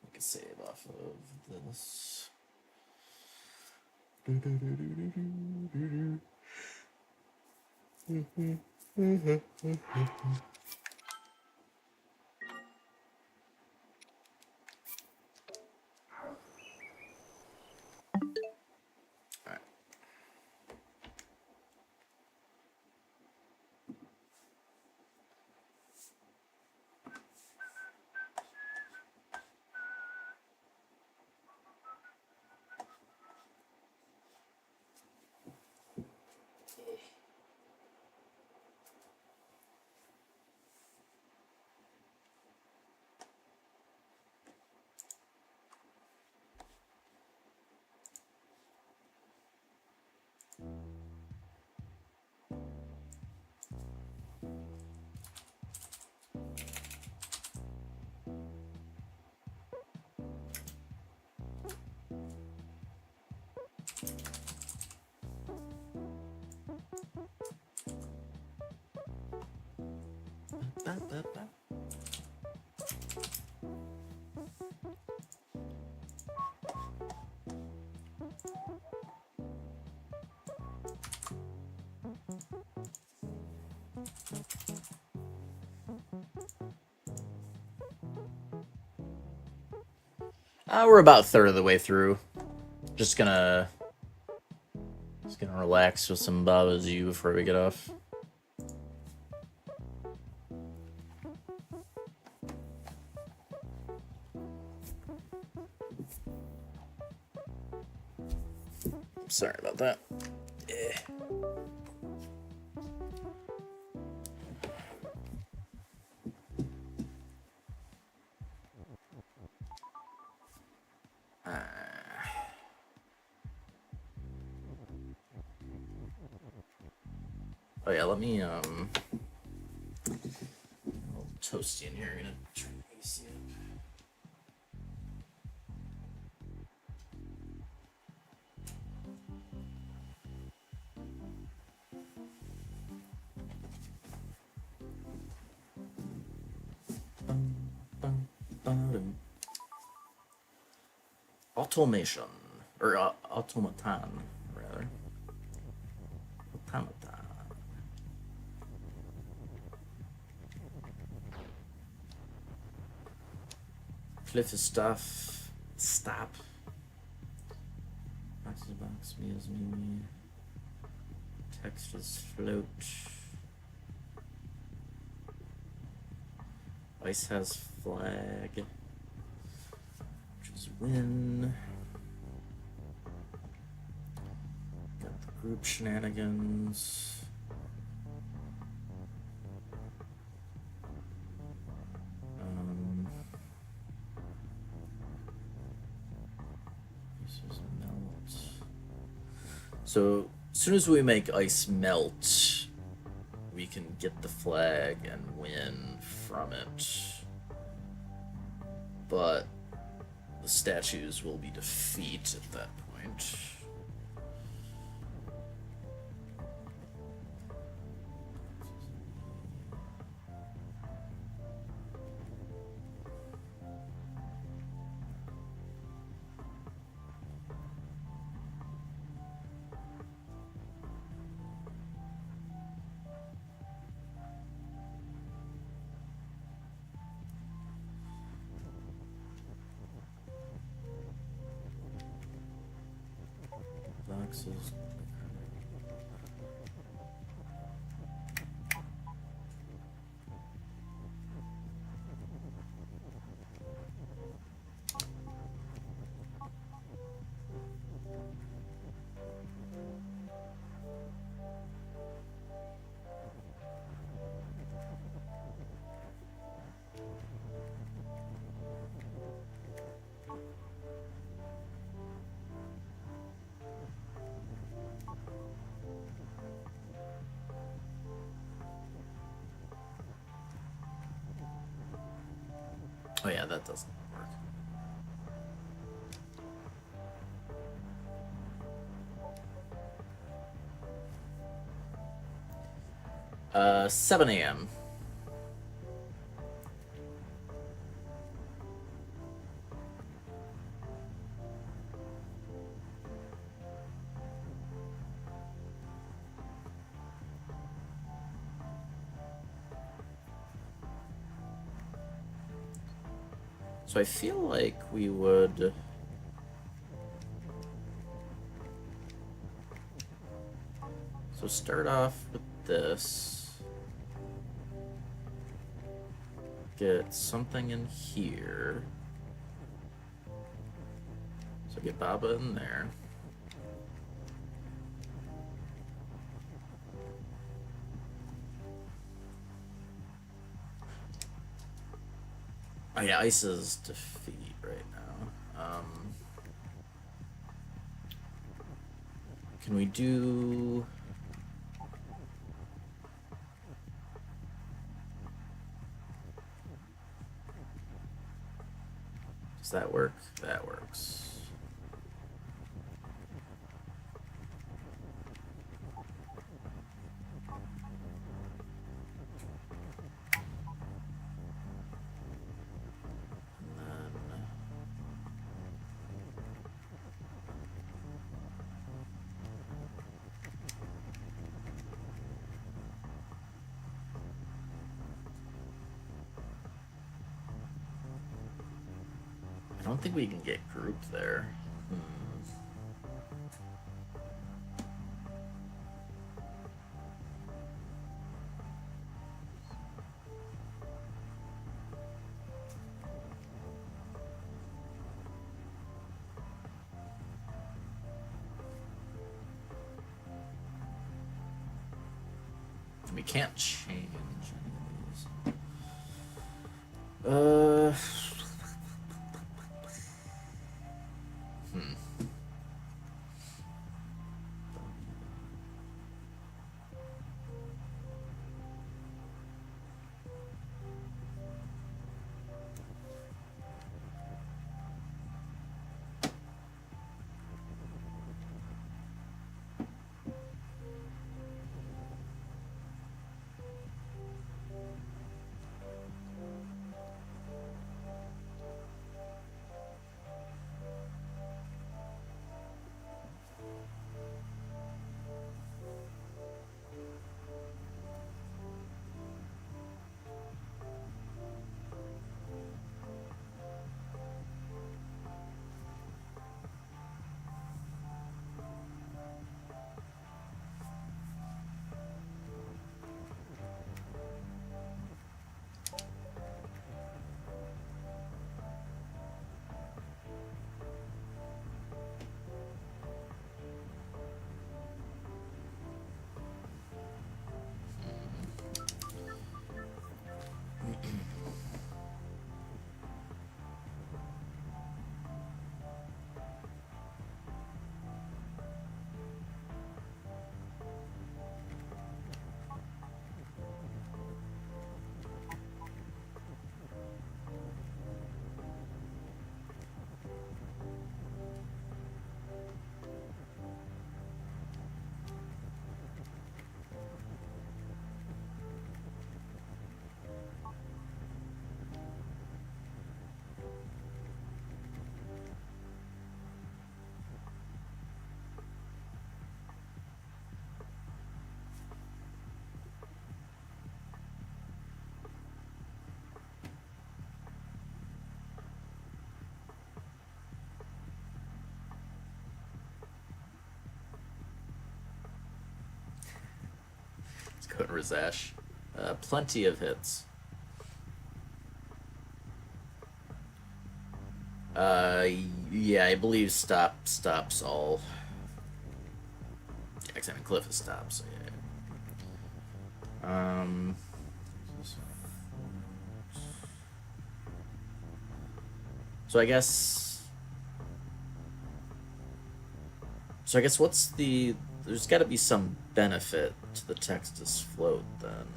I can save off of this. Alright. We're about a third of the way through. Just gonna relax with some Baba's U before we get off. Sorry about that. Yeah. Oh yeah, let me a little toasty in here. I'm gonna turn the AC up. automation. Or automaton, rather. Automaton. Cliff is stuff. Stop. Box is box, me is me. Text is float. Ice has flag. Which is win. Got the group shenanigans. This is melt. So as soon as we make ice melt, we can get the flag and win from it. But the statues will be defeat at that point. Boxes. Oh yeah, that doesn't work. Uh, 7 a.m. So I feel like we would... So start off with this. Get something in here. So get Baba in there. Oh yeah, ice is defeat right now. Can we do... Does that work? That works. I don't think we can get grouped there. We can't change any of these. doing, Razash? Plenty of hits. Yeah, I believe stops all. Yeah, 'cause I mean, Cliff is stopped, so yeah. So I guess. So I guess what's the? There's got to be some benefit to the Textus float then.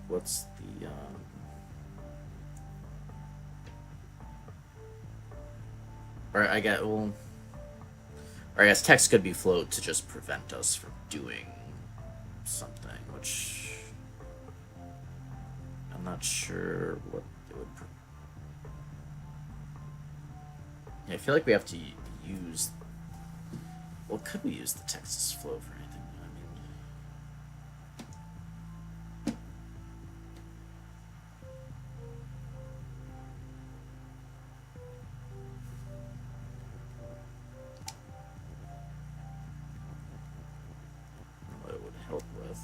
What's the? Or I guess well. Or I guess text could be float to just prevent us from doing something, which I'm not sure what it would. Yeah, I feel like we have to use. Well, could we use the Texas flow for anything? I mean, what it would help with.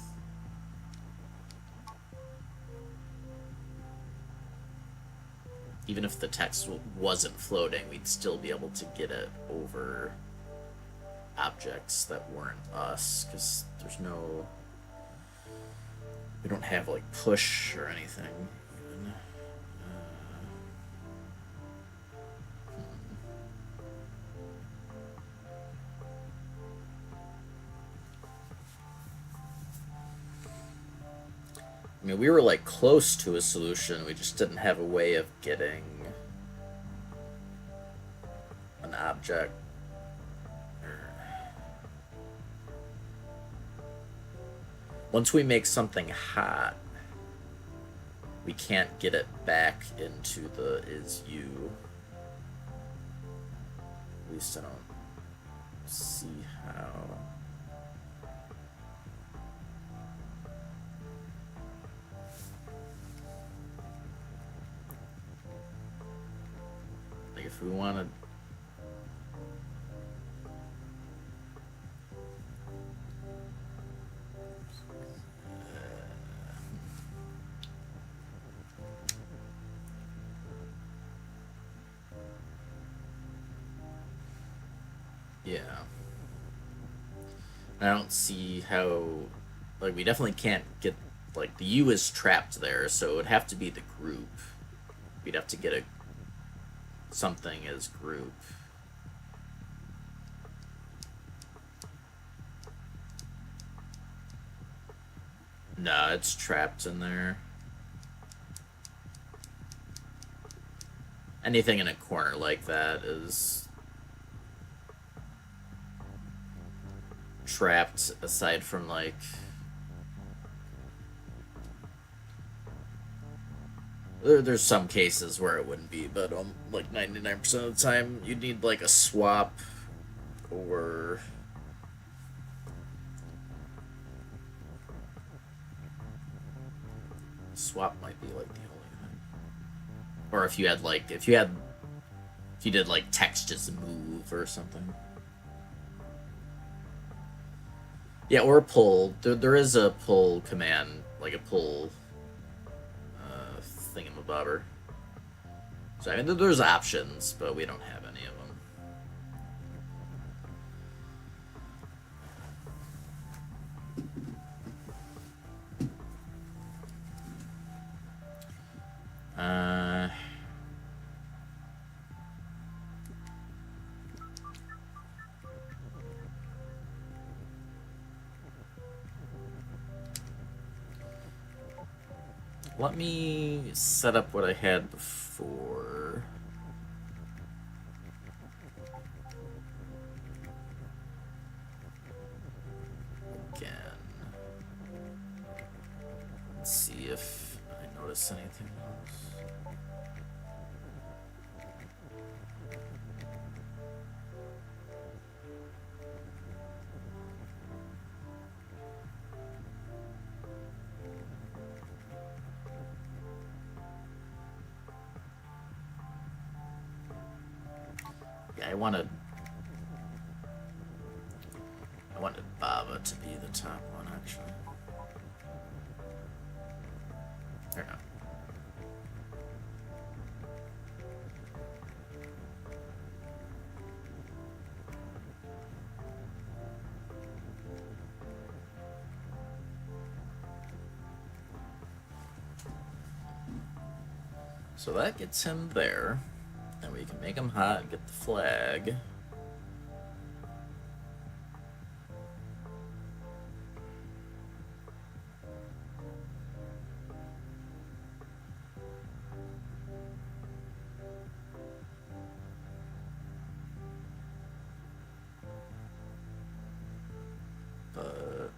Even if the text wasn't floating, we'd still be able to get it over objects that weren't us, because there's no... We don't have, like, push or anything, even. I mean, we were, like, close to a solution, we just didn't have a way of getting an object. Once we make something hot, we can't get it back into the is you. At least I don't see how. Like if we wanted. Yeah. I don't see how, like, we definitely can't get, like, the U is trapped there, so it would have to be the group. We'd have to get something as group. No, it's trapped in there. Anything in a corner like that is trapped, aside from, like, there's some cases where it wouldn't be, but like 99% of the time you'd need like a swap, or swap might be like the only thing. Or if you had like if you did like text just move or something. Yeah, or pull. There is a pull command, like a pull thingamabobber. So I mean, there's options, but we don't have any of them. Let me set up what I had before. Again. Let's see if I notice anything else. I wanted Baba Or no. So that gets him there. And we can make him hot and get the flag. But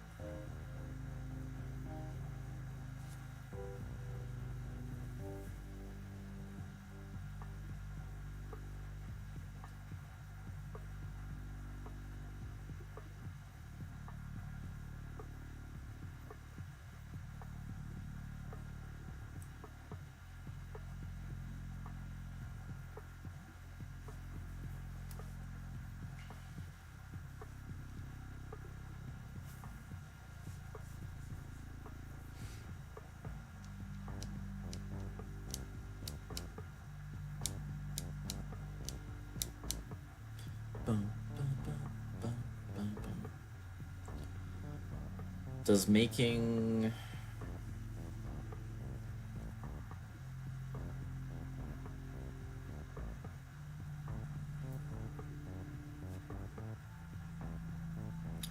Bum, bum, bum, bum, bum, bum. Does making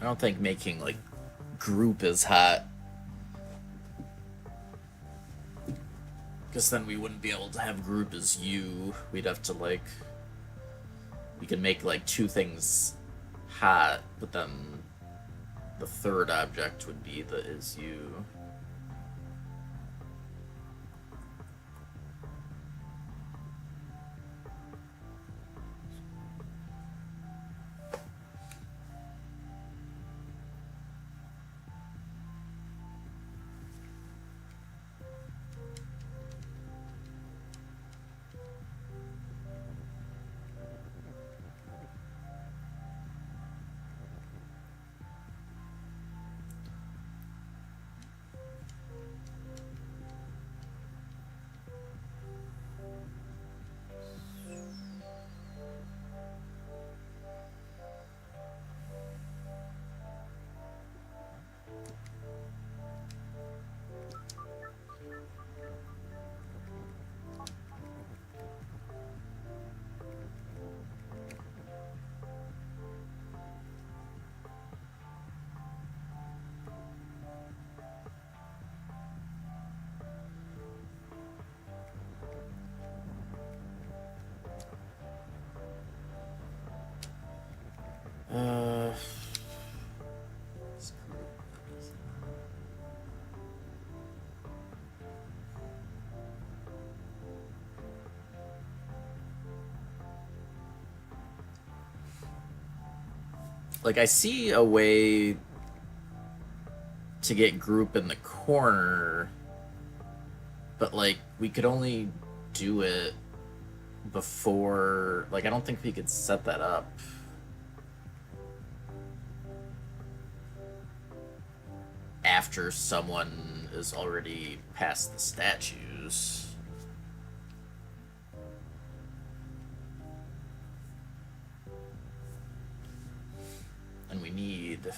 I don't think making like group is hot. Because then we wouldn't be able to have group as you. We'd have to like we could make like two things hot, but then the third object would be the is you. Uh, like I see a way to get group in the corner, but like we could only do it before, like I don't think we could set that up after someone is already past the statues. And we need...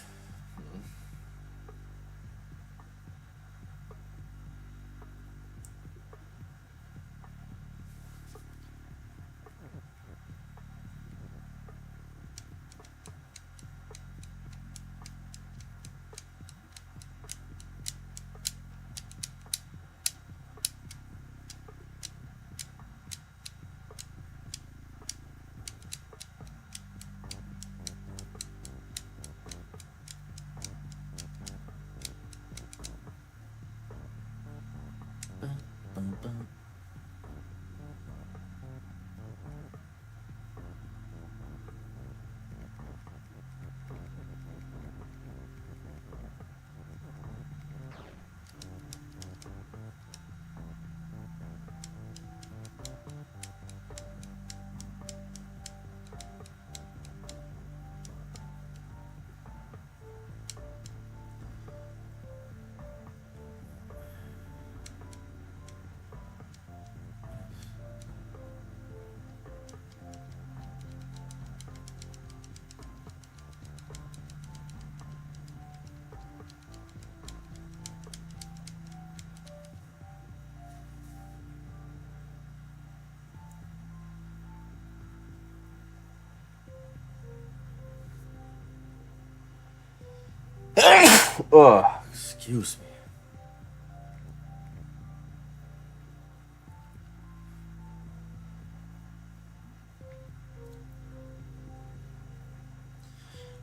Oh, excuse me.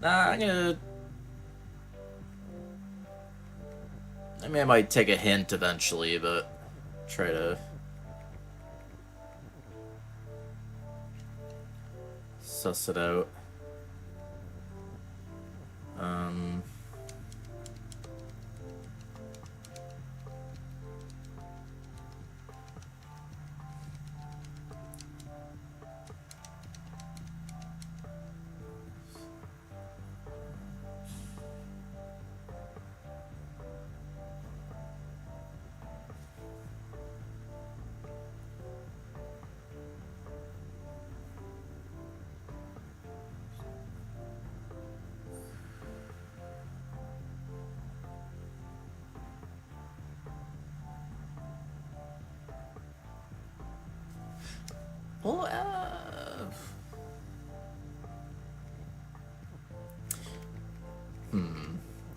Nah, I'm gonna... I mean, I might take a hint eventually, but try to suss it out. Well,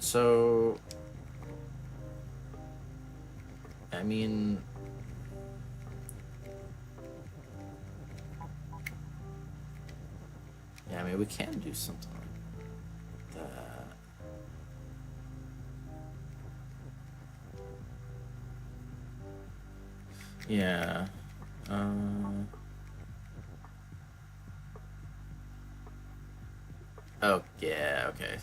So, I mean, yeah, I mean, we can do something like that. Yeah. Oh, yeah, okay.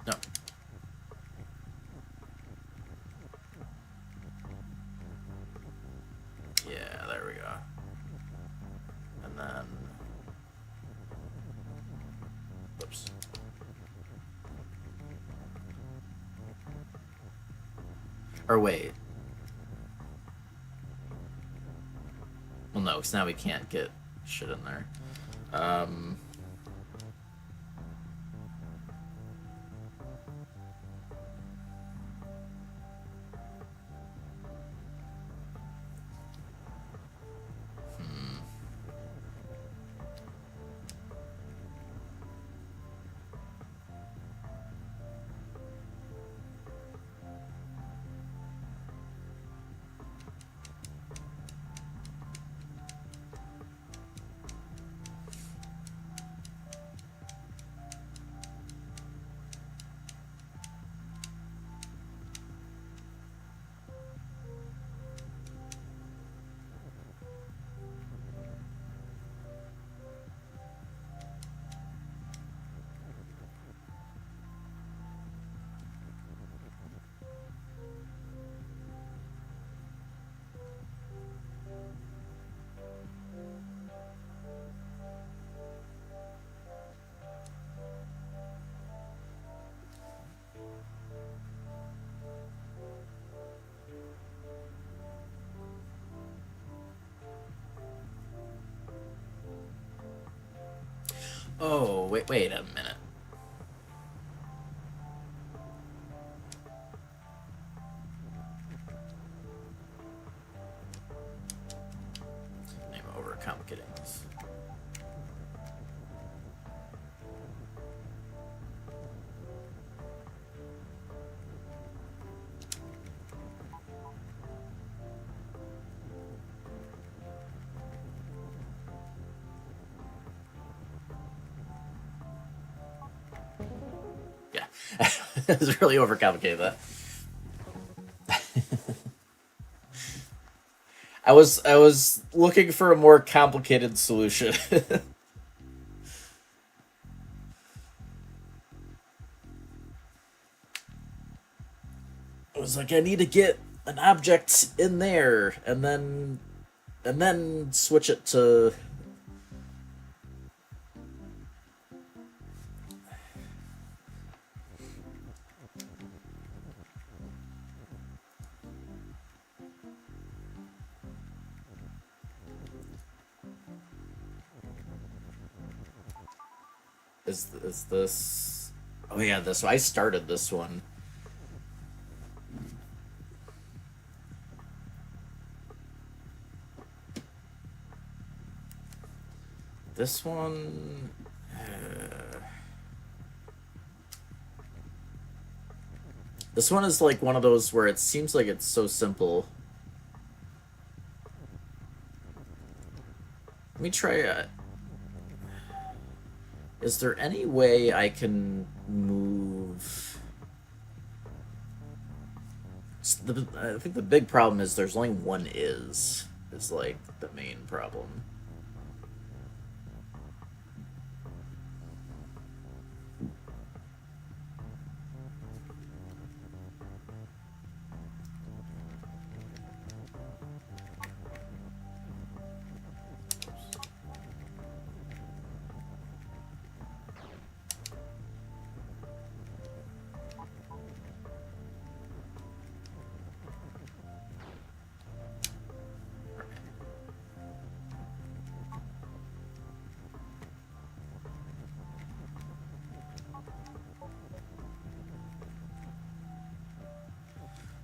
No. Yeah, there we go. And then... Whoops. Or wait. Well, no, because now we can't get shit in there. Oh, wait a minute. I'm overcomplicating this. Yeah. It's really overcomplicated, that. I was looking for a more complicated solution. I was like, I need to get an object in there and then switch it to... Is this... Oh yeah, so I started this one. this one. This one is like one of those where it seems like it's so simple. Let me try it. Is there any way I can move? I think the big problem is there's only one is like the main problem.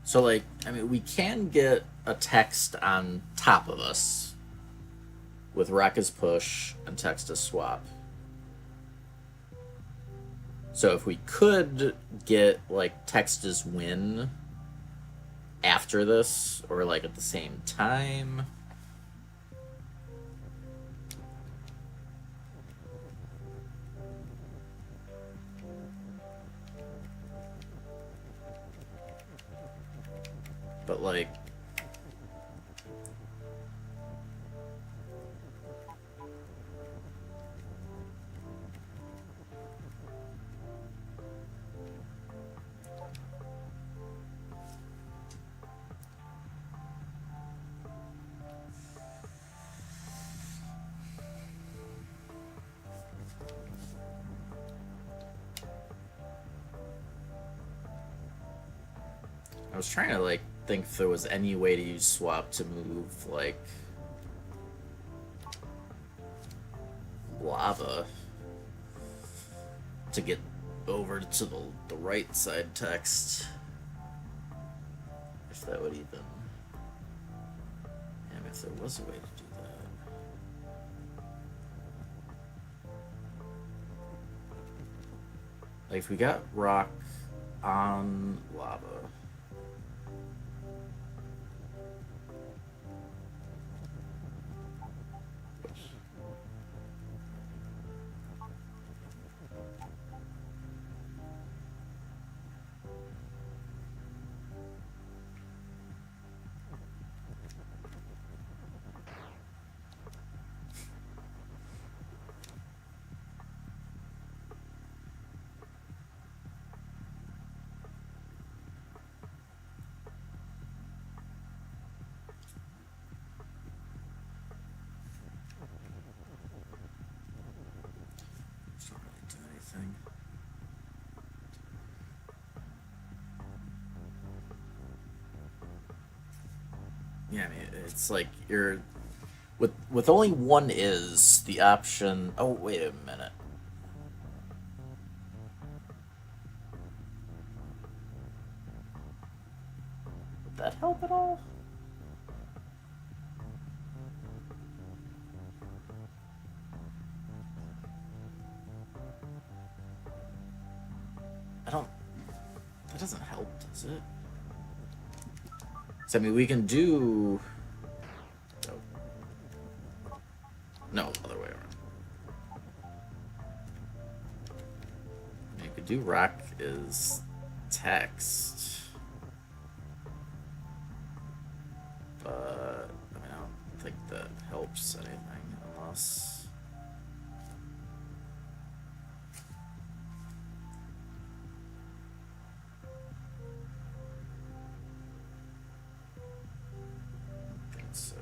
So, like, I mean, we can get a text on top of us with rock as push and text as swap. So if we could get, like, text as win after this, or, like, at the same time... But, like... I was trying to, like, think if there was any way to use swap to move, like, lava to get over to the right side text. If that would even... Damn, if there was a way to do that. Like, if we got rock on lava... It's not really do anything. Yeah, I mean, it's like you're with only one is the option. Oh, wait a minute. Would that help at all? I don't... That doesn't help, does it? So, I mean, we can do... No, other way around. You could do rock is text. But, I mean, I don't think that helps anything unless... I think so.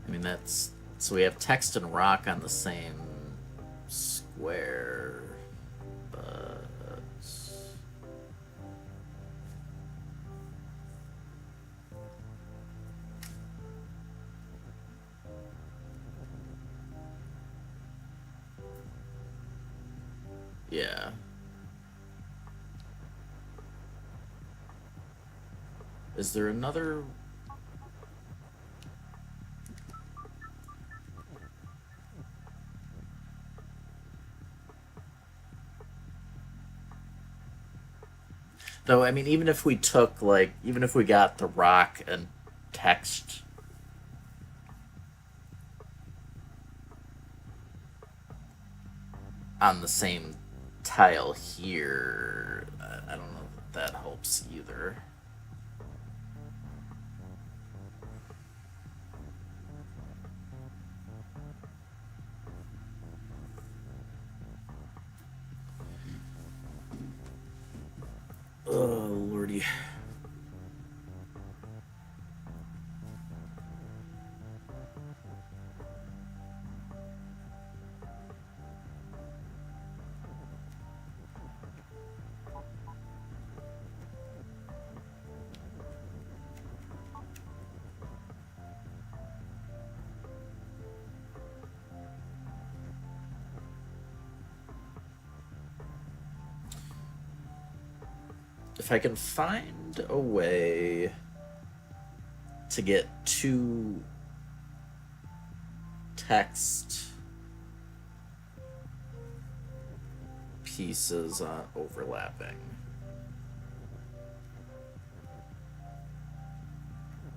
I mean, that's... So we have text and rock on the same square, but... Yeah. Is there another... Though, I mean, even if we took, like, even if we got the rock and text on the same tile here, I don't know if that helps either. Oh, lordy. If I can find a way to get two text pieces overlapping.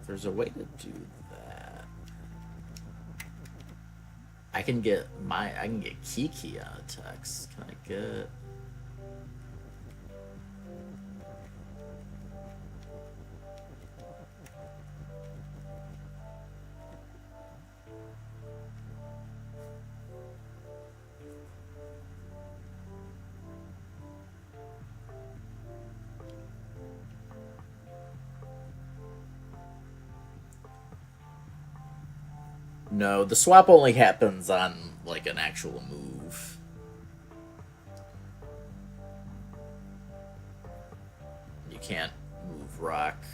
If there's a way to do that, I can get Kiki on a text. Can I get... No, the swap only happens on, like, an actual move. You can't move rock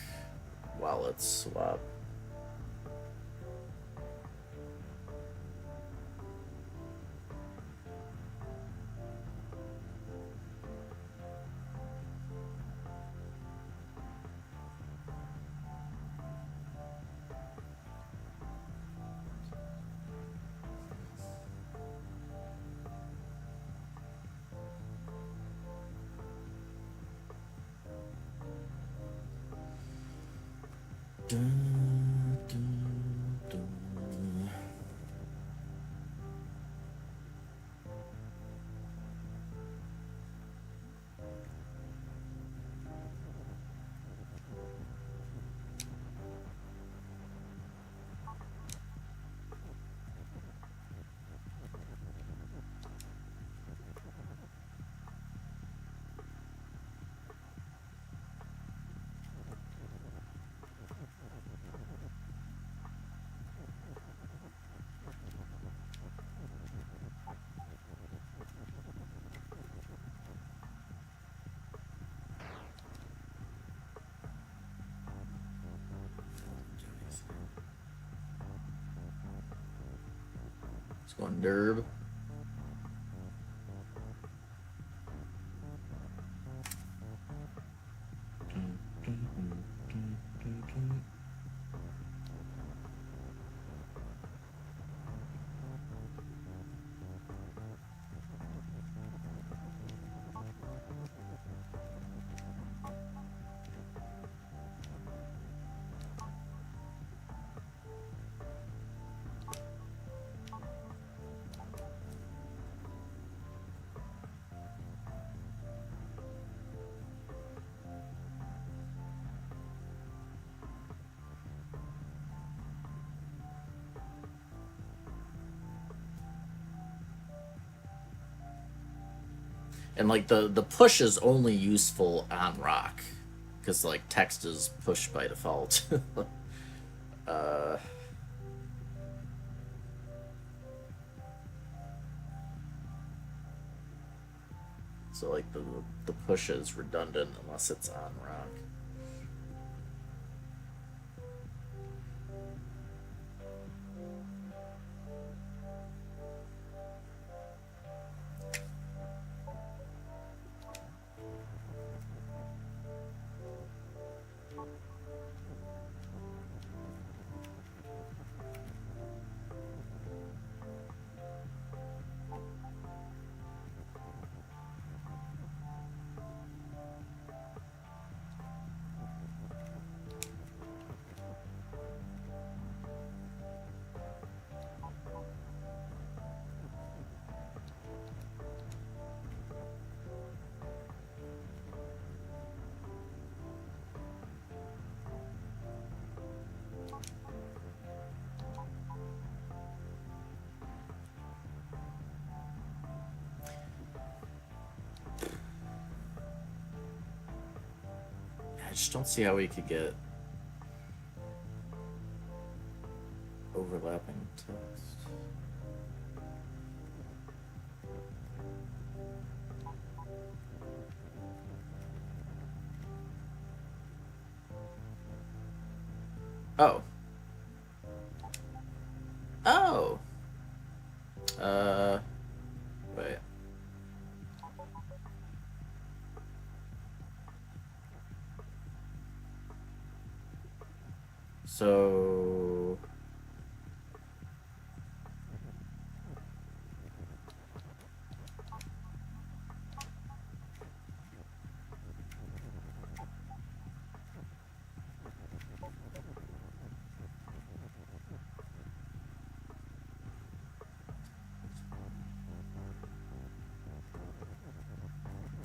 while it's swapped. Dun, dun, dun. Let's go on Derb. And, like, the push is only useful on rock, because, like, text is pushed by default. So like the push is redundant unless it's on rock. I just don't see how we could get overlapping text. Oh. Oh. Wait. So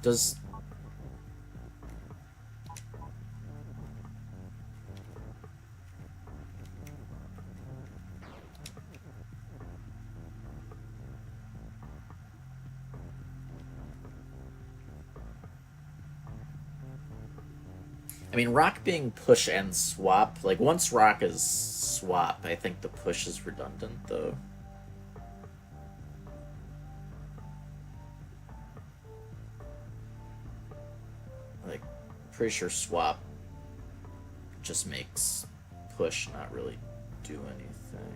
does I mean, rock being push and swap, like once rock is swap, I think the push is redundant though. Like, pretty sure swap just makes push not really do anything.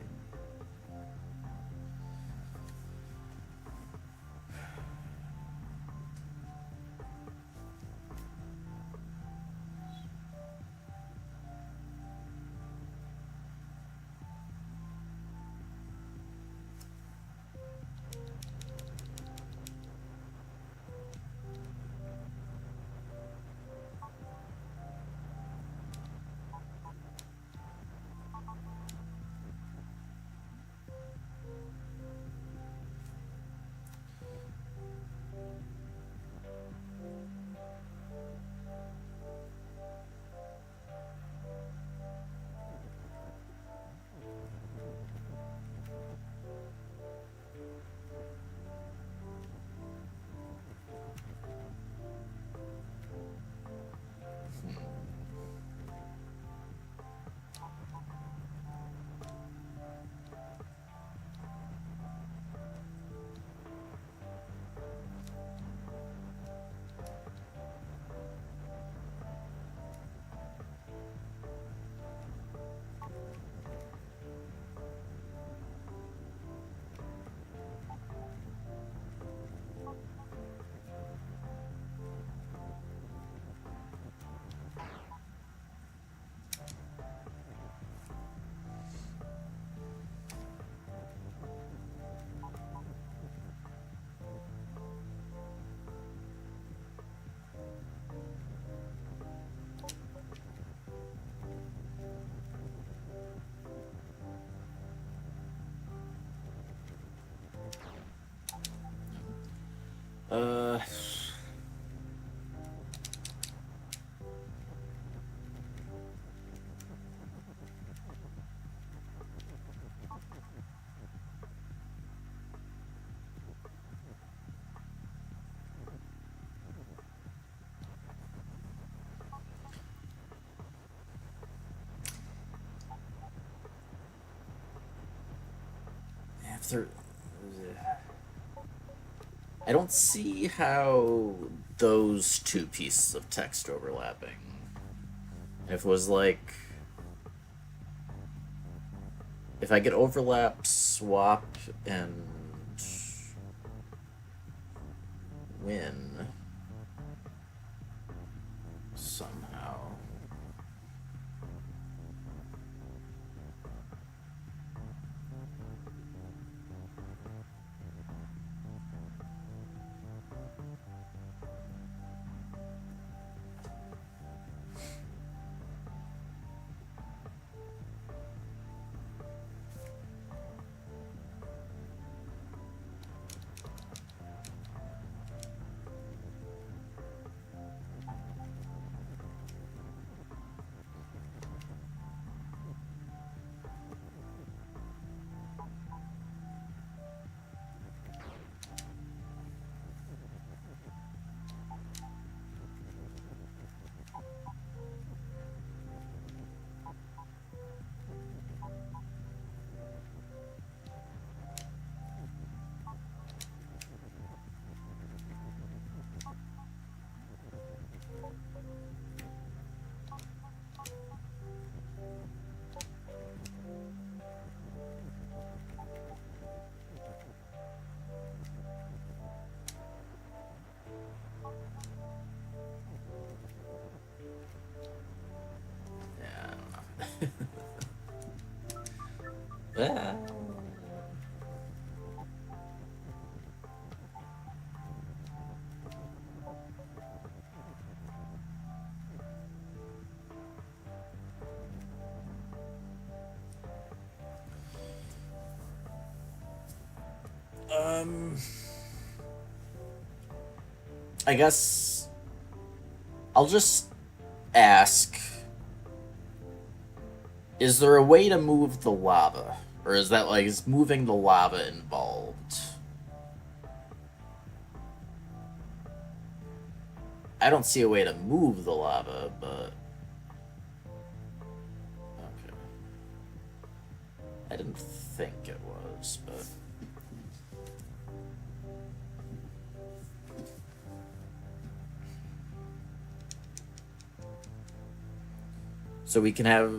Uh, if there, I don't see how those two pieces of text overlapping. If it was like, if I could overlap, swap, and win somehow. Yeah, I don't know. Ah. I guess I'll just ask, is there a way to move the lava? Or is that like, is moving the lava involved? I don't see a way to move the lava, but... Okay. I didn't think it was, but... So we can have...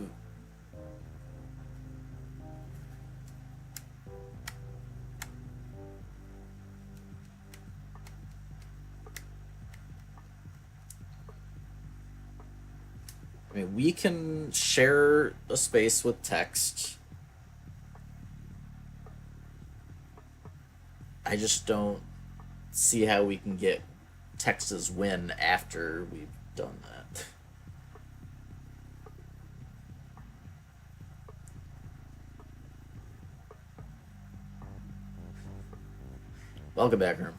I mean, we can share a space with text. I just don't see how we can get Texas win after we've done that. Welcome back, Herm.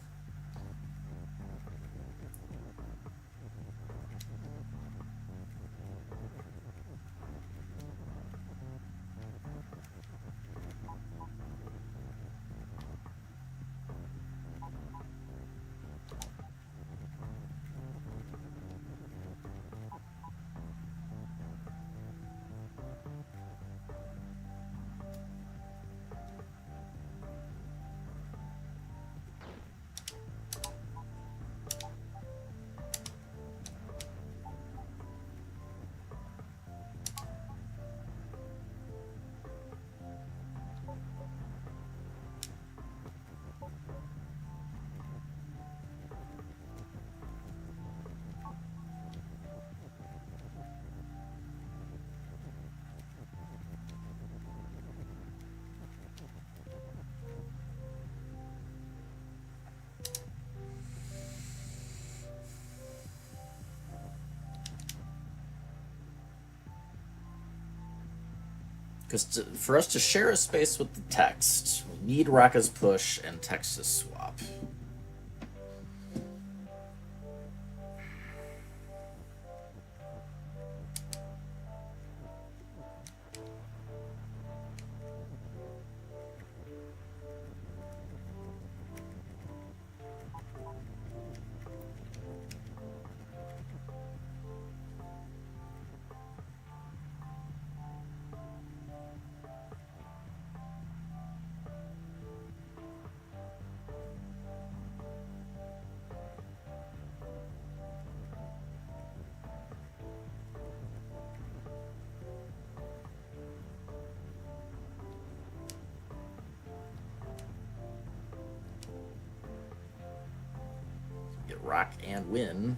Because for us to share a space with the text, we need Raka's push and Texas swap. rock and win.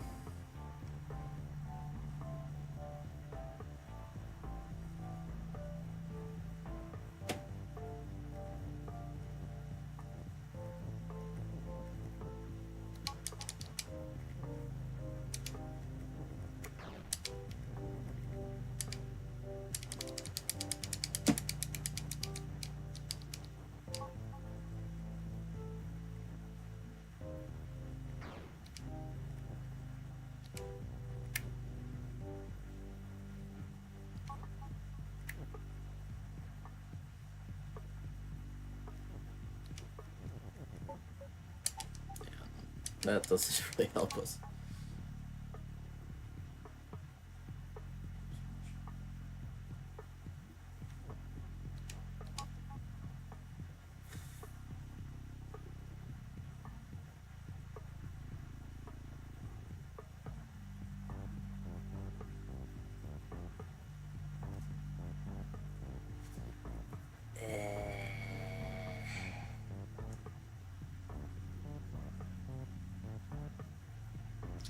That doesn't really help us.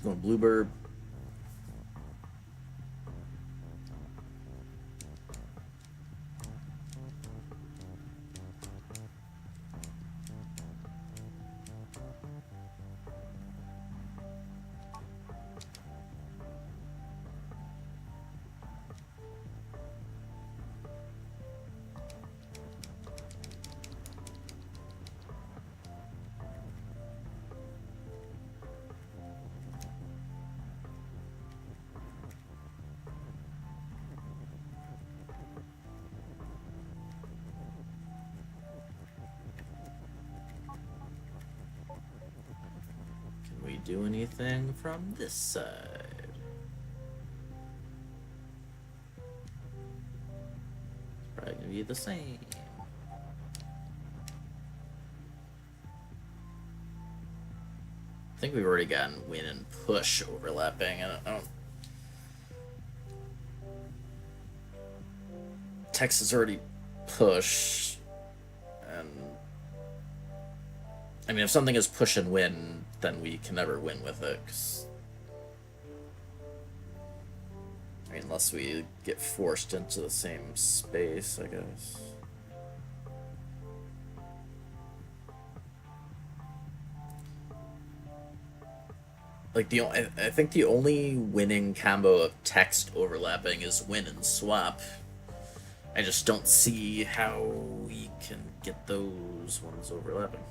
Going Bluebird. Can we do anything from this side? It's probably gonna be the same. I think we've already gotten win and push overlapping. I don't Texas already push, and I mean, if something is push and win, then we can never win with it. 'Cause, I mean, unless we get forced into the same space, I guess. Like I think the only winning combo of text overlapping is win and swap. I just don't see how we can get those ones overlapping.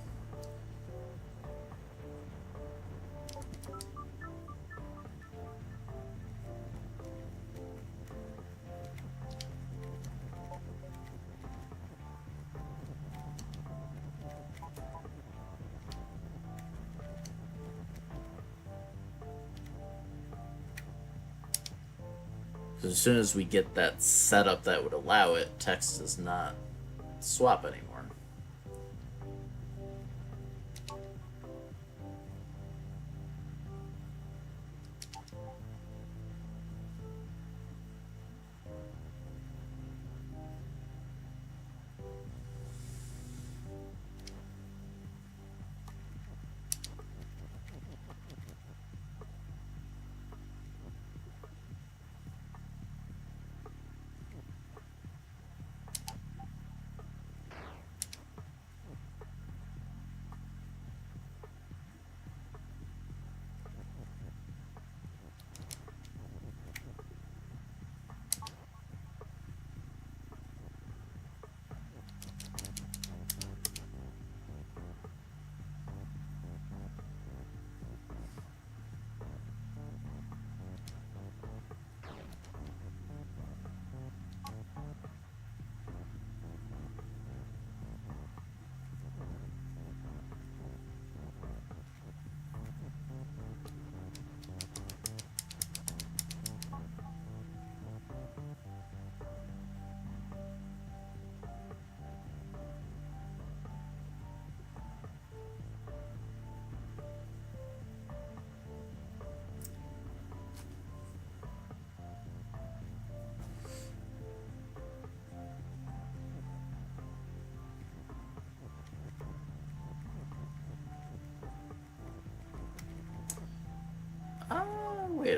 As soon as we get that setup that would allow it, text does not swap anymore.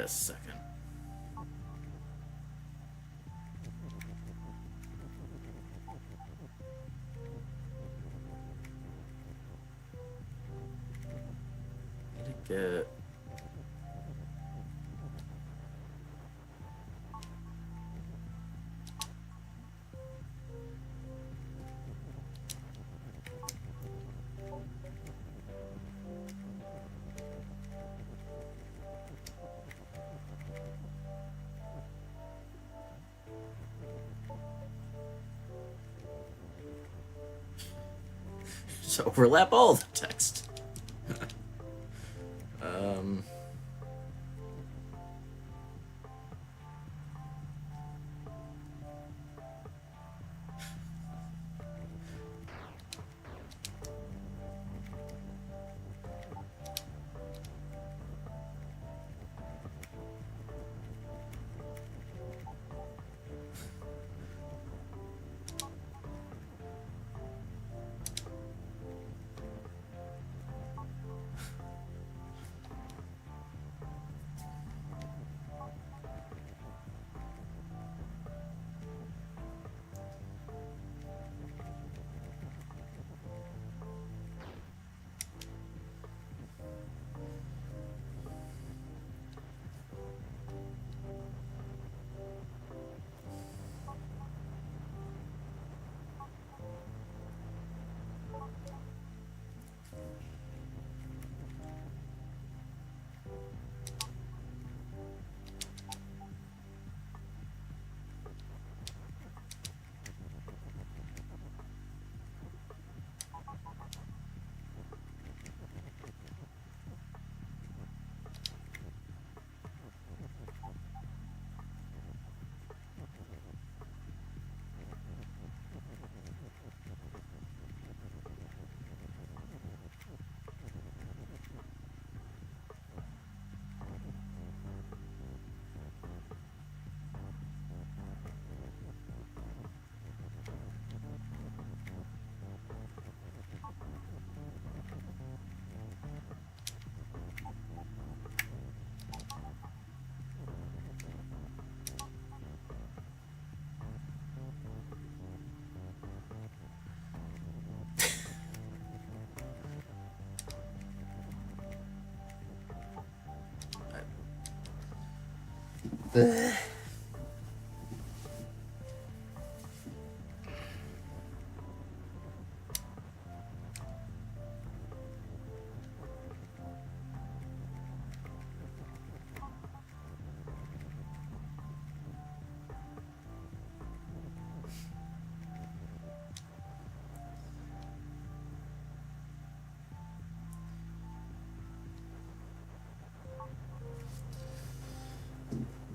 a second. Need to get. Just overlap all the text. um.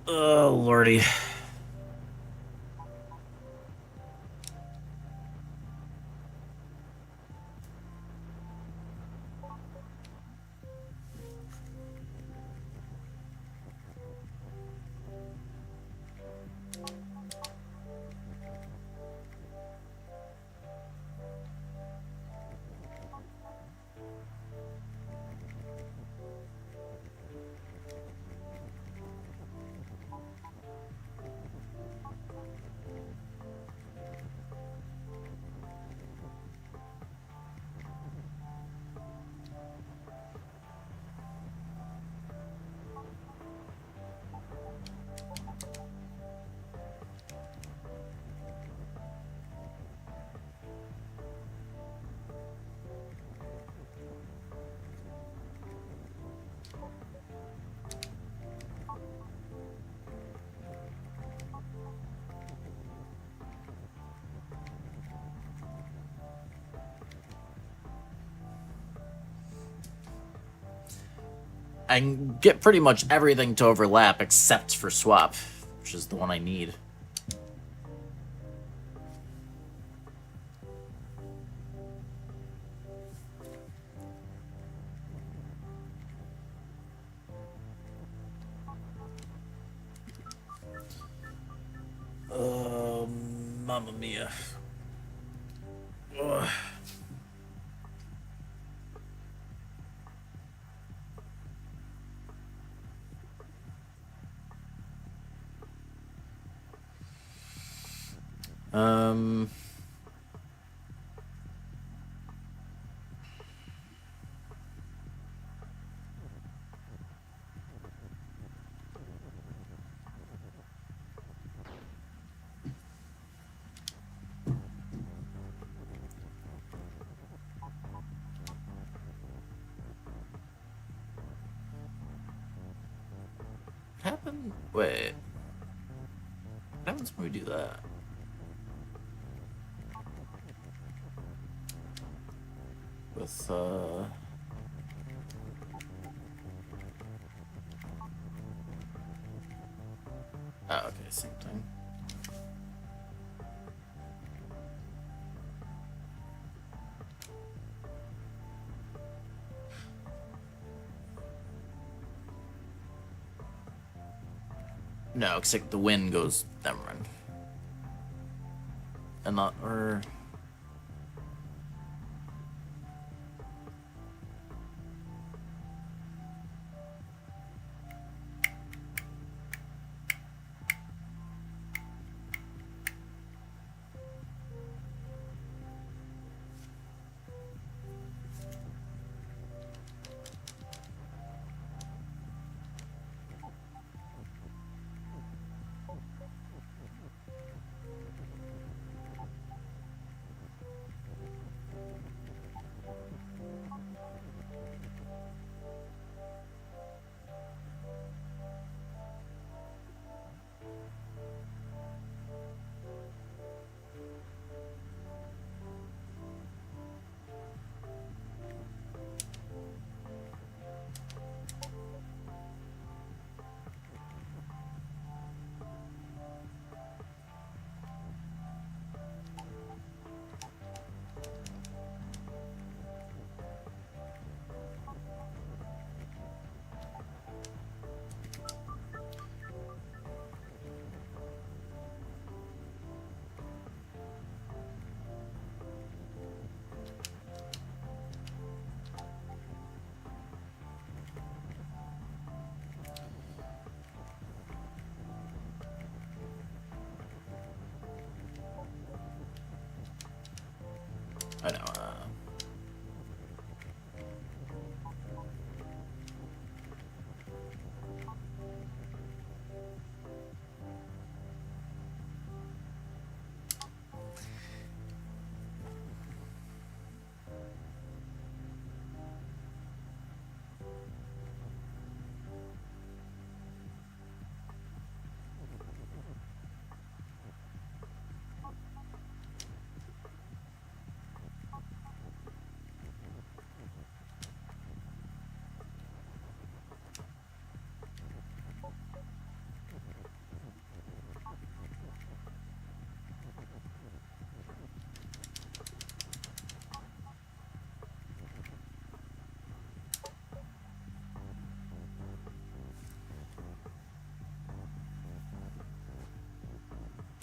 Oh, lordy. I can get pretty much everything to overlap except for swap, which is the one I need. Mamma mia. Ugh. Happen? Wait. What happens when we do that? With, Oh, okay, same thing. No, except the wind goes. Never mind. And not, or. I know,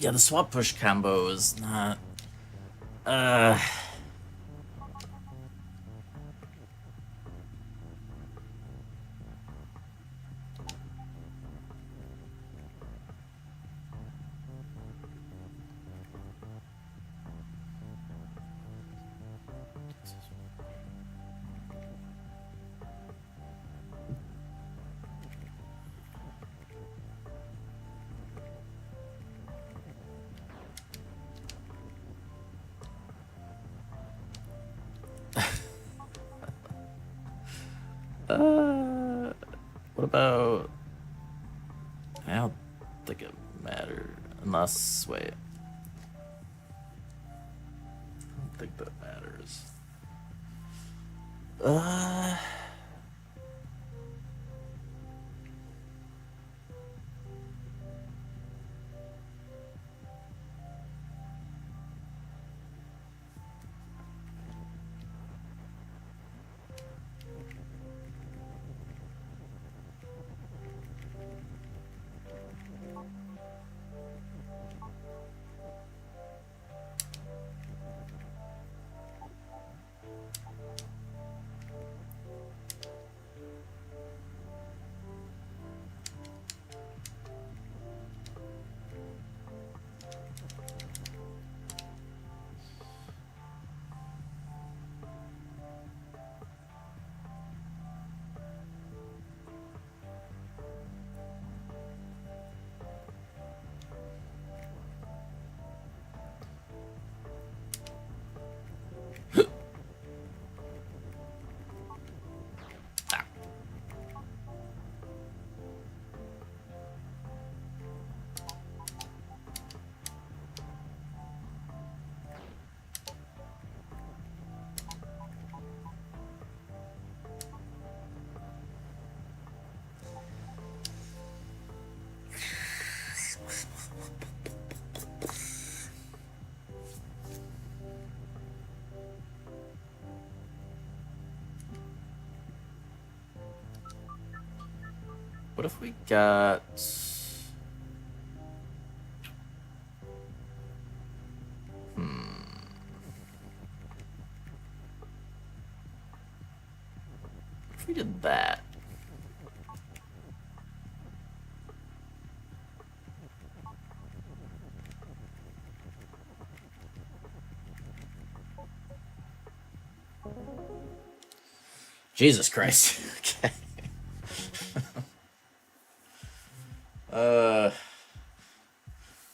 yeah, the swap push combo is not. What about? I don't think it mattered. Unless, wait. I don't think that matters. What if we got... If we did that... Jesus Christ. Okay.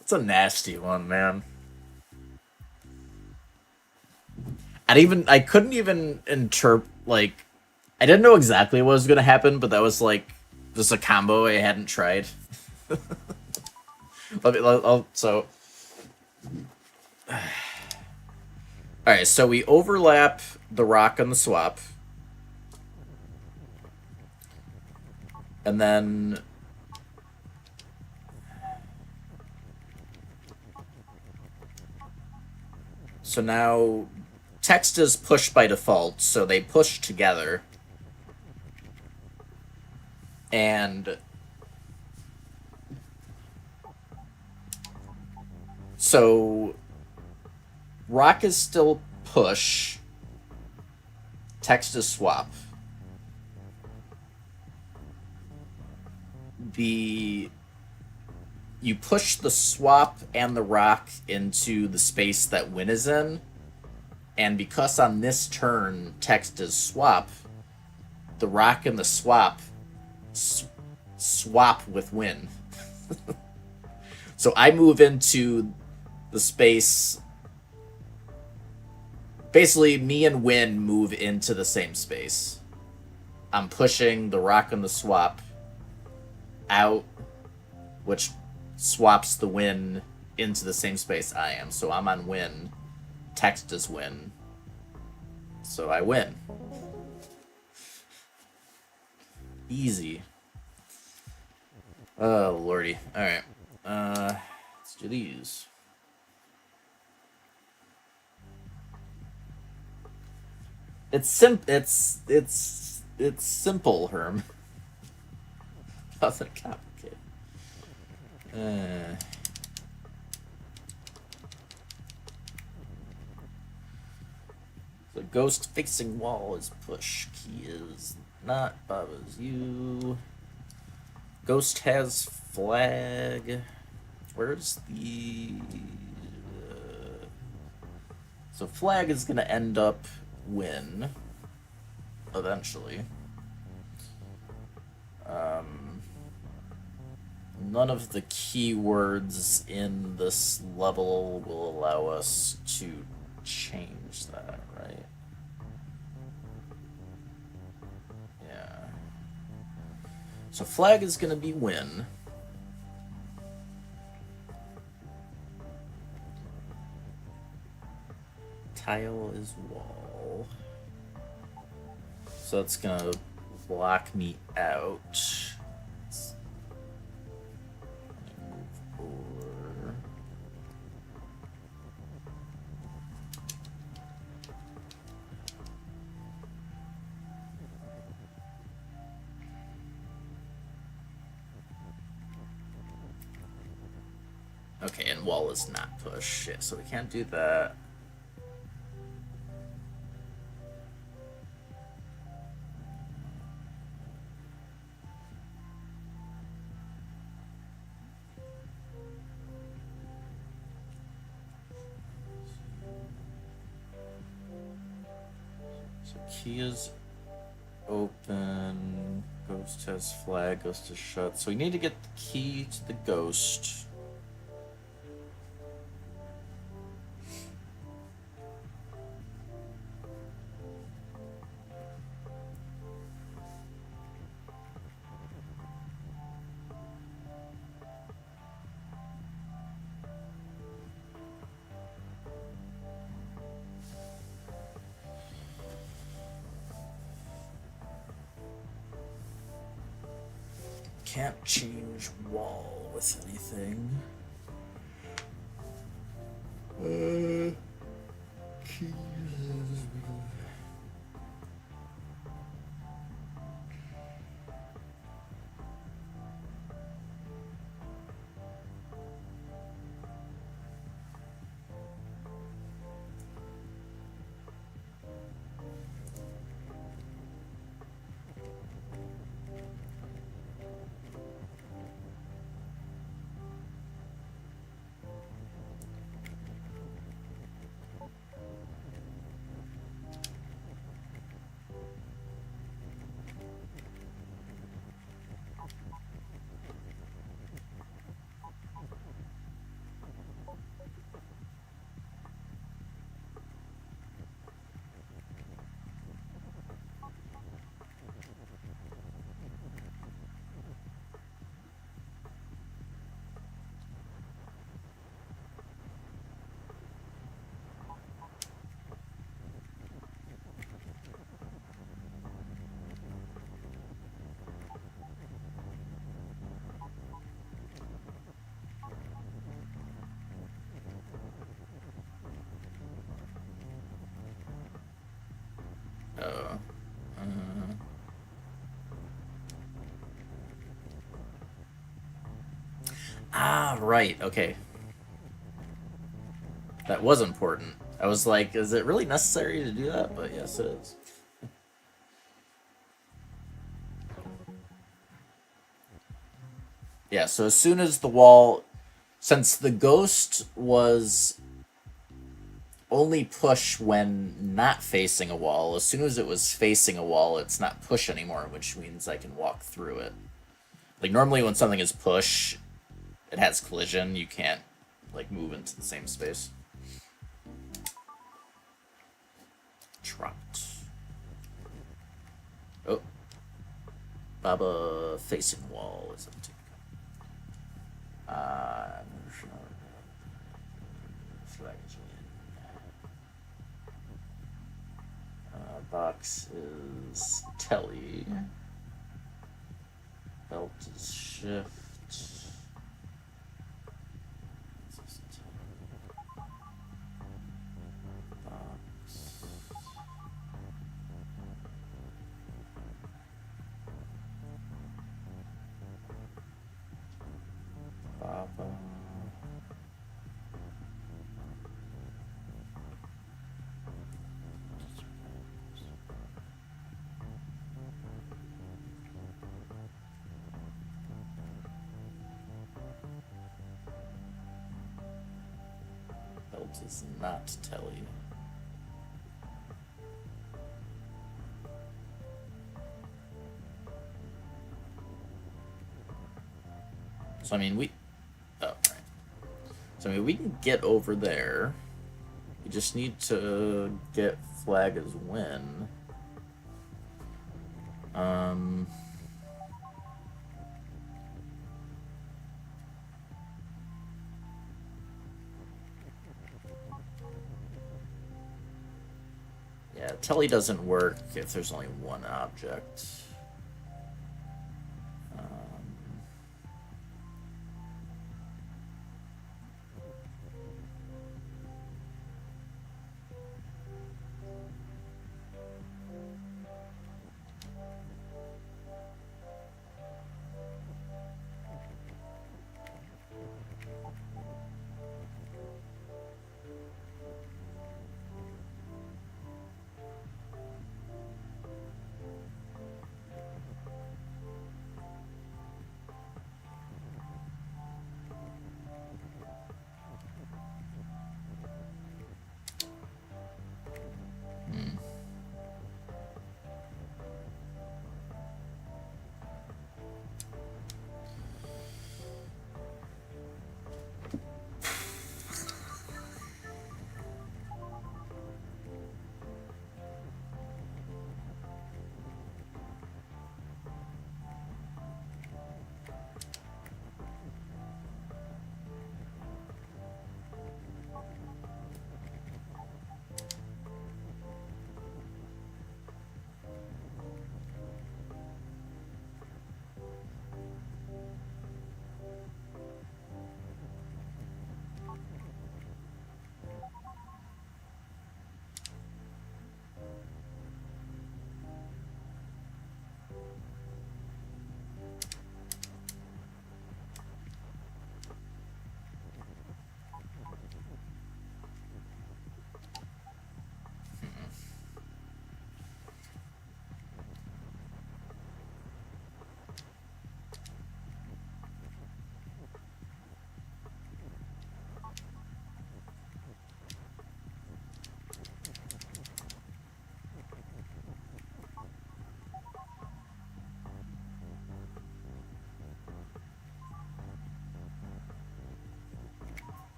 It's a nasty one, man. I couldn't even interpret, like, I didn't know exactly what was gonna happen, but that was like just a combo I hadn't tried. So alright, so we overlap the rock and the swap. And then so now text is pushed by default, so they push together. And so rock is still push, text is swap. You push the swap and the rock into the space that win is in, and because on this turn text is swap, the rock and the swap swap with win. So I move into the space. Basically, me and win move into the same space. I'm pushing the rock and the swap out, which swaps the win into the same space I am. So I'm on win. Text is win. So I win. Easy. Oh, lordy. Alright. Let's do these. It's simple, Herm. Nothing complicated. The ghost facing wall is push. Key is not bothers you. Ghost has flag. Where's the... So flag is going to end up win. Eventually. None of the keywords in this level will allow us to change that, right? Yeah. So flag is going to be win. Tile is wall. So it's going to block me out. Okay, and wall is not push. Yeah, so we can't do that. So key is open. Ghost has flag. Ghost is shut. So we need to get the key to the ghost. Can't change wall with anything. Ah, right. Okay. That was important. I was like, is it really necessary to do that? But yes, it is. Yeah, so as soon as the wall... Since the ghost was only push when not facing a wall, as soon as it was facing a wall, it's not push anymore, which means I can walk through it. Like, normally when something is push, it has collision. You can't, like, move into the same space. Dropped. Oh. Baba facing wall is empty. Box is telly. Belt is shift. Box. Baba. Belt is not telly. So I mean oh, right. So I mean we can get over there. We just need to get flag as win. Yeah, telly doesn't work if there's only one object.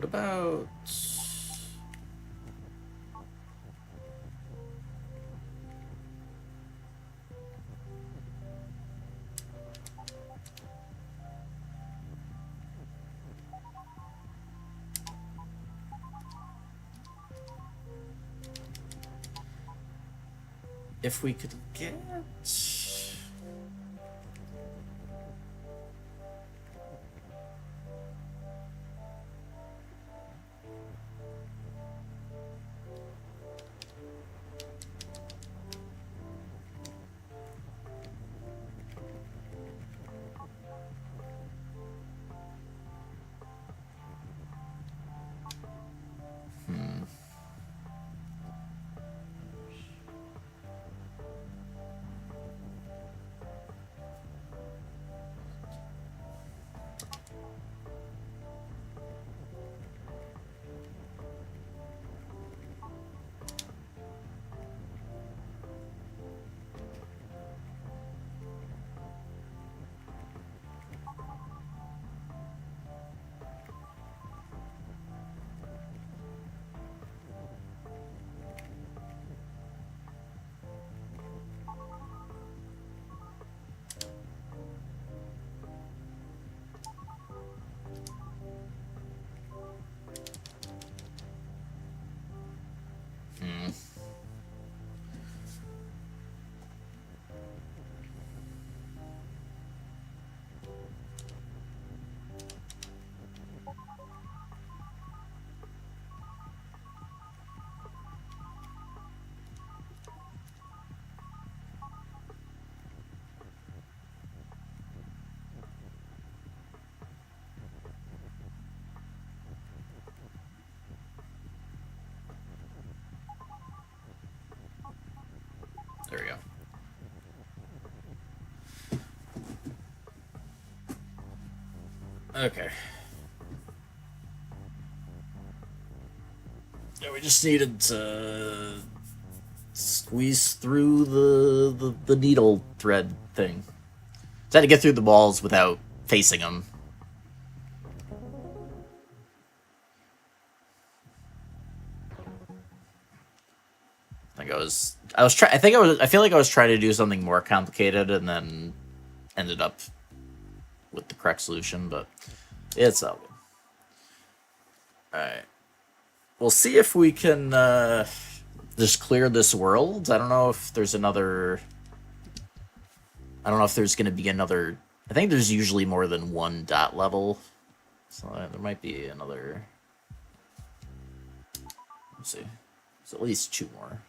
What about... if we could get... There we go. Okay. Yeah, we just needed to squeeze through the needle thread thing. Just had to get through the walls without facing them. I feel like I was trying to do something more complicated and then ended up with the correct solution, but it's all good. Alright. We'll see if we can just clear this world. I don't know if there's another... I don't know if there's going to be another... I think there's usually more than one dot level. So there might be another... Let's see. There's at least 2 more.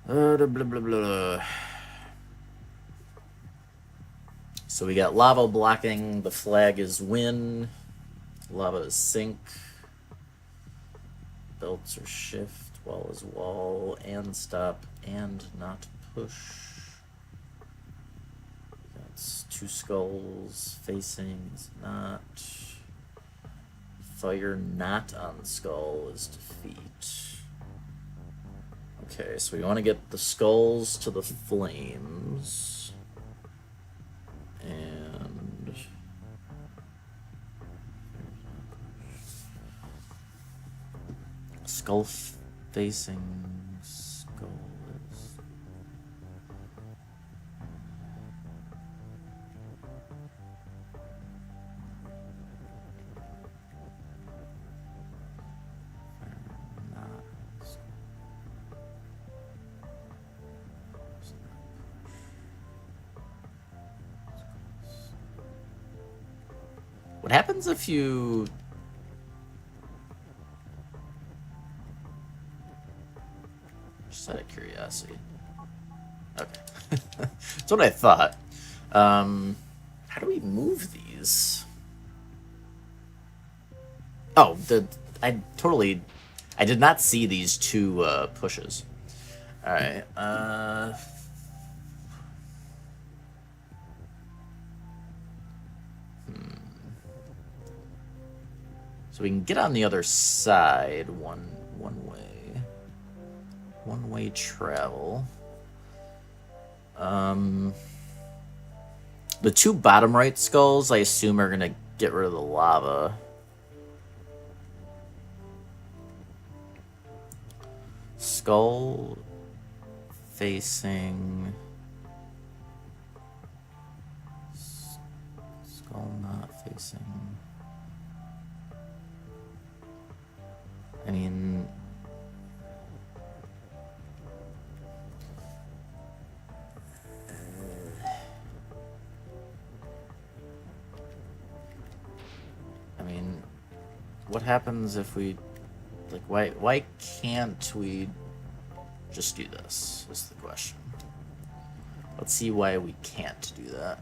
Blah, blah, blah, blah. So we got lava blocking, the flag is win, lava is sink, belts are shift, wall is wall, and stop, and not push. That's 2 skulls, facing is not, fire not on skull is defeat. Okay, so we want to get the skulls to the flames. And... skull facing skull is... What happens if you... Just out of curiosity. Okay. That's what I thought. How do we move these? Oh, I did not see these 2 pushes. Alright, So we can get on the other side one way travel. The 2 bottom right skulls I assume are gonna get rid of the lava. Skull facing. Skull not facing. I mean, what happens if we, like, why can't we just do this, is the question. Let's see why we can't do that.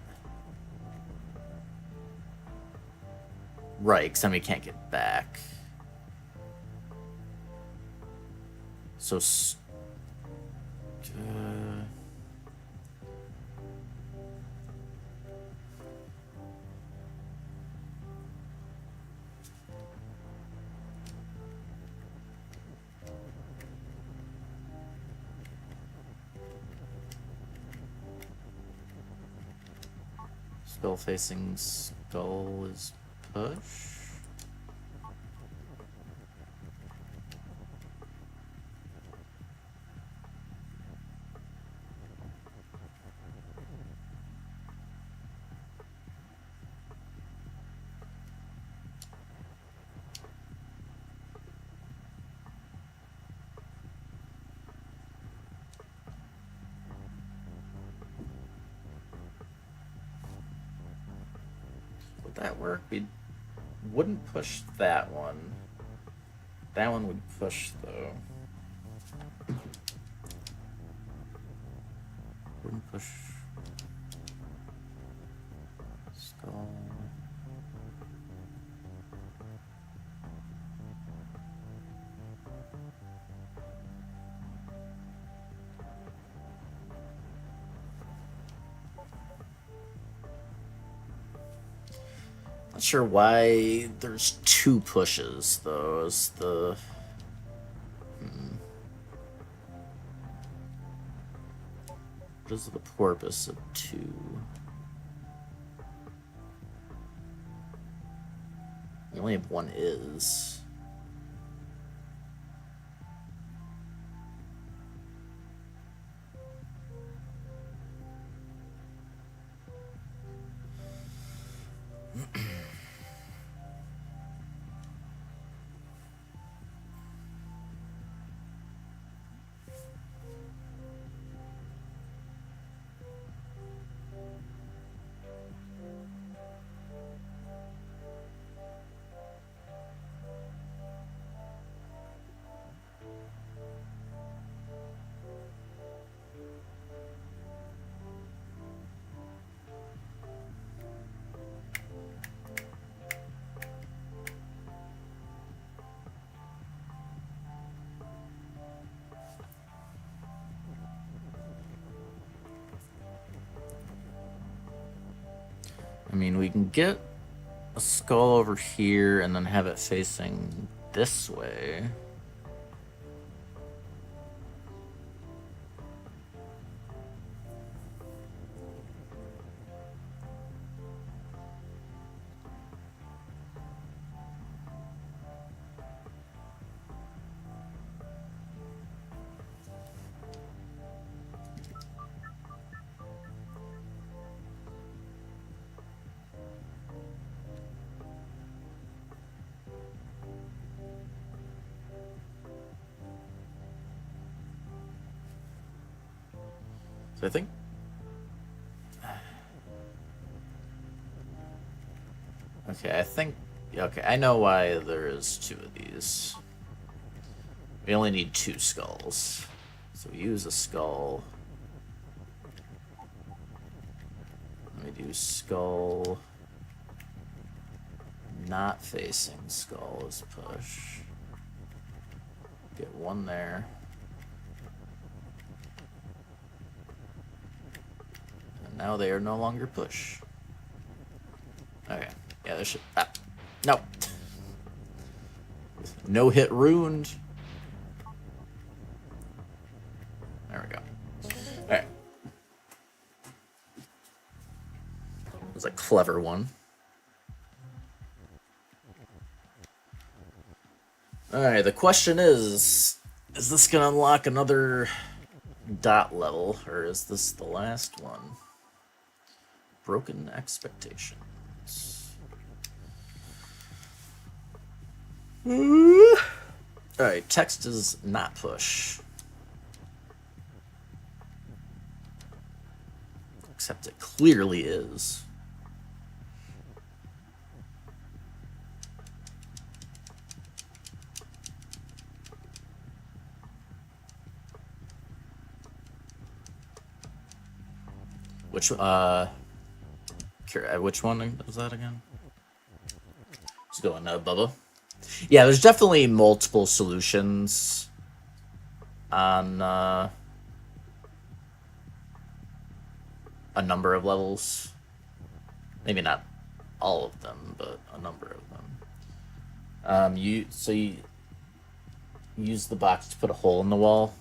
Right, because then we can't get back. So, skull facing skull is push. Would that work? We wouldn't push that one. That one would push, though. Wouldn't push. Skull. Not sure why there's two pushes, though, is the... What is the purpose of two? You only have one is. I mean, we can get a skull over here and then have it facing this way. So I think okay, I know why there is two of these. We only need two skulls. So we use a skull. Let me do skull not facing skull is push. Get one there. Now they are no longer push. Okay. Yeah, there should... Ah. No. No hit ruined. There we go. Alright. That was a clever one. Alright, the question is this gonna unlock another dot level, or is this the last one? Broken expectations. Alright, text is not push. Except it clearly is. Which one was that again? Let's go on Bubba. Yeah, there's definitely multiple solutions on a number of levels. Maybe not all of them, but a number of them. You use the box to put a hole in the wall.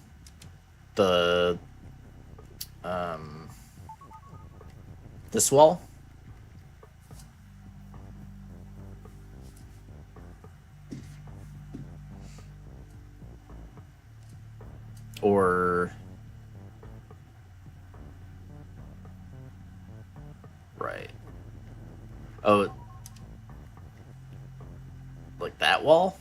This wall. Or right. Oh, like that wall?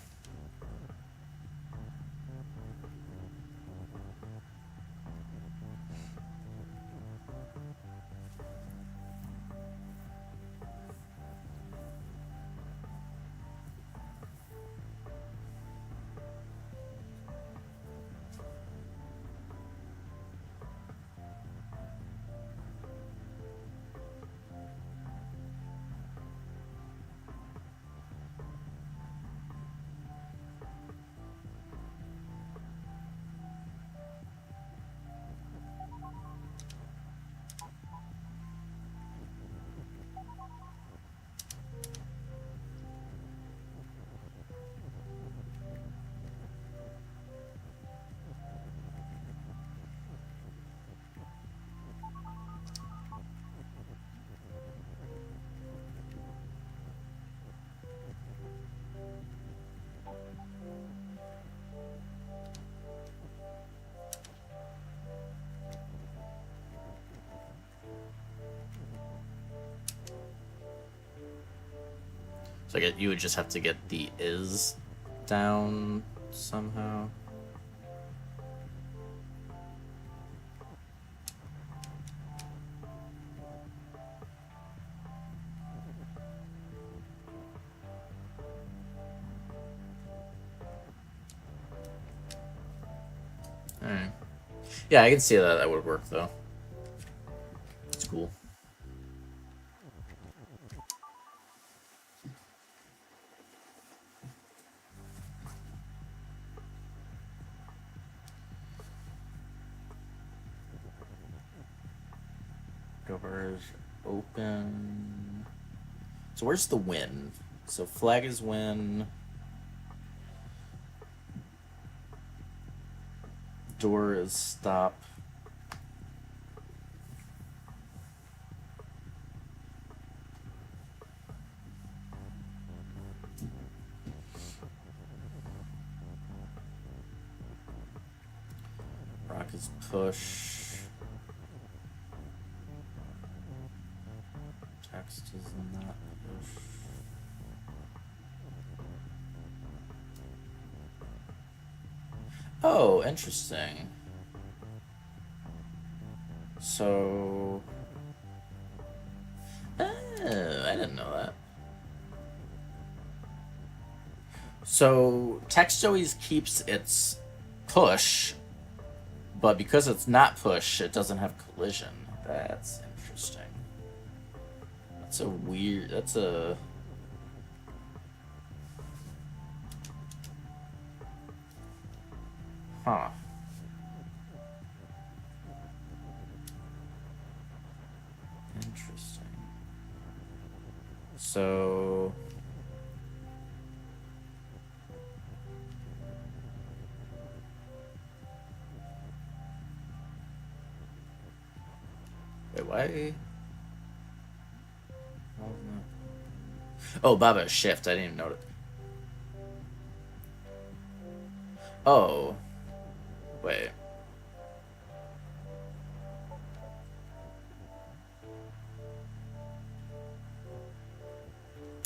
So I get you would just have to get the is down somehow. Alright. Yeah, I can see that would work though. It's cool. Doors open. So where's the win? So flag is win. Door is stop. Rock is push. Text is not push. Oh, interesting. So, I didn't know that. So text always keeps its push, but because it's not push, it doesn't have collision. That's interesting. That's a weird. That's a. Huh. Interesting. So. Wait, why? Oh, Baba shift. I didn't even notice. Oh. Wait.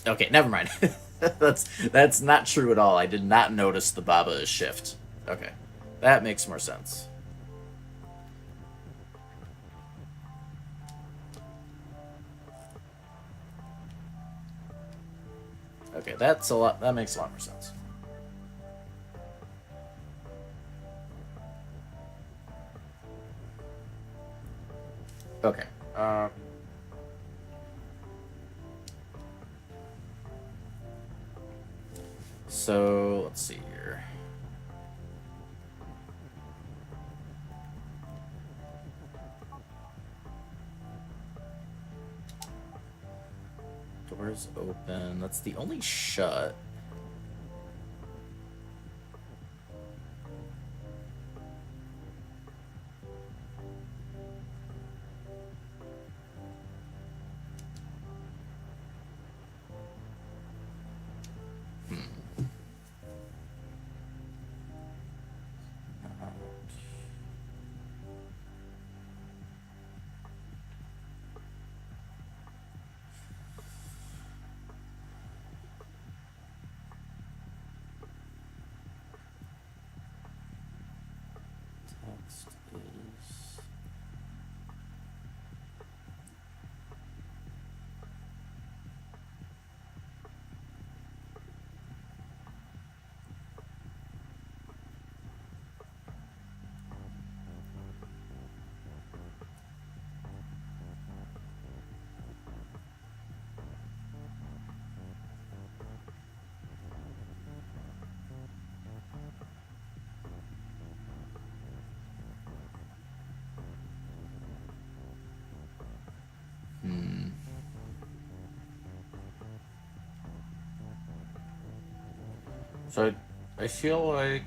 Okay, never mind. That's not true at all. I did not notice the Baba shift. Okay. That makes more sense. Okay, that's a lot. That makes a lot more sense. Okay. So let's see here. Doors open. That's the only shut. Text is. So I feel like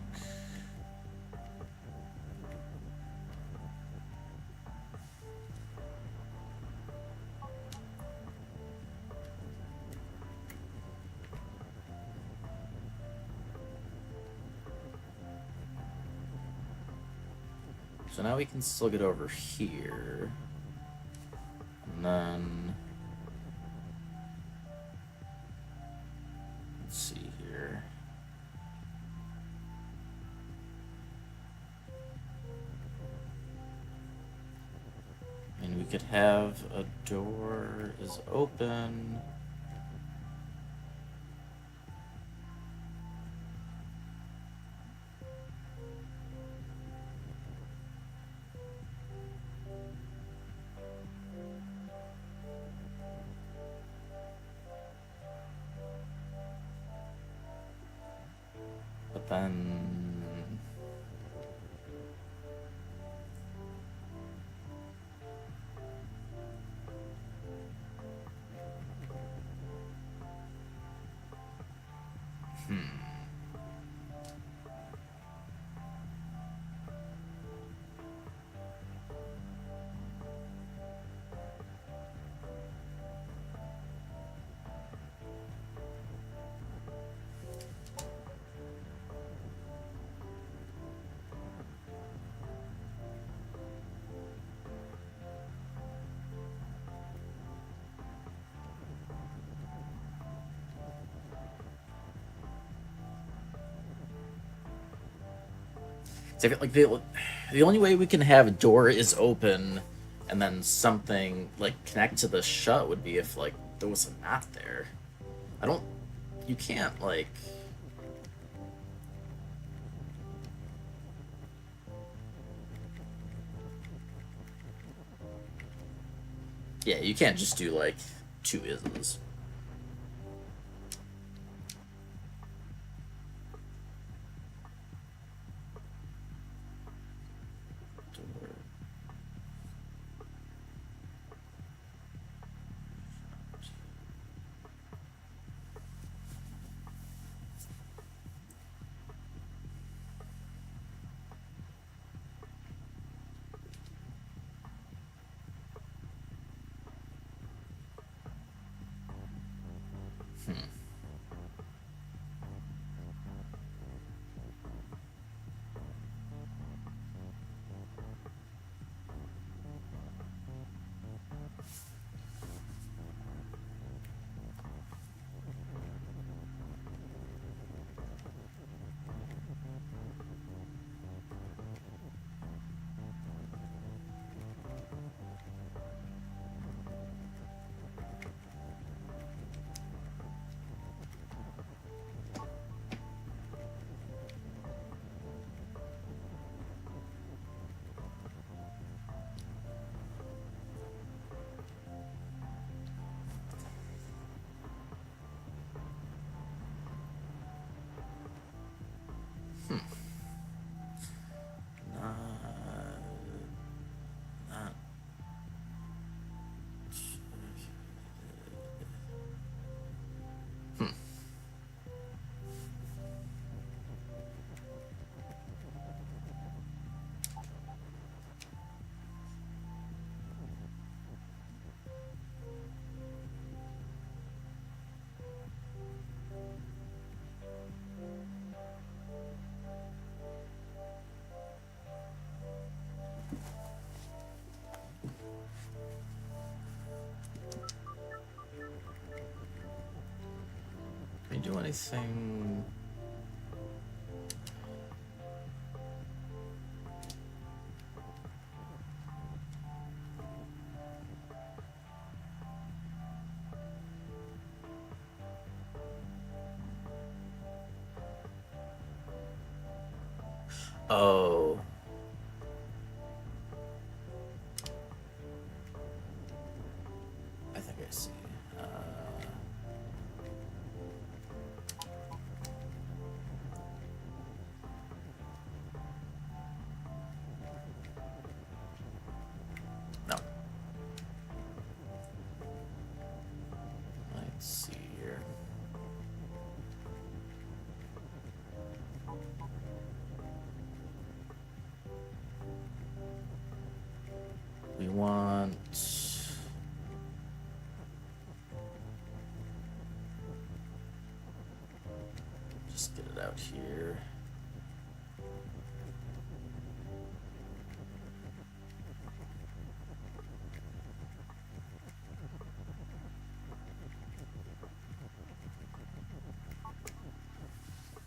so now we can still get over here. And then let's see here. And we could have a door is open. But then so I feel like the only way we can have a door is open and then something like connect to the shut would be if like there was a knot there. You can't like. Yeah, you can't just do like two isms. anything? Oh. I think I see. No. Let's see here. We want... Just get it out here.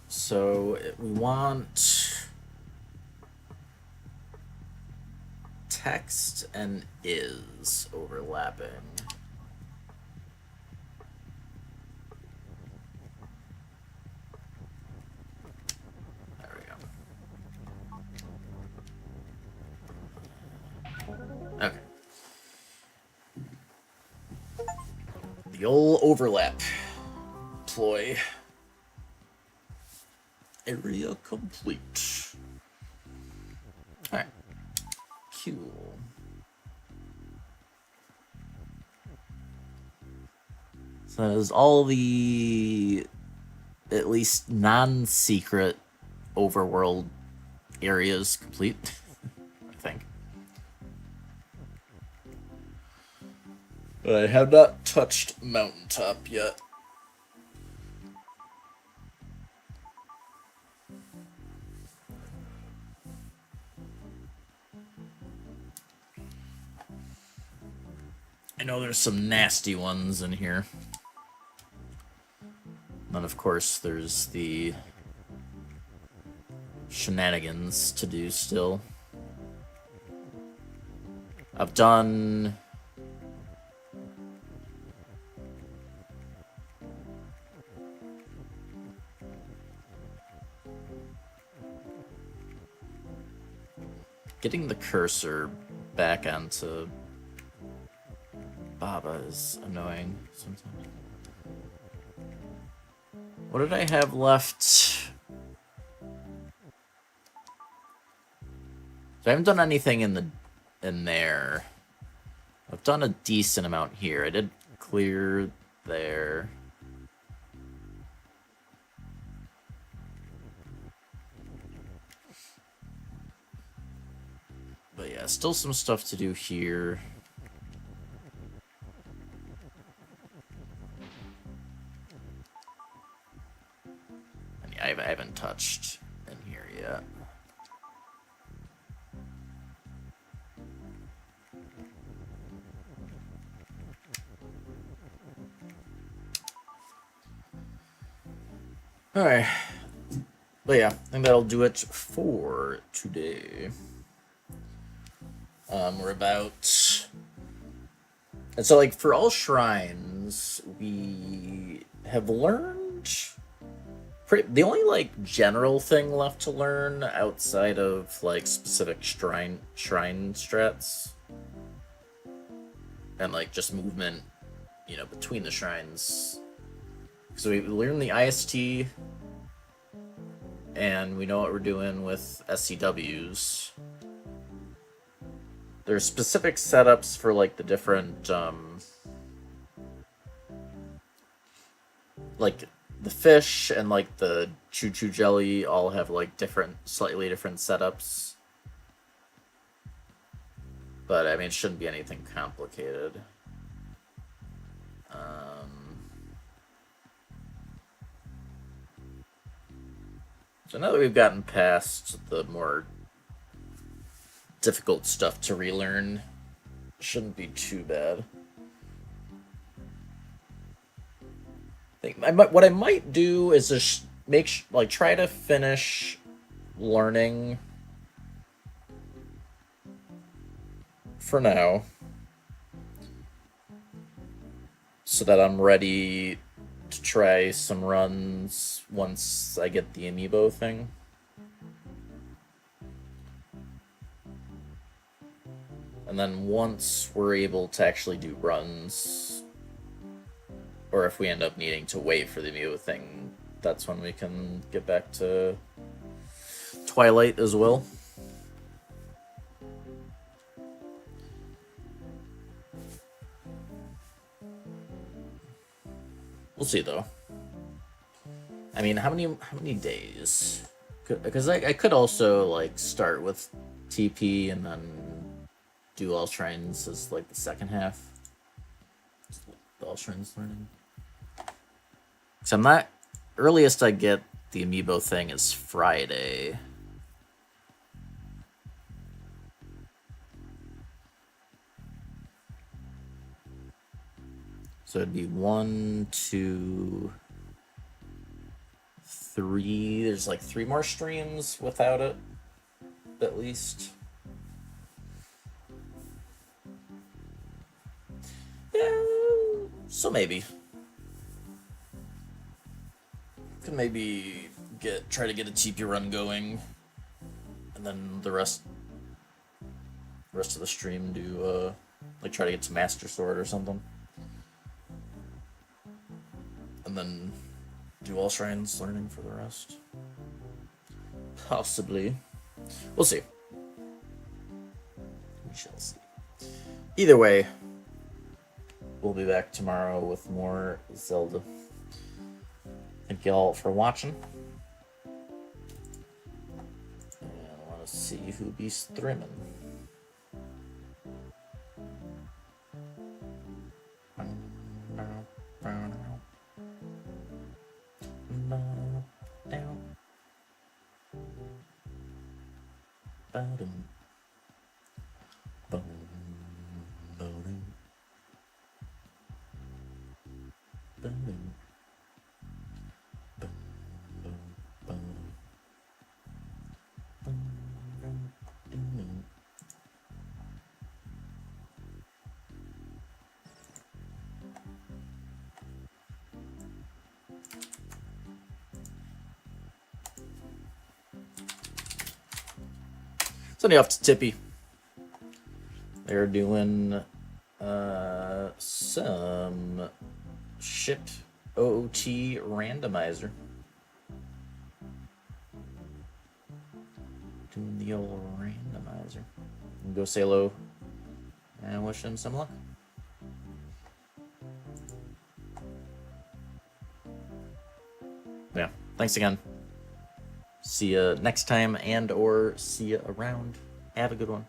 So we want text and is overlapping. There we go. Okay. The old overlap ploy. Area complete. Alright. Cool. So that is all the at least non-secret overworld areas complete, I think. But I have not touched Mountaintop yet. I know there's some nasty ones in here. And of course there's the shenanigans to do still. I've done... Getting the cursor back onto Baba is annoying sometimes. What did I have left? So I haven't done anything in there. I've done a decent amount here. I did clear there. But yeah, still some stuff to do here. And yeah, I haven't touched in here yet. Alright. But yeah, I think that'll do it for today. We're about... And so, like, for all shrines, we have learned... The only, like, general thing left to learn outside of, like, specific shrine strats and, like, just movement, you know, between the shrines. So we learned the IST, and we know what we're doing with SCWs. There's specific setups for, like, the different, like, the fish and, like, the choo-choo jelly all have, like, slightly different setups. But, I mean, it shouldn't be anything complicated. So now that we've gotten past the more difficult stuff to relearn, shouldn't be too bad. What I might do is just try to finish learning for now, so that I'm ready to try some runs once I get the amiibo thing. And then once we're able to actually do runs, or if we end up needing to wait for the amiibo thing, that's when we can get back to Twilight as well. We'll see though. I mean, how many days? Because I could also like start with TP and then do all shrines as like the second half. The all shrines learning. Because I'm not, earliest I get the amiibo thing is Friday. So it'd be 1, 2, 3. There's like 3 more streams without it, at least. Yeah, so maybe. Could maybe try to get a TP run going, and then the rest of the stream do like try to get to Master Sword or something. And then do all shrines learning for the rest. Possibly. We'll see. We shall see. Either way, we'll be back tomorrow with more Zelda. Thank you all for watching. And I want to see who be streaming. Sending off to Tippy. They're doing some ship OOT randomizer. Doing the old randomizer. Go say hello and wish him some luck. Yeah, thanks again. See you next time and or see you around. Have a good one.